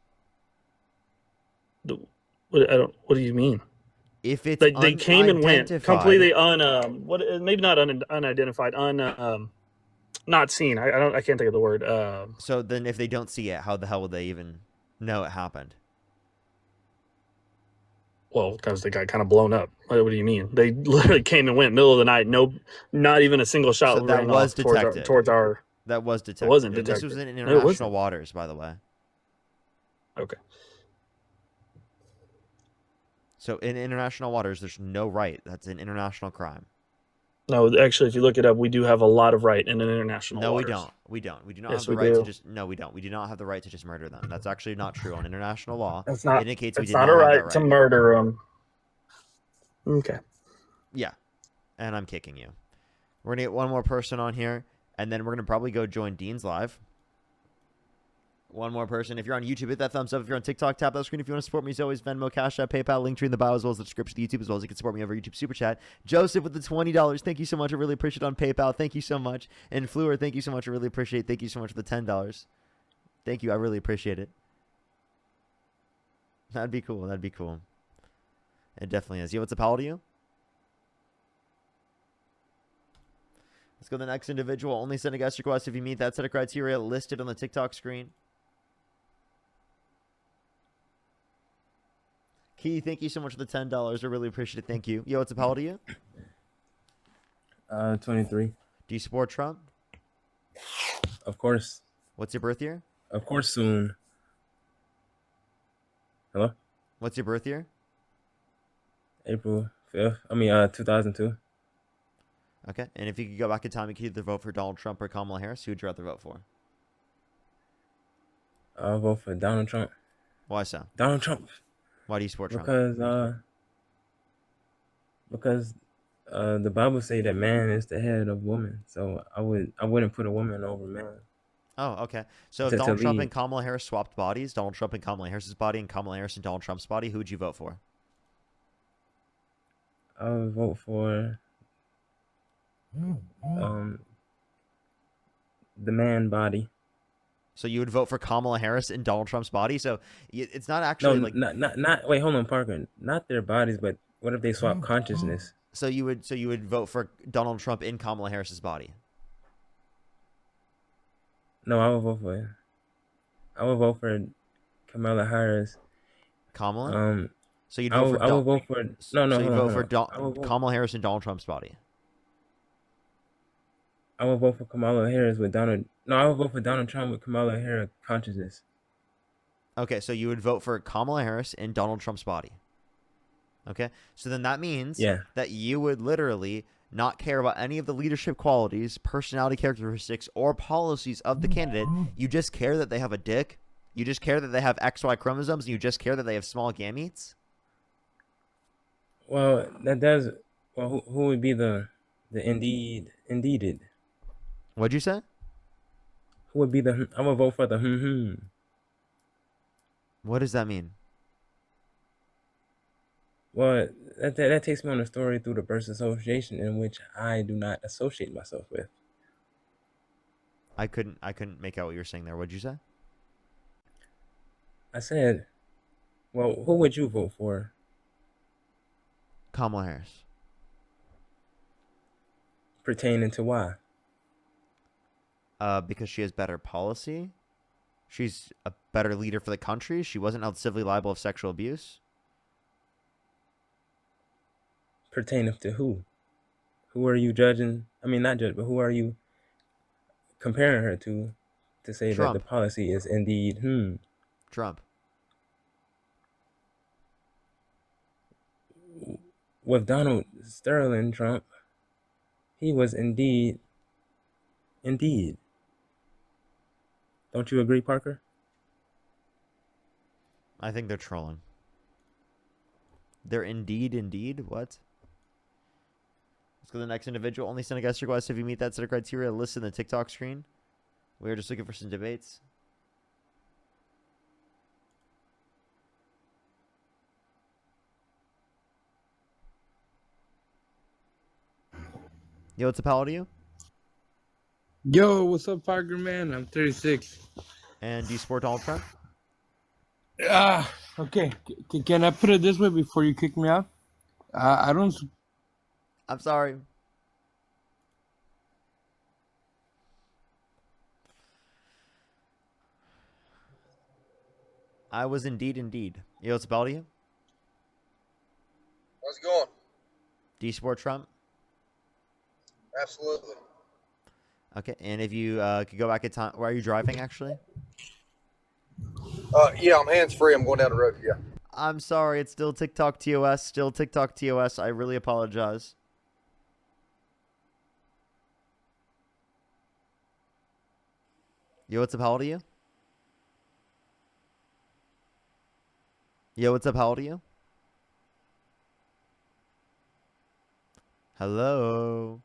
What do you mean? If it's They came and went unidentified- completely maybe not unidentified, not seen. I can't think of the word. So then, if they don't see it, how the hell would they even know it happened? Well, because they got kind of blown up. What do you mean? They literally came and went middle of the night. No, not even a single shot. So that ran was off detected. towards our. That was detected. It wasn't And detected. this was in No, it international wasn't. waters, by the way. Okay. So in international waters, there's no right. That's an international crime. No, actually, if you look it up, we do have a lot of right in an international. No, waters. we don't. We don't. We do not Yes, have the we right do. to just. No, we don't. We do not have the right to just murder them. That's actually not true on international law. It's not. It indicates we It's did not not a have right that to murder them. Okay. Yeah, and I'm kicking you. We're gonna get one more person on here, and then we're gonna probably go join Dean's live. One more person. If you're on YouTube, hit that thumbs up. If you're on TikTok, tap that screen. If you want to support me, as always, Venmo, Cash App, PayPal, Linktree in the bio, as well as the description of YouTube, as well as you can support me over YouTube Super Chat. Joseph with the $20. Thank you so much. I really appreciate it on PayPal. Thank you so much. And Fleur, thank you so much. I really appreciate it. Thank you so much for the $10. Thank you. I really appreciate it. That'd be cool. That'd be cool. It definitely is. Yo, what's up? How old are you? Let's go to the next individual. Only send a guest request if you meet that set of criteria listed on the TikTok screen. Key, thank you so much for the $10. I really appreciate it. Thank you. Yo, what's up? How old are you? 23. Do you support Trump? Of course. What's your birth year? Of course soon. Hello? What's your birth year? April 5th. 2002. Okay. And if you could go back in time, you could either vote for Donald Trump or Kamala Harris. Who would you rather vote for? I'll vote for Donald Trump. Why so? Donald Trump. Why do you support Trump? Because the Bible say that man is the head of woman. So I wouldn't put a woman over man. Oh, okay. So if To Donald Trump lead. and Kamala Harris swapped bodies, Donald Trump and Kamala Harris's body and Kamala Harris and Donald Trump's body, who would you vote for? I would vote for the man body. So you would vote for Kamala Harris and Donald Trump's body? So it's not actually like not wait, hold on, Parker. Not their bodies, but what if they swap consciousness? So you would vote for Donald Trump in Kamala Harris's body? No, I would vote for Kamala Harris. Kamala? So you'd vote for I would vote for no, so you hold on, vote hold for on. I would vote, Kamala Harris and Donald Trump's body. I would vote for Kamala Harris with Donald. No, I would vote for Donald Trump with Kamala Harris consciousness. Okay, so you would vote for Kamala Harris and Donald Trump's body. Okay, so then that means Yeah. that you would literally not care about any of the leadership qualities, personality characteristics, or policies of the candidate. You just care that they have a dick. You just care that they have XY chromosomes. And you just care that they have small gametes. Well, that does. Well, who would be the indeeded? What'd you say? Who would be the? I would vote for the. What does that mean? Well, that takes me on a story through the birth association in which I do not associate myself with. I couldn't make out what you were saying there. What'd you say? I said, well, who would you vote for? Kamala Harris. Pertaining to why? Because she has better policy. She's a better leader for the country. She wasn't held civilly liable of sexual abuse. Pertaining to who? Who are you judging? I mean, not judge, but who are you comparing her to say Trump. that the policy is indeed Trump. With Donald Sterling Trump, he was indeed. Don't you agree, Parker? I think they're trolling. They're indeed. What? Let's go to the next individual. Only send a guest request if you meet that set of criteria. List in the TikTok screen. We are just looking for some debates. Yo, what's up, how old are you? Yo, what's up, Parker, man? I'm 36. And do you support Donald Trump? Okay. Can I put it this way before you kick me out? I don't. I'm sorry. I was indeed. Yo, what's up, how old are you? How's it going? Do you support Trump? Absolutely. Okay, and if you could go back in time, where are you driving actually? Yeah, I'm hands free. I'm going down the road. Yeah. I'm sorry, it's still TikTok TOS. I really apologize. Yo, what's up, how old are you? Yo, what's up, how old are you? Hello?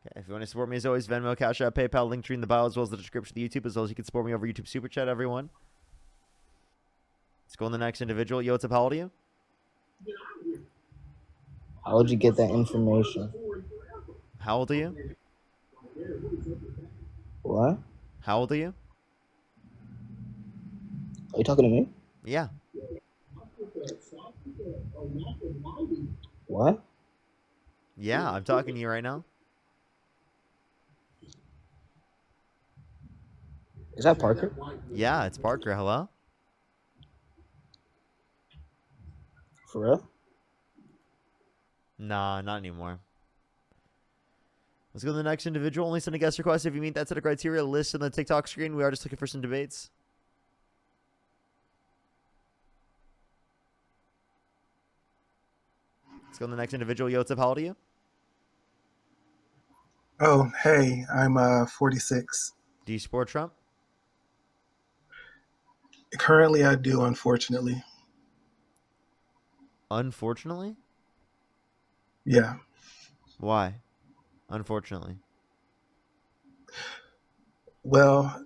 Okay, if you want to support me as always, Venmo, Cash App, PayPal, link tree in the bio, as well as the description of the YouTube, as well as you can support me over YouTube Super Chat, everyone. Let's go on the next individual. Yo, what's up, how old are you? How would you get that information? How old are you? What? How old are you? Are you talking to me? Yeah. What? Yeah, I'm talking to you right now. Is that Parker? Yeah, it's Parker. Hello? For real? Nah, not anymore. Let's go to the next individual. Only send a guest request if you meet that set of criteria. List on the TikTok screen. We are just looking for some debates. Let's go to the next individual. Yo, what's up? How old are you? Oh, hey, I'm 46. Do you support Trump? Currently, I do, unfortunately. Unfortunately? Yeah. Why? Unfortunately. Well,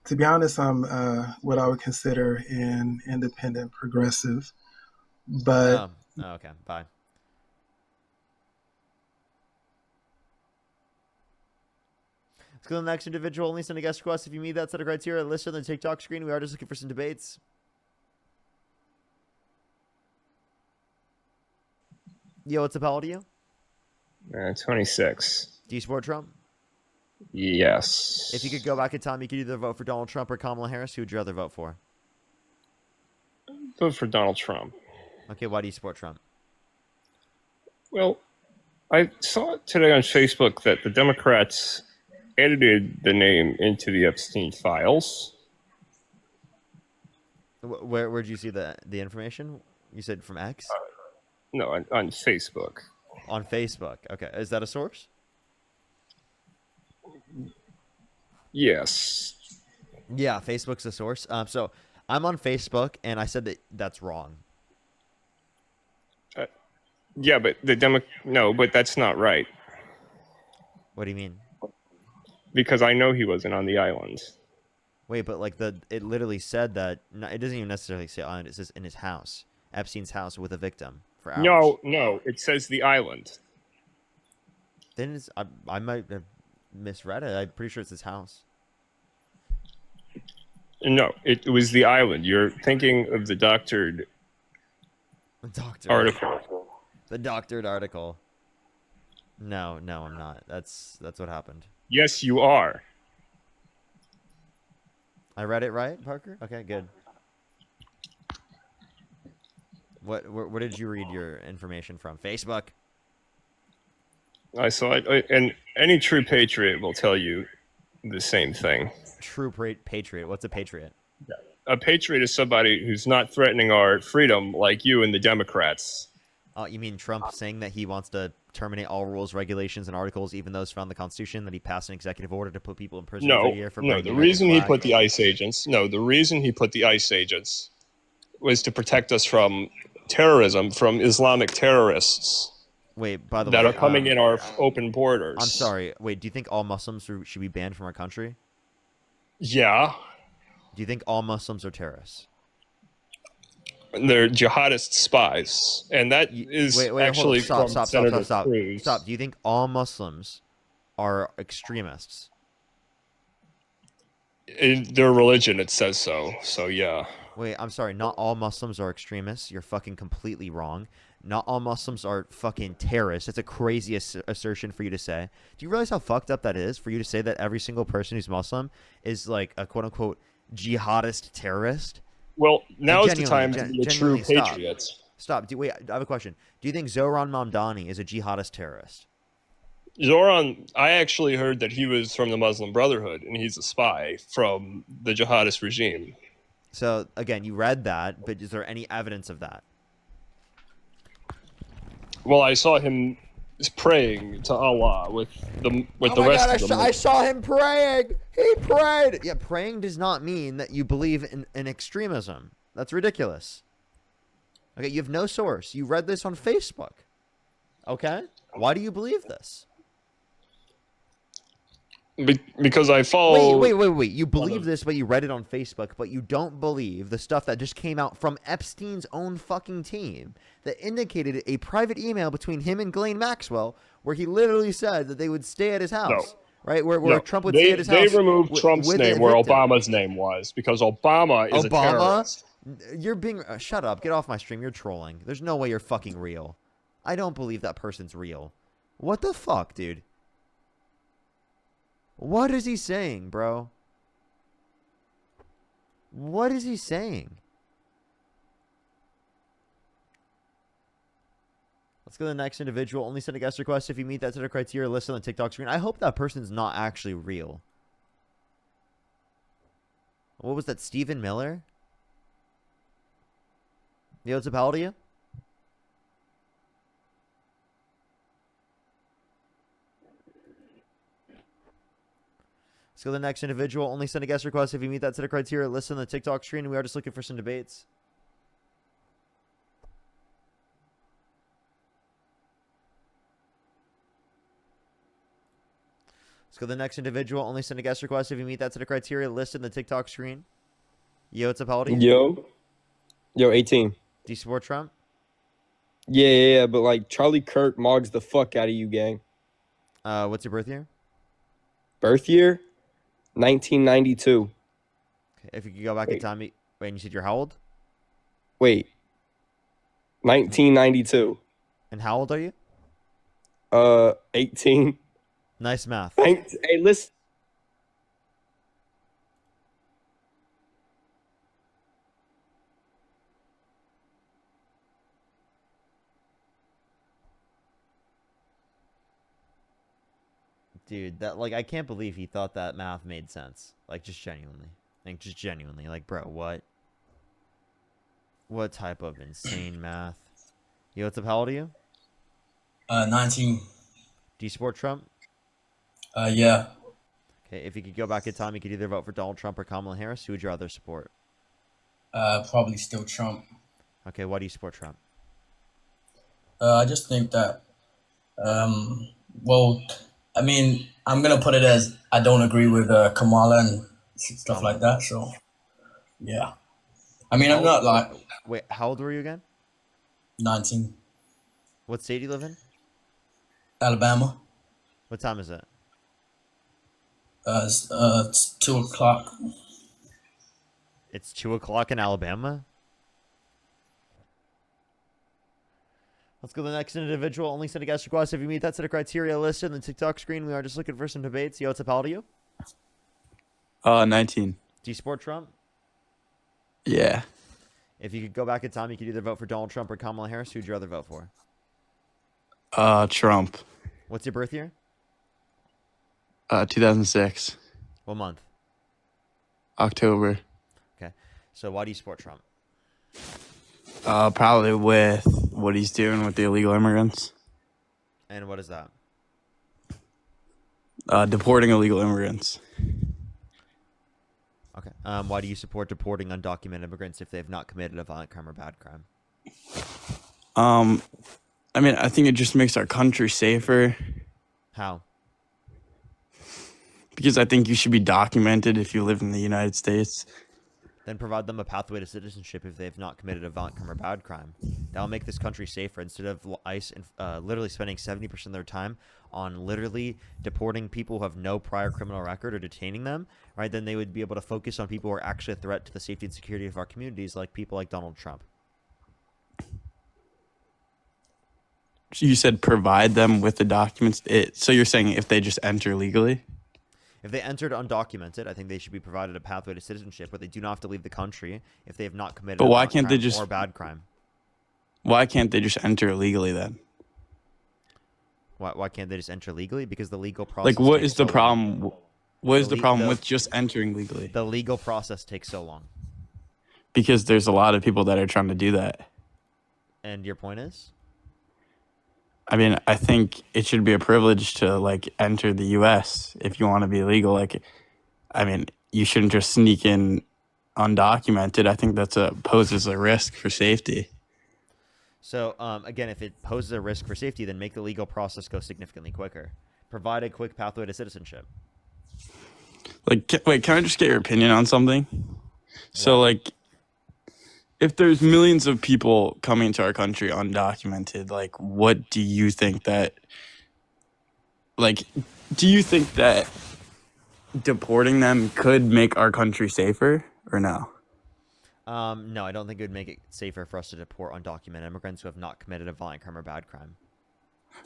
to be honest, I'm what I would consider an independent progressive, but Oh, okay. Bye. Let's go to the next individual. Only send a guest request if you meet that set of criteria. List on the TikTok screen. We are just looking for some debates. Yo, what's up? How old are you? 26. Do you support Trump? Yes. If you could go back in time, you could either vote for Donald Trump or Kamala Harris. Who would you rather vote for? Vote for Donald Trump. Okay, why do you support Trump? Well, I saw today on Facebook that the Democrats edited the name into the Epstein files. Where'd you see the information? You said from X? No, on Facebook. On Facebook. Okay, is that a source? Yes. Yeah, Facebook's a source. So I'm on Facebook, and I said that that's wrong. Yeah, but no, but that's not right. What do you mean? Because I know he wasn't on the island. Wait, but like it literally said that. No, it doesn't even necessarily say island. It says in his house, Epstein's house with a victim for hours. No, it says the island. Then I might have misread it. I'm pretty sure it's his house. No, it was the island. You're thinking of the doctored article. The doctored article. No, I'm not. That's what happened. Yes, you are. I read it right, Parker? Okay, good. Where did you read your information from? Facebook? I saw it, and any true patriot will tell you the same thing. True patriot? What's a patriot? A patriot is somebody who's not threatening our freedom like you and the Democrats. Oh, you mean Trump saying that he wants to terminate all rules, regulations, and articles, even those found in the Constitution, that he passed an executive order to put people in prison for a year for No, the reason he put the ICE agents was to protect us from terrorism, from Islamic terrorists. Wait, by the way, that are coming in our open borders. I'm sorry. Wait, do you think all Muslims should be banned from our country? Yeah. Do you think all Muslims are terrorists? They're jihadist spies, and that is actually from Senator Cruz. Stop. Do you think all Muslims are extremists? In their religion, it says so. So yeah. Wait, I'm sorry. Not all Muslims are extremists. You're fucking completely wrong. Not all Muslims are fucking terrorists. That's a crazy assertion for you to say. Do you realize how fucked up that is for you to say that every single person who's Muslim is like a quote unquote jihadist terrorist? Well, now is the time to be a true patriot. Stop. Wait, I have a question. Do you think Zohran Mamdani is a jihadist terrorist? Zohran, I actually heard that he was from the Muslim Brotherhood, and he's a spy from the jihadist regime. So, again, you read that, but is there any evidence of that? Well, I saw him praying to Allah with the rest of them. I saw him praying. He prayed. Yeah, praying does not mean that you believe in extremism. That's ridiculous. Okay, you have no source. You read this on Facebook. Okay? Why do you believe this? Because I follow... Wait. You believe this, but you read it on Facebook, but you don't believe the stuff that just came out from Epstein's own fucking team that indicated a private email between him and Ghislaine Maxwell where he literally said that they would stay at his house. No. Right? Where Trump would stay at his house. They removed Trump's name where Obama's name was, because Obama is a terrorist. You're being... shut up. Get off my stream. You're trolling. There's no way you're fucking real. I don't believe that person's real. What the fuck, dude? What is he saying, bro? What is he saying? Let's go to the next individual. Only send a guest request if you meet that set of criteria listed on the TikTok screen. I hope that person's not actually real. What was that, Stephen Miller? Yo, what's up, how old are you? Let's go to the next individual. Only send a guest request if you meet that set of criteria listed on the TikTok screen. We are just looking for some debates. Let's go to the next individual. Only send a guest request if you meet that set of criteria listed in the TikTok screen. Yo, what's up, how old are you? Yo, 18. Do you support Trump? Yeah, but like Charlie Kirk mogs the fuck out of you, gang. What's your birth year? Birth year? 1992. Okay, if you could go back in time, wait, and you said you're how old? Wait. 1992. And how old are you? 18. Nice math. Thanks. Hey, listen. Dude, that, like, I can't believe he thought that math made sense. Like, just genuinely. Like, bro, what? What type of insane math? Yo, what's up? How old are you? 19. Do you support Trump? Yeah. Okay, if you could go back in time, you could either vote for Donald Trump or Kamala Harris. Who would you rather support? Probably still Trump. Okay, why do you support Trump? I just think that, well, I mean, I'm gonna put it as I don't agree with Kamala and stuff like that. So, yeah. I mean, I'm not like Wait, how old were you again? 19. What state do you live in? Alabama. What time is it? It's 2 o'clock. It's 2 o'clock in Alabama? Let's go to the next individual. Only send a guest request if you meet that set of criteria listed in the TikTok screen. We are just looking for some debates. Yo, what's up? How old are you? 19. Do you support Trump? Yeah. If you could go back in time, you could either vote for Donald Trump or Kamala Harris. Who'd you rather vote for? Trump. What's your birth year? 2006. What month? October. Okay. So why do you support Trump? Probably with what he's doing with the illegal immigrants. And what is that? Deporting illegal immigrants. Okay. Why do you support deporting undocumented immigrants if they have not committed a violent crime or bad crime? I mean, I think it just makes our country safer. How? Because I think you should be documented if you live in the United States. Then provide them a pathway to citizenship if they have not committed a violent crime or bad crime. That will make this country safer instead of ICE literally spending 70% of their time on literally deporting people who have no prior criminal record or detaining them, right? Then they would be able to focus on people who are actually a threat to the safety and security of our communities, like people like Donald Trump. You said provide them with the documents. So you're saying if they just enter legally? If they entered undocumented, I think they should be provided a pathway to citizenship where they do not have to leave the country if they have not committed But a why violent can't they crime just or bad crime. Why can't they just enter illegally then? Why can't they just enter legally? Because the legal process. Like, what takes is the so problem? long. What is the problem with just entering legally? The legal process takes so long. Because there's a lot of people that are trying to do that. And your point is? I mean, I think it should be a privilege to like enter the U.S. if you want to be legal. Like, I mean, you shouldn't just sneak in undocumented. I think poses a risk for safety. So, again, if it poses a risk for safety, then make the legal process go significantly quicker. Provide a quick pathway to citizenship. Like, wait, can I just get your opinion on something? So, like, if there's millions of people coming to our country undocumented, like, what do you think that, deporting them could make our country safer or no? No, I don't think it would make it safer for us to deport undocumented immigrants who have not committed a violent crime or bad crime.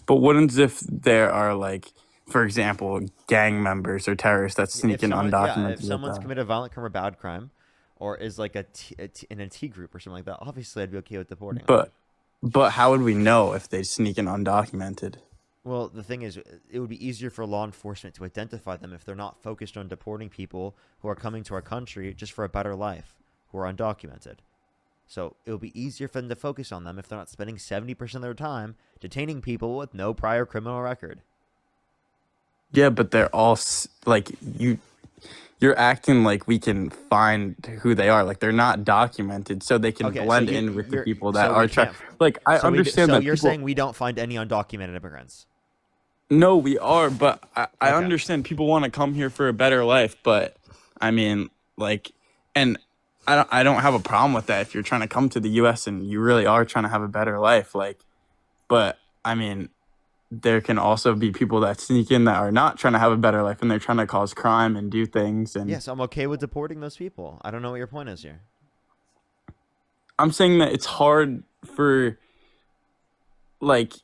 But what if there are, like, for example, gang members or terrorists that sneak in undocumented? Yeah, if someone's committed a violent crime or bad crime, or is like in a T group or something like that, obviously I'd be okay with deporting them. But how would we know if they sneak in undocumented? Well, the thing is, it would be easier for law enforcement to identify them if they're not focused on deporting people who are coming to our country just for a better life, who are undocumented. So it would be easier for them to focus on them if they're not spending 70% of their time detaining people with no prior criminal record. Yeah, but they're all like you're acting like we can find who they are. Like, they're not documented, so they can blend in with the people that are trying. Like, I understand that. So you're saying we don't find any undocumented immigrants? No, we are, but I understand people want to come here for a better life. But I mean, like, and I don't have a problem with that if you're trying to come to the U.S. and you really are trying to have a better life. Like, but I mean, there can also be people that sneak in that are not trying to have a better life and they're trying to cause crime and do things. And yes, I'm okay with deporting those people. I don't know what your point is here. I'm saying that it's hard for, like,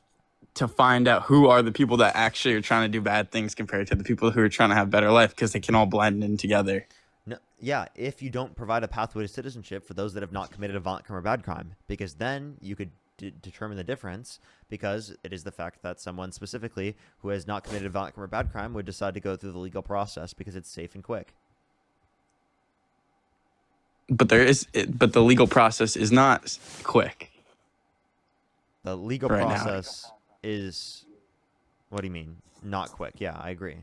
to find out who are the people that actually are trying to do bad things compared to the people who are trying to have better life, because they can all blend in together. No, yeah, if you don't provide a pathway to citizenship for those that have not committed a violent crime or bad crime, because then you could determine the difference, because it is the fact that someone specifically who has not committed a violent crime or bad crime would decide to go through the legal process because it's safe and quick. But but the legal process is not quick. The legal right process is, what do you mean? Not quick. Yeah, I agree.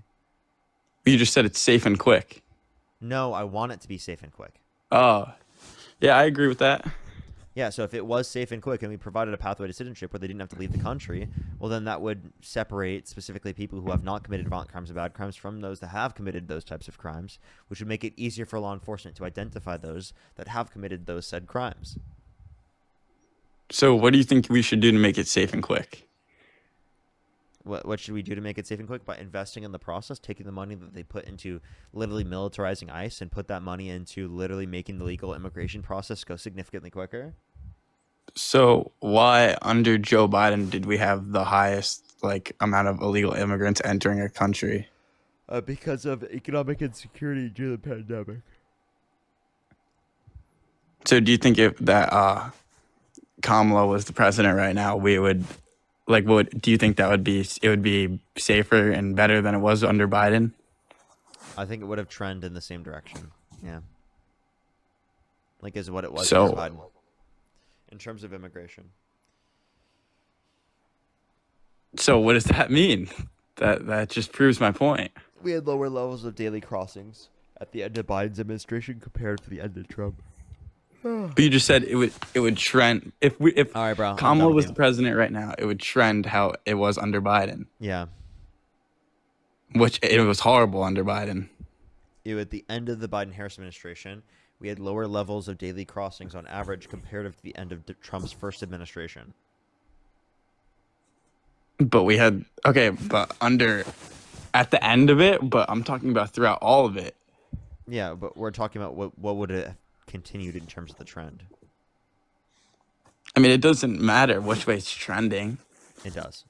You just said it's safe and quick. No, I want it to be safe and quick. Oh, yeah, I agree with that. Yeah, so if it was safe and quick and we provided a pathway to citizenship where they didn't have to leave the country, well, then that would separate specifically people who have not committed violent crimes or bad crimes from those that have committed those types of crimes, which would make it easier for law enforcement to identify those that have committed those said crimes. So what do you think we should do to make it safe and quick? What should we do to make it safe and quick? By investing in the process, taking the money that they put into literally militarizing ICE and put that money into literally making the legal immigration process go significantly quicker. So why under Joe Biden did we have the highest amount of illegal immigrants entering our country? Because of economic insecurity due to the pandemic. So do you think if that Kamala was the president right now, we would do you think it would be safer and better than it was under Biden? I think it would have trended in the same direction. Yeah. Is what it was So- under Biden. In terms of immigration. So what does that mean? That just proves my point. We had lower levels of daily crossings at the end of Biden's administration compared to the end of Trump. But you just said it would trend if all right, bro, Kamala was the president right now, it would trend how it was under Biden. Yeah. Which it was horrible under Biden. At the end of the Biden-Harris administration, we had lower levels of daily crossings on average comparative to the end of Trump's first administration. But we had but at the end of it, but I'm talking about throughout all of it. Yeah, but we're talking about what would have continued in terms of the trend. I mean, it doesn't matter which way it's trending. It does.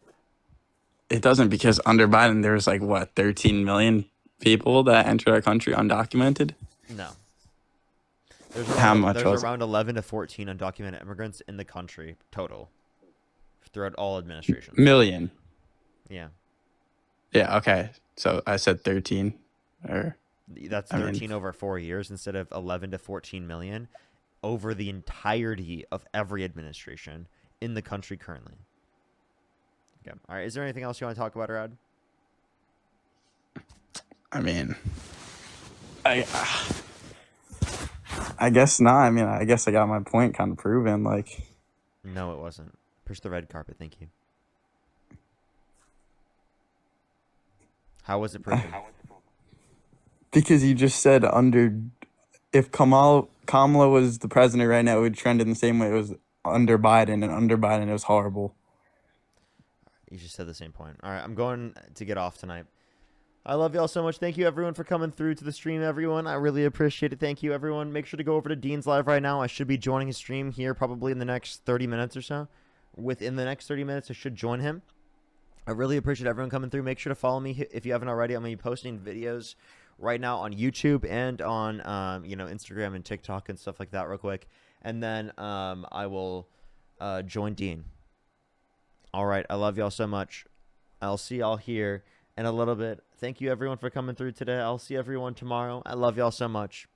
It doesn't, because under Biden there was 13 million people that entered our country undocumented. No. There's around 11 to 14 undocumented immigrants in the country total throughout all administrations. Million. Yeah. Yeah, okay. So I said 13 or that's 13 over 4 years instead of 11 to 14 million over the entirety of every administration in the country currently. Okay. All right. Is there anything else you want to talk about, Rad? I mean, I guess not. I mean, I guess I got my point kind of proven. No, it wasn't. Push the red carpet. Thank you. How was it proven? Because you just said if Kamala was the president right now, it would trend in the same way it was under Biden, and under Biden it was horrible. You just said the same point. All right, I'm going to get off tonight. I love y'all so much. Thank you, everyone, for coming through to the stream, everyone. I really appreciate it. Thank you, everyone. Make sure to go over to Dean's Live right now. I should be joining his stream here probably in the next 30 minutes or so. Within the next 30 minutes, I should join him. I really appreciate everyone coming through. Make sure to follow me if you haven't already. I'm going to be posting videos right now on YouTube and on Instagram and TikTok and stuff like that real quick. And then I will join Dean. All right. I love y'all so much. I'll see y'all here in a little bit. Thank you, everyone, for coming through today. I'll see everyone tomorrow. I love y'all so much.